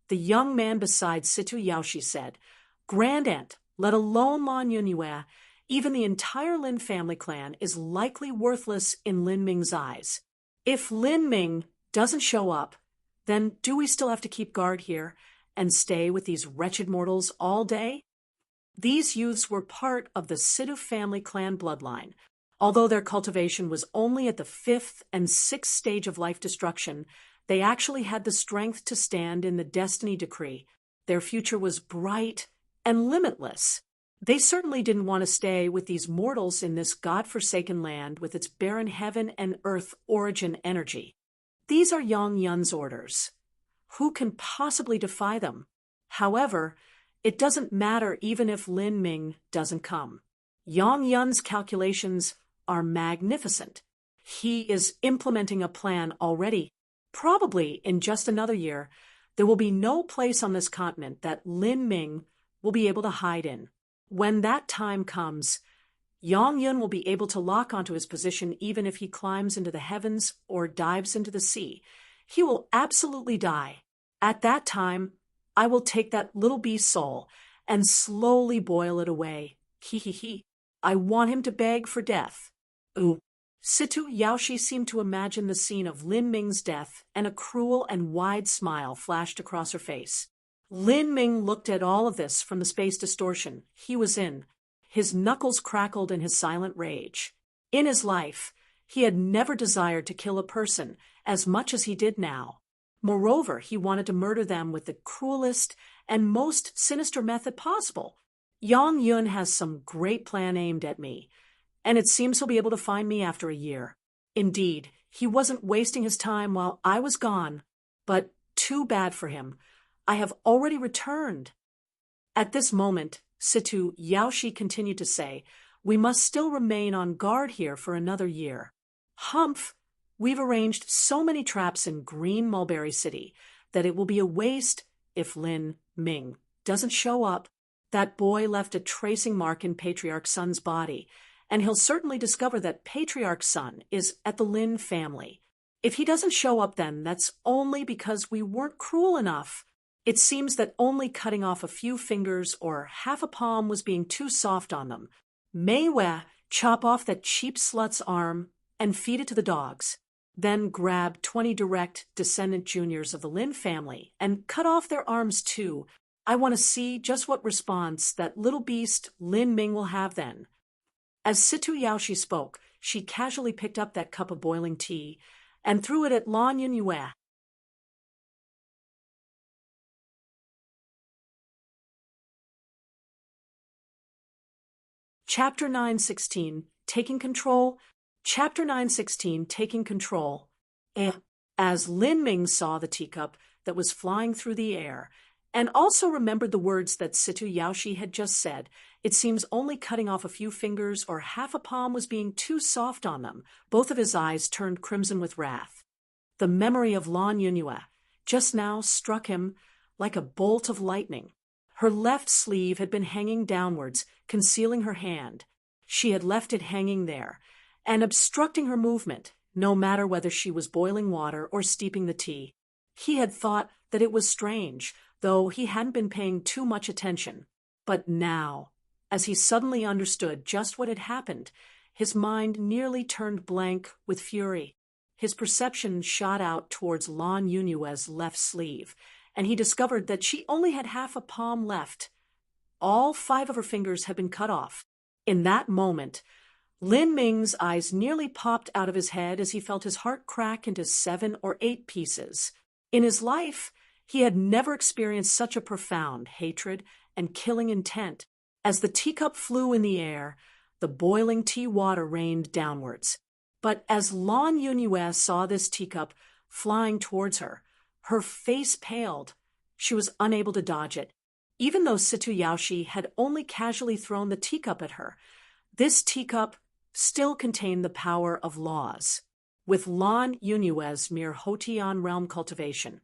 the young man beside Situ Yaoshi said, "Grandaunt, let alone Lan Yunyue, even the entire Lin family clan is likely worthless in Lin Ming's eyes. If Lin Ming doesn't show up, then do we still have to keep guard here and stay with these wretched mortals all day?" These youths were part of the Situ family clan bloodline. Although their cultivation was only at the 5th and 6th stage of life destruction, they actually had the strength to stand in the destiny decree. Their future was bright and limitless. They certainly didn't want to stay with these mortals in this god-forsaken land with its barren heaven and earth origin energy. These are Yang Yun's orders. Who can possibly defy them? However, it doesn't matter even if Lin Ming doesn't come. Yang Yun's calculations are magnificent. He is implementing a plan already. Probably in just another year, there will be no place on this continent that Lin Ming will be able to hide in. When that time comes, Yang Yun will be able to lock onto his position even if he climbs into the heavens or dives into the sea. He will absolutely die. At that time, I will take that little beast's soul and slowly boil it away. He he he. I want him to beg for death. Ooh. Situ Yaoshi seemed to imagine the scene of Lin Ming's death, and a cruel and wide smile flashed across her face. Lin Ming looked at all of this from the space distortion he was in. His knuckles crackled in his silent rage. In his life, he had never desired to kill a person as much as he did now. Moreover, he wanted to murder them with the cruelest and most sinister method possible. Yang Yun has some great plan aimed at me, and it seems he'll be able to find me after a year. Indeed, he wasn't wasting his time while I was gone, but too bad for him. I have already returned. At this moment, Situ Yaoshi continued to say, "We must still remain on guard here for another year. Humph, we've arranged so many traps in Green Mulberry City that it will be a waste if Lin Ming doesn't show up. That boy left a tracing mark in Patriarch Sun's body, and he'll certainly discover that Patriarch Sun is at the Lin family. If he doesn't show up then, that's only because we weren't cruel enough. It seems that only cutting off a few fingers or half a palm was being too soft on them. May we chop off that cheap slut's arm and feed it to the dogs. Then grab 20 direct descendant juniors of the Lin family and cut off their arms too. I want to see just what response that little beast Lin Ming will have then." As Situ Yaoshi spoke, she casually picked up that cup of boiling tea and threw it at Lan Yunyue. Chapter 916, Taking Control. Chapter 916, Taking Control. As Lin Ming saw the teacup that was flying through the air, and also remembered the words that Situ Yaoshi had just said, it seems only cutting off a few fingers or half a palm was being too soft on them. Both of his eyes turned crimson with wrath. The memory of Lan Yunyue just now struck him like a bolt of lightning. Her left sleeve had been hanging downwards, concealing her hand. She had left it hanging there, and obstructing her movement, no matter whether she was boiling water or steeping the tea. He had thought that it was strange, though he hadn't been paying too much attention. But now, as he suddenly understood just what had happened, his mind nearly turned blank with fury. His perception shot out towards Lan Yunyue's left sleeve, and he discovered that she only had half a palm left. All 5 of her fingers had been cut off. In that moment, Lin Ming's eyes nearly popped out of his head as he felt his heart crack into 7 or 8 pieces. In his life, he had never experienced such a profound hatred and killing intent. As the teacup flew in the air, the boiling tea water rained downwards. But as Lan Yunyue saw this teacup flying towards her, her face paled. She was unable to dodge it. Even though Situ Yaoshi had only casually thrown the teacup at her, this teacup still contained the power of laws. With Lan Yunyue's mere Hotian realm cultivation,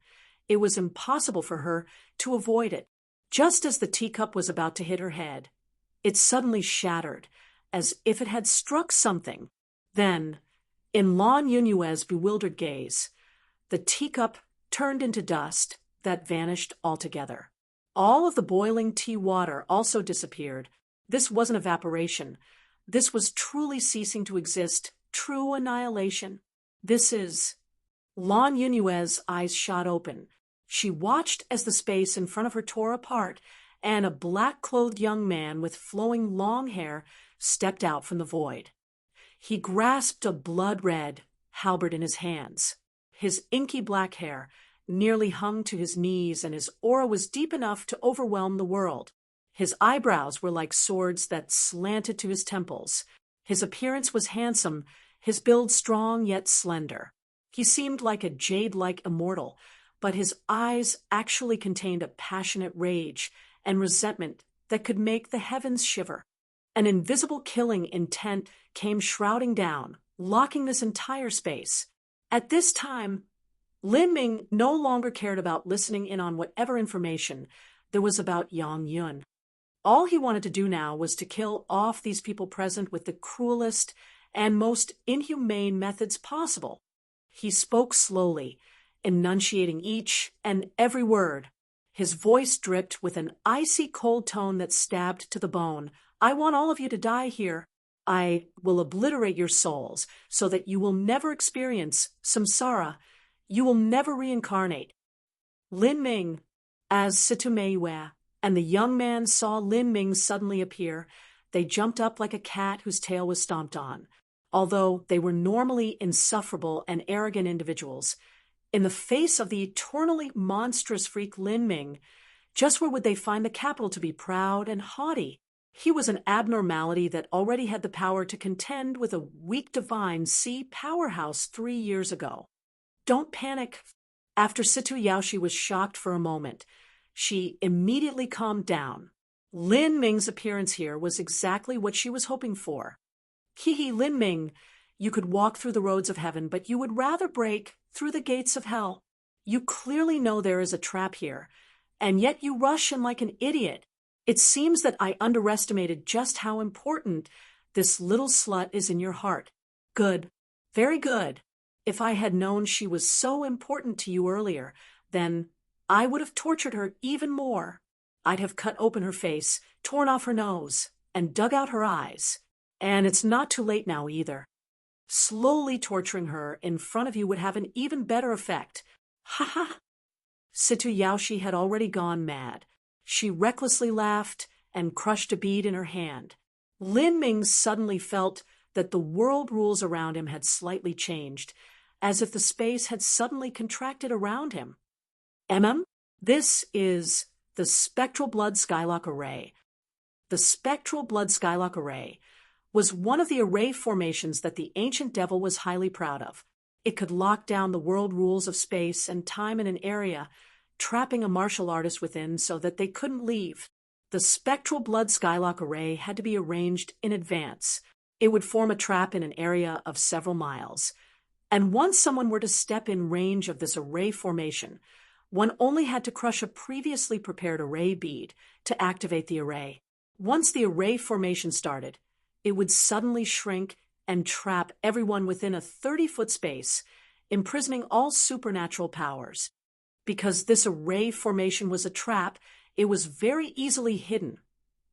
it was impossible for her to avoid it. Just as the teacup was about to hit her head, it suddenly shattered, as if it had struck something. Then, in Lan Yunyue's bewildered gaze, the teacup turned into dust that vanished altogether. All of the boiling tea water also disappeared. This wasn't evaporation. This was truly ceasing to exist, true annihilation. This is... Lan Yunyue's eyes shot open. She watched as the space in front of her tore apart, and a black-clothed young man with flowing long hair stepped out from the void. He grasped a blood-red halberd in his hands. His inky black hair nearly hung to his knees, and his aura was deep enough to overwhelm the world. His eyebrows were like swords that slanted to his temples. His appearance was handsome, his build strong yet slender. He seemed like a jade-like immortal, but his eyes actually contained a passionate rage and resentment that could make the heavens shiver. An invisible killing intent came shrouding down, locking this entire space. At this time, Lin Ming no longer cared about listening in on whatever information there was about Yang Yun. All he wanted to do now was to kill off these people present with the cruelest and most inhumane methods possible. He spoke slowly, enunciating each and every word. His voice dripped with an icy cold tone that stabbed to the bone. I want all of you to die here. I will obliterate your souls so that you will never experience samsara. You will never reincarnate. Lin Ming, as Situmeiwe and the young man saw Lin Ming suddenly appear, they jumped up like a cat whose tail was stomped on. Although they were normally insufferable and arrogant individuals, in the face of the eternally monstrous freak Lin Ming, just where would they find the capital to be proud and haughty? He was an abnormality that already had the power to contend with a weak divine sea powerhouse 3 years ago. Don't panic. After Situ Yaoshi was shocked for a moment, she immediately calmed down. Lin Ming's appearance here was exactly what she was hoping for. Hihi, Lin Ming, you could walk through the roads of heaven, but you would rather break through the gates of hell. You clearly know there is a trap here, and yet you rush in like an idiot. It seems that I underestimated just how important this little slut is in your heart. Good. Very good. If I had known she was so important to you earlier, then I would have tortured her even more. I'd have cut open her face, torn off her nose, and dug out her eyes. And it's not too late now either. Slowly torturing her in front of you would have an even better effect. Ha ha! Situ Yaoshi had already gone mad. She recklessly laughed and crushed a bead in her hand. Lin Ming suddenly felt that the world rules around him had slightly changed, as if the space had suddenly contracted around him. This is the Spectral Blood Skylock Array. The Spectral Blood Skylock Array was one of the array formations that the ancient devil was highly proud of. It could lock down the world rules of space and time in an area, trapping a martial artist within so that they couldn't leave. The Spectral Blood Skylock Array had to be arranged in advance. It would form a trap in an area of several miles. And once someone were to step in range of this array formation, one only had to crush a previously prepared array bead to activate the array. Once the array formation started, it would suddenly shrink and trap everyone within a 30-foot space, imprisoning all supernatural powers. Because this array formation was a trap, it was very easily hidden.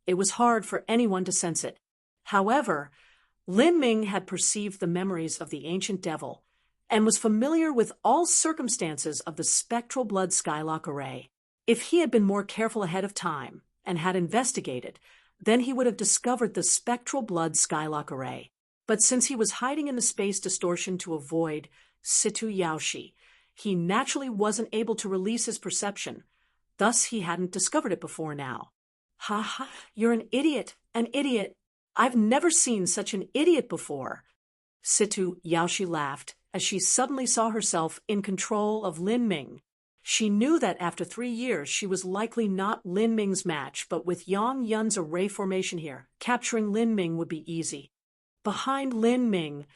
It was hard for anyone to sense it. However, Lin Ming had perceived the memories of the ancient devil and was familiar with all circumstances of the Spectral Blood Skylock Array. If he had been more careful ahead of time and had investigated, then he would have discovered the Spectral Blood Skylock Array. But since he was hiding in the space distortion to avoid Situ Yaoshi, he naturally wasn't able to release his perception. Thus, he hadn't discovered it before now. Ha ha, you're an idiot, an idiot. I've never seen such an idiot before. Situ Yaoshi laughed as she suddenly saw herself in control of Lin Ming. She knew that after 3 years she was likely not Lin Ming's match, but with Yang Yun's array formation here, capturing Lin Ming would be easy. Behind Lin Ming,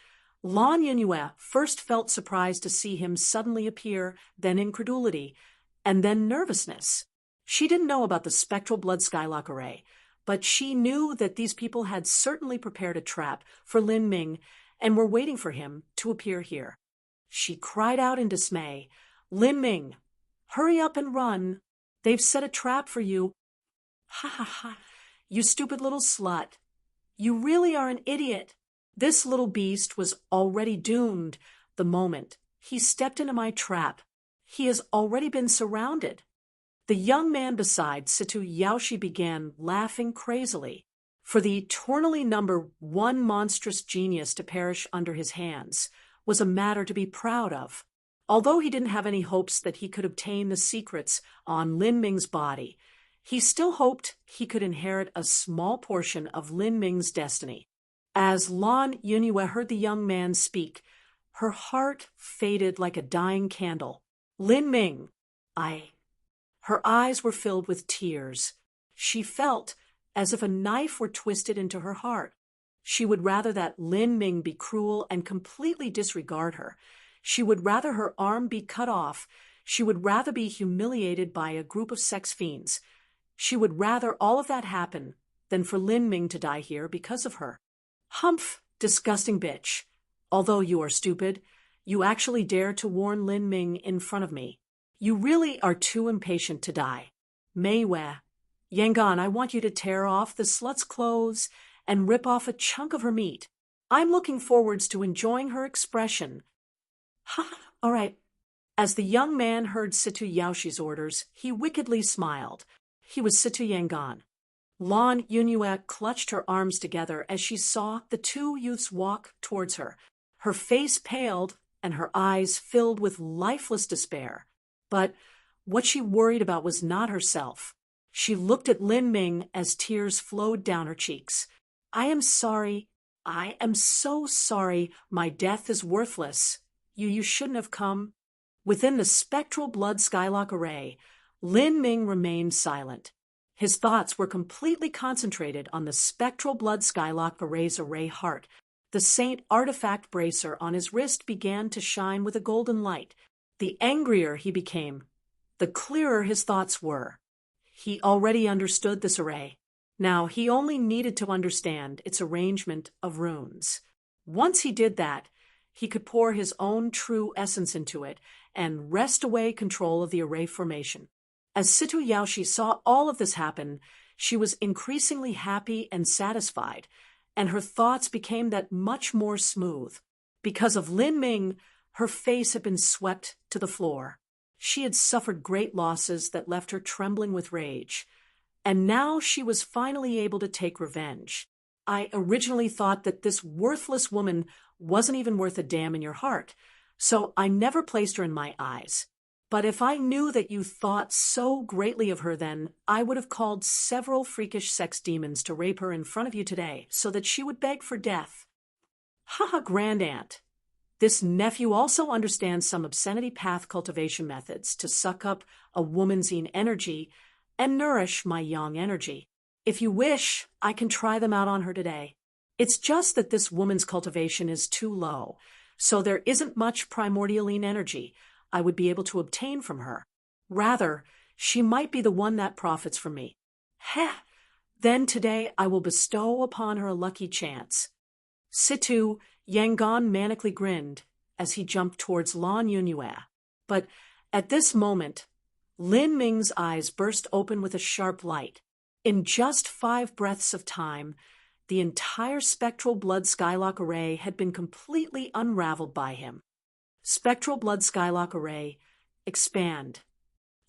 Lan Yunyue first felt surprised to see him suddenly appear, then incredulity, and then nervousness. She didn't know about the Spectral Blood Skylock Array, but she knew that these people had certainly prepared a trap for Lin Ming, and were waiting for him to appear here. She cried out in dismay, "Lin Ming, hurry up and run. They've set a trap for you." "Ha ha ha, you stupid little slut. You really are an idiot." This little beast was already doomed the moment he stepped into my trap. He has already been surrounded. The young man beside Situ Yaoshi began laughing crazily. For the eternally #1 monstrous genius to perish under his hands was a matter to be proud of. Although he didn't have any hopes that he could obtain the secrets on Lin Ming's body, he still hoped he could inherit a small portion of Lin Ming's destiny. As Lan Yunue heard the young man speak, her heart faded like a dying candle. "Lin Ming, Her eyes were filled with tears. She felt as if a knife were twisted into her heart. She would rather that Lin Ming be cruel and completely disregard her. She would rather her arm be cut off. She would rather be humiliated by a group of sex fiends. She would rather all of that happen than for Lin Ming to die here because of her. "Humph, disgusting bitch. Although you are stupid, you actually dare to warn Lin Ming in front of me. You really are too impatient to die. Mei Wei, Yangon, I want you to tear off the slut's clothes and rip off a chunk of her meat. I'm looking forwards to enjoying her expression." "Ha, all right." As the young man heard Situ Yaoshi's orders, he wickedly smiled. He was Situ Yangon. Lan Yunue clutched her arms together as she saw the two youths walk towards her. Her face paled and her eyes filled with lifeless despair. But what she worried about was not herself. She looked at Lin Ming as tears flowed down her cheeks. "I am sorry. I am so sorry. My death is worthless. You shouldn't have come." Within the spectral blood skylock array, Lin Ming remained silent. His thoughts were completely concentrated on the spectral blood skylock array's array heart. The saint artifact bracer on his wrist began to shine with a golden light. The angrier he became, the clearer his thoughts were. He already understood this array. Now he only needed to understand its arrangement of runes. Once he did that, he could pour his own true essence into it and wrest away control of the array formation. As Situ Yaoshi saw all of this happen, she was increasingly happy and satisfied, and her thoughts became that much more smooth. Because of Lin Ming, her face had been swept to the floor. She had suffered great losses that left her trembling with rage, and now she was finally able to take revenge. "I originally thought that this worthless woman wasn't even worth a damn in your heart, so I never placed her in my eyes. But if I knew that you thought so greatly of her then, I would have called several freakish sex demons to rape her in front of you today, so that she would beg for death." "Haha, grandaunt. This nephew also understands some obscenity path cultivation methods to suck up a woman's energy and nourish my yang energy. If you wish, I can try them out on her today. It's just that this woman's cultivation is too low, so there isn't much primordialine energy I would be able to obtain from her. Rather, she might be the one that profits from me. Heh! Then today I will bestow upon her a lucky chance." Situ Yangon manically grinned as he jumped towards Lan Yunue. But at this moment, Lin Ming's eyes burst open with a sharp light. In just 5 breaths of time, the entire spectral blood skylock array had been completely unraveled by him. Spectral blood skylock array, expand.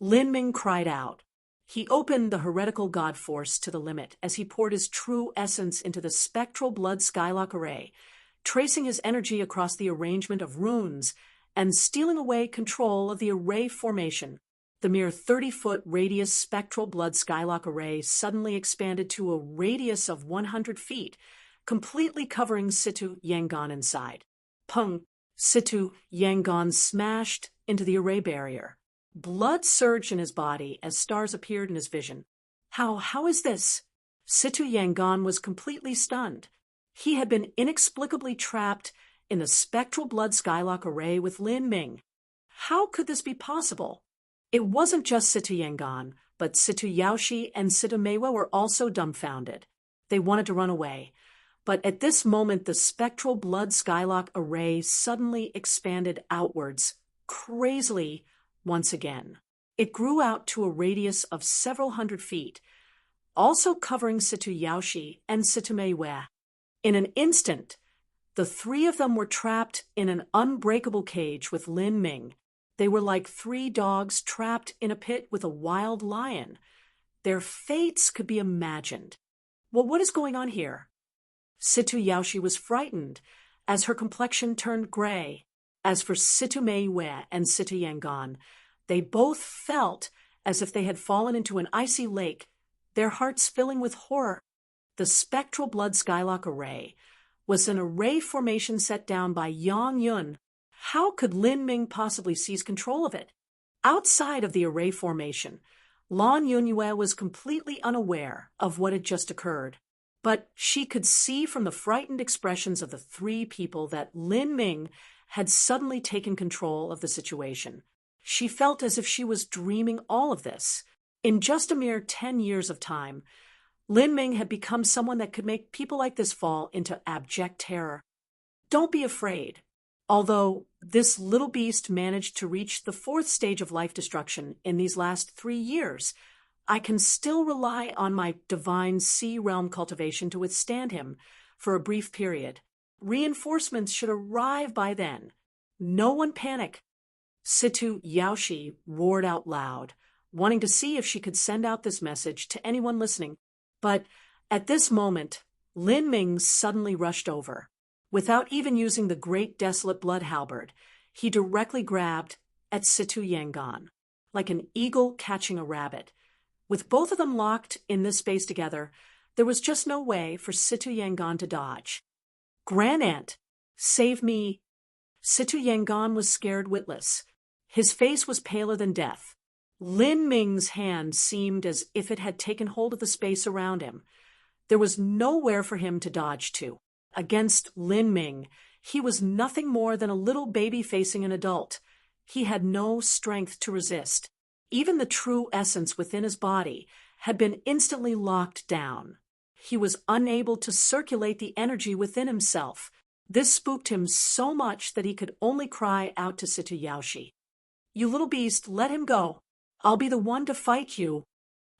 Lin Ming cried out. He opened the heretical god force to the limit as he poured his true essence into the spectral blood skylock array, tracing his energy across the arrangement of runes and stealing away control of the array formation. The mere 30-foot radius spectral blood skylock array suddenly expanded to a radius of 100 feet, completely covering Situ Yangon inside. Pung! Situ Yangon smashed into the array barrier. Blood surged in his body as stars appeared in his vision. How is this? Situ Yangon was completely stunned. He had been inexplicably trapped in the spectral blood skylock array with Lin Ming. How could this be possible? It wasn't just Situ Yangon, but Situ Yaoshi and Situ Meiwa were also dumbfounded. They wanted to run away, But at this moment, the spectral blood skylock array suddenly expanded outwards, crazily once again. It grew out to a radius of several hundred feet, also covering Situ Yaoshi and Situ Meiwei. In an instant, the three of them were trapped in an unbreakable cage with Lin Ming. They were like three dogs trapped in a pit with a wild lion. Their fates could be imagined. Well, what is going on here? Situ Yaoshi was frightened as her complexion turned gray. As for Situ Meiwei and Situ Yangon, they both felt as if they had fallen into an icy lake, their hearts filling with horror. The spectral blood skylock array was an array formation set down by Yang Yun. How could Lin Ming possibly seize control of it? Outside of the array formation, Lan Yunyue was completely unaware of what had just occurred. But she could see from the frightened expressions of the three people that Lin Ming had suddenly taken control of the situation. She felt as if she was dreaming all of this. In just a mere 10 years of time, Lin Ming had become someone that could make people like this fall into abject terror. Don't be afraid. Although this little beast managed to reach the 4th stage of life destruction in these last 3 years, I can still rely on my divine sea realm cultivation to withstand him for a brief period. Reinforcements should arrive by then. No one panic. Situ Yaoshi roared out loud, wanting to see if she could send out this message to anyone listening. But at this moment, Lin Ming suddenly rushed over. Without even using the great desolate blood halberd, he directly grabbed at Situ Yangon, like an eagle catching a rabbit. With both of them locked in this space together, there was just no way for Situ Yangon to dodge. "Grand-aunt, save me." Situ Yangon was scared witless. His face was paler than death. Lin Ming's hand seemed as if it had taken hold of the space around him. There was nowhere for him to dodge to. Against Lin Ming, he was nothing more than a little baby facing an adult. He had no strength to resist. Even the true essence within his body had been instantly locked down. He was unable to circulate the energy within himself. This spooked him so much that he could only cry out to Situ Yaoshi, "You little beast, let him go. I'll be the one to fight you."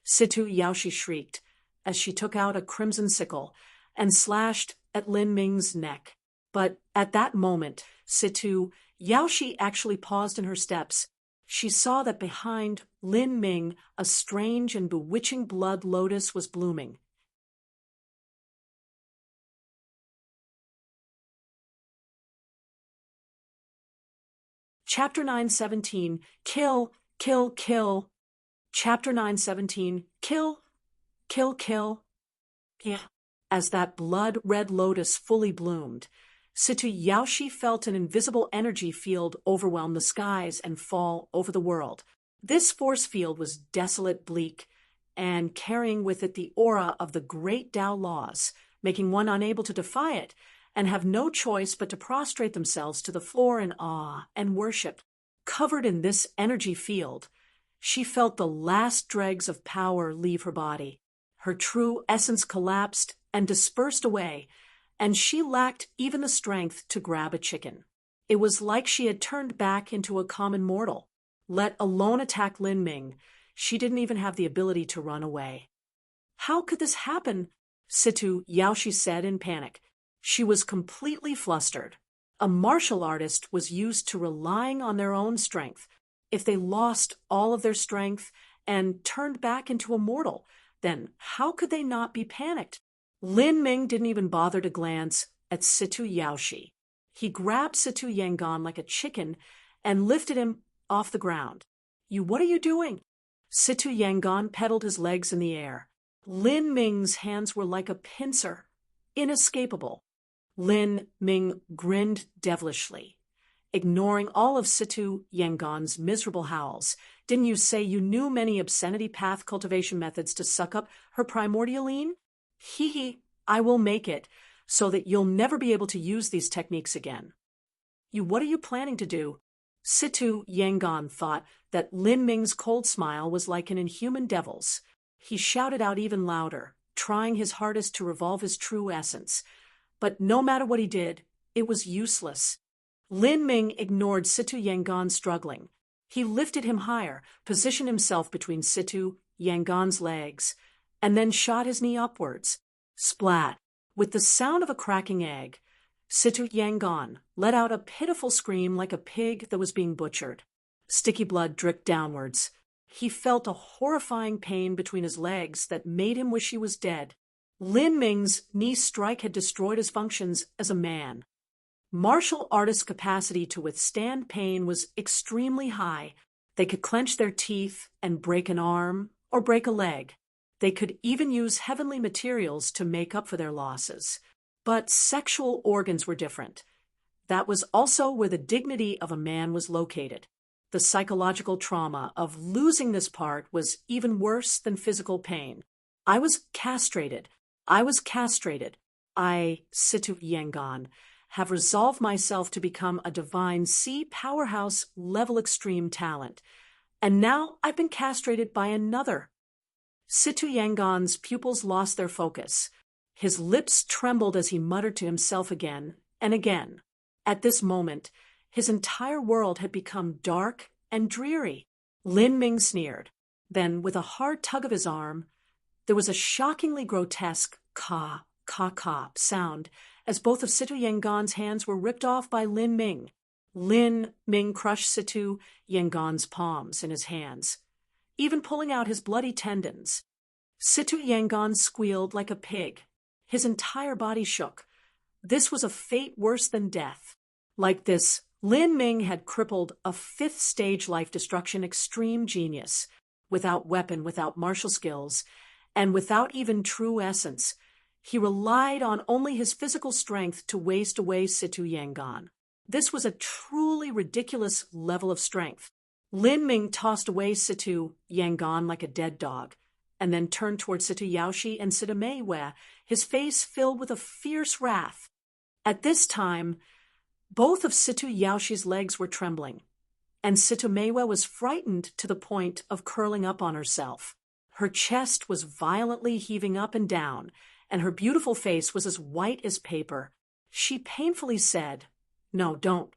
Situ Yaoshi shrieked as she took out a crimson sickle and slashed at Lin Ming's neck. But at that moment, Situ Yaoshi actually paused in her steps. She saw that behind Lin Ming a strange and bewitching blood lotus was blooming. Chapter 9:17, Kill, Kill, Kill. Chapter 9:17, Kill, Kill, Kill. Yeah. As that blood-red lotus fully bloomed, Situ Yaoshi felt an invisible energy field overwhelm the skies and fall over the world. This force field was desolate, bleak, and carrying with it the aura of the great Tao laws, making one unable to defy it and have no choice but to prostrate themselves to the floor in awe and worship. Covered in this energy field, she felt the last dregs of power leave her body. Her true essence collapsed and dispersed away, and she lacked even the strength to grab a chicken. It was like she had turned back into a common mortal. Let alone attack Lin Ming, she didn't even have the ability to run away. "How could this happen?" Situ Yaoshi said in panic. She was completely flustered. A martial artist was used to relying on their own strength. If they lost all of their strength and turned back into a mortal, then how could they not be panicked? Lin Ming didn't even bother to glance at Situ Yaoshi. He grabbed Situ Yangon like a chicken and lifted him off the ground. What are you doing?" Situ Yangon pedaled his legs in the air. Lin Ming's hands were like a pincer, inescapable. Lin Ming grinned devilishly, ignoring all of Situ Yangon's miserable howls. "Didn't you say you knew many obscenity path cultivation methods to suck up her primordialine? Hee, I will make it so that you'll never be able to use these techniques again." What are you planning to do?" Situ Yangon thought that Lin Ming's cold smile was like an inhuman devil's. He shouted out even louder, trying his hardest to revolve his true essence. But no matter what he did, it was useless. Lin Ming ignored Situ Yangon's struggling. He lifted him higher, positioned himself between Situ Yangon's legs, and then shot his knee upwards. Splat! With the sound of a cracking egg, Situ Yangon let out a pitiful scream like a pig that was being butchered. Sticky blood dripped downwards. He felt a horrifying pain between his legs that made him wish he was dead. Lin Ming's knee strike had destroyed his functions as a man. Martial artists' capacity to withstand pain was extremely high. They could clench their teeth and break an arm or break a leg. They could even use heavenly materials to make up for their losses. But sexual organs were different. That was also where the dignity of a man was located. The psychological trauma of losing this part was even worse than physical pain. I was castrated. I, Situ Yangon, have resolved myself to become a divine C powerhouse level extreme talent. And now I've been castrated by another. Situ Yangon's pupils lost their focus. His lips trembled as he muttered to himself again and again. At this moment, his entire world had become dark and dreary. Lin Ming sneered. Then, with a hard tug of his arm, there was a shockingly grotesque ka sound as both of Situ Yangon's hands were ripped off by Lin Ming. Lin Ming crushed Situ Yangon's palms in his hands, even pulling out his bloody tendons. Situ Yangon squealed like a pig. His entire body shook. This was a fate worse than death. Like this, Lin Ming had crippled a fifth-stage life-destruction extreme genius, without weapon, without martial skills, and without even true essence. He relied on only his physical strength to waste away Situ Yangon. This was a truly ridiculous level of strength. Lin Ming tossed away Situ Yangon like a dead dog, and then turned toward Situ Yaoshi and Situ Meiwei, his face filled with a fierce wrath. At this time, both of Situ Yaoshi's legs were trembling, and Situ Meiwei was frightened to the point of curling up on herself. Her chest was violently heaving up and down, and her beautiful face was as white as paper. She painfully said, "No, don't."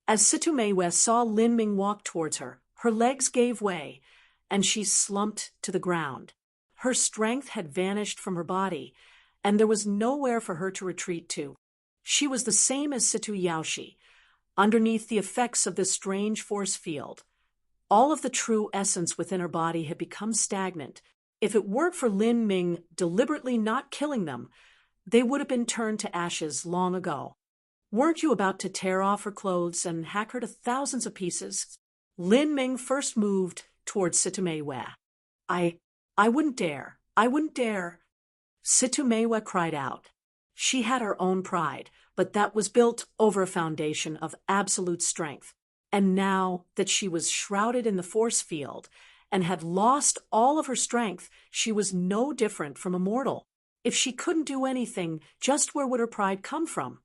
As Situ Meiwei saw Lin Ming walk towards her, her legs gave way, and she slumped to the ground. Her strength had vanished from her body, and there was nowhere for her to retreat to. She was the same as Situ Yaoshi, underneath the effects of this strange force field. All of the true essence within her body had become stagnant. If it weren't for Lin Ming deliberately not killing them, they would have been turned to ashes long ago. Weren't you about to tear off her clothes and hack her to thousands of pieces? Lin Ming first moved towards Situ Meiwei. I wouldn't dare. I wouldn't dare. Situ Meiwei cried out. She had her own pride, but that was built over a foundation of absolute strength. And now that she was shrouded in the force field and had lost all of her strength, she was no different from a mortal. If she couldn't do anything, just where would her pride come from?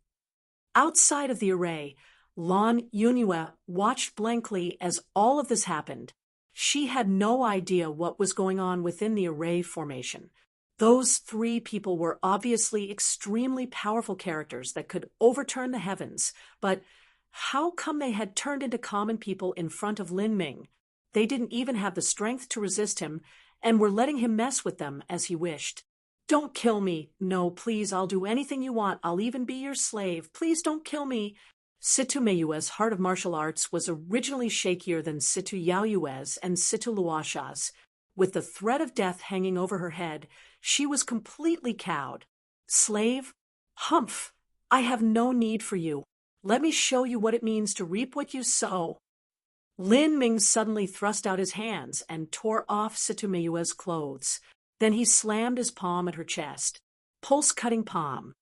Outside of the array, Lan Yunhua watched blankly as all of this happened. She had no idea what was going on within the array formation. Those three people were obviously extremely powerful characters that could overturn the heavens, but how come they had turned into common people in front of Lin Ming? They didn't even have the strength to resist him and were letting him mess with them as he wished. "Don't kill me. No, please, I'll do anything you want. I'll even be your slave. Please don't kill me." Situ Meiwei's heart of martial arts was originally shakier than Situ Yaoyue's and Situ Luosha's. With the threat of death hanging over her head, she was completely cowed. "Slave? Humph! I have no need for you. Let me show you what it means to reap what you sow." Lin Ming suddenly thrust out his hands and tore off Situ Meiwei's clothes. Then he slammed his palm at her chest. Pulse-cutting palm.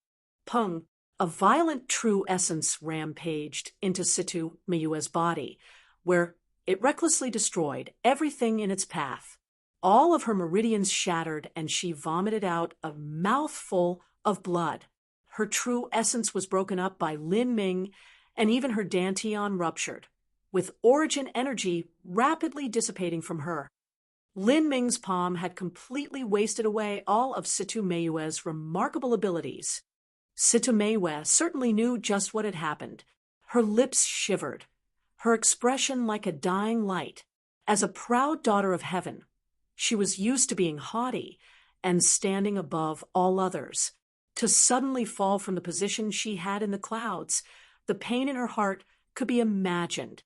Pung! A violent true essence rampaged into Situ Meiwei's body, where it recklessly destroyed everything in its path. All of her meridians shattered, and she vomited out a mouthful of blood. Her true essence was broken up by Lin Ming, and even her dantian ruptured, with origin energy rapidly dissipating from her. Lin Ming's palm had completely wasted away all of Situ Meiwei's remarkable abilities. Sitomewe certainly knew just what had happened. Her lips shivered, her expression like a dying light. As a proud daughter of heaven, she was used to being haughty and standing above all others. To suddenly fall from the position she had in the clouds, the pain in her heart could be imagined.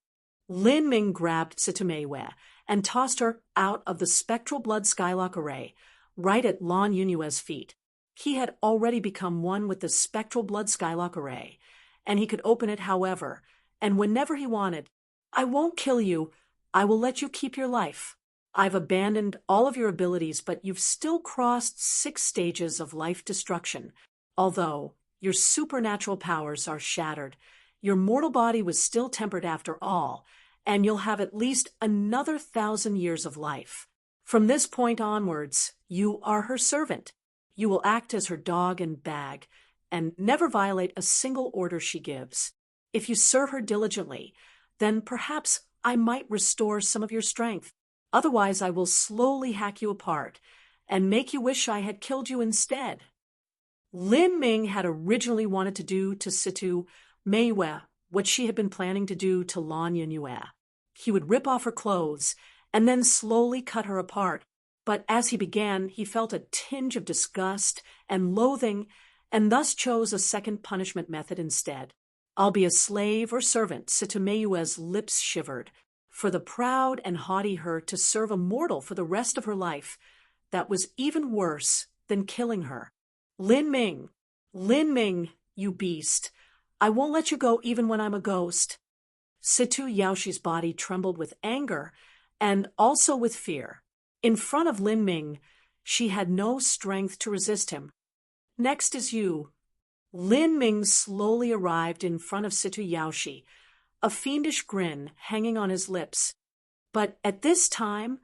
Lin Ming grabbed Sitomewe and tossed her out of the spectral blood skylock array, right at Lan Yunyue's feet. He had already become one with the spectral blood skylock array, and he could open it however, and whenever he wanted. I won't kill you. I will let you keep your life. I've abandoned all of your abilities, but you've still crossed 6 stages of life destruction. Although your supernatural powers are shattered, your mortal body was still tempered after all, and you'll have at least another 1,000 years of life. From this point onwards, you are her servant. You will act as her dog and bag, and never violate a single order she gives. If you serve her diligently, then perhaps I might restore some of your strength. Otherwise, I will slowly hack you apart and make you wish I had killed you instead. Lin Ming had originally wanted to do to Sitomewe what she had been planning to do to Lan Yunyue. He would rip off her clothes and then slowly cut her apart. But as he began, he felt a tinge of disgust and loathing, and thus chose a second punishment method instead. I'll be a slave or servant. Sitomewe's lips shivered. For the proud and haughty her to serve a mortal for the rest of her life, that was even worse than killing her. Lin Ming, you beast. I won't let you go even when I'm a ghost. Situ Yaoshi's body trembled with anger and also with fear. In front of Lin Ming, she had no strength to resist him. Next is you. Lin Ming slowly arrived in front of Situ Yaoshi, a fiendish grin hanging on his lips. But at this time,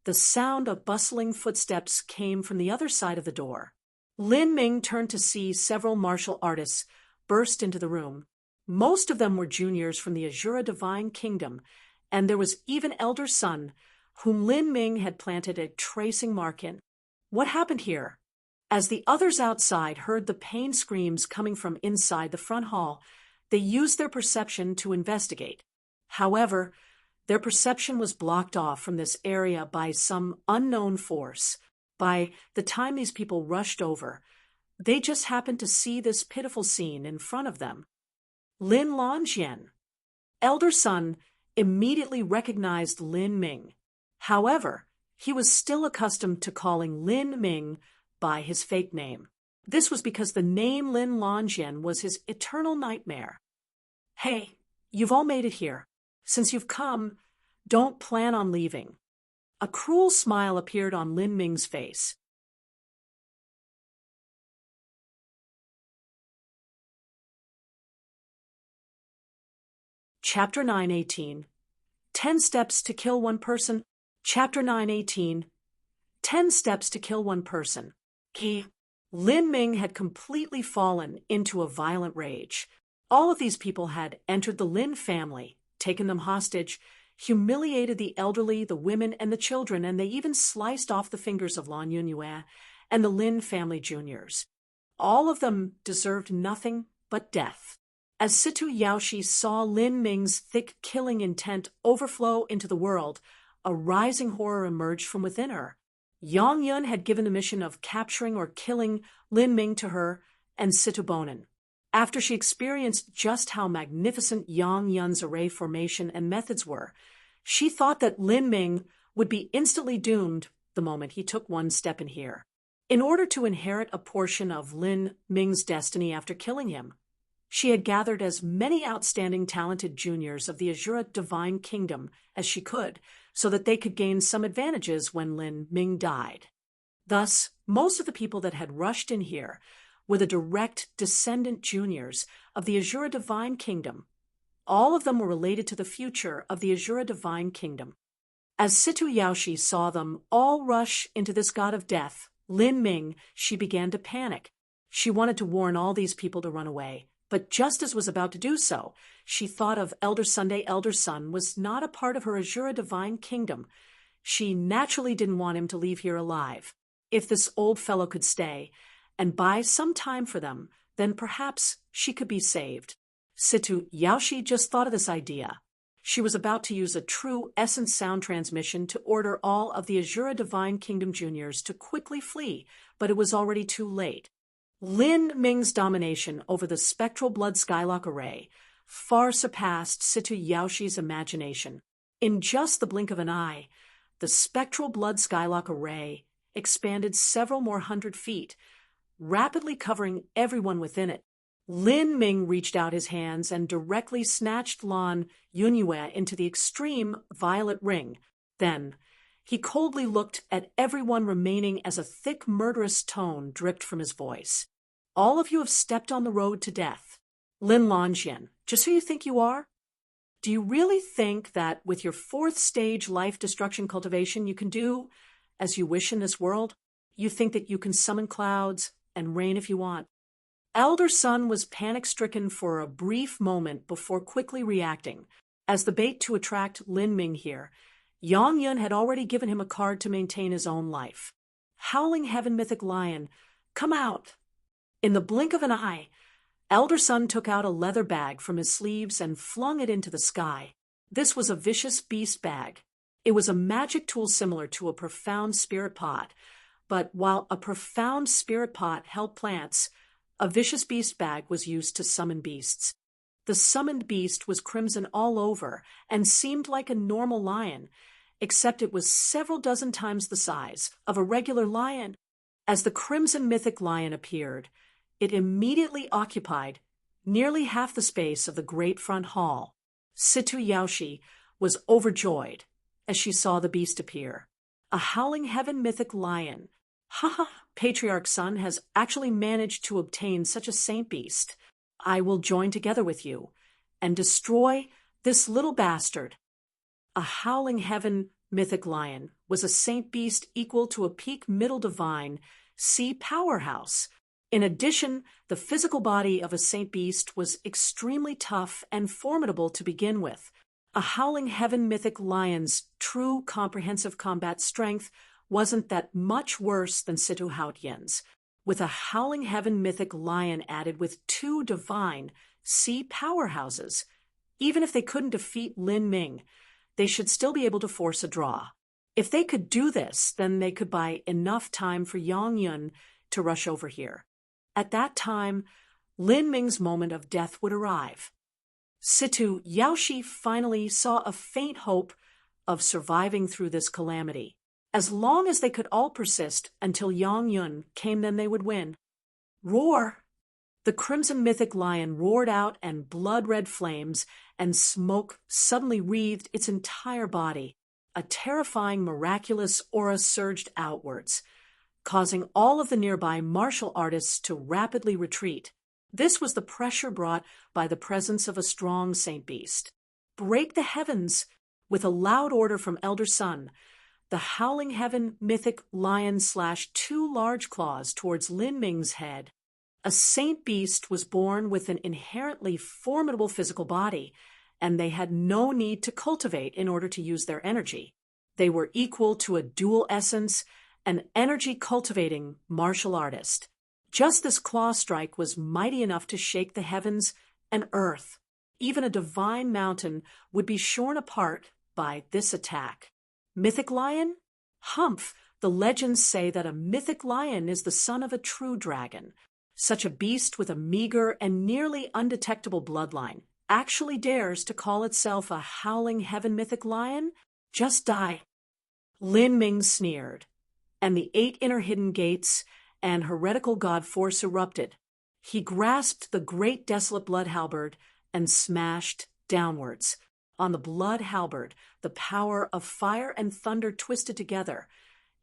the sound of bustling footsteps came from the other side of the door. Lin Ming turned to see several martial artists burst into the room. Most of them were juniors from the Azura Divine Kingdom, and there was even Elder Sun, whom Lin Ming had planted a tracing mark in. What happened here? As the others outside heard the pain screams coming from inside the front hall, they used their perception to investigate. However, their perception was blocked off from this area by some unknown force. By the time these people rushed over, they just happened to see this pitiful scene in front of them. Lin Lanjian. Elder Sun immediately recognized Lin Ming. However, he was still accustomed to calling Lin Ming by his fake name. This was because the name Lin Lanjian was his eternal nightmare. Hey, you've all made it here. Since you've come, don't plan on leaving. A cruel smile appeared on Lin Ming's face. Chapter 9:18. 10 Steps to Kill One Person. Chapter 9:18. 10 Steps to Kill One Person. Lin Ming had completely fallen into a violent rage. All of these people had entered the Lin family, taken them hostage, humiliated the elderly, the women, and the children, and they even sliced off the fingers of Lan Yunyue and the Lin family juniors. All of them deserved nothing but death. As Situ Yaoshi saw Lin Ming's thick killing intent overflow into the world, a rising horror emerged from within her. Yang Yun had given the mission of capturing or killing Lin Ming to her and Situ Bonin. After she experienced just how magnificent Yang Yun's array formation and methods were, she thought that Lin Ming would be instantly doomed the moment he took one step in here. In order to inherit a portion of Lin Ming's destiny after killing him, she had gathered as many outstanding talented juniors of the Azura Divine Kingdom as she could, so that they could gain some advantages when Lin Ming died. Thus, most of the people that had rushed in here were the direct descendant juniors of the Azura Divine Kingdom. All of them were related to the future of the Azura Divine Kingdom. As Situ Yaoshi saw them all rush into this god of death, Lin Ming, she began to panic. She wanted to warn all these people to run away, but just as was about to do so, she thought of Elder Sunday. Elder Sun was not a part of her Azura Divine Kingdom. She naturally didn't want him to leave here alive. If this old fellow could stay and buy some time for them, then perhaps she could be saved. Situ Yaoshi just thought of this idea. She was about to use a true essence sound transmission to order all of the Azura Divine Kingdom Juniors to quickly flee, but it was already too late. Lin Ming's domination over the spectral blood Skylock array far surpassed Situ Yaoshi's imagination. In just the blink of an eye, the spectral blood Skylock array expanded several more 100 feet, rapidly covering everyone within it. Lin Ming reached out his hands and directly snatched Lan Yunyue into the extreme violet ring. Then, he coldly looked at everyone remaining as a thick, murderous tone dripped from his voice. All of you have stepped on the road to death. Lin Lanjian, just who you think you are? Do you really think that with your 4th stage life destruction cultivation you can do as you wish in this world? You think that you can summon clouds and rain if you want? Elder Sun was panic-stricken for a brief moment before quickly reacting. As the bait to attract Lin Ming here, Yang Yun had already given him a card to maintain his own life. Howling Heaven Mythic Lion, come out! In the blink of an eye, Elder Sun took out a leather bag from his sleeves and flung it into the sky. This was a vicious beast bag. It was a magic tool similar to a profound spirit pot, but while a profound spirit pot held plants, a vicious beast bag was used to summon beasts. The summoned beast was crimson all over and seemed like a normal lion, except it was several dozen times the size of a regular lion. As the crimson mythic lion appeared, it immediately occupied nearly half the space of the great front hall. Situ Yaoshi was overjoyed as she saw the beast appear. A Howling Heaven Mythic Lion. Haha, Patriarch Sun has actually managed to obtain such a saint beast. I will join together with you and destroy this little bastard. A Howling Heaven Mythic Lion was a saint beast equal to a peak middle divine sea powerhouse. In addition, the physical body of a saint beast was extremely tough and formidable to begin with. A Howling Heaven Mythic Lion's true comprehensive combat strength wasn't that much worse than Situ Haotian's. With a Howling Heaven Mythic Lion added with 2 divine sea powerhouses, even if they couldn't defeat Lin Ming, they should still be able to force a draw. If they could do this, then they could buy enough time for Yang Yun to rush over here. At that time, Lin Ming's moment of death would arrive. Situ Yaoshi finally saw a faint hope of surviving through this calamity. As long as they could all persist until Yang Yun came, then they would win. Roar! The crimson mythic lion roared out, and blood-red flames and smoke suddenly wreathed its entire body. A terrifying, miraculous aura surged outwards, causing all of the nearby martial artists to rapidly retreat. This was the pressure brought by the presence of a strong saint beast. Break the heavens! With a loud order from Elder Sun, the Howling Heaven Mythic Lion slashed 2 large claws towards Lin Ming's head. A saint beast was born with an inherently formidable physical body, and they had no need to cultivate in order to use their energy. They were equal to a dual essence, an energy-cultivating martial artist. Just this claw strike was mighty enough to shake the heavens and earth. Even a divine mountain would be shorn apart by this attack. Mythic lion? Humph! The legends say that a mythic lion is the son of a true dragon. Such a beast with a meager and nearly undetectable bloodline actually dares to call itself a Howling Heaven Mythic Lion? Just die. Lin Ming sneered, and the 8 inner hidden gates and heretical god force erupted. He grasped the great desolate blood halberd and smashed downwards. On the blood halberd, the power of fire and thunder twisted together,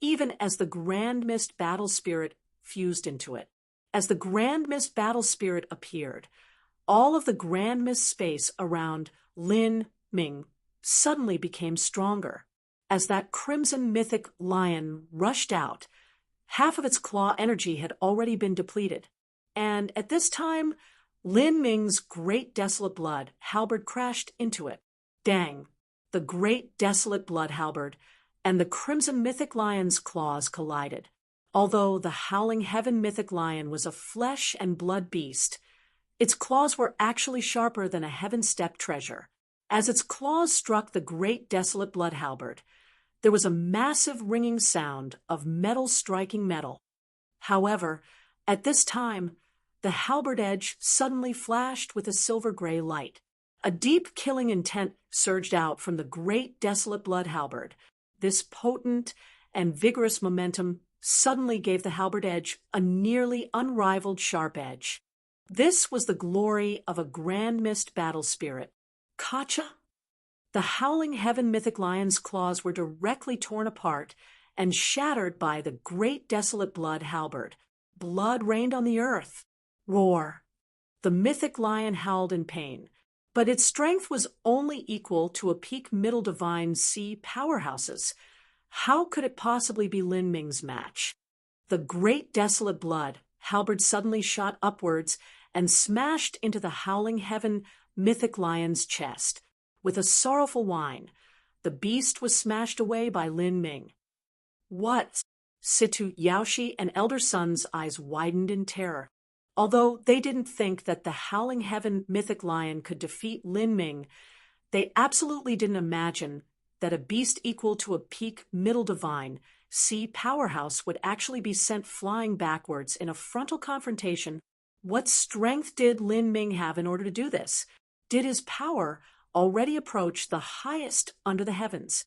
even as the Grand Mist battle spirit fused into it. As the Grand Mist battle spirit appeared, all of the Grand Mist space around Lin Ming suddenly became stronger. As that crimson mythic lion rushed out, half of its claw energy had already been depleted, and at this time, Lin Ming's great desolate blood halberd crashed into it. Dang! The great desolate blood halberd and the crimson mythic lion's claws collided. Although the howling heaven mythic lion was a flesh and blood beast, its claws were actually sharper than a heaven-stepped treasure. As its claws struck the great desolate blood halberd, there was a massive ringing sound of metal striking metal. However, at this time, the halberd edge suddenly flashed with a silver-gray light. A deep killing intent surged out from the great desolate blood halberd. This potent and vigorous momentum suddenly gave the halberd edge a nearly unrivaled sharp edge. This was the glory of a grand mist battle spirit. Kacha? The howling heaven mythic lion's claws were directly torn apart and shattered by the great desolate blood halberd. Blood rained on the earth. Roar. The mythic lion howled in pain, but its strength was only equal to a peak middle divine sea powerhouse's. How could it possibly be Lin Ming's match? The great desolate blood halberd suddenly shot upwards and smashed into the howling heaven mythic lion's chest. With a sorrowful whine, the beast was smashed away by Lin Ming. What? Situ Yaoshi and elder son's eyes widened in terror. Although they didn't think that the howling heaven mythic lion could defeat Lin Ming, they absolutely didn't imagine that a beast equal to a peak middle divine sea powerhouse would actually be sent flying backwards in a frontal confrontation. What strength did Lin Ming have in order to do this? Did his power already approach the highest under the heavens?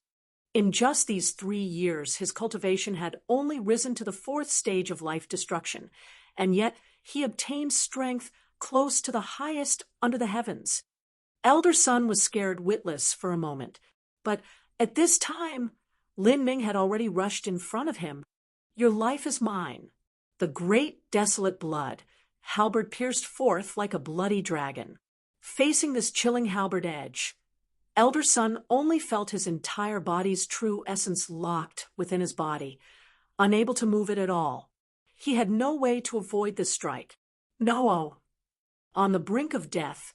In just these 3 years, his cultivation had only risen to the 4th stage of life destruction, and yet he obtained strength close to the highest under the heavens. Elder Son was scared witless for a moment, but at this time, Lin Ming had already rushed in front of him. Your life is mine. The great desolate blood halberd pierced forth like a bloody dragon. Facing this chilling halberd edge, Elder Son only felt his entire body's true essence locked within his body, unable to move it at all. He had no way to avoid this strike. No. On the brink of death,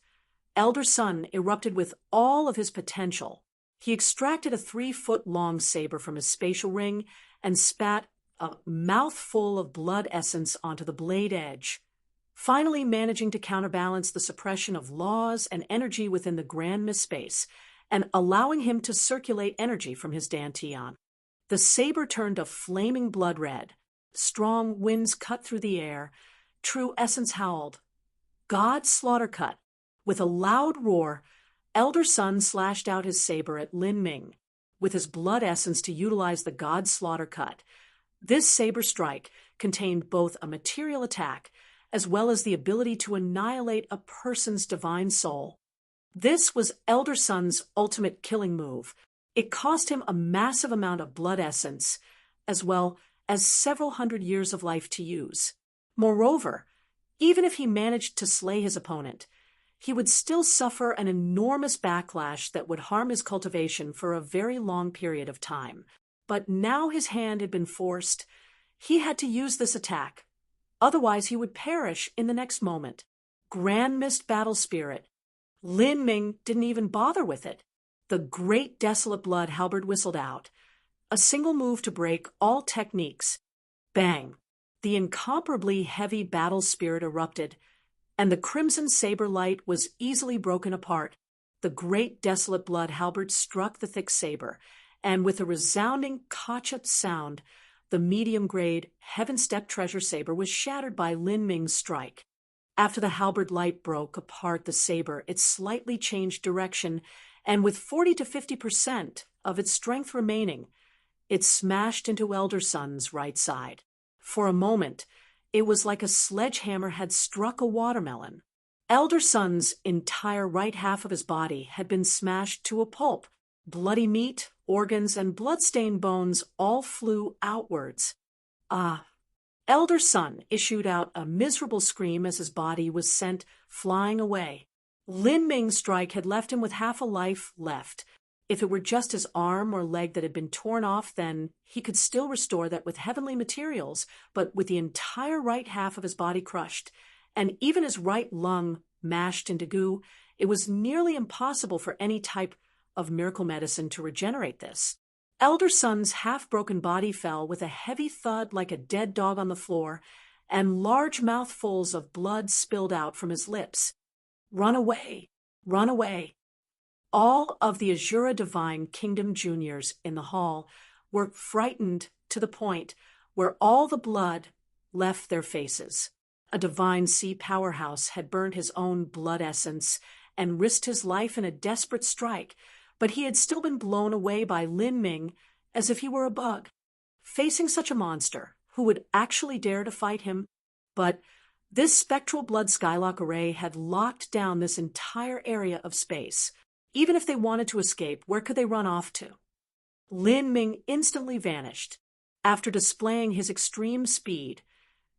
Elder Son erupted with all of his potential. He extracted a 3-foot-long saber from his spatial ring and spat a mouthful of blood essence onto the blade edge, finally managing to counterbalance the suppression of laws and energy within the grand mist space and allowing him to circulate energy from his dantian. The saber turned a flaming blood red. Strong winds cut through the air. True essence howled. God slaughter cut. With a loud roar, Elder Son slashed out his saber at Lin Ming, with his blood essence to utilize the God slaughter cut. This saber strike contained both a material attack as well as the ability to annihilate a person's divine soul. This was Elder Son's ultimate killing move. It cost him a massive amount of blood essence, as well as several hundred years of life to use. Moreover, even if he managed to slay his opponent, he would still suffer an enormous backlash that would harm his cultivation for a very long period of time. But now his hand had been forced. He had to use this attack. Otherwise, he would perish in the next moment. Grand Mist Battle Spirit. Lin Ming didn't even bother with it. The great desolate blood halberd whistled out. A single move to break all techniques. Bang! The incomparably heavy battle spirit erupted, and the crimson saber light was easily broken apart. The great desolate blood halberd struck the thick saber, and with a resounding kachat sound, the medium-grade, heaven-stepped treasure saber was shattered by Lin Ming's strike. After the halberd light broke apart the saber, it slightly changed direction, and with 40 to 50% of its strength remaining, it smashed into Elder Son's right side. For a moment, it was like a sledgehammer had struck a watermelon. Elder Son's entire right half of his body had been smashed to a pulp. Bloody meat, organs, and blood-stained bones all flew outwards. Elder Son issued out a miserable scream as his body was sent flying away. Lin Ming's strike had left him with half a life left. If it were just his arm or leg that had been torn off, then he could still restore that with heavenly materials, but with the entire right half of his body crushed, and even his right lung mashed into goo, it was nearly impossible for any type of miracle medicine to regenerate this. Elder son's half-broken body fell with a heavy thud like a dead dog on the floor, and large mouthfuls of blood spilled out from his lips. Run away! Run away! All of the Azura Divine Kingdom juniors in the hall were frightened to the point where all the blood left their faces. A divine sea powerhouse had burned his own blood essence and risked his life in a desperate strike, but he had still been blown away by Lin Ming as if he were a bug. Facing such a monster, who would actually dare to fight him? But this spectral blood Skylock array had locked down this entire area of space. Even if they wanted to escape, where could they run off to? Lin Ming instantly vanished. After displaying his extreme speed,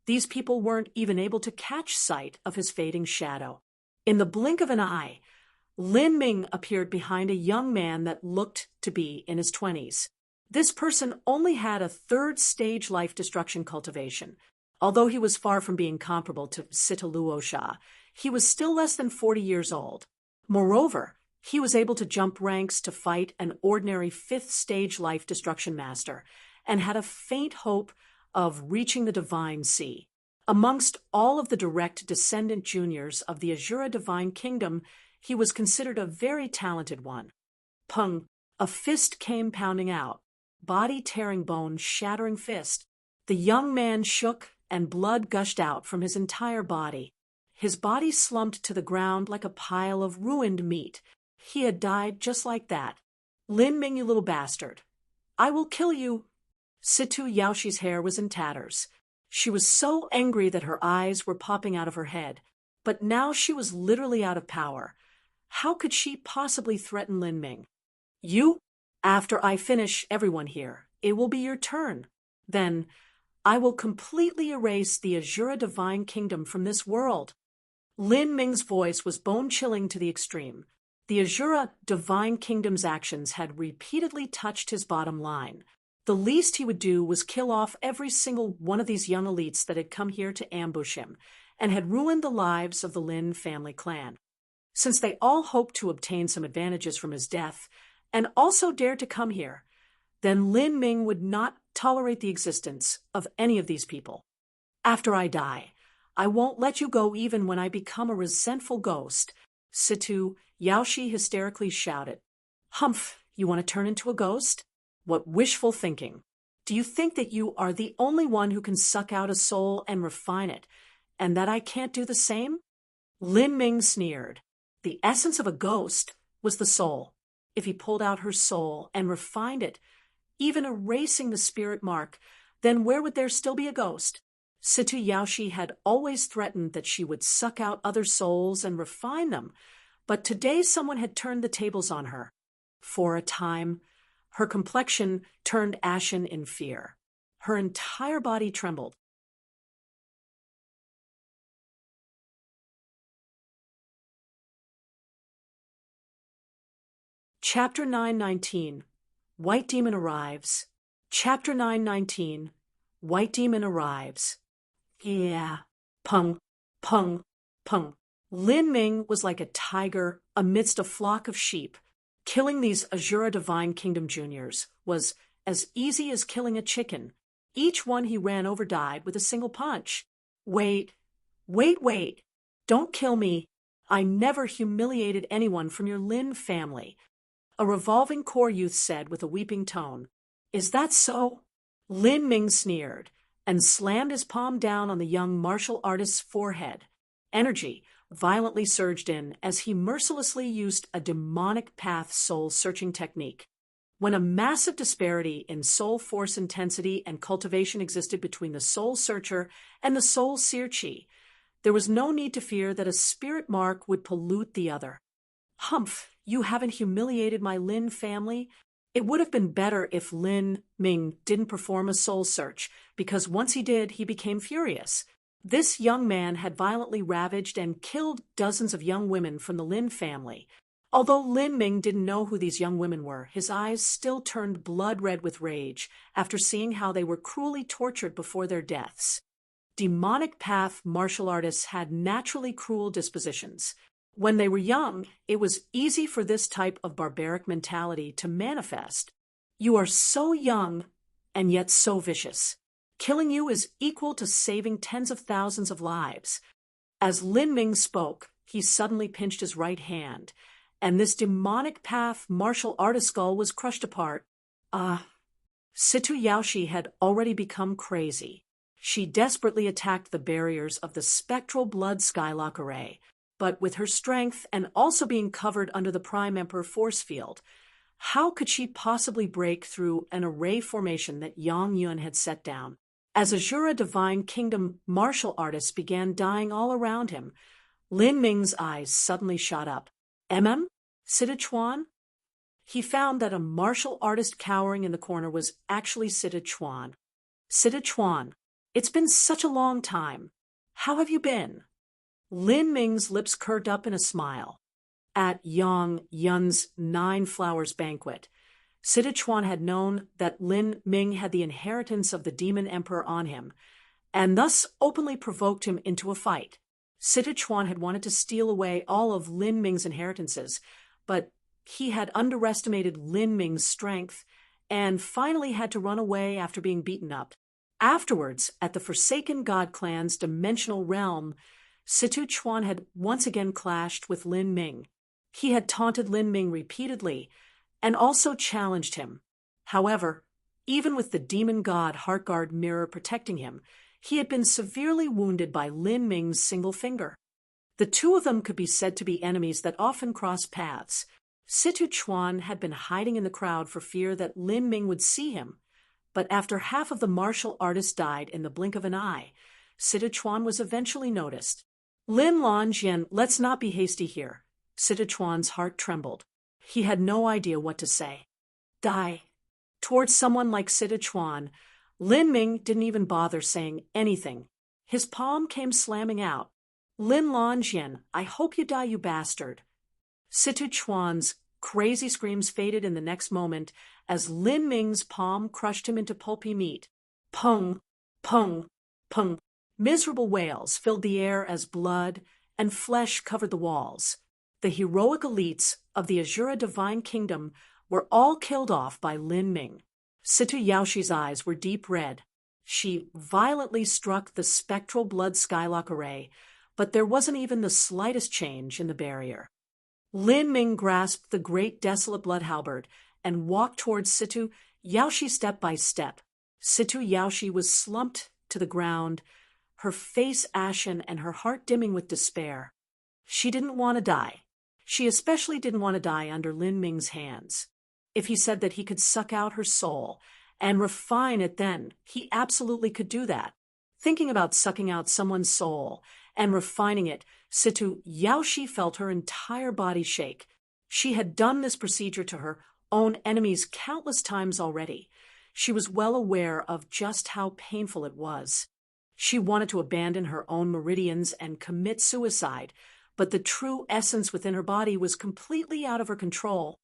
these people weren't even able to catch sight of his fading shadow. In the blink of an eye, Lin Ming appeared behind a young man that looked to be in his 20s. This person only had a third-stage life destruction cultivation. Although he was far from being comparable to Sita Luosha, he was still less than 40 years old. Moreover, he was able to jump ranks to fight an ordinary fifth-stage life destruction master, and had a faint hope of reaching the Divine Sea. Amongst all of the direct descendant juniors of the Azura Divine Kingdom, he was considered a very talented one. Pung! A fist came pounding out. Body-tearing bone, shattering fist. The young man shook, and blood gushed out from his entire body. His body slumped to the ground like a pile of ruined meat. He had died just like that. Lin Ming, you little bastard. I will kill you. Situ Yaoshi's hair was in tatters. She was so angry that her eyes were popping out of her head. But now she was literally out of power. How could she possibly threaten Lin Ming? You? After I finish everyone here, it will be your turn. Then I will completely erase the Azura Divine Kingdom from this world. Lin Ming's voice was bone-chilling to the extreme. The Azura Divine Kingdom's actions had repeatedly touched his bottom line. The least he would do was kill off every single one of these young elites that had come here to ambush him, and had ruined the lives of the Lin family clan. Since they all hoped to obtain some advantages from his death, and also dared to come here, then Lin Ming would not tolerate the existence of any of these people. After I die, I won't let you go even when I become a resentful ghost. Situ Yaoshi hysterically shouted. Humph, you want to turn into a ghost? What wishful thinking. Do you think that you are the only one who can suck out a soul and refine it, and that I can't do the same? Lin Ming sneered. The essence of a ghost was the soul. If he pulled out her soul and refined it, even erasing the spirit mark, then where would there still be a ghost? Situ Yaoshi had always threatened that she would suck out other souls and refine them, but today someone had turned the tables on her. For a time, her complexion turned ashen in fear. Her entire body trembled. Chapter 919. White Demon Arrives. Chapter 919. White Demon Arrives. Yeah. Pung, pung, pung. Lin Ming was like a tiger amidst a flock of sheep. Killing these Azura Divine Kingdom juniors was as easy as killing a chicken. Each one he ran over died with a single punch. Wait. Don't kill me. I never humiliated anyone from your Lin family. A revolving core youth said with a weeping tone. Is that so? Lin Ming sneered and slammed his palm down on the young martial artist's forehead. Energy violently surged in as he mercilessly used a demonic path soul-searching technique. When a massive disparity in soul force intensity and cultivation existed between the soul searcher and the soul searchee, there was no need to fear that a spirit mark would pollute the other. Humph, you haven't humiliated my Lin family? It would have been better if Lin Ming didn't perform a soul search, because once he did, he became furious. This young man had violently ravaged and killed dozens of young women from the Lin family. Although Lin Ming didn't know who these young women were, his eyes still turned blood red with rage after seeing how they were cruelly tortured before their deaths. Demonic path martial artists had naturally cruel dispositions. When they were young, it was easy for this type of barbaric mentality to manifest. You are so young and yet so vicious. Killing you is equal to saving tens of thousands of lives." As Lin Ming spoke, he suddenly pinched his right hand, and this demonic path martial artist skull was crushed apart. Situ Yaoshi had already become crazy. She desperately attacked the barriers of the spectral blood skylock array, but with her strength and also being covered under the Prime Emperor force field, how could she possibly break through an array formation that Yang Yun had set down? As Azura Divine Kingdom martial artists began dying all around him, Lin Ming's eyes suddenly shot up. Sitychuan? He found that a martial artist cowering in the corner was actually Sitychuan. Sitychuan, it's been such a long time. How have you been? Lin Ming's lips curved up in a smile. At Yang Yun's 9 Flowers banquet, Sitychuan had known that Lin Ming had the inheritance of the Demon Emperor on him, and thus openly provoked him into a fight. Sitychuan had wanted to steal away all of Lin Ming's inheritances, but he had underestimated Lin Ming's strength and finally had to run away after being beaten up. Afterwards, at the Forsaken God Clan's dimensional realm, Sitychuan had once again clashed with Lin Ming. He had taunted Lin Ming repeatedly and also challenged him. However, even with the demon god Heartguard mirror protecting him, he had been severely wounded by Lin Ming's single finger. The two of them could be said to be enemies that often cross paths. Sitychuan had been hiding in the crowd for fear that Lin Ming would see him, but after half of the martial artists died in the blink of an eye, Sitychuan was eventually noticed. Lin Longjin, let's not be hasty here. Sitychuan's heart trembled. He had no idea what to say. Die. Towards someone like Sitychuan, Lin Ming didn't even bother saying anything. His palm came slamming out. Lin Longjin, I hope you die, you bastard. Sitychuan's crazy screams faded in the next moment as Lin Ming's palm crushed him into pulpy meat. Pung, pung, pung. Miserable wails filled the air as blood and flesh covered the walls. The heroic elites of the Azura Divine Kingdom were all killed off by Lin Ming. Situ Yaoshi's eyes were deep red. She violently struck the spectral blood skylock array, but there wasn't even the slightest change in the barrier. Lin Ming grasped the great desolate blood halberd and walked towards Situ Yaoshi step by step. Situ Yaoshi was slumped to the ground, her face ashen and her heart dimming with despair. She didn't want to die. She especially didn't want to die under Lin Ming's hands. If he said that he could suck out her soul and refine it, then he absolutely could do that. Thinking about sucking out someone's soul and refining it, Situ Yaoshi felt her entire body shake. She had done this procedure to her own enemies countless times already. She was well aware of just how painful it was. She wanted to abandon her own meridians and commit suicide, but the true essence within her body was completely out of her control.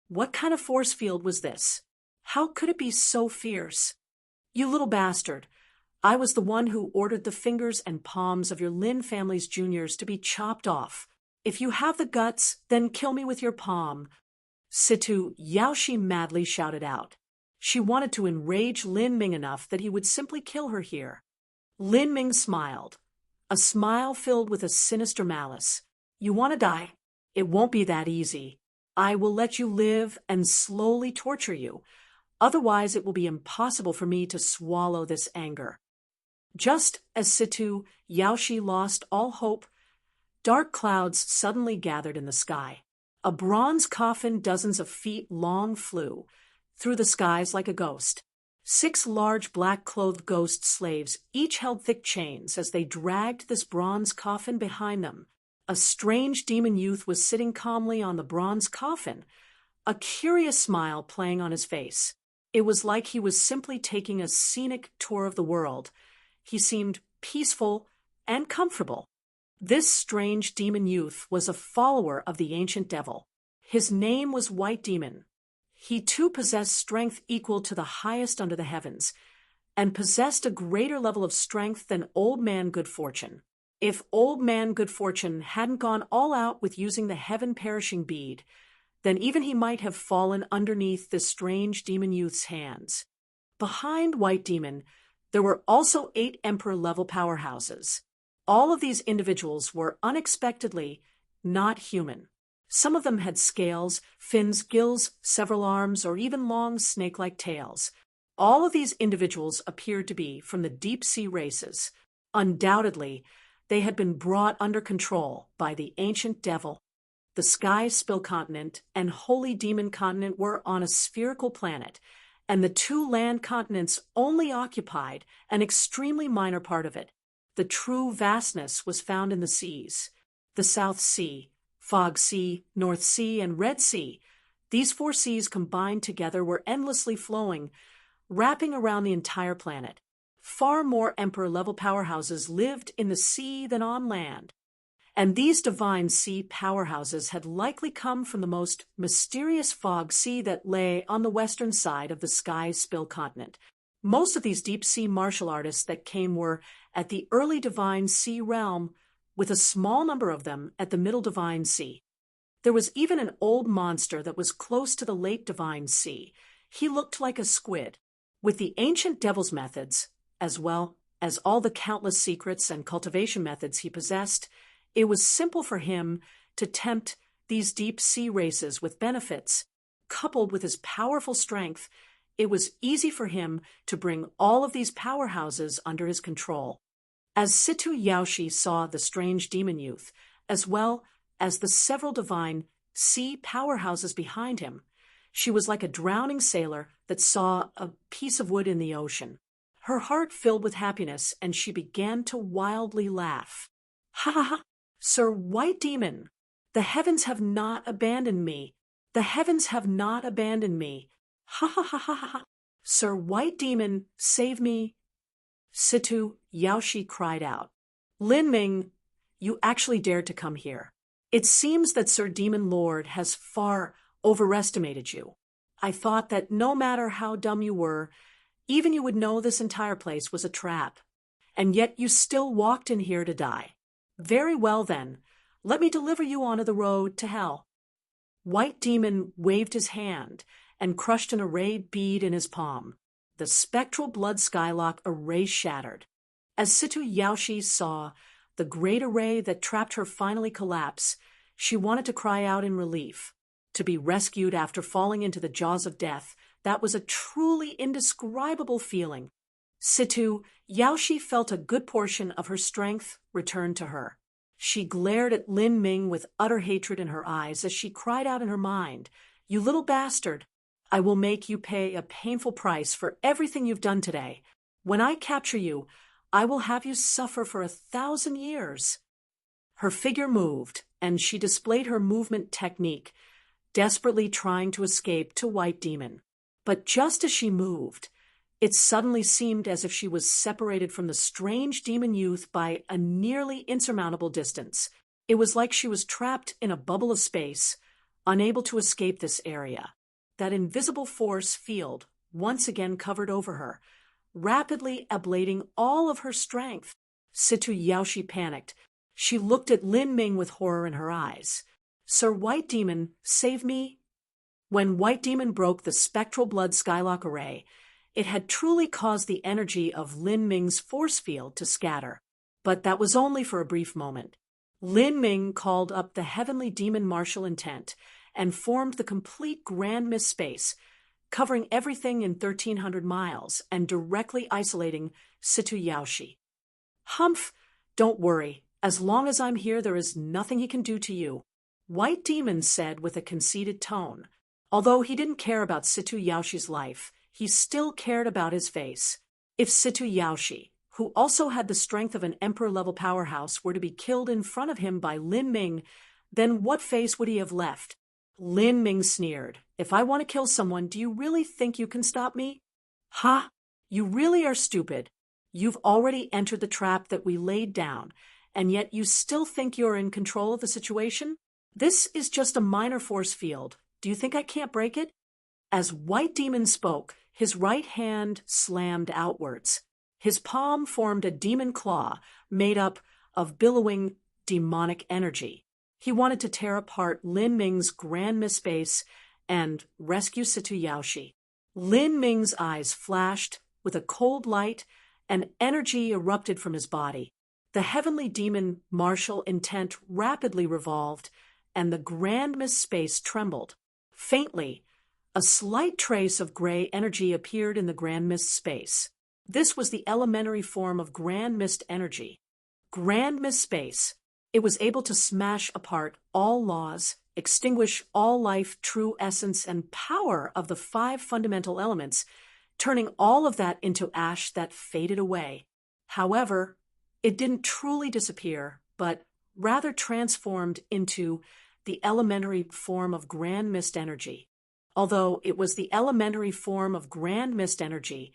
What kind of force field was this? How could it be so fierce? You little bastard. I was the one who ordered the fingers and palms of your Lin family's juniors to be chopped off. If you have the guts, then kill me with your palm. Situ Yaoshi madly shouted out. She wanted to enrage Lin Ming enough that he would simply kill her here. Lin Ming smiled, a smile filled with a sinister malice. You want to die? It won't be that easy. I will let you live and slowly torture you. Otherwise, it will be impossible for me to swallow this anger. Just as Situ Yaoshi lost all hope, dark clouds suddenly gathered in the sky. A bronze coffin dozens of feet long flew through the skies like a ghost. 6 large black-clothed ghost slaves each held thick chains as they dragged this bronze coffin behind them. A strange demon youth was sitting calmly on the bronze coffin, a curious smile playing on his face. It was like he was simply taking a scenic tour of the world. He seemed peaceful and comfortable. This strange demon youth was a follower of the ancient devil. His name was White Demon. He too possessed strength equal to the highest under the heavens, and possessed a greater level of strength than Old Man Good Fortune. If Old Man Good Fortune hadn't gone all out with using the heaven-perishing bead, then even he might have fallen underneath this strange demon youth's hands. Behind White Demon, there were also 8 Emperor-level powerhouses. All of these individuals were unexpectedly not human. Some of them had scales, fins, gills, several arms, or even long snake-like tails. All of these individuals appeared to be from the deep-sea races. Undoubtedly, they had been brought under control by the ancient devil. The Sky Spill Continent and Holy Demon Continent were on a spherical planet, and the 2 land continents only occupied an extremely minor part of it. The true vastness was found in the seas. The South Sea, Fog Sea, North Sea, and Red Sea. These 4 seas combined together were endlessly flowing, wrapping around the entire planet. Far more Emperor-level powerhouses lived in the sea than on land. And these divine sea powerhouses had likely come from the most mysterious fog sea that lay on the western side of the Sky Spill Continent. Most of these deep-sea martial artists that came were at the early Divine Sea realm, with a small number of them at the Middle Divine Sea. There was even an old monster that was close to the Late Divine Sea. He looked like a squid. With the ancient devil's methods, as well as all the countless secrets and cultivation methods he possessed, it was simple for him to tempt these deep-sea races with benefits. Coupled with his powerful strength, it was easy for him to bring all of these powerhouses under his control. As Situ Yaoshi saw the strange demon youth, as well as the several divine sea powerhouses behind him, she was like a drowning sailor that saw a piece of wood in the ocean. Her heart filled with happiness, and she began to wildly laugh. Ha ha ha! Sir White Demon, the heavens have not abandoned me. The heavens have not abandoned me. Ha ha ha ha ha! Sir White Demon, save me! Situ Yaoshi cried out. Lin Ming, you actually dared to come here. It seems that Sir Demon Lord has far overestimated you. I thought that no matter how dumb you were, even you would know this entire place was a trap. And yet you still walked in here to die. Very well then, let me deliver you onto the road to hell. White Demon waved his hand and crushed an arrayed bead in his palm. The spectral blood skylock array shattered. As Situ Yaoshi saw the great array that trapped her finally collapse, she wanted to cry out in relief. To be rescued after falling into the jaws of death, that was a truly indescribable feeling. Situ Yaoshi felt a good portion of her strength return to her. She glared at Lin Ming with utter hatred in her eyes as she cried out in her mind, "You little bastard! I will make you pay a painful price for everything you've done today. When I capture you, I will have you suffer for 1,000 years." Her figure moved, and she displayed her movement technique, desperately trying to escape to White Demon. But just as she moved, it suddenly seemed as if she was separated from the strange demon youth by a nearly insurmountable distance. It was like she was trapped in a bubble of space, unable to escape this area. That invisible force field once again covered over her, rapidly ablating all of her strength. Situ Yaoshi panicked. She looked at Lin Ming with horror in her eyes. "Sir White Demon, save me." When White Demon broke the spectral blood skylock array, it had truly caused the energy of Lin Ming's force field to scatter. But that was only for a brief moment. Lin Ming called up the heavenly demon martial intent and formed the complete grand mist space, covering everything in 1,300 miles and directly isolating Situ Yaoshi. "Humph! Don't worry. As long as I'm here, there is nothing he can do to you," White Demon said with a conceited tone. Although he didn't care about Situ Yaoshi's life, he still cared about his face. If Situ Yaoshi, who also had the strength of an emperor-level powerhouse, were to be killed in front of him by Lin Ming, then what face would he have left? Lin Ming sneered. "If I want to kill someone, do you really think you can stop me?" "Ha! You really are stupid. You've already entered the trap that we laid down, and yet you still think you're in control of the situation? This is just a minor force field. Do you think I can't break it?" As White Demon spoke, his right hand slammed outwards. His palm formed a demon claw made up of billowing demonic energy. He wanted to tear apart Lin Ming's Grand Miss Space and rescue Situ Yaoshi. Lin Ming's eyes flashed with a cold light, and energy erupted from his body. The heavenly demon martial intent rapidly revolved, and the Grand Miss Space trembled. Faintly, a slight trace of gray energy appeared in the Grand Mist Space. This was the elementary form of Grand Mist energy. Grand Mist Space. It was able to smash apart all laws, extinguish all life, true essence, and power of the 5 fundamental elements, turning all of that into ash that faded away. However, it didn't truly disappear, but rather transformed into the elementary form of Grand Mist energy. Although it was the elementary form of Grand Mist energy,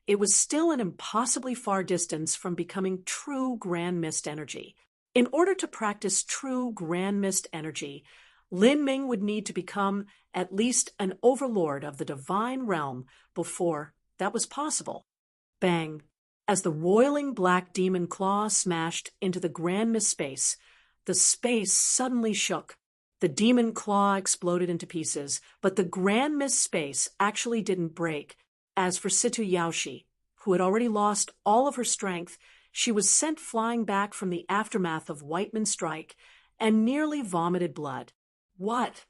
it was still an impossibly far distance from becoming true Grand Mist energy. In order to practice true Grand Mist energy, Lin Ming would need to become at least an overlord of the divine realm before that was possible. Bang! As the roiling black demon claw smashed into the Grand Mist Space, the space suddenly shook. The demon claw exploded into pieces, but the Grand Mist Space actually didn't break. As for Situ Yaoshi, who had already lost all of her strength, she was sent flying back from the aftermath of Whiteman's strike and nearly vomited blood. What?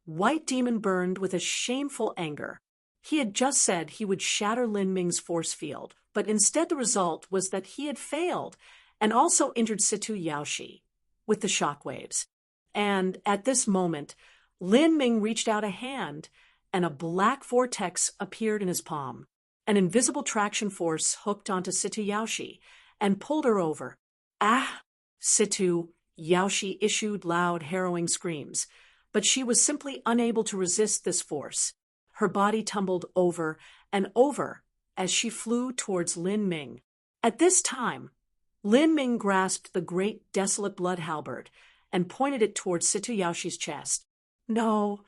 White Demon burned with a shameful anger. He had just said he would shatter Lin Ming's force field, but instead the result was that he had failed and also injured Situ Yaoshi with the shockwaves. And at this moment, Lin Ming reached out a hand, and a black vortex appeared in his palm. An invisible traction force hooked onto Situ Yaoshi and pulled her over. Ah! Situ Yaoshi issued loud, harrowing screams, but she was simply unable to resist this force. Her body tumbled over and over as she flew towards Lin Ming. At this time, Lin Ming grasped the great desolate blood halberd and pointed it towards Situ Yaoshi's chest. No!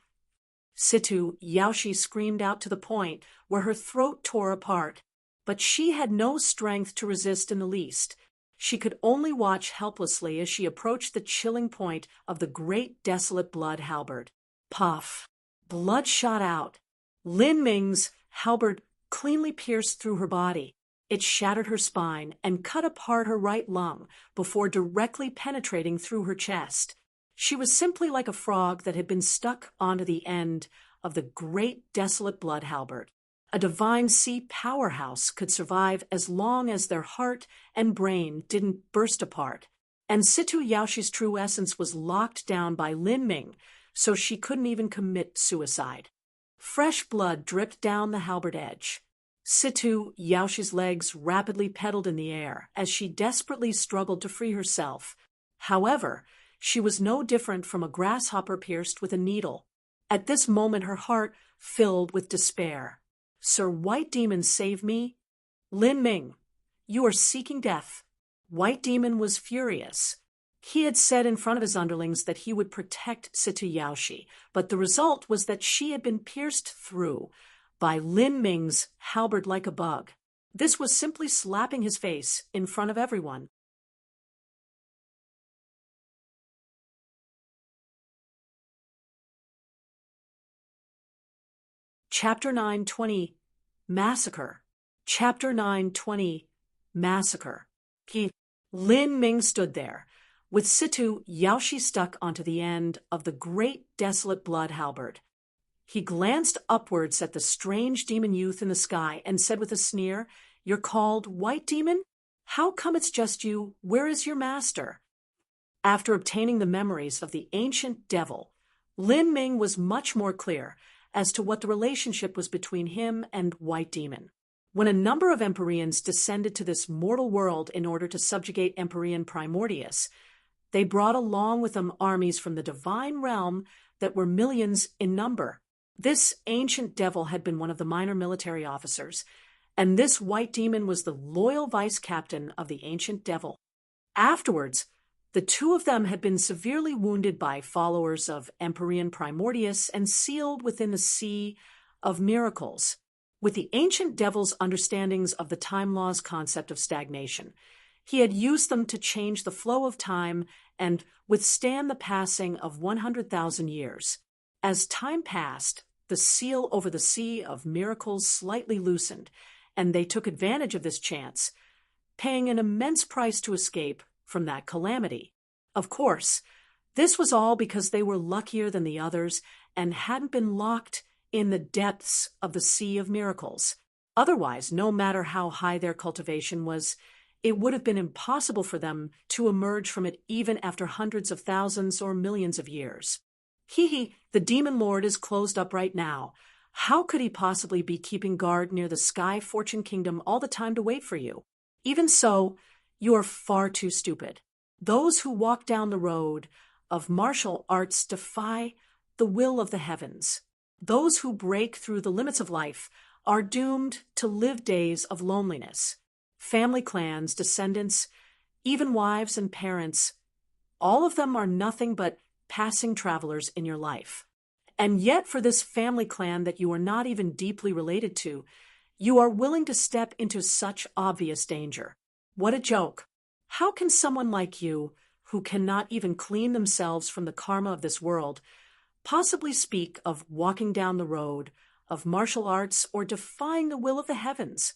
Situ Yaoshi screamed out to the point where her throat tore apart, but she had no strength to resist in the least. She could only watch helplessly as she approached the chilling point of the great desolate blood halberd. Puff! Blood shot out. Lin Ming's halberd cleanly pierced through her body. It shattered her spine and cut apart her right lung before directly penetrating through her chest. She was simply like a frog that had been stuck onto the end of the great desolate blood halberd. A divine sea powerhouse could survive as long as their heart and brain didn't burst apart. And Situ Yaoshi's true essence was locked down by Lin Ming, so she couldn't even commit suicide. Fresh blood dripped down the halberd edge. Situ Yaoshi's legs rapidly pedaled in the air as she desperately struggled to free herself. However, she was no different from a grasshopper pierced with a needle. At this moment her heart filled with despair. Sir White Demon, save me! Lin Ming, you are seeking death. White Demon was furious. He had said in front of his underlings that he would protect Situ Yaoshi, but the result was that she had been pierced through by Lin Ming's halberd like a bug. This was simply slapping his face in front of everyone. Chapter 9:20 Massacre. Chapter 9:20 Massacre. Lin Ming stood there, with Situ Yaoshi stuck onto the end of the great desolate blood halberd. He glanced upwards at the strange demon youth in the sky and said with a sneer, "You're called White Demon? How come it's just you? Where is your master?" After obtaining the memories of the ancient devil, Lin Ming was much more clear as to what the relationship was between him and White Demon. When a number of Empyreans descended to this mortal world in order to subjugate Empyrean Primordius, they brought along with them armies from the divine realm that were millions in number. This ancient devil had been one of the minor military officers, and this White Demon was the loyal vice captain of the ancient devil. Afterwards, the two of them had been severely wounded by followers of Empyrean Primordius and sealed within the Sea of Miracles. With the ancient devil's understandings of the time law's concept of stagnation, He had used them to change the flow of time and withstand the passing of 100,000 years. As time passed, the seal over the sea of miracles slightly loosened, and they took advantage of this chance, paying an immense price to escape from that calamity. Of course, this was all because they were luckier than the others and hadn't been locked in the depths of the sea of miracles. Otherwise, no matter how high their cultivation was, it would have been impossible for them to emerge from it even after hundreds of thousands or millions of years. The demon lord is closed up right now. How could he possibly be keeping guard near the Sky Fortune Kingdom all the time to wait for you? Even so, you are far too stupid. Those who walk down the road of martial arts defy the will of the heavens. Those who break through the limits of life are doomed to live days of loneliness. Family clans, descendants, even wives and parents, all of them are nothing but passing travelers in your life. And yet for this family clan that you are not even deeply related to, you are willing to step into such obvious danger. What a joke. How can someone like you, who cannot even clean themselves from the karma of this world, possibly speak of walking down the road of martial arts or defying the will of the heavens?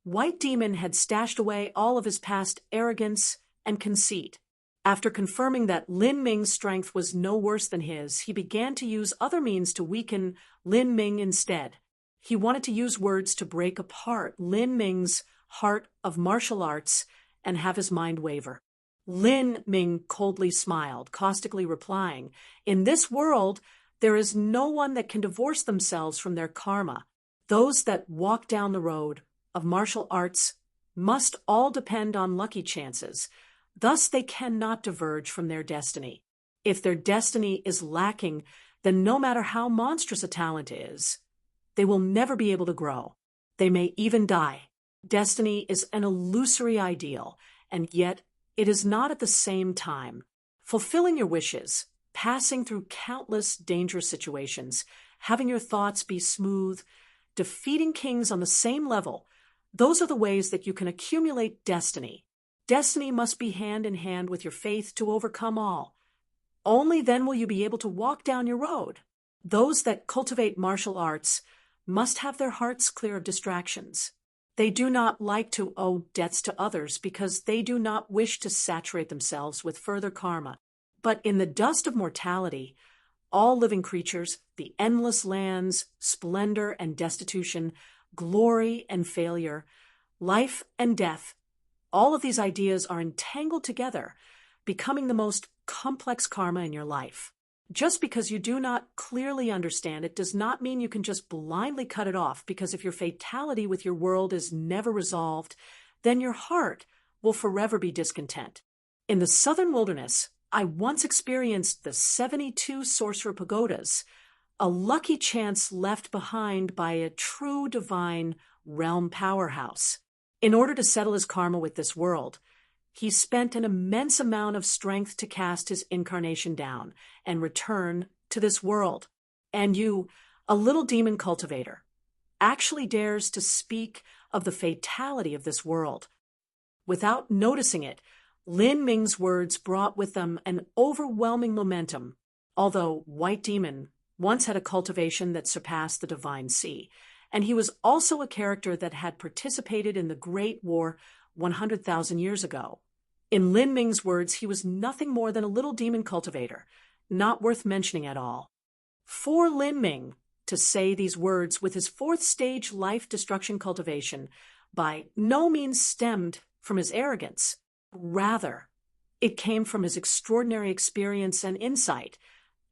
White Demon had stashed away all of his past arrogance and conceit. After confirming that Lin Ming's strength was no worse than his, he began to use other means to weaken Lin Ming instead. He wanted to use words to break apart Lin Ming's heart of martial arts and have his mind waver. Lin Ming coldly smiled, caustically replying, "In this world, there is no one that can divorce themselves from their karma. Those that walk down the road of martial arts must all depend on lucky chances. Thus they cannot diverge from their destiny. If their destiny is lacking, then no matter how monstrous a talent is, they will never be able to grow. They may even die. Destiny is an illusory ideal, and yet it is not at the same time. Fulfilling your wishes, passing through countless dangerous situations, having your thoughts be smooth, defeating kings on the same level, those are the ways that you can accumulate destiny. Destiny must be hand in hand with your faith to overcome all. Only then will you be able to walk down your road. Those that cultivate martial arts must have their hearts clear of distractions. They do not like to owe debts to others because they do not wish to saturate themselves with further karma. But in the dust of mortality, all living creatures, the endless lands, splendor and destitution, glory and failure, life and death, all of these ideas are entangled together, becoming the most complex karma in your life. Just because you do not clearly understand it does not mean you can just blindly cut it off, because if your fatality with your world is never resolved, then your heart will forever be discontent. In the southern wilderness, I once experienced the 72 sorcerer pagodas, a lucky chance left behind by a true divine realm powerhouse. In order to settle his karma with this world, he spent an immense amount of strength to cast his incarnation down and return to this world. And you, a little demon cultivator, actually dares to speak of the fatality of this world. Without noticing it, Lin Ming's words brought with them an overwhelming momentum. Although White Demon once had a cultivation that surpassed the divine sea, and he was also a character that had participated in the Great War 100,000 years ago. In Lin Ming's words, he was nothing more than a little demon cultivator, not worth mentioning at all. For Lin Ming to say these words with his fourth stage life destruction cultivation by no means stemmed from his arrogance. Rather, it came from his extraordinary experience and insight,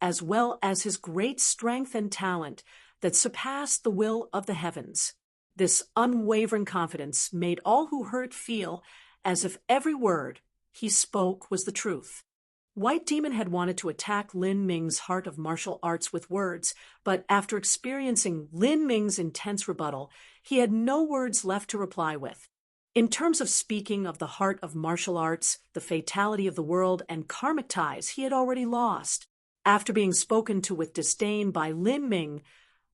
as well as his great strength and talent that surpassed the will of the heavens. This unwavering confidence made all who heard it feel as if every word he spoke was the truth. White Demon had wanted to attack Lin Ming's heart of martial arts with words, but after experiencing Lin Ming's intense rebuttal, he had no words left to reply with. In terms of speaking of the heart of martial arts, the fatality of the world, and karmic ties, he had already lost. After being spoken to with disdain by Lin Ming,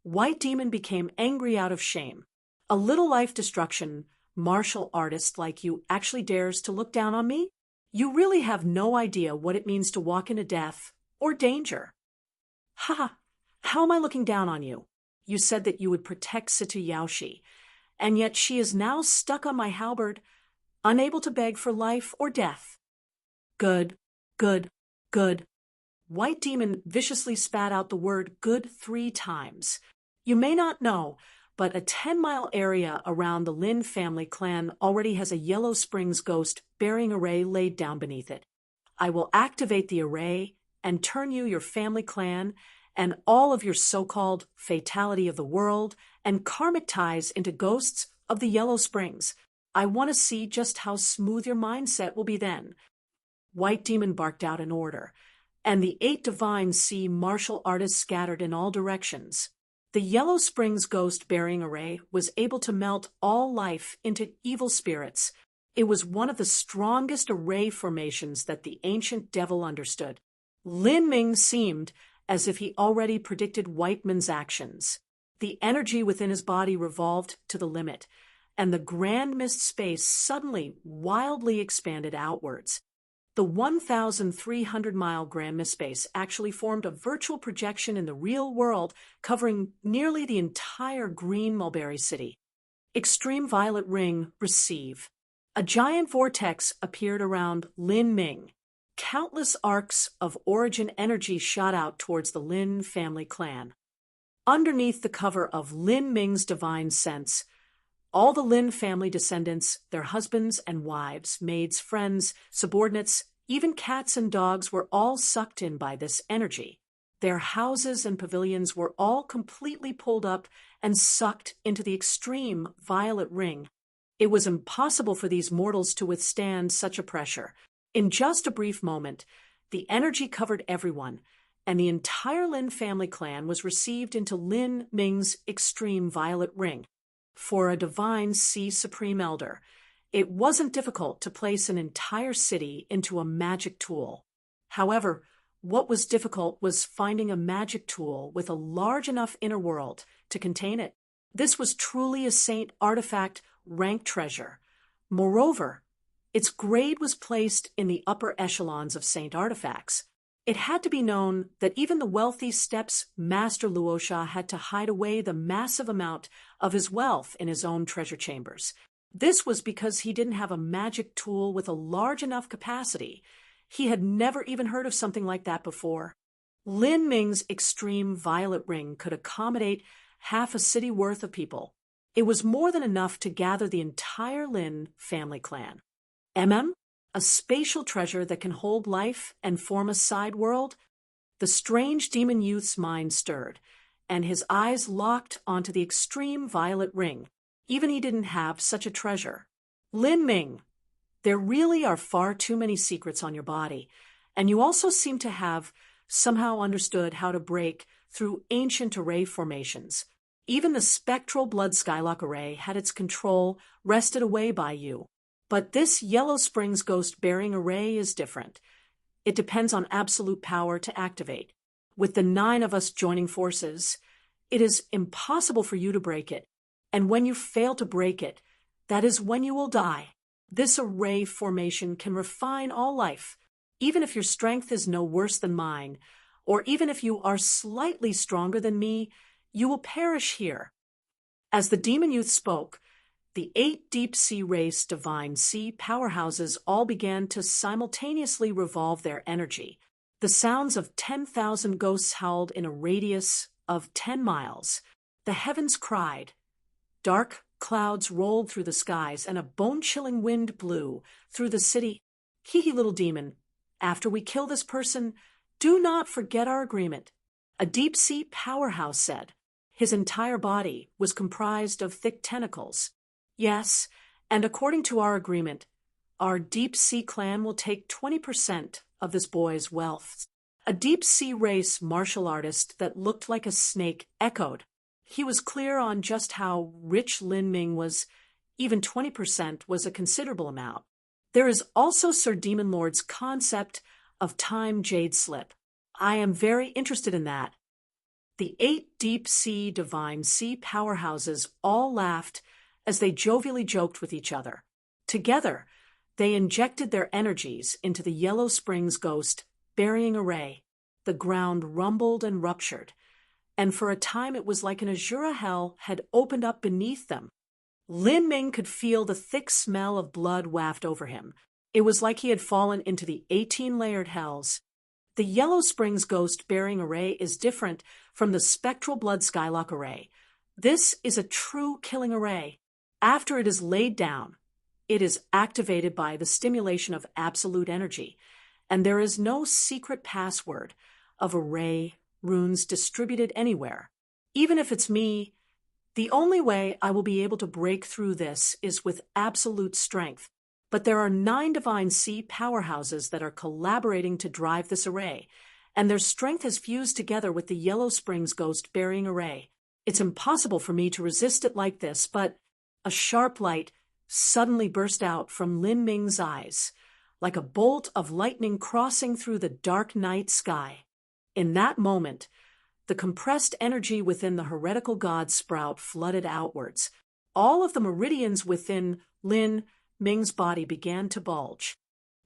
White Demon became angry out of shame. A little life destruction martial artist like you actually dares to look down on me? You really have no idea what it means to walk into death or danger. Ha! How am I looking down on you? You said that you would protect Situ Yaoshi, and yet she is now stuck on my halberd, unable to beg for life or death. Good, good, good. White Demon viciously spat out the word good 3 times. You may not know, but a 10-mile area around the Lin family clan already has a Yellow Springs ghost bearing array laid down beneath it. I will activate the array and turn you, your family clan, and all of your so-called fatality of the world and karmic ties into ghosts of the Yellow Springs. I want to see just how smooth your mindset will be then. White Demon barked out an order, and the 8 divine sea martial artists scattered in all directions. The Yellow Springs ghost bearing array was able to melt all life into evil spirits. It was one of the strongest array formations that the ancient devil understood. Lin Ming seemed as if he already predicted White Man's actions. The energy within his body revolved to the limit, and the grand mist space suddenly wildly expanded outwards. The 1,300-mile grand mist space actually formed a virtual projection in the real world, covering nearly the entire green Mulberry City. Extreme Violet Ring, receive. A giant vortex appeared around Lin Ming. Countless arcs of origin energy shot out towards the Lin family clan. Underneath the cover of Lin Ming's divine sense, all the Lin family descendants, their husbands and wives, maids, friends, subordinates, even cats and dogs were all sucked in by this energy. Their houses and pavilions were all completely pulled up and sucked into the extreme violet ring. It was impossible for these mortals to withstand such a pressure. In just a brief moment, the energy covered everyone, and the entire Lin family clan was received into Lin Ming's extreme violet ring. For a divine sea supreme elder, it wasn't difficult to place an entire city into a magic tool. However, what was difficult was finding a magic tool with a large enough inner world to contain it. This was truly a saint artifact rank treasure. Moreover, its grade was placed in the upper echelons of saint artifacts. It had to be known that even the wealthy steppes Master Luosha had to hide away the massive amount of his wealth in his own treasure chambers. This was because he didn't have a magic tool with a large enough capacity. He had never even heard of something like that before. Lin Ming's extreme violet ring could accommodate half a city worth of people. It was more than enough to gather the entire Lin family clan. A spatial treasure that can hold life and form a side world? The strange demon youth's mind stirred, and his eyes locked onto the extreme violet ring. Even he didn't have such a treasure. Lin Ming, there really are far too many secrets on your body, and you also seem to have somehow understood how to break through ancient array formations. Even the spectral blood skylock array had its control wrested away by you. But this Yellow Springs ghost-bearing array is different. It depends on absolute power to activate. With the 9 of us joining forces, it is impossible for you to break it. And when you fail to break it, that is when you will die. This array formation can refine all life, even if your strength is no worse than mine, or even if you are slightly stronger than me, you will perish here. As the demon youth spoke, the 8 deep-sea race divine sea powerhouses all began to simultaneously revolve their energy. The sounds of 10,000 ghosts howled in a radius of 10 miles. The heavens cried. Dark clouds rolled through the skies, and a bone-chilling wind blew through the city. Hee little demon, after we kill this person, do not forget our agreement. A deep-sea powerhouse said. His entire body was comprised of thick tentacles. Yes, and according to our agreement, our deep-sea clan will take 20% of this boy's wealth. A deep-sea race martial artist that looked like a snake echoed. He was clear on just how rich Lin Ming was. Even 20% was a considerable amount. There is also Sir Demon Lord's concept of time jade slip. I am very interested in that. The 8 deep-sea divine sea powerhouses all laughed as they jovially joked with each other. Together, they injected their energies into the Yellow Springs ghost burying array. The ground rumbled and ruptured, and for a time it was like an azure hell had opened up beneath them. Lin Ming could feel the thick smell of blood waft over him. It was like he had fallen into the 18-layered hells. The Yellow Springs ghost burying array is different from the spectral blood skylock array. This is a true killing array. After it is laid down, it is activated by the stimulation of absolute energy, and there is no secret password of array runes distributed anywhere. Even if it's me, the only way I will be able to break through this is with absolute strength. But there are 9 divine sea powerhouses that are collaborating to drive this array, and their strength has fused together with the Yellow Springs ghost burying array. It's impossible for me to resist it like this, but a sharp light suddenly burst out from Lin Ming's eyes, like a bolt of lightning crossing through the dark night sky. In that moment, the compressed energy within the heretical god sprout flooded outwards. All of the meridians within Lin Ming's body began to bulge.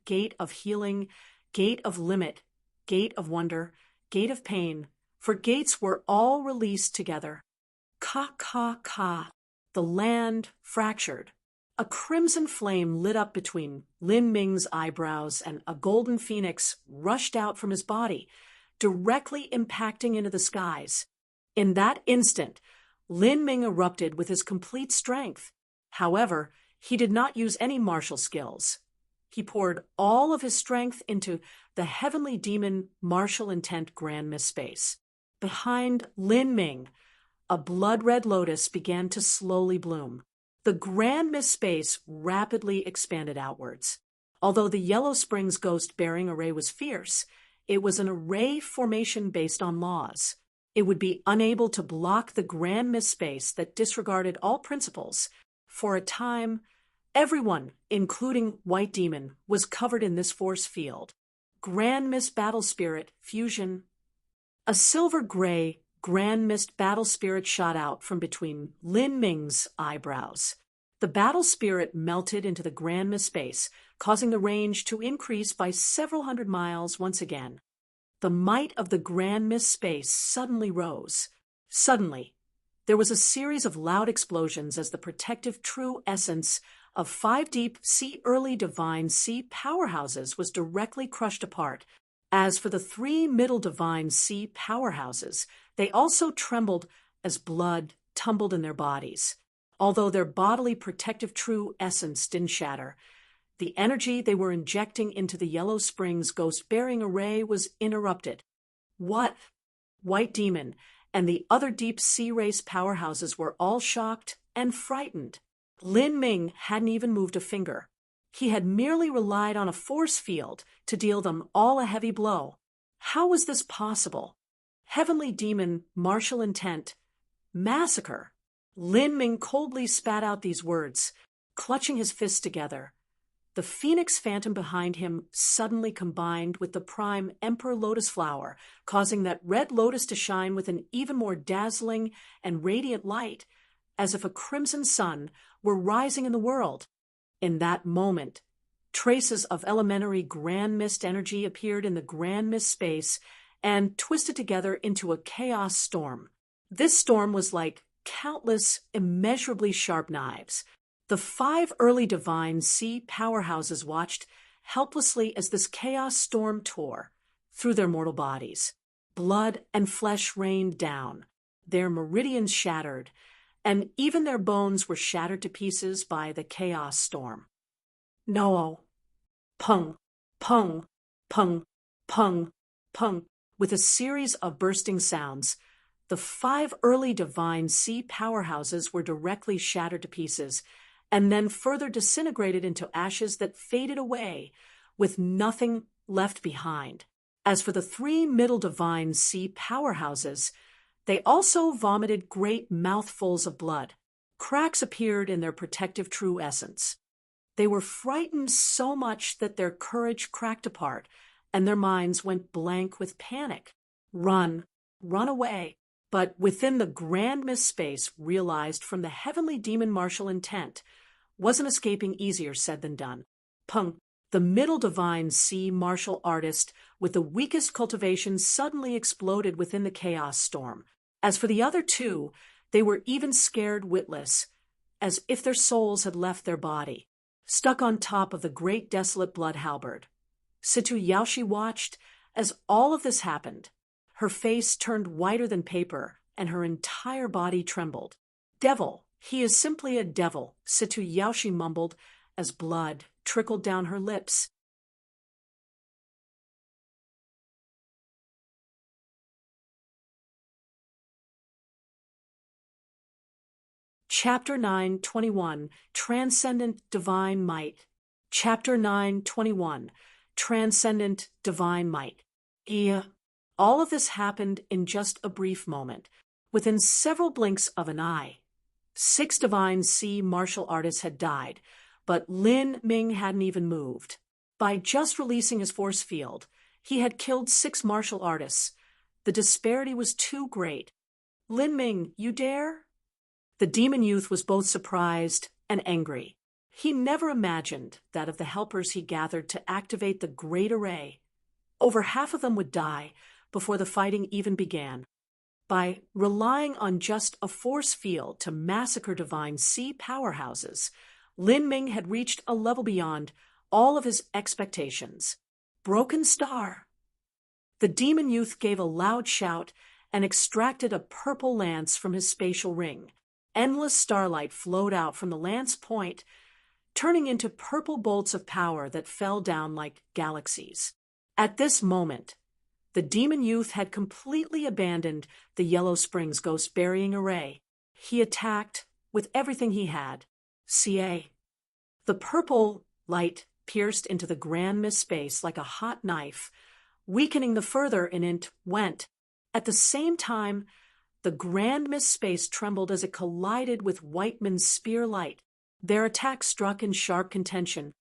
Gate of healing, gate of limit, gate of wonder, gate of pain, for gates were all released together. Ka, ka, ka. The land fractured. A crimson flame lit up between Lin Ming's eyebrows, and a golden phoenix rushed out from his body, directly impacting into the skies. In that instant, Lin Ming erupted with his complete strength. However, he did not use any martial skills. He poured all of his strength into the heavenly demon martial intent Grand Mist space. Behind Lin Ming, a blood-red lotus began to slowly bloom. The Grand Mist space rapidly expanded outwards. Although the Yellow Springs ghost bearing array was fierce, it was an array formation based on laws. It would be unable to block the Grand Mist space that disregarded all principles. For a time, everyone, including White Demon, was covered in this force field. Grand Mist Battle Spirit Fusion. A silver-gray Grand Mist Battle Spirit shot out from between Lin Ming's eyebrows. The Battle Spirit melted into the Grand Mist space, causing the range to increase by several hundred miles once again. The might of the Grand Mist space suddenly rose. Suddenly, there was a series of loud explosions as the protective true essence of 5 deep sea early divine sea powerhouses was directly crushed apart. As for the 3 middle divine sea powerhouses, they also trembled as blood tumbled in their bodies. Although their bodily protective true essence didn't shatter, the energy they were injecting into the Yellow Springs ghost-bearing array was interrupted. What? White Demon and the other deep sea race powerhouses were all shocked and frightened. Lin Ming hadn't even moved a finger. He had merely relied on a force field to deal them all a heavy blow. How was this possible? Heavenly Demon, martial intent, massacre. Lin Ming coldly spat out these words, clutching his fists together. The Phoenix Phantom behind him suddenly combined with the prime Emperor Lotus Flower, causing that red lotus to shine with an even more dazzling and radiant light, as if a crimson sun were rising in the world. In that moment, traces of elementary Grand Mist energy appeared in the Grand Mist space and twisted together into a chaos storm. This storm was like countless, immeasurably sharp knives. The 5 early divine sea powerhouses watched helplessly as this chaos storm tore through their mortal bodies. Blood and flesh rained down, their meridians shattered, and even their bones were shattered to pieces by the chaos storm. No. Pung, pung, pung, pung, pung. With a series of bursting sounds, the 5 early divine sea powerhouses were directly shattered to pieces, and then further disintegrated into ashes that faded away, with nothing left behind. As for the 3 middle divine sea powerhouses, they also vomited great mouthfuls of blood. Cracks appeared in their protective true essence. They were frightened so much that their courage cracked apart, and their minds went blank with panic. Run away. But within the grand mist space realized from the heavenly demon martial intent, wasn't escaping easier said than done. Peng, the middle divine sea martial artist with the weakest cultivation, suddenly exploded within the chaos storm. As for the other two, they were even scared witless, as if their souls had left their body, stuck on top of the great desolate blood halberd. Situ Yaoshi watched as all of this happened. Her face turned whiter than paper, and her entire body trembled. Devil, he is simply a devil, Situ Yaoshi mumbled as blood trickled down her lips. Chapter 9:21, Transcendent Divine Might. Chapter 9:21, Transcendent Divine Might. All of this happened in just a brief moment, within several blinks of an eye. 6 divine sea martial artists had died, but Lin Ming hadn't even moved. By just releasing his force field, he had killed 6 martial artists. The disparity was too great. Lin Ming, you dare? The demon youth was both surprised and angry. He never imagined that of the helpers he gathered to activate the Great Array, over half of them would die before the fighting even began. By relying on just a force field to massacre divine sea powerhouses, Lin Ming had reached a level beyond all of his expectations. Broken Star! The demon youth gave a loud shout and extracted a purple lance from his spatial ring. Endless starlight flowed out from the lance point, turning into purple bolts of power that fell down like galaxies. At this moment, the demon youth had completely abandoned the Yellow Springs ghost-burying array. He attacked with everything he had. CA. The purple light pierced into the grand mist space like a hot knife, weakening the further it went. At the same time, the grand mist space trembled as it collided with Whiteman's spear light. Their attack struck in sharp contention.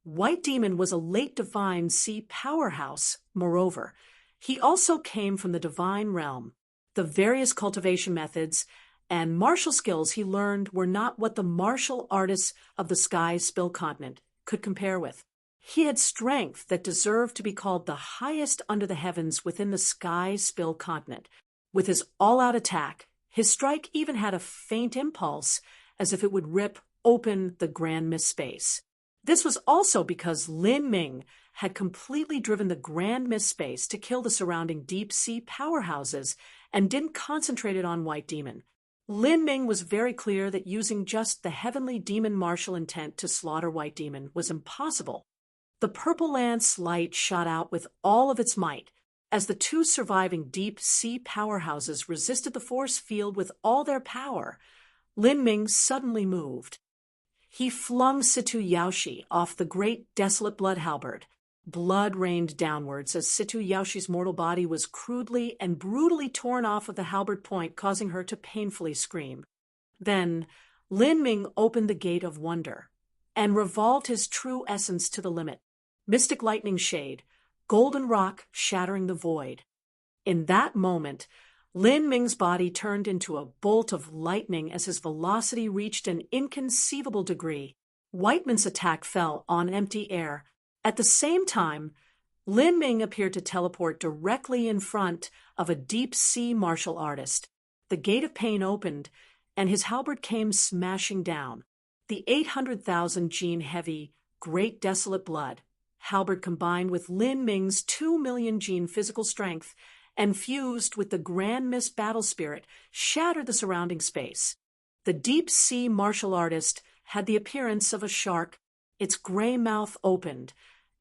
White Demon was a late divine sea powerhouse, moreover. He also came from the divine realm. The various cultivation methods and martial skills he learned were not what the martial artists of the Sky Spill continent could compare with. He had strength that deserved to be called the highest under the heavens within the Sky Spill continent. With his all-out attack, his strike even had a faint impulse, as if it would rip open the grand mist space. This was also because Lin Ming had completely driven the grand mist space to kill the surrounding deep-sea powerhouses and didn't concentrate it on White Demon. Lin Ming was very clear that using just the heavenly demon martial intent to slaughter White Demon was impossible. The purple lance light shot out with all of its might, as the 2 surviving deep-sea powerhouses resisted the force field with all their power. Lin Ming suddenly moved. He flung Situ Yaoshi off the great desolate blood halberd. Blood rained downwards as Situ Yaoshi's mortal body was crudely and brutally torn off of the halberd point, causing her to painfully scream. Then Lin Ming opened the gate of wonder and revolved his true essence to the limit. Mystic lightning shade, golden rock shattering the void. In that moment, Lin Ming's body turned into a bolt of lightning as his velocity reached an inconceivable degree. Whiteman's attack fell on empty air. At the same time, Lin Ming appeared to teleport directly in front of a deep-sea martial artist. The gate of pain opened, and his halberd came smashing down. The 800,000 gene heavy, great desolate blood halberd combined with Lin Ming's 2 million gene physical strength and fused with the grand mist battle spirit shattered the surrounding space. The deep-sea martial artist had the appearance of a shark. Its gray mouth opened,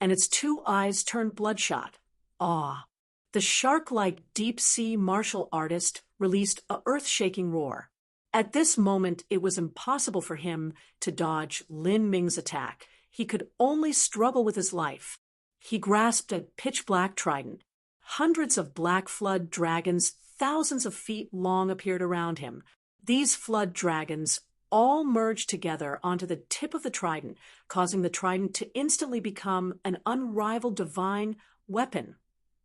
and its 2 eyes turned bloodshot. Awe. The shark-like deep-sea martial artist released a earth-shaking roar. At this moment, it was impossible for him to dodge Lin Ming's attack. He could only struggle with his life. He grasped a pitch-black trident. Hundreds of black flood dragons, thousands of feet long, appeared around him. These flood dragons all merged together onto the tip of the trident, causing the trident to instantly become an unrivaled divine weapon,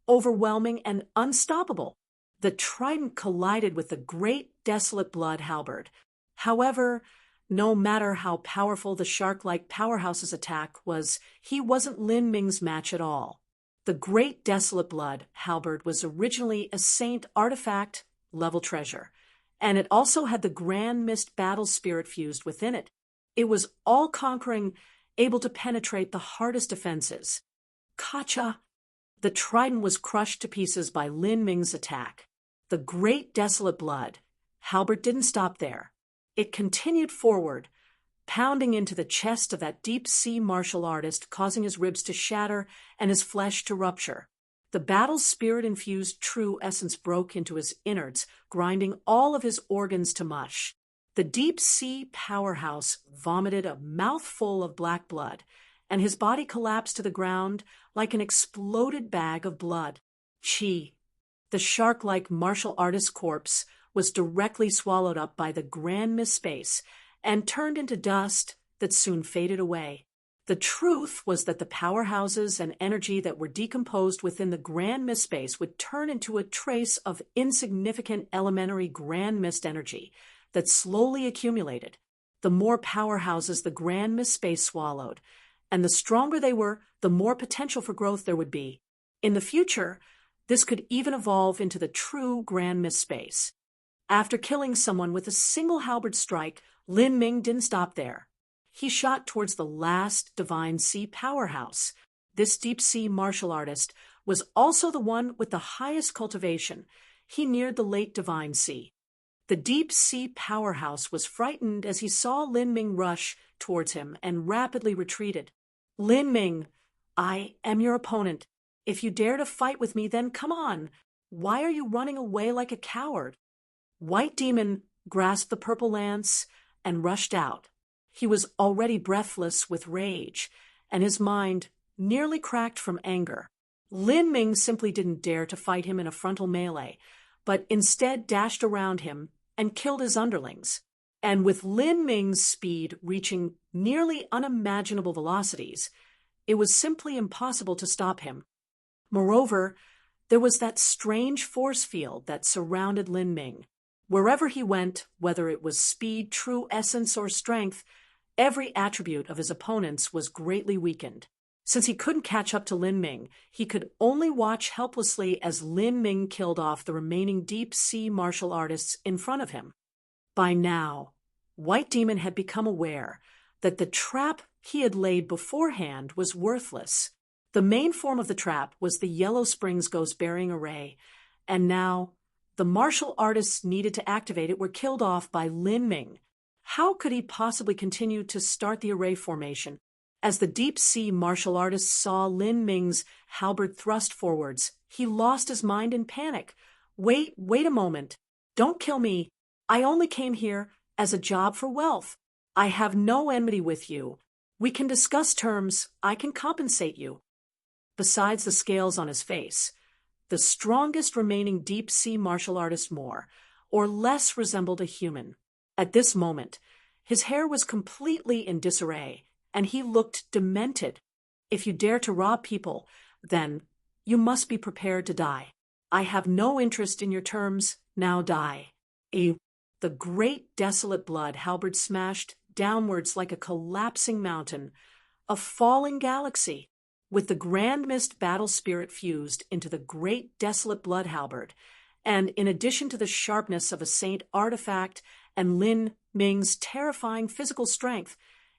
overwhelming and unstoppable. The trident collided with the great desolate blood halberd. However, no matter how powerful the shark-like powerhouse's attack was, he wasn't Lin Ming's match at all. The great desolate blood halberd was originally a saint artifact level treasure, and it also had the grand mist battle spirit fused within it. It was all-conquering, able to penetrate the hardest defenses. Kacha! The trident was crushed to pieces by Lin Ming's attack. The great desolate blood halberd didn't stop there. It continued forward, pounding into the chest of that deep-sea martial artist, causing his ribs to shatter and his flesh to rupture. The battle's spirit-infused true essence broke into his innards, grinding all of his organs to mush. The deep-sea powerhouse vomited a mouthful of black blood, and his body collapsed to the ground like an exploded bag of blood. Chi, the shark-like martial artist's corpse, was directly swallowed up by the grand mist space and turned into dust that soon faded away. The truth was that the powerhouses and energy that were decomposed within the grand mist space would turn into a trace of insignificant elementary grand mist energy that slowly accumulated. The more powerhouses the grand mist space swallowed, and the stronger they were, the more potential for growth there would be. In the future, this could even evolve into the true grand mist space. After killing someone with a single halberd strike, Lin Ming didn't stop there. He shot towards the last divine sea powerhouse. This deep-sea martial artist was also the one with the highest cultivation. He neared the late divine sea. The deep-sea powerhouse was frightened as he saw Lin Ming rush towards him and rapidly retreated. Lin Ming, I am your opponent. If you dare to fight with me, then come on. Why are you running away like a coward? White Demon grasped the purple lance and rushed out. He was already breathless with rage, and his mind nearly cracked from anger. Lin Ming simply didn't dare to fight him in a frontal melee, but instead dashed around him and killed his underlings. And with Lin Ming's speed reaching nearly unimaginable velocities, it was simply impossible to stop him. Moreover, there was that strange force field that surrounded Lin Ming. Wherever he went, whether it was speed, true essence, or strength, every attribute of his opponents was greatly weakened. Since he couldn't catch up to Lin Ming, he could only watch helplessly as Lin Ming killed off the remaining deep-sea martial artists in front of him. By now, White Demon had become aware that the trap he had laid beforehand was worthless. The main form of the trap was the Yellow Springs ghost-bearing array, and now the martial artists needed to activate it were killed off by Lin Ming. How could he possibly continue to start the array formation? As the deep-sea martial artist saw Lin Ming's halberd thrust forwards, he lost his mind in panic. Wait a moment. Don't kill me. I only came here as a job for wealth. I have no enmity with you. We can discuss terms. I can compensate you. Besides the scales on his face, the strongest remaining deep-sea martial artist more or less resembled a human. At this moment, his hair was completely in disarray, and he looked demented. If you dare to rob people, then you must be prepared to die. I have no interest in your terms. Now die. The great desolate blood halberd smashed downwards like a collapsing mountain, a falling galaxy. With the grand mist battle spirit fused into the great desolate blood halberd, and in addition to the sharpness of a saint artifact and Lin Ming's terrifying physical strength,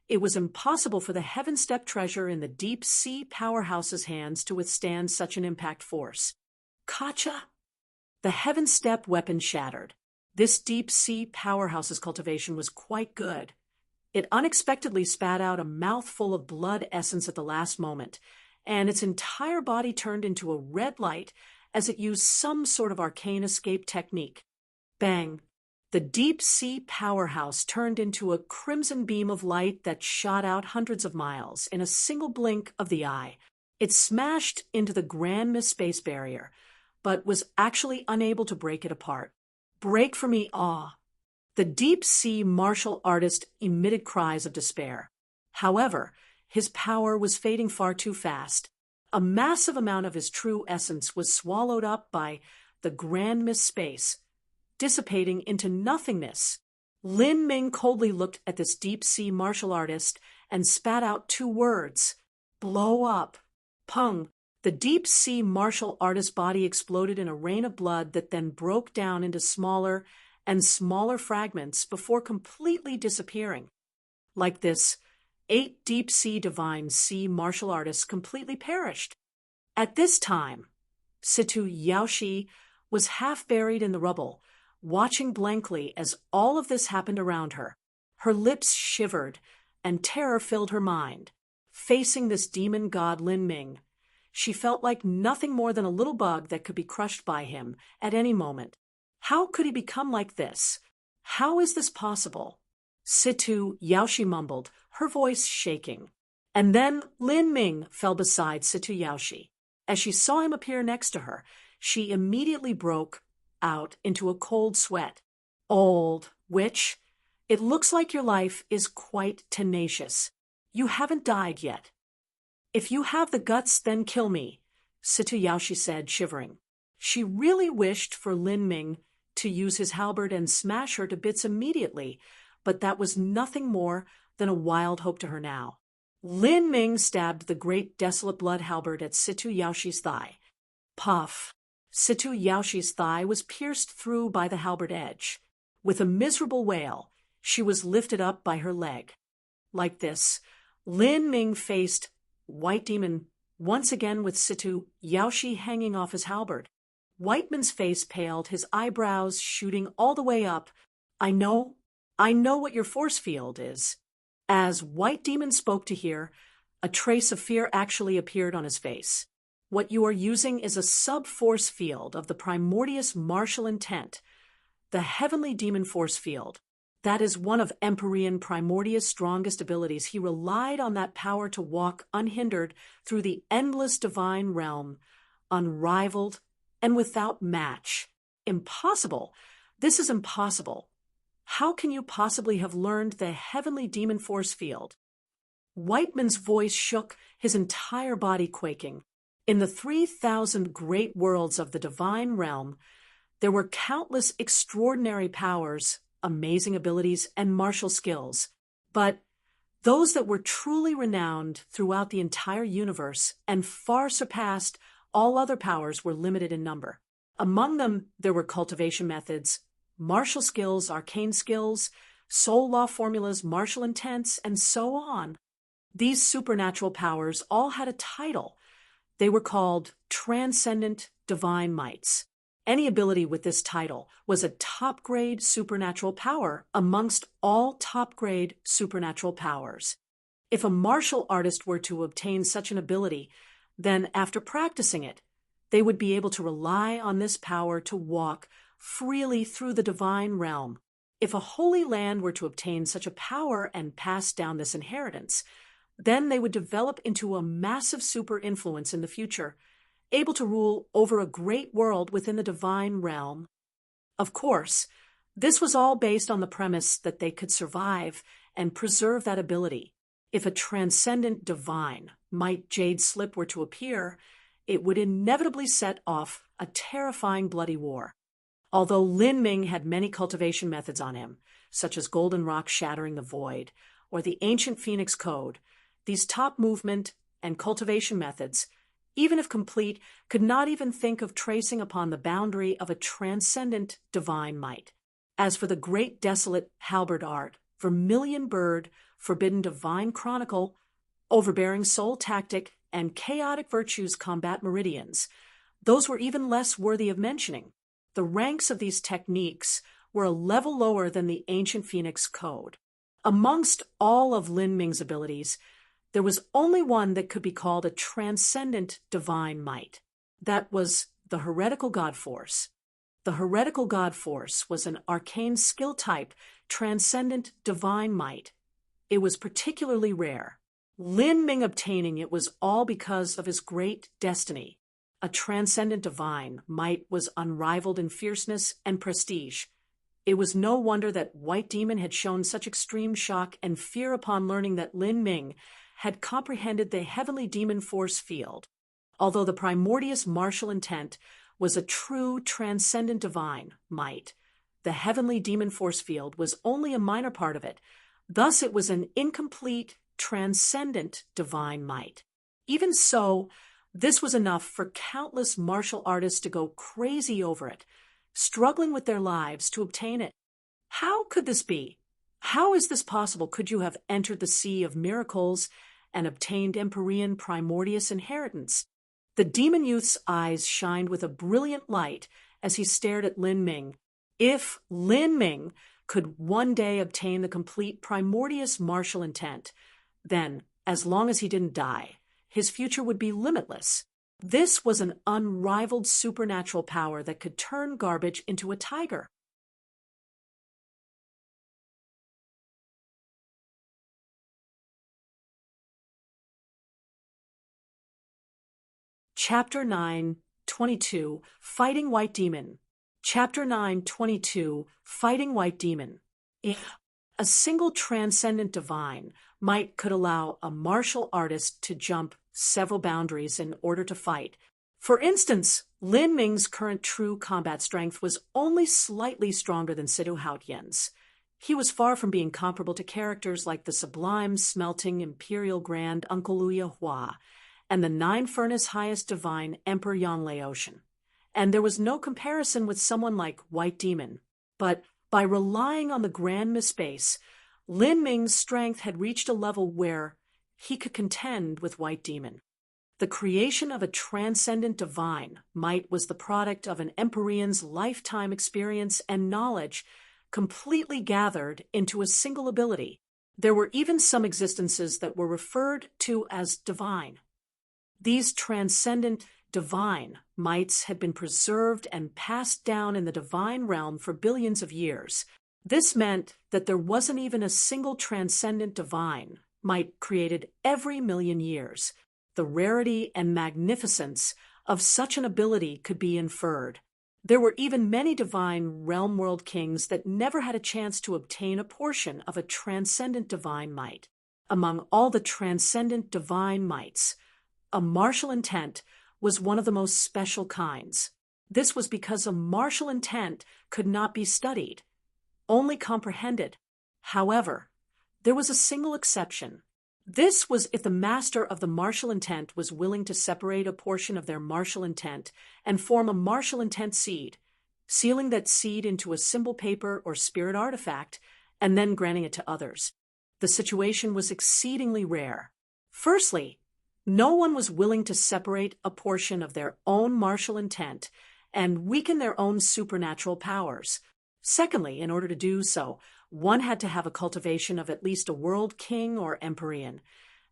it was impossible for the Heaven Step treasure in the deep-sea powerhouse's hands to withstand such an impact force. Kacha! The Heaven Step weapon shattered. This deep-sea powerhouse's cultivation was quite good. It unexpectedly spat out a mouthful of blood essence at the last moment, and its entire body turned into a red light as it used some sort of arcane escape technique. Bang! The deep-sea powerhouse turned into a crimson beam of light that shot out hundreds of miles in a single blink of the eye. It smashed into the grand mist space barrier, but was actually unable to break it apart. Break for me, awe! The deep-sea martial artist emitted cries of despair. However, his power was fading far too fast. A massive amount of his true essence was swallowed up by the grand mist space, dissipating into nothingness. Lin Ming coldly looked at this deep-sea martial artist and spat out 2 words: blow up. Pung! The deep-sea martial artist's body exploded in a rain of blood that then broke down into smaller and smaller fragments before completely disappearing. Like this, 8 deep-sea divine sea martial artists completely perished. At this time, Situ Yaoshi was half buried in the rubble, watching blankly as all of this happened around her. Her lips shivered, and terror filled her mind. Facing this demon god Lin Ming, she felt like nothing more than a little bug that could be crushed by him at any moment. How could he become like this? How is this possible? Situ Yaoshi mumbled, her voice shaking. And then Lin Ming fell beside Situ Yaoshi. As she saw him appear next to her, she immediately broke out into a cold sweat. Old witch, it looks like your life is quite tenacious. You haven't died yet. If you have the guts, then kill me, Situ Yaoshi said, shivering. She really wished for Lin Ming to use his halberd and smash her to bits immediately, but that was nothing more than a wild hope to her now. Lin Ming stabbed the great desolate blood halberd at Situ Yaoshi's thigh. Puff! Situ Yaoshi's thigh was pierced through by the halberd edge. With a miserable wail, she was lifted up by her leg. Like this, Lin Ming faced White Demon once again with Situ Yaoshi hanging off his halberd. Whiteman's face paled, his eyebrows shooting all the way up. I know what your force field is. As White Demon spoke to hear, a trace of fear actually appeared on his face. What you are using is a sub-force field of the primordious martial intent, the heavenly demon force field. That is one of Empyrean Primordius' strongest abilities. He relied on that power to walk unhindered through the endless divine realm, unrivaled and without match. Impossible! This is impossible. How can you possibly have learned the heavenly demon force field? Whiteman's voice shook, his entire body quaking. In the 3,000 great worlds of the divine realm, there were countless extraordinary powers, amazing abilities, and martial skills. But those that were truly renowned throughout the entire universe and far surpassed all other powers were limited in number. Among them, there were cultivation methods, martial skills, arcane skills, soul law formulas, martial intents, and so on. These supernatural powers all had a title. They were called transcendent divine mights. Any ability with this title was a top-grade supernatural power amongst all top-grade supernatural powers. If a martial artist were to obtain such an ability, then after practicing it, they would be able to rely on this power to walk freely through the divine realm. If a holy land were to obtain such a power and pass down this inheritance, then they would develop into a massive super influence in the future, able to rule over a great world within the divine realm. Of course, this was all based on the premise that they could survive and preserve that ability. If a transcendent divine might jade slip were to appear, it would inevitably set off a terrifying bloody war. Although Lin Ming had many cultivation methods on him, such as Golden Rock shattering the void, or the Ancient Phoenix Code, these top movement and cultivation methods, even if complete, could not even think of tracing upon the boundary of a transcendent divine might. As for the great desolate halberd art, vermilion bird, forbidden divine chronicle, overbearing soul tactic, and chaotic virtues combat meridians, those were even less worthy of mentioning. The ranks of these techniques were a level lower than the Ancient Phoenix Code. Amongst all of Lin Ming's abilities, there was only one that could be called a transcendent divine might. That was the heretical god force. The heretical god force was an arcane skill type, transcendent divine might. It was particularly rare. Lin Ming obtaining it was all because of his great destiny. A transcendent divine might was unrivaled in fierceness and prestige. It was no wonder that White Demon had shown such extreme shock and fear upon learning that Lin Ming had comprehended the heavenly demon force field. Although the primordious martial intent was a true transcendent divine might. The heavenly demon force field was only a minor part of it. Thus, it was an incomplete, transcendent divine might. Even so, this was enough for countless martial artists to go crazy over it, struggling with their lives to obtain it. How could this be? How is this possible? Could you have entered the sea of miracles and obtained Empyrean primordius inheritance? The demon youth's eyes shined with a brilliant light as he stared at Lin Ming. If Lin Ming could one day obtain the complete primordius martial intent, then, as long as he didn't die, his future would be limitless. This was an unrivaled supernatural power that could turn garbage into a tiger. Chapter 9:22 Fighting White Demon. Chapter 9:22 Fighting White Demon. A single transcendent divine might could allow a martial artist to jump several boundaries in order to fight. For instance, Lin Ming's current true combat strength was only slightly stronger than Sidu Haotian's. He was far from being comparable to characters like the sublime, smelting, imperial grand Uncle Luya Hua and the nine-furnace highest divine Emperor Yan Laotian. And there was no comparison with someone like White Demon. But by relying on the grand Miss Space, Lin Ming's strength had reached a level where he could contend with White Demon. The creation of a transcendent divine might was the product of an Empyrean's lifetime experience and knowledge completely gathered into a single ability. There were even some existences that were referred to as divine. These transcendent divine mights had been preserved and passed down in the divine realm for billions of years. This meant that there wasn't even a single transcendent divine might created every million years. The rarity and magnificence of such an ability could be inferred. There were even many divine realm world kings that never had a chance to obtain a portion of a transcendent divine might. Among all the transcendent divine mights, a martial intent was one of the most special kinds. This was because a martial intent could not be studied, only comprehended. However, there was a single exception. This was if the master of the martial intent was willing to separate a portion of their martial intent and form a martial intent seed, sealing that seed into a symbol paper or spirit artifact, and then granting it to others. The situation was exceedingly rare. Firstly, no one was willing to separate a portion of their own martial intent and weaken their own supernatural powers. Secondly, in order to do so, one had to have a cultivation of at least a world king or empyrean,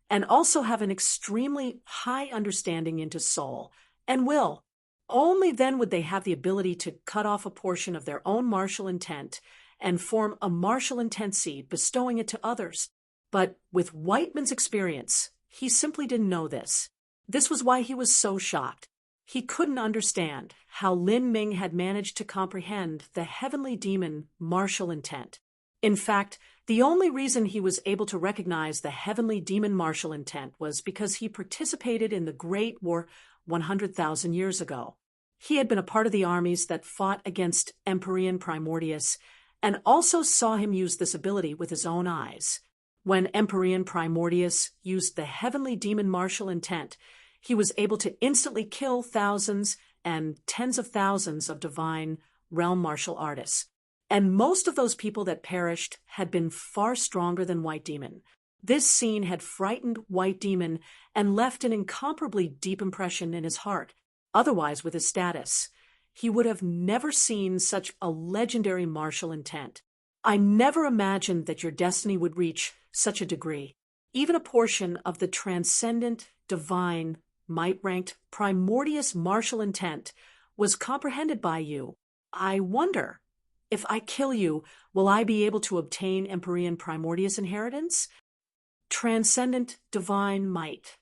and also have an extremely high understanding into soul and will. Only then would they have the ability to cut off a portion of their own martial intent and form a martial intent seed, bestowing it to others. But with Whiteman's experience, he simply didn't know this. This was why he was so shocked. He couldn't understand how Lin Ming had managed to comprehend the heavenly demon martial intent. In fact, the only reason he was able to recognize the heavenly demon martial intent was because he participated in the Great War 100,000 years ago. He had been a part of the armies that fought against Empyrean Primordius and also saw him use this ability with his own eyes. When Empyrean Primordius used the heavenly demon martial intent, he was able to instantly kill thousands and tens of thousands of divine realm martial artists. And most of those people that perished had been far stronger than White Demon. This scene had frightened White Demon and left an incomparably deep impression in his heart. Otherwise, with his status, he would have never seen such a legendary martial intent. I never imagined that your destiny would reach such a degree. Even a portion of the transcendent, divine, might-ranked, primordius martial intent was comprehended by you. I wonder, if I kill you, will I be able to obtain Empyrean primordius inheritance? Transcendent divine might.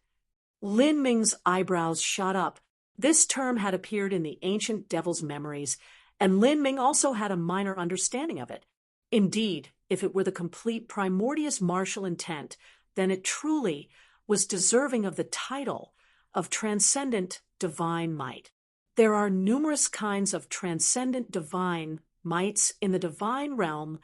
Lin Ming's eyebrows shot up. This term had appeared in the ancient devil's memories, and Lin Ming also had a minor understanding of it. Indeed, if it were the complete primordius martial intent, then it truly was deserving of the title of transcendent divine might. There are numerous kinds of transcendent divine mites in the divine realm.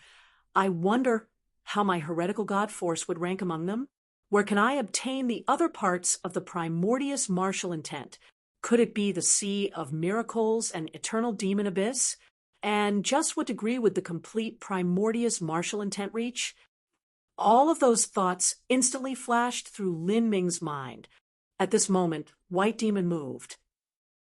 I wonder how my heretical god force would rank among them. Where can I obtain the other parts of the primordious martial intent? Could it be the sea of miracles and eternal demon abyss? And just what degree would the complete primordious martial intent reach? All of those thoughts instantly flashed through Lin Ming's mind. At this moment, White Demon moved.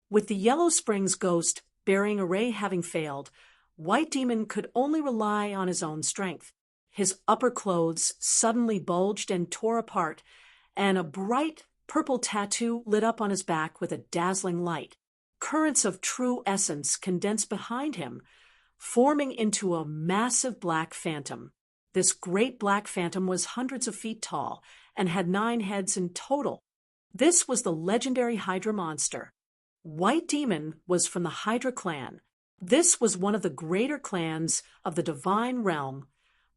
With the Yellow Springs ghost bearing array having failed, White Demon could only rely on his own strength. His upper clothes suddenly bulged and tore apart, and a bright purple tattoo lit up on his back with a dazzling light. Currents of true essence condensed behind him, forming into a massive black phantom. This great black phantom was hundreds of feet tall and had 9 heads in total. This was the legendary Hydra monster. White Demon was from the Hydra clan. This was one of the greater clans of the divine realm,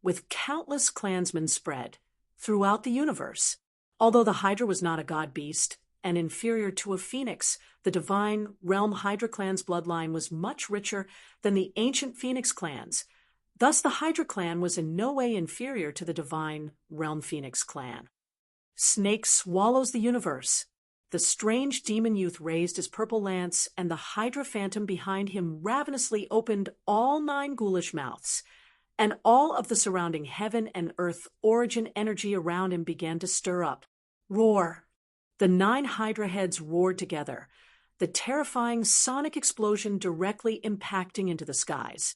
with countless clansmen spread throughout the universe. Although the Hydra was not a god beast and inferior to a phoenix, the divine realm Hydra clan's bloodline was much richer than the ancient phoenix clans. Thus, the Hydra clan was in no way inferior to the divine realm phoenix clan. Snake swallows the universe. The strange demon youth raised his purple lance, and the Hydra phantom behind him ravenously opened all 9 ghoulish mouths, and all of the surrounding heaven and earth origin energy around him began to stir up. Roar! The 9 Hydra heads roared together, the terrifying sonic explosion directly impacting into the skies.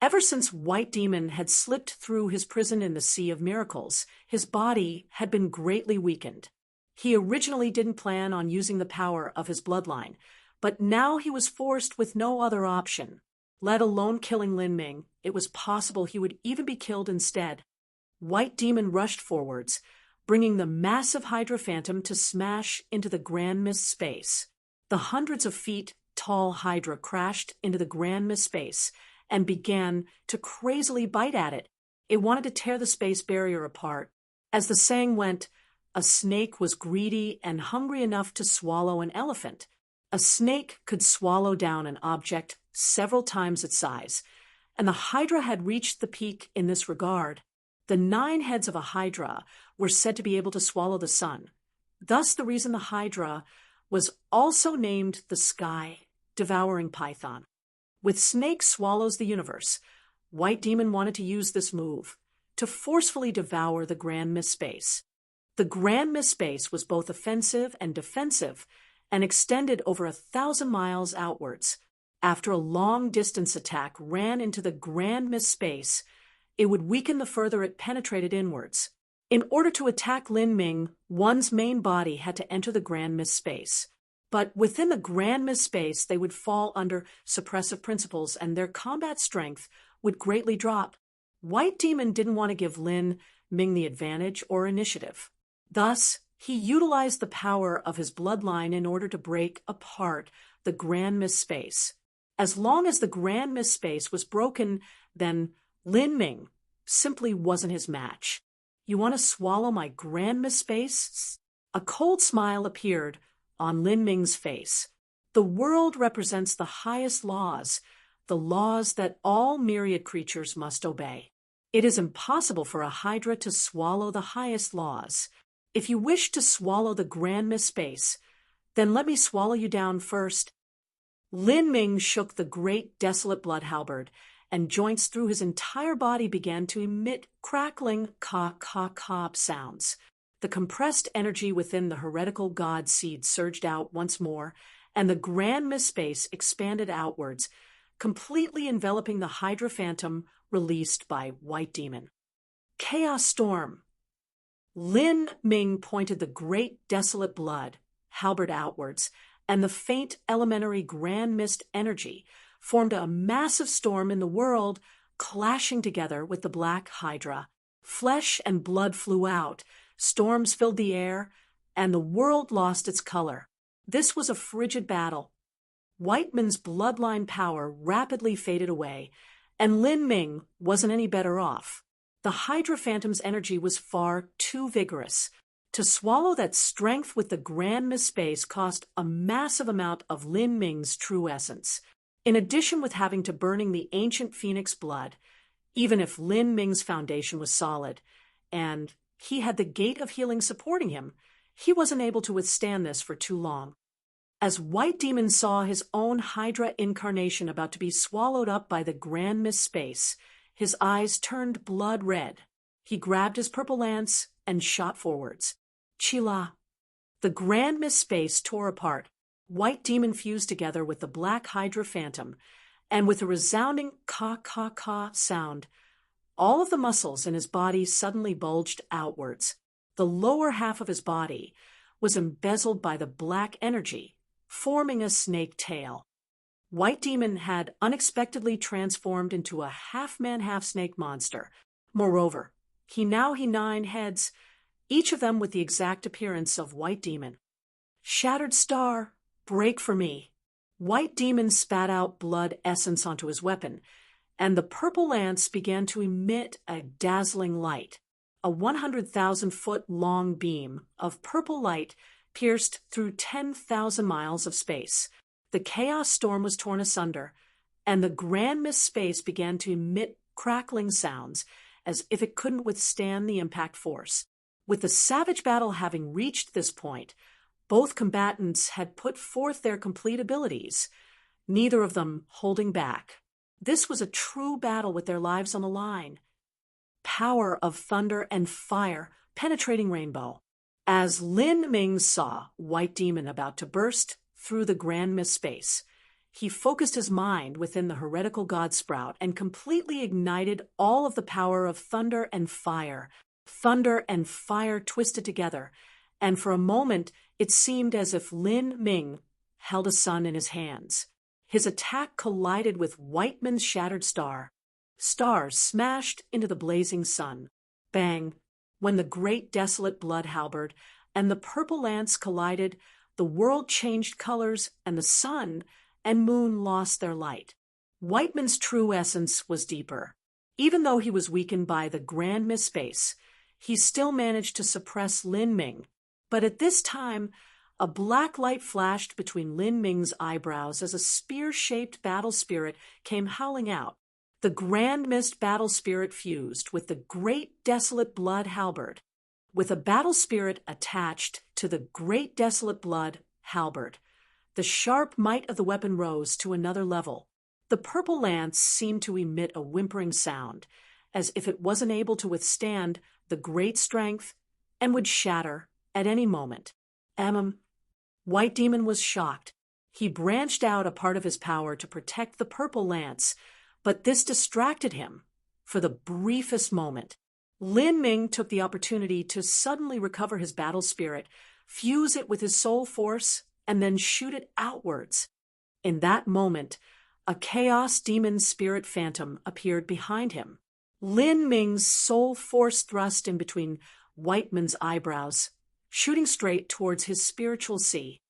Ever since White Demon had slipped through his prison in the Sea of Miracles, his body had been greatly weakened. He originally didn't plan on using the power of his bloodline, but now he was forced with no other option. Let alone killing Lin Ming, it was possible he would even be killed instead. White Demon rushed forwards, bringing the massive Hydra phantom to smash into the Grand Mist space. The hundreds of feet tall Hydra crashed into the Grand Mist space and began to crazily bite at it. It wanted to tear the space barrier apart. As the saying went, a snake was greedy and hungry enough to swallow an elephant. A snake could swallow down an object several times its size, and the Hydra had reached the peak in this regard. The 9 heads of a Hydra were said to be able to swallow the sun. Thus the reason the Hydra was also named the sky-devouring python. With Snake swallows the universe, White Demon wanted to use this move to forcefully devour the Grand Mist space. The Grand Mist space was both offensive and defensive and extended over 1,000 miles outwards. After a long-distance attack ran into the Grand Mist space, it would weaken the further it penetrated inwards. In order to attack Lin Ming, one's main body had to enter the Grand Mist space. But within the Grand Mist space, they would fall under suppressive principles and their combat strength would greatly drop. White Demon didn't want to give Lin Ming the advantage or initiative. Thus, he utilized the power of his bloodline in order to break apart the Grand Mist space. As long as the Grand Mist space was broken, then Lin Ming simply wasn't his match. You want to swallow my Grand Mist space? A cold smile appeared on Lin Ming's face. The world represents the highest laws, the laws that all myriad creatures must obey. It is impossible for a Hydra to swallow the highest laws. If you wish to swallow the Grand Mist space, then let me swallow you down first. Lin Ming shook the great desolate blood halberd, and joints through his entire body began to emit crackling caw-caw-caw sounds. The compressed energy within the heretical god seed surged out once more, and the Grand Mist space expanded outwards, completely enveloping the Hydra phantom released by White Demon. Chaos storm. Lin Ming pointed the great desolate blood halberd outwards, and the faint elementary Grand Mist energy formed a massive storm in the world, clashing together with the Black Hydra. Flesh and blood flew out, storms filled the air, and the world lost its color. This was a frigid battle. White Man's bloodline power rapidly faded away, and Lin Ming wasn't any better off. The Hydra Phantom's energy was far too vigorous To swallow that strength with the grand space cost a massive amount of Lin Ming's true essence. In addition with having to burning the ancient phoenix blood, even if Lin Ming's foundation was solid, and he had the gate of healing supporting him, he wasn't able to withstand this for too long. As White Demon saw his own Hydra incarnation about to be swallowed up by the grand space, his eyes turned blood red. He grabbed his purple lance and shot forwards. Chila. The grand space tore apart. White Demon fused together with the black Hydra phantom, and with a resounding ka-ka-ka sound, all of the muscles in his body suddenly bulged outwards. The lower half of his body was embezzled by the black energy, forming a snake tail. White Demon had unexpectedly transformed into a half-man, half-snake monster. Moreover, he now had 9 heads, each of them with the exact appearance of White Demon. Shattered star, break for me. White Demon spat out blood essence onto his weapon, and the purple lance began to emit a dazzling light. A 100,000-foot-long beam of purple light pierced through 10,000 miles of space. The chaos storm was torn asunder, and the grand space began to emit crackling sounds as if it couldn't withstand the impact force. With the savage battle having reached this point, both combatants had put forth their complete abilities, neither of them holding back. This was a true battle with their lives on the line. Power of thunder and fire, penetrating rainbow. As Lin Ming saw White Demon about to burst through the grand space, he focused his mind within the heretical god sprout and completely ignited all of the power of thunder and fire. Thunder and fire twisted together, and for a moment it seemed as if Lin Ming held a sun in his hands. His attack collided with White Man's shattered star. Stars smashed into the blazing sun. Bang! When the great desolate blood halberd and the purple lance collided, the world changed colors and the sun and moon lost their light. White Man's true essence was deeper. Even though he was weakened by the grand space, he still managed to suppress Lin Ming. But at this time, a black light flashed between Lin Ming's eyebrows as a spear-shaped battle spirit came howling out. The grand mist battle spirit fused with the great desolate blood halberd. With a battle spirit attached to the great desolate blood halberd, the sharp might of the weapon rose to another level. The purple lance seemed to emit a whimpering sound, as if it wasn't able to withstand the great strength and would shatter at any moment. White Demon was shocked. He branched out a part of his power to protect the purple lance, but this distracted him for the briefest moment. Lin Ming took the opportunity to suddenly recover his battle spirit, fuse it with his soul force, and then shoot it outwards. In that moment, a chaos demon spirit phantom appeared behind him. Lin Ming's soul force thrust in between White Man's eyebrows, shooting straight towards his spiritual sea.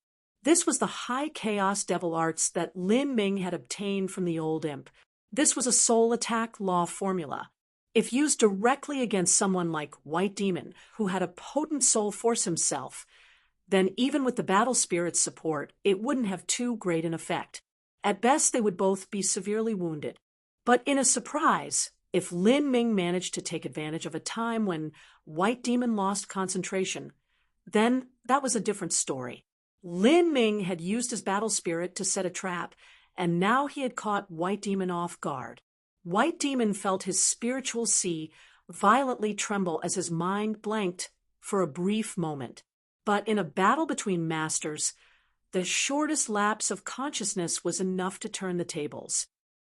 This was the high chaos devil arts that Lin Ming had obtained from the old imp. This was a soul attack law formula. If used directly against someone like White Demon, who had a potent soul force himself, then even with the battle spirit's support, it wouldn't have too great an effect. At best, they would both be severely wounded. But in a surprise, if Lin Ming managed to take advantage of a time when White Demon lost concentration, then that was a different story. Lin Ming had used his battle spirit to set a trap, and now he had caught White Demon off guard. White Demon felt his spiritual sea violently tremble as his mind blanked for a brief moment. But in a battle between masters, the shortest lapse of consciousness was enough to turn the tables.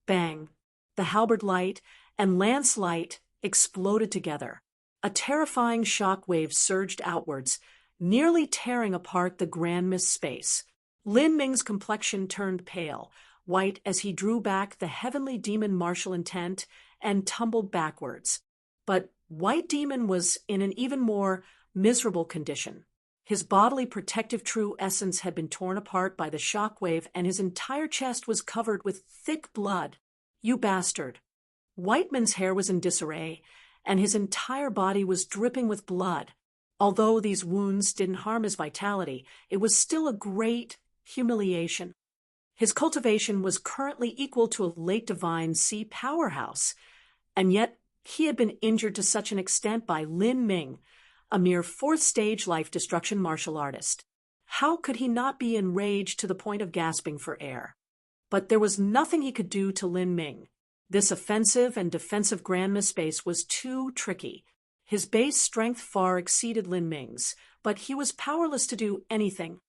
Bang! The halberd light and lance light exploded together. A terrifying shock wave surged outwards, nearly tearing apart the grand mist space. Lin Ming's complexion turned pale, white as he drew back the heavenly demon martial intent and tumbled backwards. But White Demon was in an even more miserable condition. His bodily protective true essence had been torn apart by the shock wave, and his entire chest was covered with thick blood. You bastard! White Man's hair was in disarray, and his entire body was dripping with blood. Although these wounds didn't harm his vitality, it was still a great humiliation. His cultivation was currently equal to a late divine sea powerhouse, and yet he had been injured to such an extent by Lin Ming, a mere fourth-stage life-destruction martial artist. How could he not be enraged to the point of gasping for air? But there was nothing he could do to Lin Ming. This offensive and defensive Grand Space was too tricky. His base strength far exceeded Lin Ming's, but he was powerless to do anything.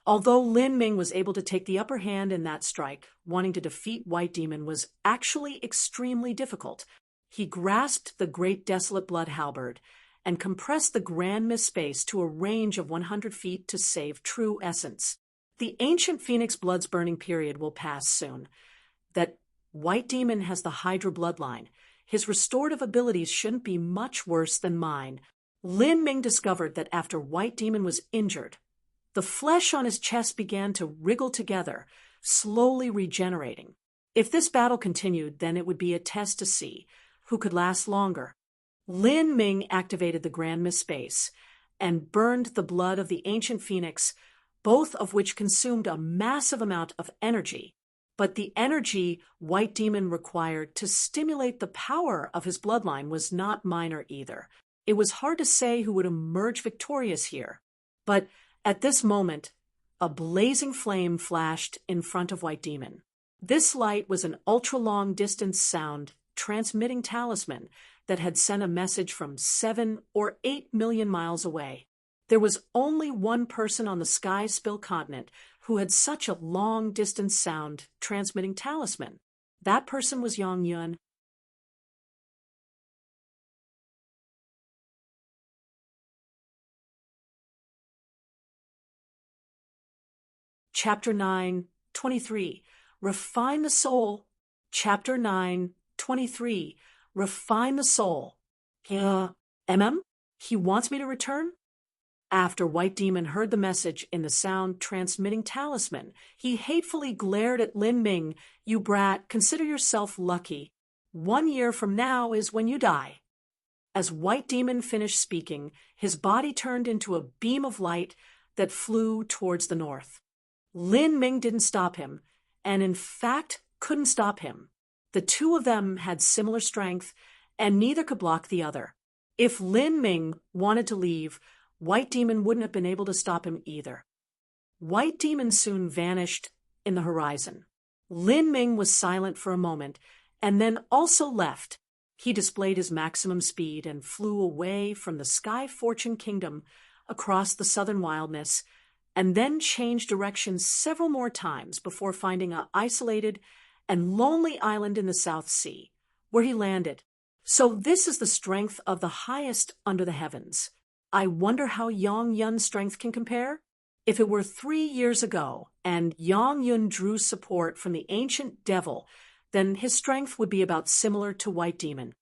Although Lin Ming was able to take the upper hand in that strike, wanting to defeat White Demon was actually extremely difficult. He grasped the great desolate blood halberd and compressed the Grand Space to a range of 100 feet to save true essence. The ancient Phoenix Blood's burning period will pass soon. That White Demon has the Hydra bloodline. His restorative abilities shouldn't be much worse than mine. Lin Ming discovered that after White Demon was injured, the flesh on his chest began to wriggle together, slowly regenerating. If this battle continued, then it would be a test to see who could last longer. Lin Ming activated the Grand Space and burned the blood of the ancient Phoenix, both of which consumed a massive amount of energy. But the energy White Demon required to stimulate the power of his bloodline was not minor either. It was hard to say who would emerge victorious here. But at this moment, a blazing flame flashed in front of White Demon. This light was an ultra-long distance sound transmitting talisman that had sent a message from 7 or 8 million miles away. There was only one person on the Sky Spill continent who had such a long-distance sound transmitting talisman. That person was Yang Yun. Chapter 9:23. Refine the Soul. Chapter 9:23. Refine the Soul. He wants me to return? After White Demon heard the message in the sound-transmitting talisman, he hatefully glared at Lin Ming. You brat, consider yourself lucky. 1 year from now is when you die. As White Demon finished speaking, his body turned into a beam of light that flew towards the north. Lin Ming didn't stop him, and in fact couldn't stop him. The two of them had similar strength, and neither could block the other. If Lin Ming wanted to leave, White Demon wouldn't have been able to stop him either. White Demon soon vanished in the horizon. Lin Ming was silent for a moment, and then also left. He displayed his maximum speed and flew away from the Sky Fortune Kingdom across the southern wilderness, and then changed direction several more times before finding an isolated and lonely island in the South Sea, where he landed. So this is the strength of the highest under the heavens. I wonder how Yang Yun's strength can compare? If it were 3 years ago, and Yang Yun drew support from the ancient devil, then his strength would be about similar to White Demon.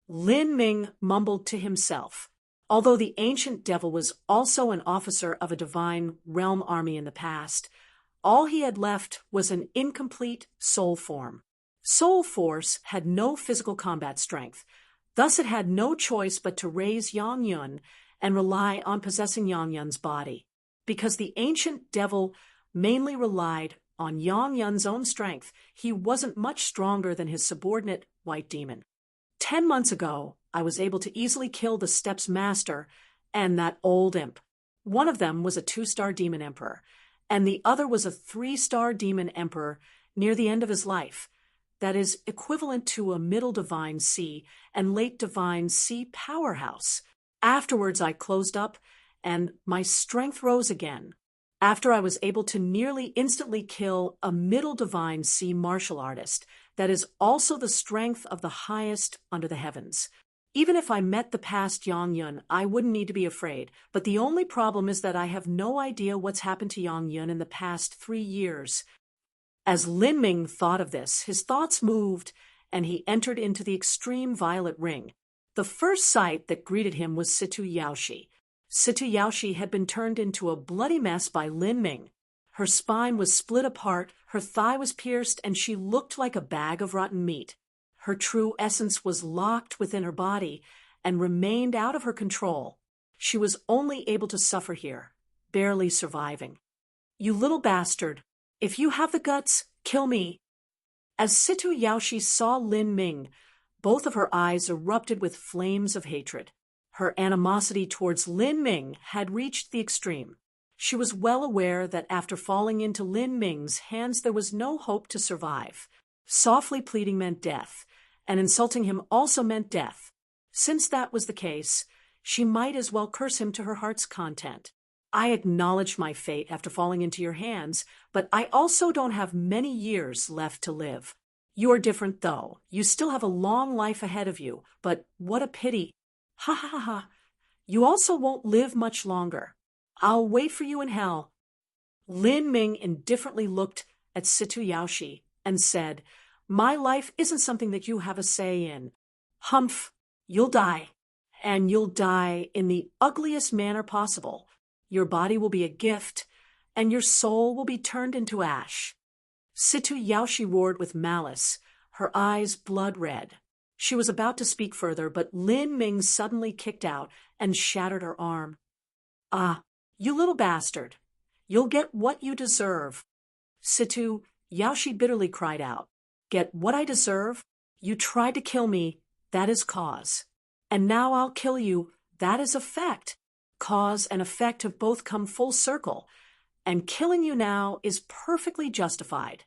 Lin Ming mumbled to himself. Although the ancient devil was also an officer of a divine realm army in the past, all he had left was an incomplete soul form. Soul Force had no physical combat strength, thus it had no choice but to raise Yang Yun and rely on possessing Yang Yun's body. Because the ancient devil mainly relied on Yang Yun's own strength, he wasn't much stronger than his subordinate White Demon. 10 months ago, I was able to easily kill the Steppes Master and that old imp. One of them was a 2-star Demon Emperor, and the other was a 3-star Demon Emperor near the end of his life. That is equivalent to a middle Divine Sea and late Divine Sea powerhouse. Afterwards, I closed up, and my strength rose again. After I was able to nearly instantly kill a middle Divine Sea martial artist, that is also the strength of the highest under the heavens. Even if I met the past Yang Yun, I wouldn't need to be afraid, but the only problem is that I have no idea what's happened to Yang Yun in the past 3 years. As Lin Ming thought of this, his thoughts moved, and he entered into the extreme violet ring. The first sight that greeted him was Situ Yaoshi. Situ Yaoshi had been turned into a bloody mess by Lin Ming. Her spine was split apart, her thigh was pierced, and she looked like a bag of rotten meat. Her true essence was locked within her body and remained out of her control. She was only able to suffer here, barely surviving. You little bastard! If you have the guts, kill me! As Situ Yaoshi saw Lin Ming, both of her eyes erupted with flames of hatred. Her animosity towards Lin Ming had reached the extreme. She was well aware that after falling into Lin Ming's hands there was no hope to survive. Softly pleading meant death, and insulting him also meant death. Since that was the case, she might as well curse him to her heart's content. I acknowledge my fate after falling into your hands, but I also don't have many years left to live. You are different, though. You still have a long life ahead of you, but what a pity. Ha ha ha ha. You also won't live much longer. I'll wait for you in hell. Lin Ming indifferently looked at Situ Yaoshi and said, My life isn't something that you have a say in. Humph, you'll die. And you'll die in the ugliest manner possible. Your body will be a gift, and your soul will be turned into ash. Situ Yaoshi roared with malice, her eyes blood red. She was about to speak further, but Lin Ming suddenly kicked out and shattered her arm. Ah, you little bastard! You'll get what you deserve. Situ Yaoshi bitterly cried out. Get what I deserve? You tried to kill me, that is cause. And now I'll kill you, that is effect. Cause and effect have both come full circle, and killing you now is perfectly justified.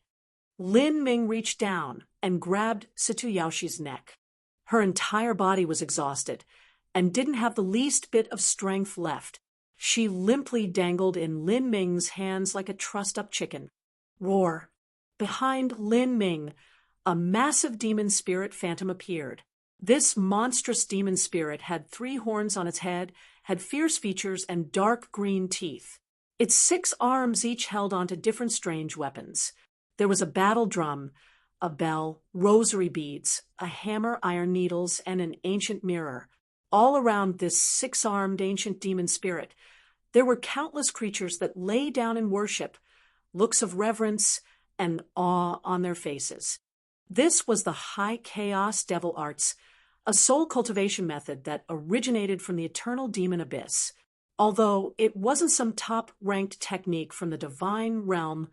Lin Ming reached down and grabbed Situ Yaoshi's neck. Her entire body was exhausted and didn't have the least bit of strength left. She limply dangled in Lin Ming's hands like a trussed-up chicken. Roar! Behind Lin Ming, a massive demon spirit phantom appeared. This monstrous demon spirit had 3 horns on its head, had fierce features, and dark green teeth. Its 6 arms each held onto different strange weapons. There was a battle drum, a bell, rosary beads, a hammer, iron needles, and an ancient mirror. All around this 6-armed ancient demon spirit, there were countless creatures that lay down in worship, looks of reverence and awe on their faces. This was the high chaos devil arts, a soul cultivation method that originated from the eternal demon abyss. Although it wasn't some top-ranked technique from the divine realm,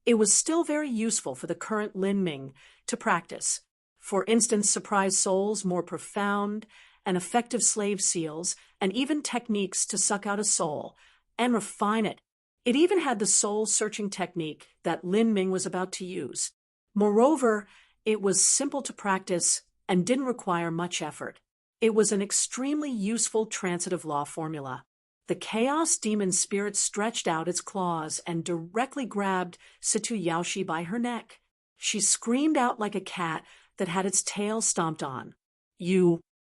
it was still very useful for the current Lin Ming to practice. For instance, surprise souls, more profound and effective slave seals, and even techniques to suck out a soul and refine it. It even had the soul-searching technique that Lin Ming was about to use. Moreover, it was simple to practice and didn't require much effort. It was an extremely useful transitive law formula. The chaos demon spirit stretched out its claws and directly grabbed Situ Yaoshi by her neck. She screamed out like a cat that had its tail stomped on.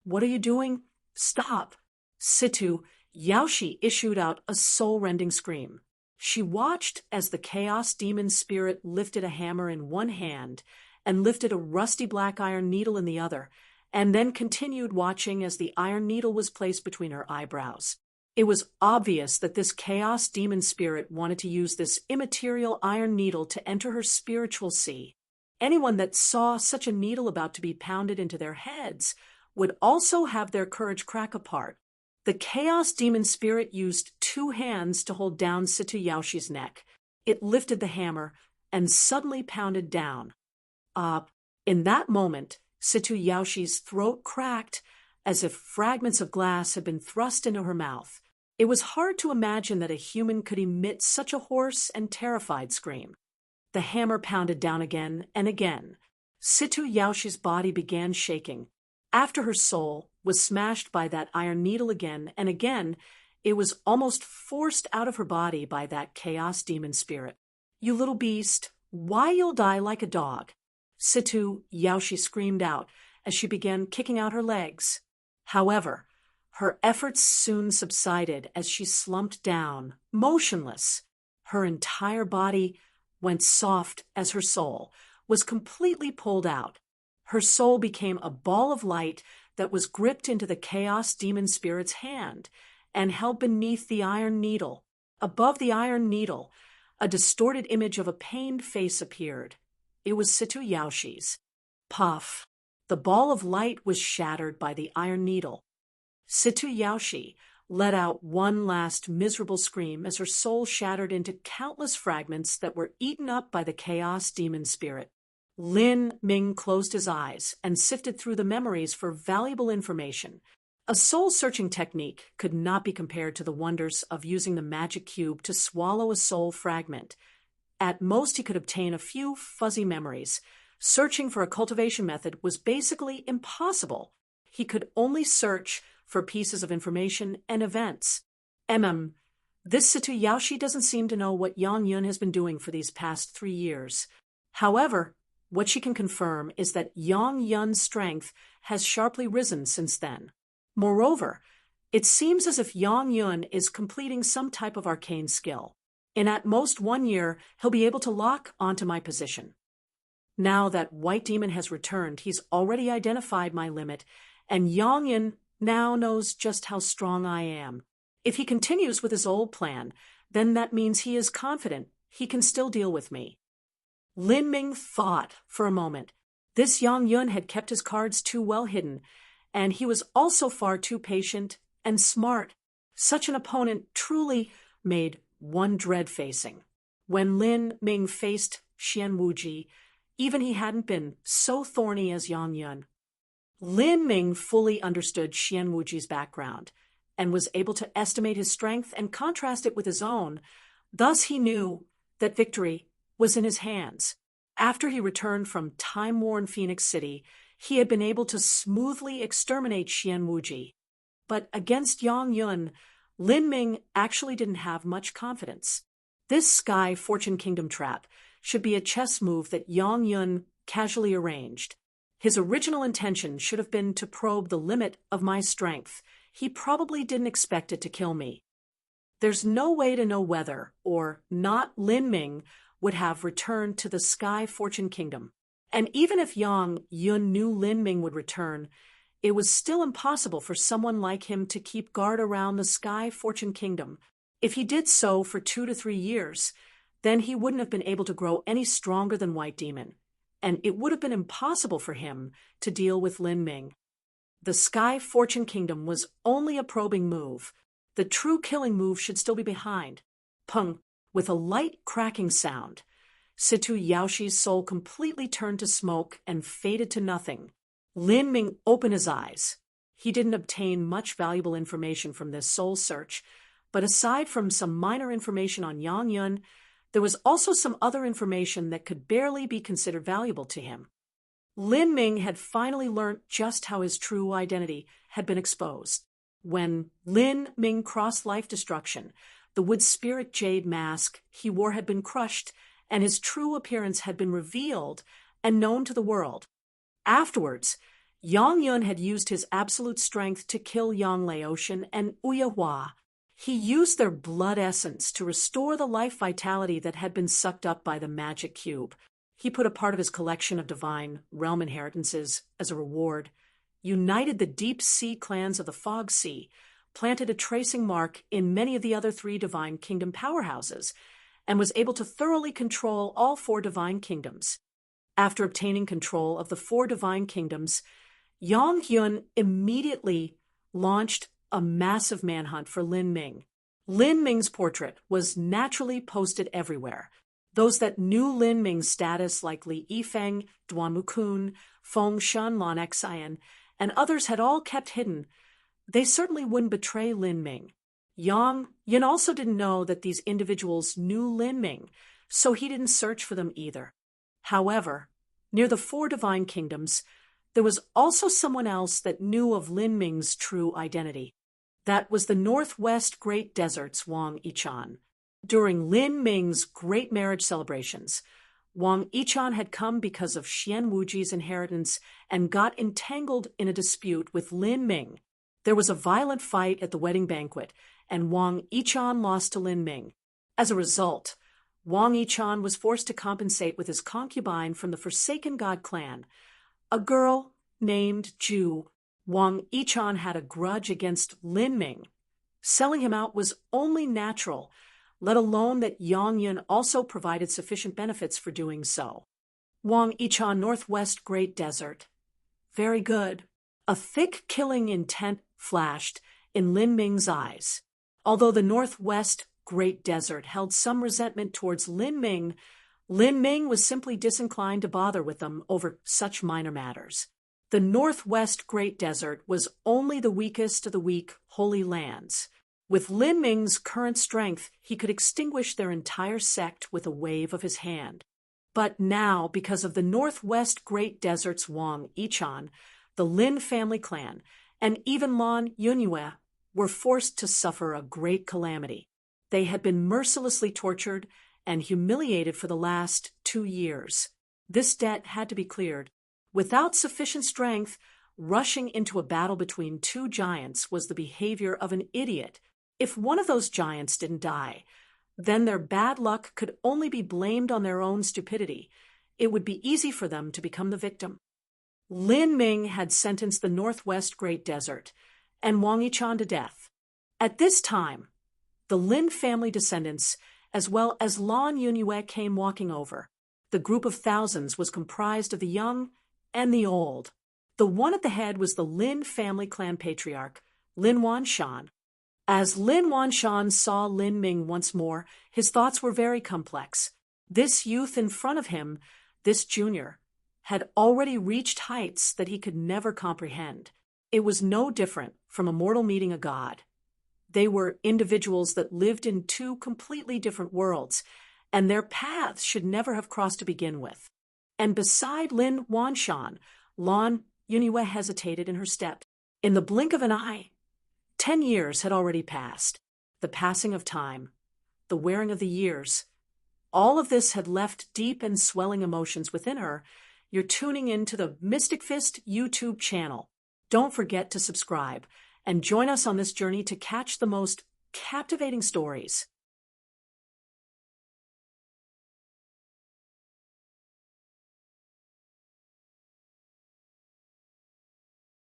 What are you doing? Stop! Situ Yaoshi issued out a soul-rending scream. She watched as the chaos demon spirit lifted a hammer in one hand and lifted a rusty black iron needle in the other, and then continued watching as the iron needle was placed between her eyebrows. It was obvious that this chaos demon spirit wanted to use this immaterial iron needle to enter her spiritual sea. Anyone that saw such a needle about to be pounded into their heads would also have their courage crack apart. The chaos demon spirit used 2 hands to hold down Situ Yaoshi's neck. It lifted the hammer and suddenly pounded down. In that moment, Situ Yaoshi's throat cracked as if fragments of glass had been thrust into her mouth. It was hard to imagine that a human could emit such a hoarse and terrified scream. The hammer pounded down again and again. Situ Yaoshi's body began shaking. After her soul was smashed by that iron needle again and again, it was almost forced out of her body by that chaos demon spirit. You little beast, why you'll die like a dog. Situ Yaoshi screamed out as she began kicking out her legs. However, her efforts soon subsided as she slumped down, motionless. Her entire body went soft as her soul was completely pulled out. Her soul became a ball of light that was gripped into the chaos demon spirit's hand and held beneath the iron needle. Above the iron needle, a distorted image of a pained face appeared. It was Situ Yaoshi's. Puff! The ball of light was shattered by the iron needle. Situ Yaoshi, let out one last miserable scream as her soul shattered into countless fragments that were eaten up by the chaos demon spirit. Lin Ming closed his eyes and sifted through the memories for valuable information. A soul-searching technique could not be compared to the wonders of using the magic cube to swallow a soul fragment. At most, he could obtain a few fuzzy memories. Searching for a cultivation method was basically impossible. He could only search for pieces of information and events. This Situ Yaoshi doesn't seem to know what Yang Yun has been doing for these past 3 years. However, what she can confirm is that Yang Yun's strength has sharply risen since then. Moreover, it seems as if Yang Yun is completing some type of arcane skill. In at most 1 year, he'll be able to lock onto my position. Now that White Demon has returned, he's already identified my limit, and Yang Yun now knows just how strong I am. If he continues with his old plan, then that means he is confident he can still deal with me. Lin Ming thought for a moment. This Yang Yun had kept his cards too well hidden, and he was also far too patient and smart. Such an opponent truly made one dread facing. When Lin Ming faced Xian Wuji, even he hadn't been so thorny as Yang Yun. Lin Ming fully understood Xian Wuji's background and was able to estimate his strength and contrast it with his own. Thus he knew that victory was in his hands. After he returned from time-worn Phoenix City, he had been able to smoothly exterminate Xian Wuji. But against Yang Yun, Lin Ming actually didn't have much confidence. This Sky Fortune Kingdom trap should be a chess move that Yang Yun casually arranged. His original intention should have been to probe the limit of my strength. He probably didn't expect it to kill me. There's no way to know whether or not Lin Ming would have returned to the Sky Fortune Kingdom. And even if Yang Yun knew Lin Ming would return, it was still impossible for someone like him to keep guard around the Sky Fortune Kingdom. If he did so for 2 to 3 years, then he wouldn't have been able to grow any stronger than White Demon, and it would have been impossible for him to deal with Lin Ming. The Sky Fortune Kingdom was only a probing move. The true killing move should still be behind. Pung, with a light cracking sound. Situ Yaoshi's soul completely turned to smoke and faded to nothing. Lin Ming opened his eyes. He didn't obtain much valuable information from this soul search, but aside from some minor information on Yang Yun, there was also some other information that could barely be considered valuable to him. Lin Ming had finally learnt just how his true identity had been exposed. When Lin Ming crossed life destruction, the wood spirit jade mask he wore had been crushed, and his true appearance had been revealed and known to the world. Afterwards, Yang Yun had used his absolute strength to kill Yang Laotian and Uya Hua. He used their blood essence to restore the life vitality that had been sucked up by the magic cube. He put a part of his collection of divine realm inheritances as a reward, united the deep sea clans of the Fog Sea, planted a tracing mark in many of the other 3 divine kingdom powerhouses, and was able to thoroughly control all 4 divine kingdoms. After obtaining control of the 4 divine kingdoms, Yang Yun immediately launched a massive manhunt for Lin Ming. Lin Ming's portrait was naturally posted everywhere. Those that knew Lin Ming's status, like Li Yifeng, Duan Mukun, Feng Shan Lan Xian, and others had all kept hidden. They certainly wouldn't betray Lin Ming. Yang Yun also didn't know that these individuals knew Lin Ming, so he didn't search for them either. However, near the 4 divine kingdoms, there was also someone else that knew of Lin Ming's true identity. That was the Northwest Great Desert's Wang Yichan. During Lin Ming's great marriage celebrations, Wang Yichan had come because of Xian Wuji's inheritance and got entangled in a dispute with Lin Ming. There was a violent fight at the wedding banquet, and Wang Yichan lost to Lin Ming. As a result, Wang Yichan was forced to compensate with his concubine from the Forsaken God clan, a girl named Ju. Wang Yichan had a grudge against Lin Ming. Selling him out was only natural, let alone that Yang Yun also provided sufficient benefits for doing so. Wang Yichan, Northwest Great Desert. Very good. A thick killing intent flashed in Lin Ming's eyes. Although the Northwest Great Desert held some resentment towards Lin Ming was simply disinclined to bother with them over such minor matters. The Northwest Great Desert was only the weakest of the weak Holy Lands. With Lin Ming's current strength, he could extinguish their entire sect with a wave of his hand. But now, because of the Northwest Great Desert's Wang Yichan, the Lin family clan, and even Lan Yunhue were forced to suffer a great calamity. They had been mercilessly tortured and humiliated for the last 2 years. This debt had to be cleared. Without sufficient strength, rushing into a battle between two giants was the behavior of an idiot. If one of those giants didn't die, then their bad luck could only be blamed on their own stupidity. It would be easy for them to become the victim. Lin Ming had sentenced the Northwest Great Desert and Wang Yichan to death. At this time, the Lin family descendants, as well as Lan Yunhue, came walking over. The group of thousands was comprised of the young and the old. The one at the head was the Lin family clan patriarch, Lin Wanshan. As Lin Wanshan saw Lin Ming once more, his thoughts were very complex. This youth in front of him, this junior, had already reached heights that he could never comprehend. It was no different from a mortal meeting a god. They were individuals that lived in two completely different worlds, and their paths should never have crossed to begin with. And beside Lin Wanshan, Lan Yunhue hesitated in her steps. In the blink of an eye, 10 years had already passed. The passing of time, the wearing of the years, all of this had left deep and swelling emotions within her. You're tuning in to the Mystic Fist YouTube channel. Don't forget to subscribe and join us on this journey to catch the most captivating stories.